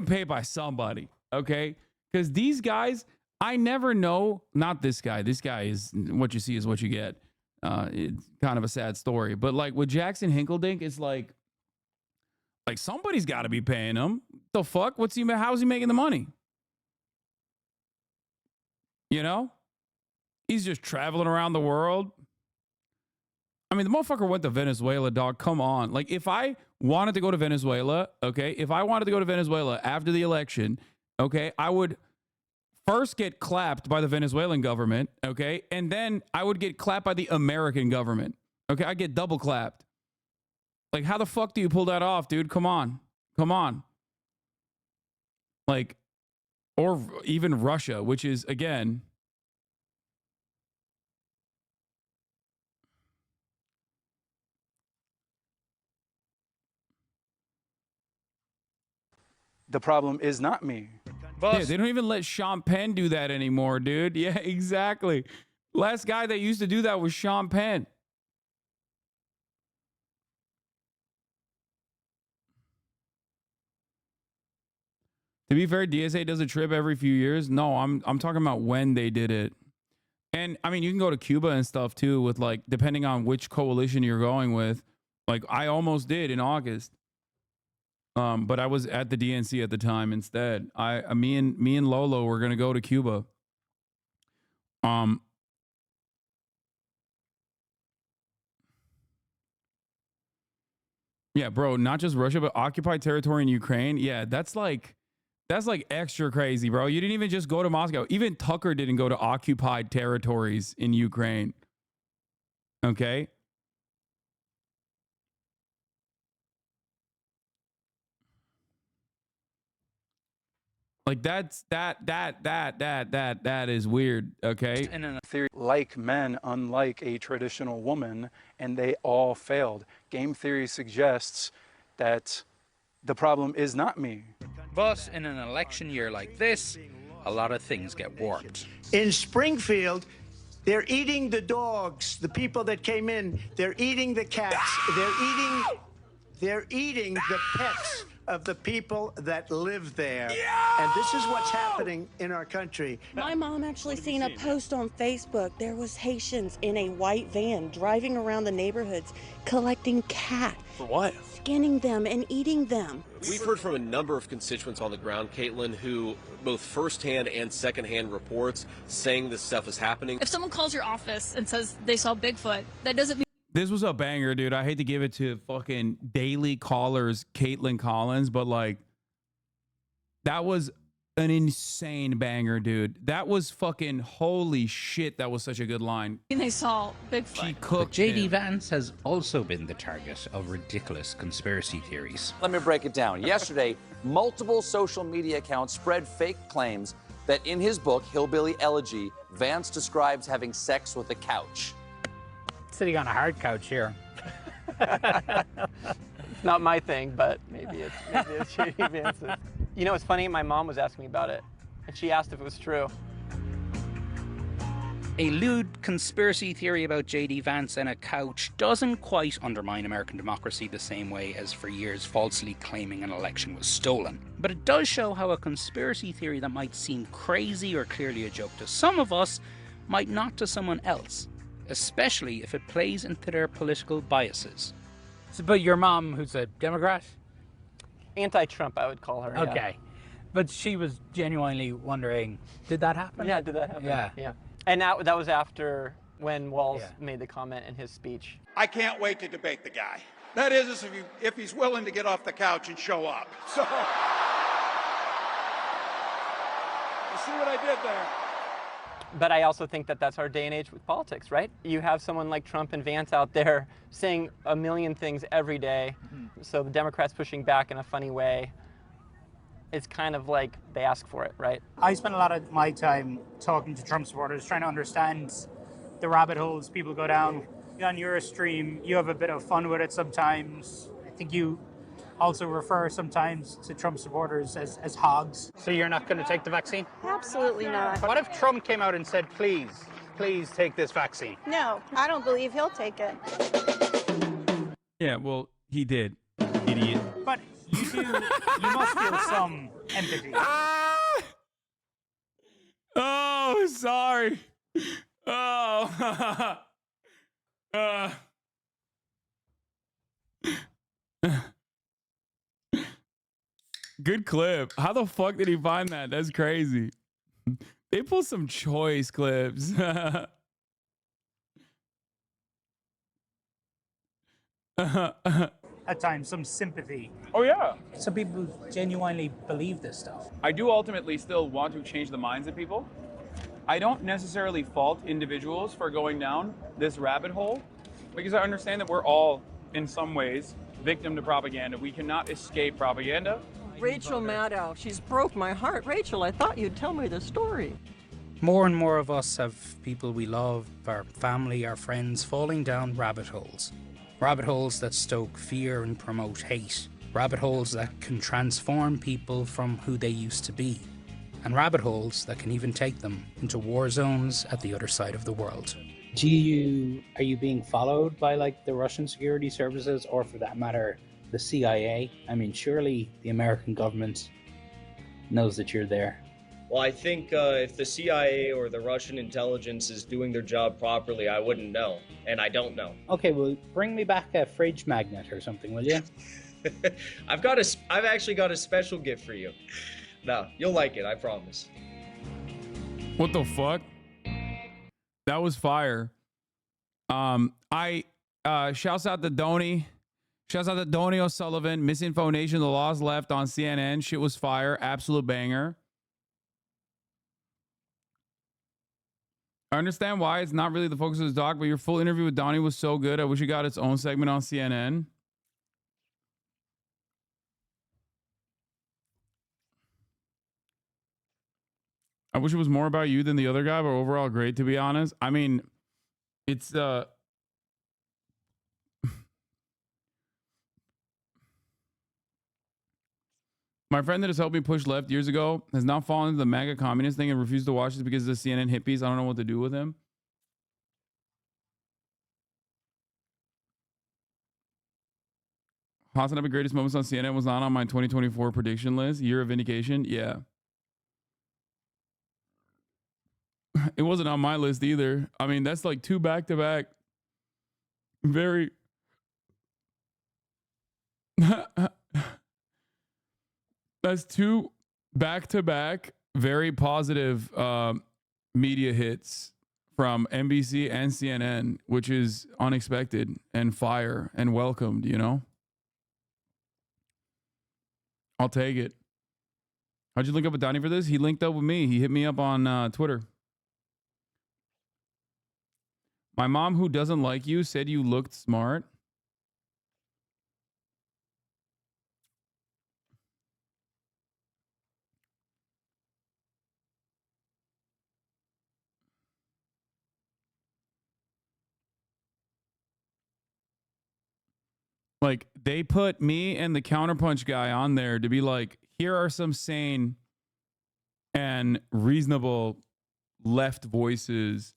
paid by somebody, okay? Because these guys, I never know. Not this guy. This guy is what you see is what you get. It's kind of a sad story, but like with Jackson Hinkledink, it's like somebody's got to be paying him. The fuck? How's he making the money? You know, he's just traveling around the world. I mean, the motherfucker went to Venezuela, dog. Come on. Like, if I wanted to go to Venezuela, okay, if I wanted to go to Venezuela after the election, okay, I would first get clapped by the Venezuelan government, okay, and then I would get clapped by the American government, okay? I get double clapped. Like, how the fuck do you pull that off, dude? Come on. Like, or even Russia, which is, again, the problem is not me. Yeah, they don't even let Sean Penn do that anymore, dude. Yeah, exactly. Last guy that used to do that was Sean Penn. To be fair, DSA does a trip every few years. No, I'm talking about when they did it. And I mean, you can go to Cuba and stuff too, with like, depending on which coalition you're going with. Like, I almost did in August. But I was at the DNC at the time instead. Me and Lolo were gonna go to Cuba. Yeah, bro, not just Russia, but occupied territory in Ukraine. Yeah, that's like extra crazy, bro. You didn't even just go to Moscow. Even Tucker didn't go to occupied territories in Ukraine. Okay. Like that is weird, okay? And in a theory, like men, unlike a traditional woman, and they all failed. Game theory suggests that the problem is not me. But in an election year like this, a lot of things get warped. In Springfield, they're eating the dogs, the people that came in. They're eating the cats. They're eating the pets of the people that live there. And this is what's happening in our country. My mom actually seen a post on Facebook. There was Haitians in a white van driving around the neighborhoods collecting cats. For what? Skinning them and eating them. We've heard from a number of constituents on the ground, Caitlin, who both firsthand and secondhand reports saying this stuff is happening. If someone calls your office and says they saw Bigfoot, that doesn't mean this was a banger, dude. I hate to give it to fucking daily callers, Caitlin Collins, but like, that was an insane banger, dude. That was fucking holy shit. That was such a good line. they saw Bigfoot. She cooked J.D. Vance has also been the target of ridiculous conspiracy theories. Let me break it down. Yesterday, multiple social media accounts spread fake claims that in his book, Hillbilly Elegy, Vance describes having sex with a couch. Sitting on a hard couch here. Not my thing, but maybe it's J.D. Vance's. You know, it's funny, my mom was asking me about it, and she asked if it was true. A lewd conspiracy theory about J.D. Vance and a couch doesn't quite undermine American democracy the same way as for years falsely claiming an election was stolen. But it does show how a conspiracy theory that might seem crazy or clearly a joke to some of us might not to someone else, especially if it plays into their political biases. So, but your mom, who's a Democrat? Anti-Trump, I would call her. yeah. Okay. But she was genuinely wondering, did that happen? Yeah, did that happen? Yeah. And that was after when Walz made the comment in his speech. I can't wait to debate the guy. That is, if he's willing to get off the couch and show up. So, you see what I did there? But I also think that that's our day and age with politics, right? You have someone like Trump and Vance out there saying a million things every day. So the Democrats pushing back in a funny way. It's kind of like they ask for it, right? I spend a lot of my time talking to Trump supporters, trying to understand the rabbit holes people go down. On your stream, you have a bit of fun with it sometimes. I think you also refer sometimes to Trump supporters as hogs. So you're not going to take the vaccine? Absolutely not. What if Trump came out and said, please take this vaccine? No, I don't believe he'll take it. Yeah, well, he did. Idiot. But you must feel some empathy. Oh, sorry. Oh. Good clip. How the fuck did he find that? That's crazy. They pull some choice clips. At times, some sympathy. Oh, yeah. Some people genuinely believe this stuff. I do ultimately still want to change the minds of people. I don't necessarily fault individuals for going down this rabbit hole because I understand that we're all, in some ways, victim to propaganda. We cannot escape propaganda. Rachel Maddow, she's broke my heart. Rachel, I thought you'd tell me the story. More and more of us have people we love, our family, our friends, falling down rabbit holes. Rabbit holes that stoke fear and promote hate. Rabbit holes that can transform people from who they used to be. And rabbit holes that can even take them into war zones at the other side of the world. Are you being followed by like the Russian security services, or for that matter, the CIA? I mean, surely the American government knows that you're there. Well, I think if the CIA or the Russian intelligence is doing their job properly, I wouldn't know, and I don't know. Okay, well, bring me back a fridge magnet or something, will you? I've actually got a special gift for you. No, you'll like it, I promise. What the fuck? That was fire. Shouts out to Donny. Shouts out to Donny O'Sullivan. Misinfo Nation, The Lost Left on CNN. Shit was fire. Absolute banger. I understand why it's not really the focus of this doc, but your full interview with Donnie was so good. I wish it got its own segment on CNN. I wish it was more about you than the other guy, but overall great, to be honest. I mean, it's my friend that has helped me push left years ago has now fallen into the MAGA communist thing and refused to watch this because of the CNN hippies. I don't know what to do with him. Hasan Abi greatest moments on CNN was not on my 2024 prediction list. Year of vindication. Yeah. It wasn't on my list either. I mean, that's like two back-to-back very that's two back-to-back very positive media hits from NBC and CNN, which is unexpected and fire and welcomed, you know? I'll take it. How'd you link up with Donnie for this? He linked up with me. He hit me up on Twitter. My mom, who doesn't like you, said you looked smart. Like, they put me and the counterpunch guy on there to be like, here are some sane and reasonable left voices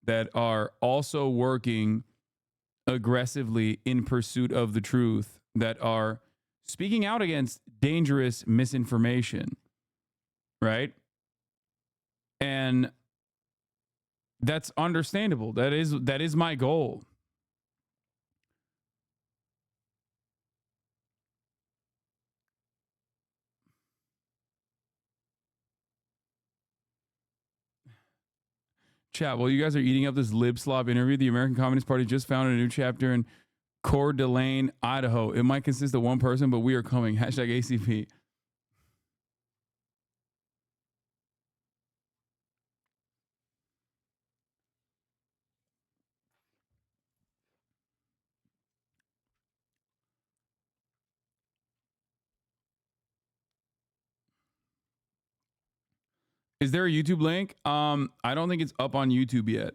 that are also working aggressively in pursuit of the truth, that are speaking out against dangerous misinformation, right? And that's understandable. That is my goal. Chat, while you guys are eating up this lib slop interview, the American Communist Party just founded a new chapter in Coeur d'Alene, Idaho. It might consist of one person, but we are coming. Hashtag ACP. Is there a YouTube link? I don't think it's up on YouTube yet.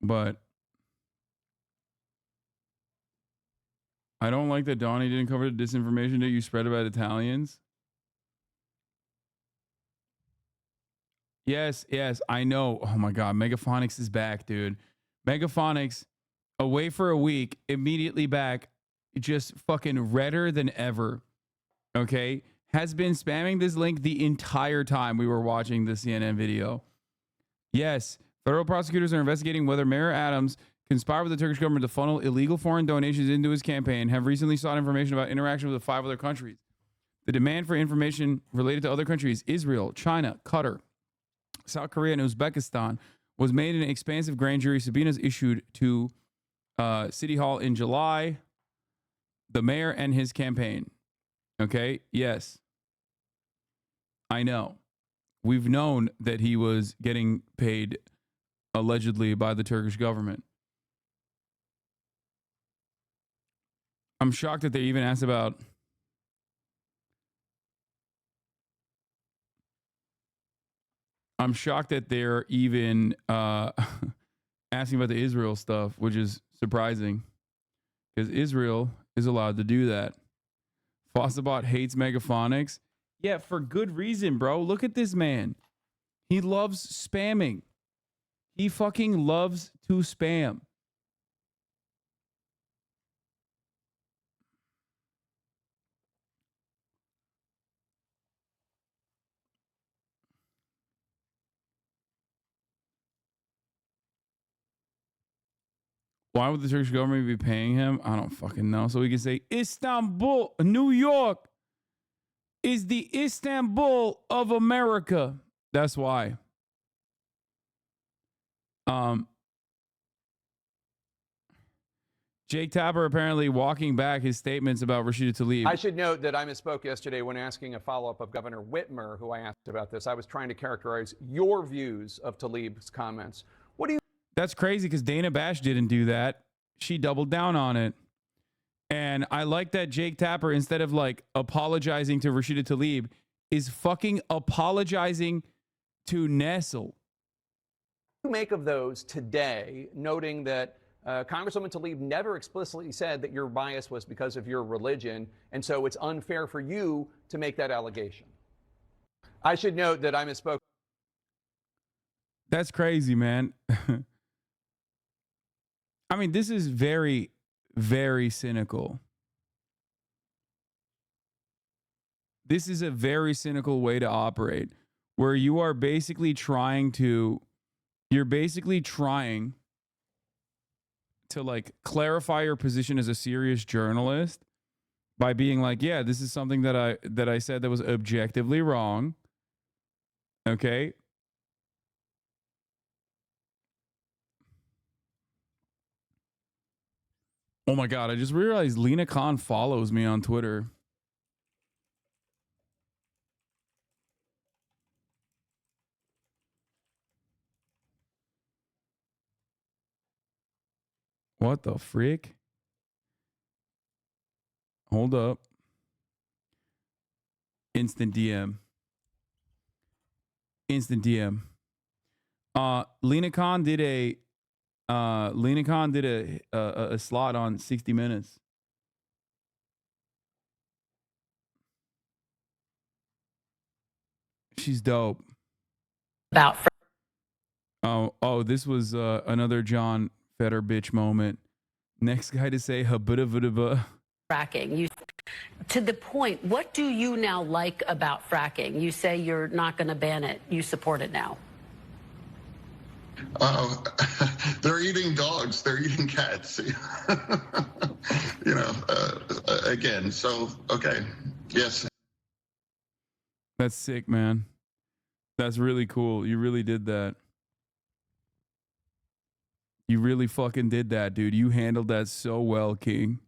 But I don't like that Donnie didn't cover the disinformation that you spread about Italians. Yes, I know. Oh my God, Megaphonics is back, dude. Megaphonics, away for a week, immediately back, just fucking redder than ever. Okay? Has been spamming this link the entire time we were watching the CNN video. Yes, federal prosecutors are investigating whether Mayor Adams conspired with the Turkish government to funnel illegal foreign donations into his campaign, have recently sought information about interaction with 5 other countries. The demand for information related to other countries, Israel, China, Qatar, South Korea, and Uzbekistan, was made in an expansive grand jury subpoenas issued to City Hall in July, the mayor and his campaign. Okay, yes. I know. We've known that he was getting paid allegedly by the Turkish government. I'm shocked that they even asked about I'm shocked that they're even asking about the Israel stuff, which is surprising because Israel is allowed to do that. Fossabot hates Megaphonics. Yeah, for good reason, bro. Look at this man. He loves spamming. He fucking loves to spam. Why would the Turkish government be paying him? I don't fucking know. So we can say Istanbul, New York is the Istanbul of America. That's why. Jake Tapper apparently walking back his statements about Rashida Tlaib. I should note that I misspoke yesterday when asking a follow-up of Governor Whitmer, who I asked about this. I was trying to characterize your views of Tlaib's comments. What do you... That's crazy because Dana Bash didn't do that. She doubled down on it. And I like that Jake Tapper, instead of like apologizing to Rashida Tlaib, is fucking apologizing to Nestle. What do you make of those today, noting that Congresswoman Tlaib never explicitly said that your bias was because of your religion, and so it's unfair for you to make that allegation? I should note that I misspoke. That's crazy, man. I mean, this is very, very cynical. This is a very cynical way to operate, where you are basically trying to, like clarify your position as a serious journalist by being like, yeah, this is something that I said that was objectively wrong. Okay. Oh my God, I just realized Lena Khan follows me on Twitter. What the frick? Hold up. Instant DM. Lena Khan did a slot on 60 Minutes. She's dope. This was another John Feder bitch moment. Next guy to say habba. Fracking. To the point, what do you now like about fracking? You say you're not going to ban it. You support it now. They're eating dogs. They're eating cats. you know, again, so, okay, yes. That's sick, man. That's really cool. You really did that. You really fucking did that, dude. You handled that so well, King.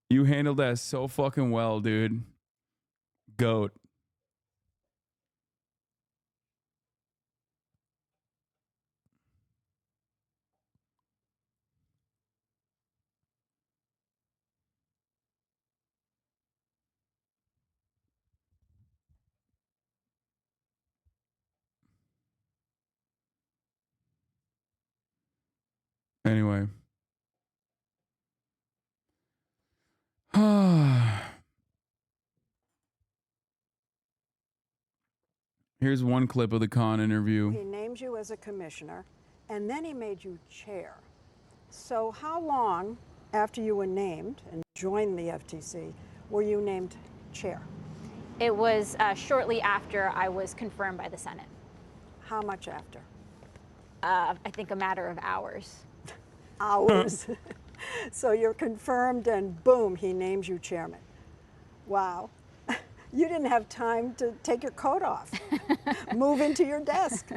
You handled that so fucking well, dude. GOAT. Anyway. Here's one clip of the Khan interview. He named you as a commissioner, and then he made you chair. So how long after you were named and joined the FTC were you named chair? It was shortly after I was confirmed by the Senate. How much after? I think a matter of hours. Hours. So you're confirmed and boom, he names you chairman. Wow. You didn't have time to take your coat off, move into your desk.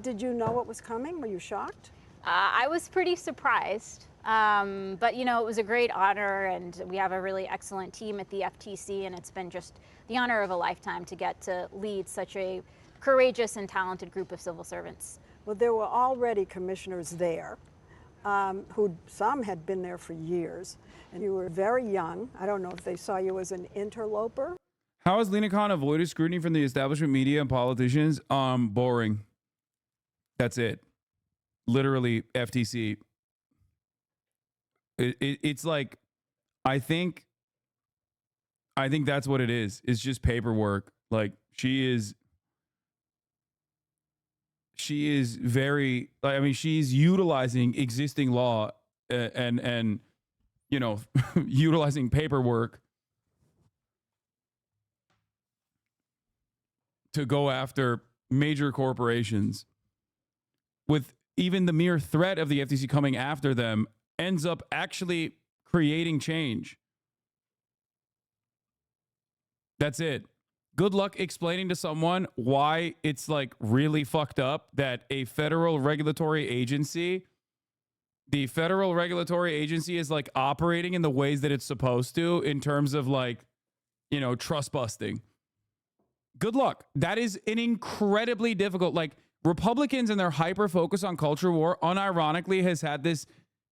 Did you know what was coming? Were you shocked? I was pretty surprised, but you know, it was a great honor, and we have a really excellent team at the FTC, and it's been just the honor of a lifetime to get to lead such a courageous and talented group of civil servants. Well, there were already commissioners there, who some had been there for years, and you were very young. I don't know if they saw you as an interloper. How has Lena Khan avoided scrutiny from the establishment media and politicians? Boring. That's it. Literally, FTC. It's like, I think that's what it is. It's just paperwork. Like, she is very, I mean, she's utilizing existing law and you know, utilizing paperwork to go after major corporations, with even the mere threat of the FTC coming after them ends up actually creating change. That's it. Good luck explaining to someone why it's like really fucked up that a federal regulatory agency, the federal regulatory agency is like operating in the ways that it's supposed to in terms of like, you know, trust busting. Good luck. That is an incredibly difficult, like, Republicans and their hyper focus on culture war unironically has had this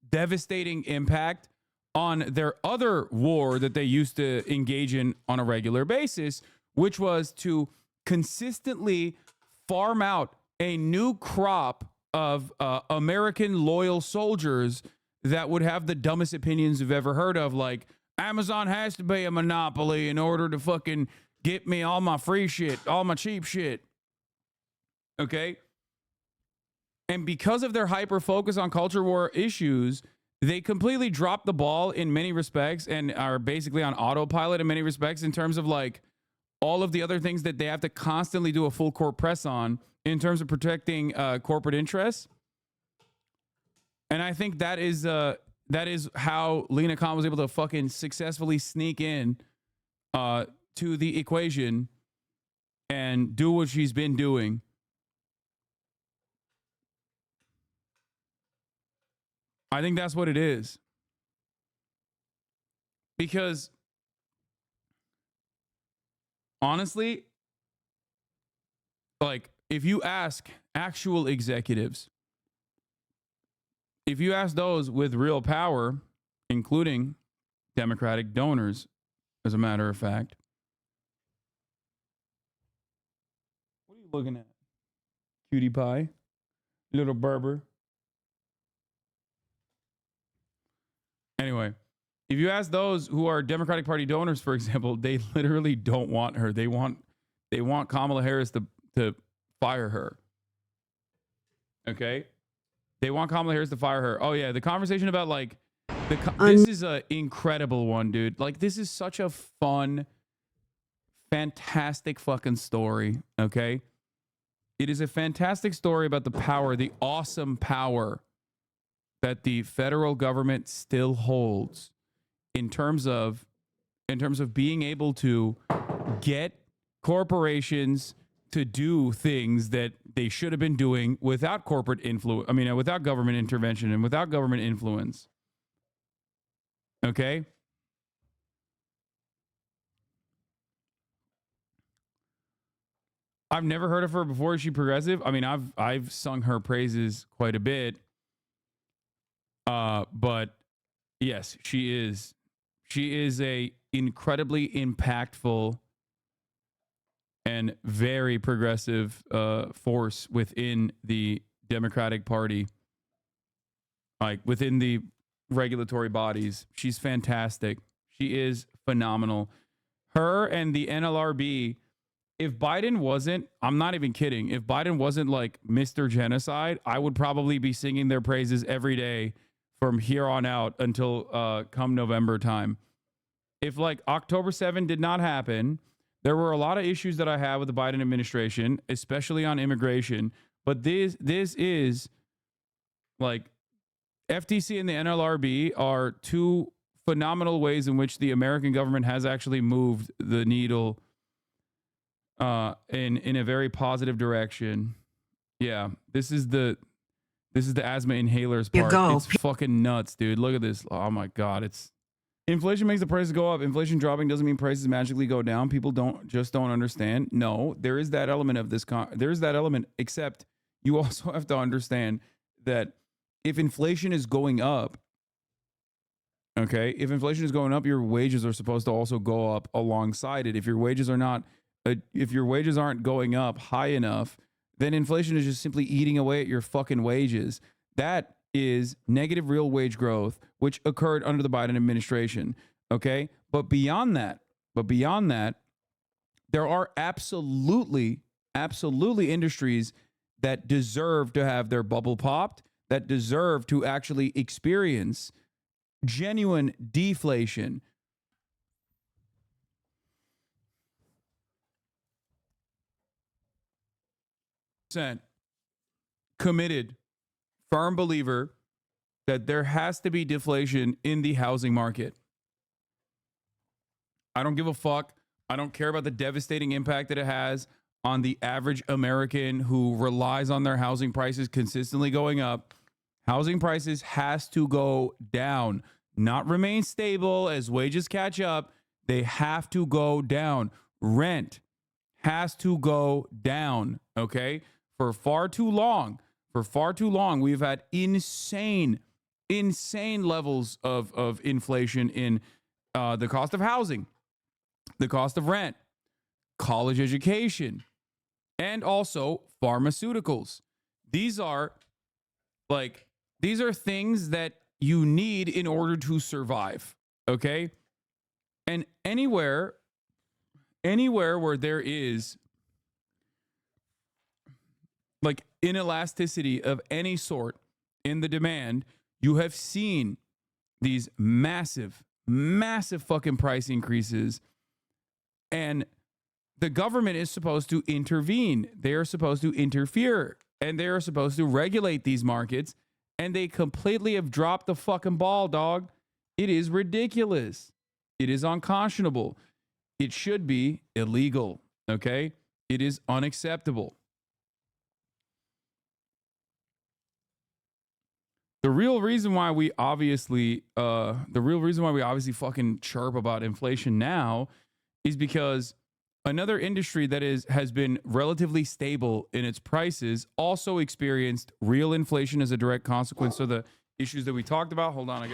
devastating impact on their other war that they used to engage in on a regular basis, which was to consistently farm out a new crop of American loyal soldiers that would have the dumbest opinions you've ever heard of, like, Amazon has to be a monopoly in order to fucking get me all my free shit, all my cheap shit. Okay? And because of their hyper focus on culture war issues, they completely dropped the ball in many respects and are basically on autopilot in many respects in terms of like all of the other things that they have to constantly do a full court press on in terms of protecting corporate interests. And I think that is how Lena Khan was able to fucking successfully sneak in to the equation and do what she's been doing. I think that's what it is. Because honestly, like, if you ask actual executives, if you ask those with real power, including Democratic donors, as a matter of fact, what are you looking at? Cutie pie? Little Berber? Anyway, if you ask those who are Democratic Party donors, for example, they literally don't want her. They want Kamala Harris to fire her. Okay? They want Kamala Harris to fire her. Oh yeah, the conversation about like this is an incredible one, dude. Like, this is such a fun, fantastic fucking story, okay? It is a fantastic story about the power, the awesome power that the federal government still holds in terms of being able to get corporations to do things that they should have been doing without corporate influence. I mean, without government intervention and without government influence. Okay? I've never heard of her before. Is she progressive? I mean, I've sung her praises quite a bit. But yes, she is. She is a incredibly impactful and very progressive force within the Democratic Party, like within the regulatory bodies. She's fantastic. She is phenomenal. Her and the NLRB, if Biden wasn't, I'm not even kidding, if Biden wasn't like Mr. Genocide, I would probably be singing their praises every day from here on out until come November time. If like October 7 did not happen, there were a lot of issues that I have with the Biden administration, especially on immigration. But this is like FTC and the NLRB are two phenomenal ways in which the American government has actually moved the needle in a very positive direction. Yeah, this is the asthma inhalers part. It's fucking nuts, dude. Look at this. Oh my God, it's inflation makes the prices go up. Inflation dropping doesn't mean prices magically go down. People don't understand. No, there is that element of this. There's that element, except you also have to understand that if inflation is going up, okay, if inflation is going up, your wages are supposed to also go up alongside it. If your wages aren't going up high enough, then inflation is just simply eating away at your fucking wages. That is negative real wage growth, which occurred under the Biden administration. Okay. But beyond that, there are absolutely industries that deserve to have their bubble popped, that deserve to actually experience genuine deflation. Committed, firm believer that there has to be deflation in the housing market. I don't give a fuck. I don't care about the devastating impact that it has on the average American who relies on their housing prices consistently going up. Housing prices has to go down, not remain stable as wages catch up. They have to go down. Rent has to go down, okay? For far too long, we've had insane levels of inflation in the cost of housing, the cost of rent, college education, and also pharmaceuticals. These are things that you need in order to survive, okay? And anywhere where there is like inelasticity of any sort in the demand, you have seen these massive fucking price increases. And the government is supposed to intervene. They are supposed to interfere. And they are supposed to regulate these markets. And they completely have dropped the fucking ball, dog. It is ridiculous. It is unconscionable. It should be illegal, okay? It is unacceptable. The real reason why we obviously fucking chirp about inflation now is because another industry that has been relatively stable in its prices also experienced real inflation as a direct consequence of the issues that we talked about. Hold on,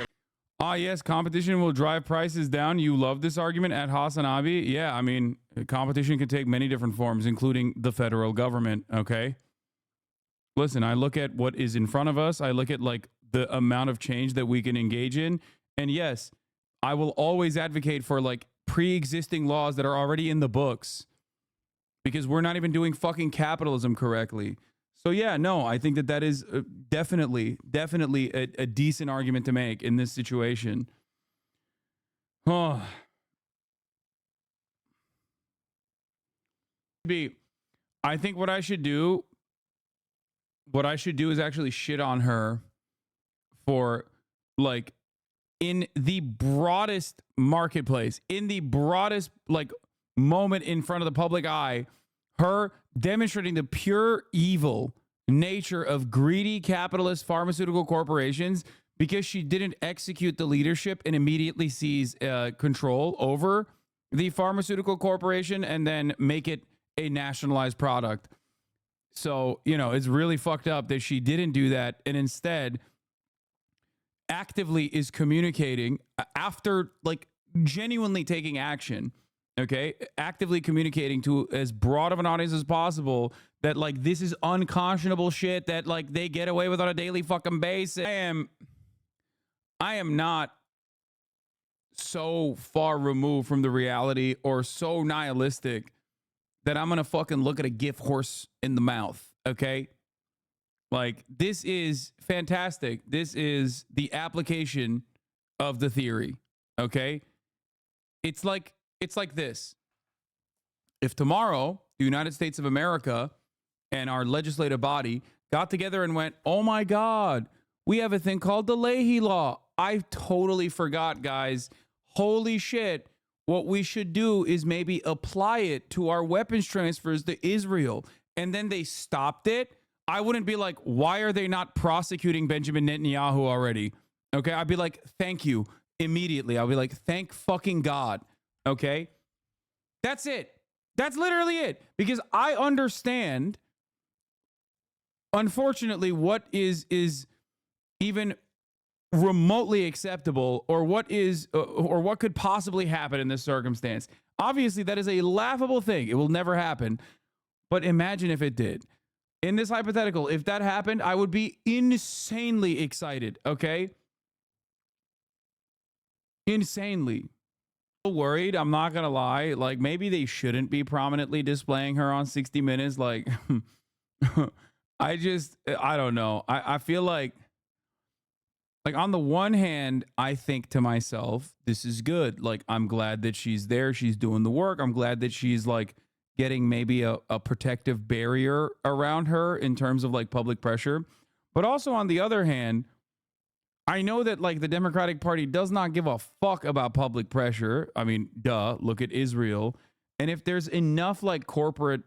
yes, competition will drive prices down. You love this argument at Hasan Abi. Yeah, I mean, competition can take many different forms, including the federal government, okay? Listen, I look at what is in front of us. I look at like the amount of change that we can engage in. And yes, I will always advocate for like pre-existing laws that are already in the books because we're not even doing fucking capitalism correctly. So yeah, no, I think that is definitely a decent argument to make in this situation. Oh. I think what I should do is actually shit on her for like in the broadest marketplace, in the broadest like moment in front of the public eye, her demonstrating the pure evil nature of greedy capitalist pharmaceutical corporations because she didn't execute the leadership and immediately seize control over the pharmaceutical corporation and then make it a nationalized product. So, you know, it's really fucked up that she didn't do that and instead actively is communicating after like genuinely taking action, okay, actively communicating to as broad of an audience as possible that like this is unconscionable shit that like they get away with on a daily fucking basis. I am not so far removed from the reality or so nihilistic that I'm gonna fucking look at a gift horse in the mouth, okay? Like, this is fantastic. This is the application of the theory, okay? It's like this. If tomorrow, the United States of America and our legislative body got together and went, oh my God, we have a thing called the Leahy Law. I totally forgot, guys. Holy shit. What we should do is maybe apply it to our weapons transfers to Israel. And then they stopped it. I wouldn't be like, why are they not prosecuting Benjamin Netanyahu already? Okay, I'd be like, thank you, immediately. I'll be like, thank fucking God. Okay, that's it. That's literally it. Because I understand, unfortunately, what is even remotely acceptable or what could possibly happen in this circumstance. Obviously, that is a laughable thing. It will never happen. But imagine if it did. In this hypothetical, if that happened, I would be insanely excited, okay? Insanely. Worried, I'm not gonna lie. Like, maybe they shouldn't be prominently displaying her on 60 Minutes. Like, I don't know. I feel like on the one hand, I think to myself, this is good. Like, I'm glad that she's there. She's doing the work. I'm glad that she's like getting maybe a protective barrier around her in terms of like public pressure. But also on the other hand, I know that like the Democratic Party does not give a fuck about public pressure. I mean, duh, look at Israel. And if there's enough like corporate,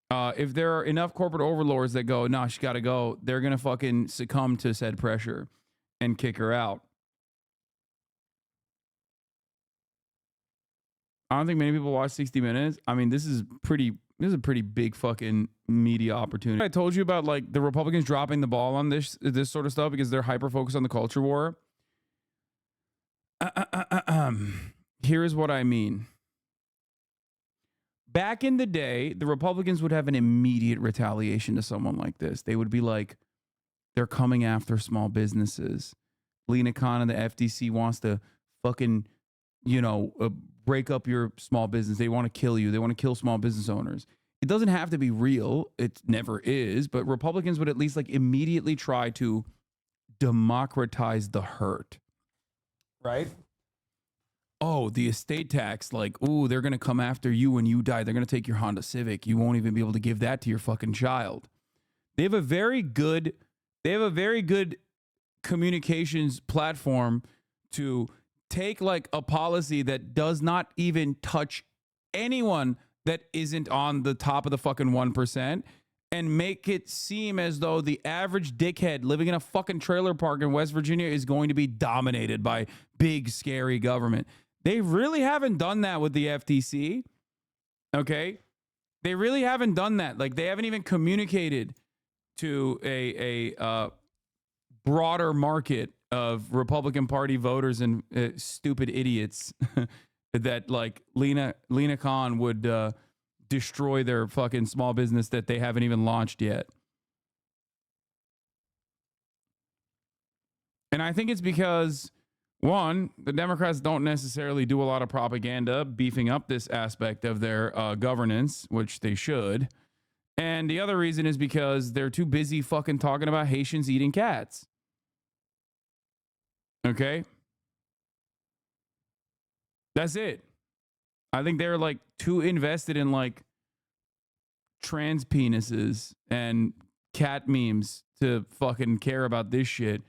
if there are enough corporate overlords that go, no, she got to go, they're going to fucking succumb to said pressure and kick her out. I don't think many people watch 60 Minutes. I mean, this is a pretty big fucking media opportunity. I told you about like the Republicans dropping the ball on this sort of stuff because they're hyper focused on the culture war. Here is what I mean. Back in the day, the Republicans would have an immediate retaliation to someone like this. They would be like, they're coming after small businesses. Lena Khan and the FTC wants to fucking, break up your small business. They want to kill you. They want to kill small business owners. It doesn't have to be real. It never is. But Republicans would at least like immediately try to democratize the hurt. Right? Oh, the estate tax. Like, ooh, they're going to come after you when you die. They're going to take your Honda Civic. You won't even be able to give that to your fucking child. They have a very good communications platform to take like a policy that does not even touch anyone that isn't on the top of the fucking 1% and make it seem as though the average dickhead living in a fucking trailer park in West Virginia is going to be dominated by big, scary government. They really haven't done that with the FTC. Okay? They really haven't done that. Like, they haven't even communicated to a broader market of Republican Party voters and stupid idiots that like Lena Khan would destroy their fucking small business that they haven't even launched yet. And I think it's because, one, the Democrats don't necessarily do a lot of propaganda beefing up this aspect of their governance, which they should. And the other reason is because they're too busy fucking talking about Haitians eating cats. Okay? That's it. I think they're like too invested in like trans penises and cat memes to fucking care about this shit.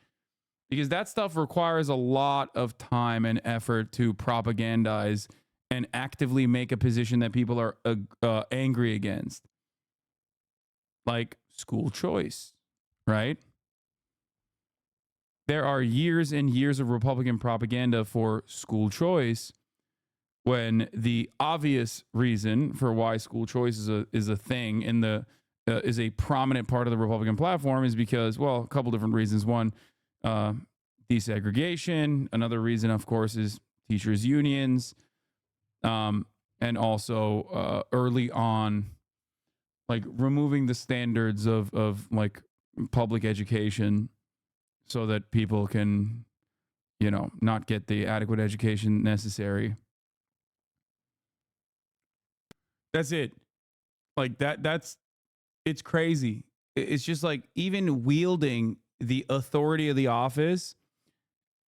because that stuff requires a lot of time and effort to propagandize and actively make a position that people are angry against. Like school choice, right? There are years and years of Republican propaganda for school choice, when the obvious reason for why school choice is a thing in the is a prominent part of the Republican platform is because, well, a couple different reasons. One, desegregation. Another reason, of course, is teachers' unions. And also early on, like removing the standards of like public education so that people can, you know, not get the adequate education necessary. That's it. Like it's crazy. It's just like even wielding the authority of the office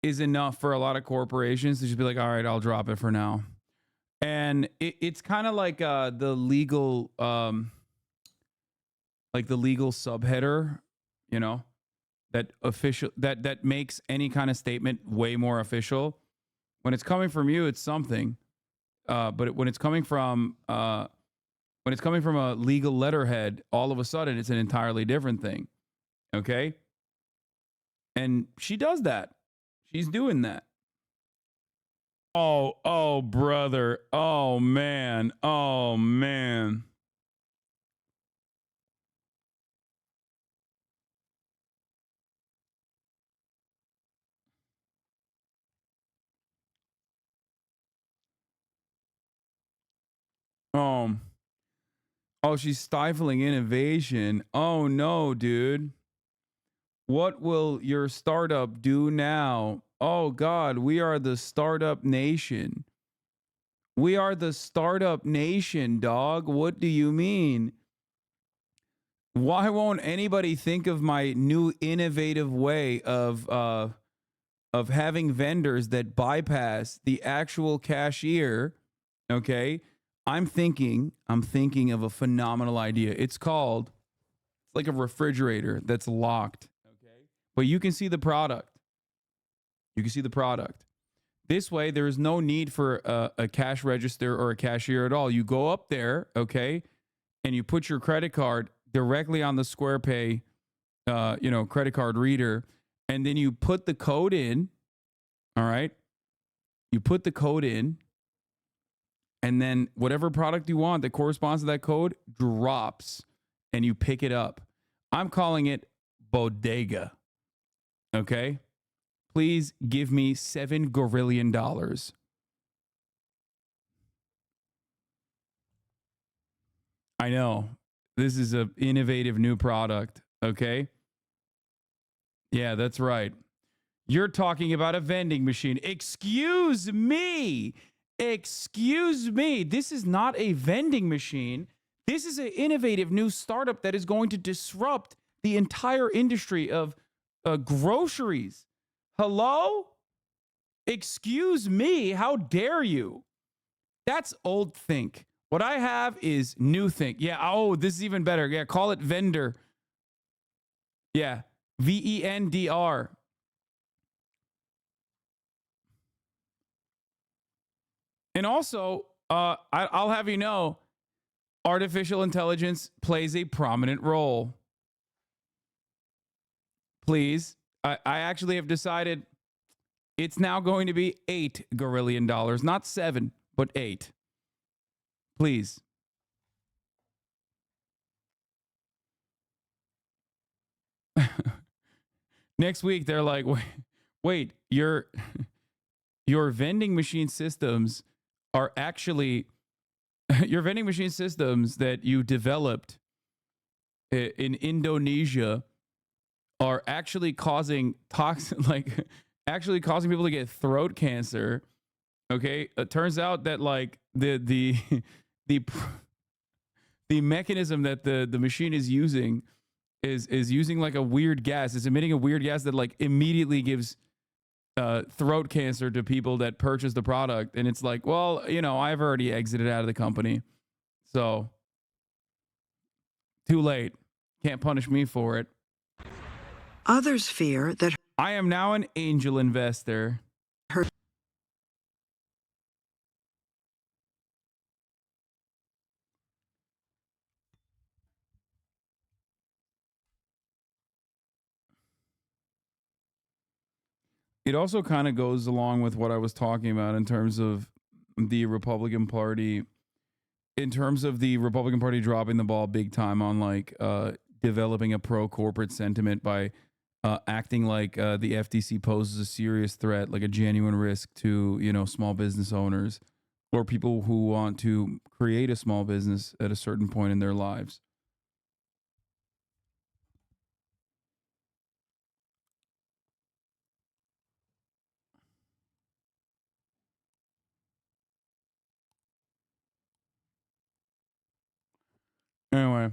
is enough for a lot of corporations to just be like, all right, I'll drop it for now. And it's kind of like the legal subheader, you know, that official that makes any kind of statement way more official. When it's coming from you, it's something. But when it's coming from a legal letterhead, all of a sudden it's an entirely different thing. Okay? And she does that. She's doing that. Oh, brother. Oh, man. Oh, man. Oh, she's stifling innovation. Oh, no, dude. What will your startup do now? Oh, God, we are the startup nation. We are the startup nation, dog. What do you mean? Why won't anybody think of my new innovative way of having vendors that bypass the actual cashier? Okay, I'm thinking of a phenomenal idea. It's like a refrigerator that's locked. Okay, but you can see the product. You can see the product. This way, there is no need for a cash register or a cashier at all. You go up there, okay, and you put your credit card directly on the SquarePay, credit card reader, and then you put the code in. All right, you put the code in, and then whatever product you want that corresponds to that code drops, and you pick it up. I'm calling it Bodega. Okay. Please give me $7 gorillion. I know. This is an innovative new product. Okay. Yeah, that's right. You're talking about a vending machine. Excuse me. Excuse me. This is not a vending machine. This is an innovative new startup that is going to disrupt the entire industry of groceries. Hello? Excuse me, how dare you? That's old think. What I have is new think. Yeah, oh, this is even better. Yeah, call it vendor. Yeah, VENDR. And also, I'll have you know, artificial intelligence plays a prominent role. Please. I actually have decided it's now going to be $8 gorillion, not 7, but 8. Please. Next week, they're like, wait, your vending machine systems are actually your vending machine systems that you developed in Indonesia are actually causing actually causing people to get throat cancer. Okay, it turns out that like the mechanism that the machine is using is using like a weird gas. It's emitting a weird gas that like immediately gives throat cancer to people that purchase the product. And it's like, well, you know, I've already exited out of the company, so too late. Can't punish me for it. Others fear that I am now an angel investor. It also kind of goes along with what I was talking about in terms of the Republican Party, dropping the ball big time on like developing a pro-corporate sentiment by acting like the FTC poses a serious threat, like a genuine risk to, you know, small business owners or people who want to create a small business at a certain point in their lives. Anyway.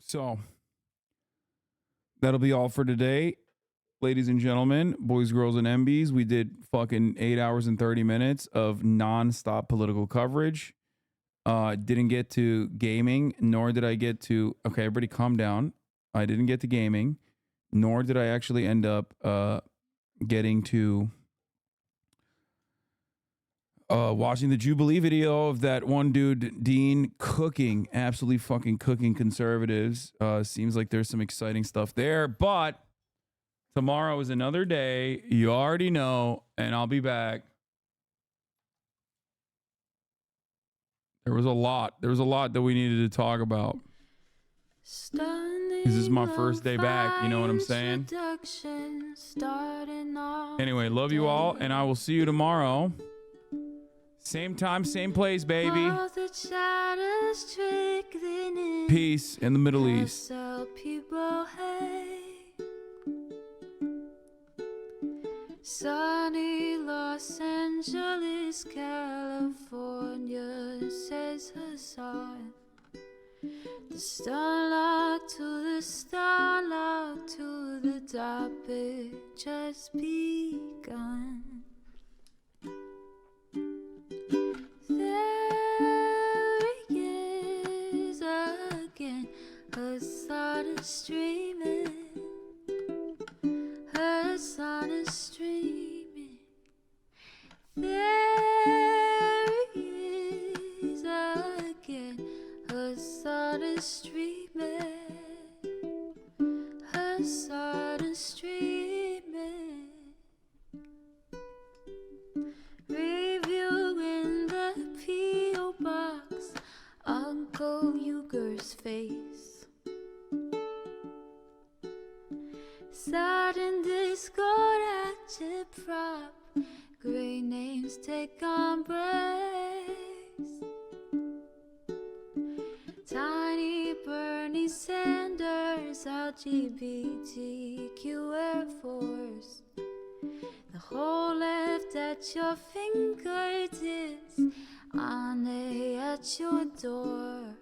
So that'll be all for today. Ladies and gentlemen, boys, girls, and MBs, we did fucking 8 hours and 30 minutes of non-stop political coverage. Didn't get to gaming, nor did I get to... Okay, everybody calm down. I didn't get to gaming, nor did I actually end up getting to watching the Jubilee video of that one dude, Dean, cooking, absolutely fucking cooking conservatives. Seems like there's some exciting stuff there, but tomorrow is another day. You already know, and I'll be back. There was a lot that we needed to talk about. This is my first day back, you know what I'm saying? Anyway, love you all, and I will see you tomorrow. Same time, same place, baby. Peace in the Middle East. Sunny Los Angeles, California, says Hasan. The starlock to the starlock to the topic just begun. There he is again, Hasan is streaming. Hasan is streaming. There he is again. Hasan is streaming. Hasan is streaming. Reviewing the P.O. box, Uncle Uyghur's face. Sat in Discord at your prop. Great names take embrace. Tiny Bernie Sanders, LGBTQ Air Force. The whole left at your fingertips, Ane at your door.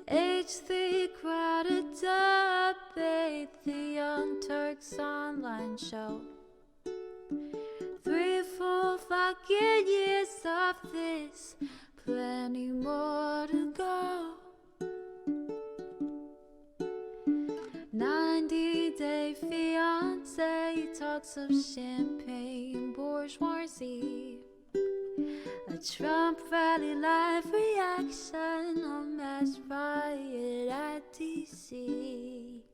H3 crowded debate, the Young Turks online show. 3 full fucking years of this, plenty more to go. 90-day fiance talks of champagne bourgeoisie. A Trump rally live reaction, a mass riot at DC.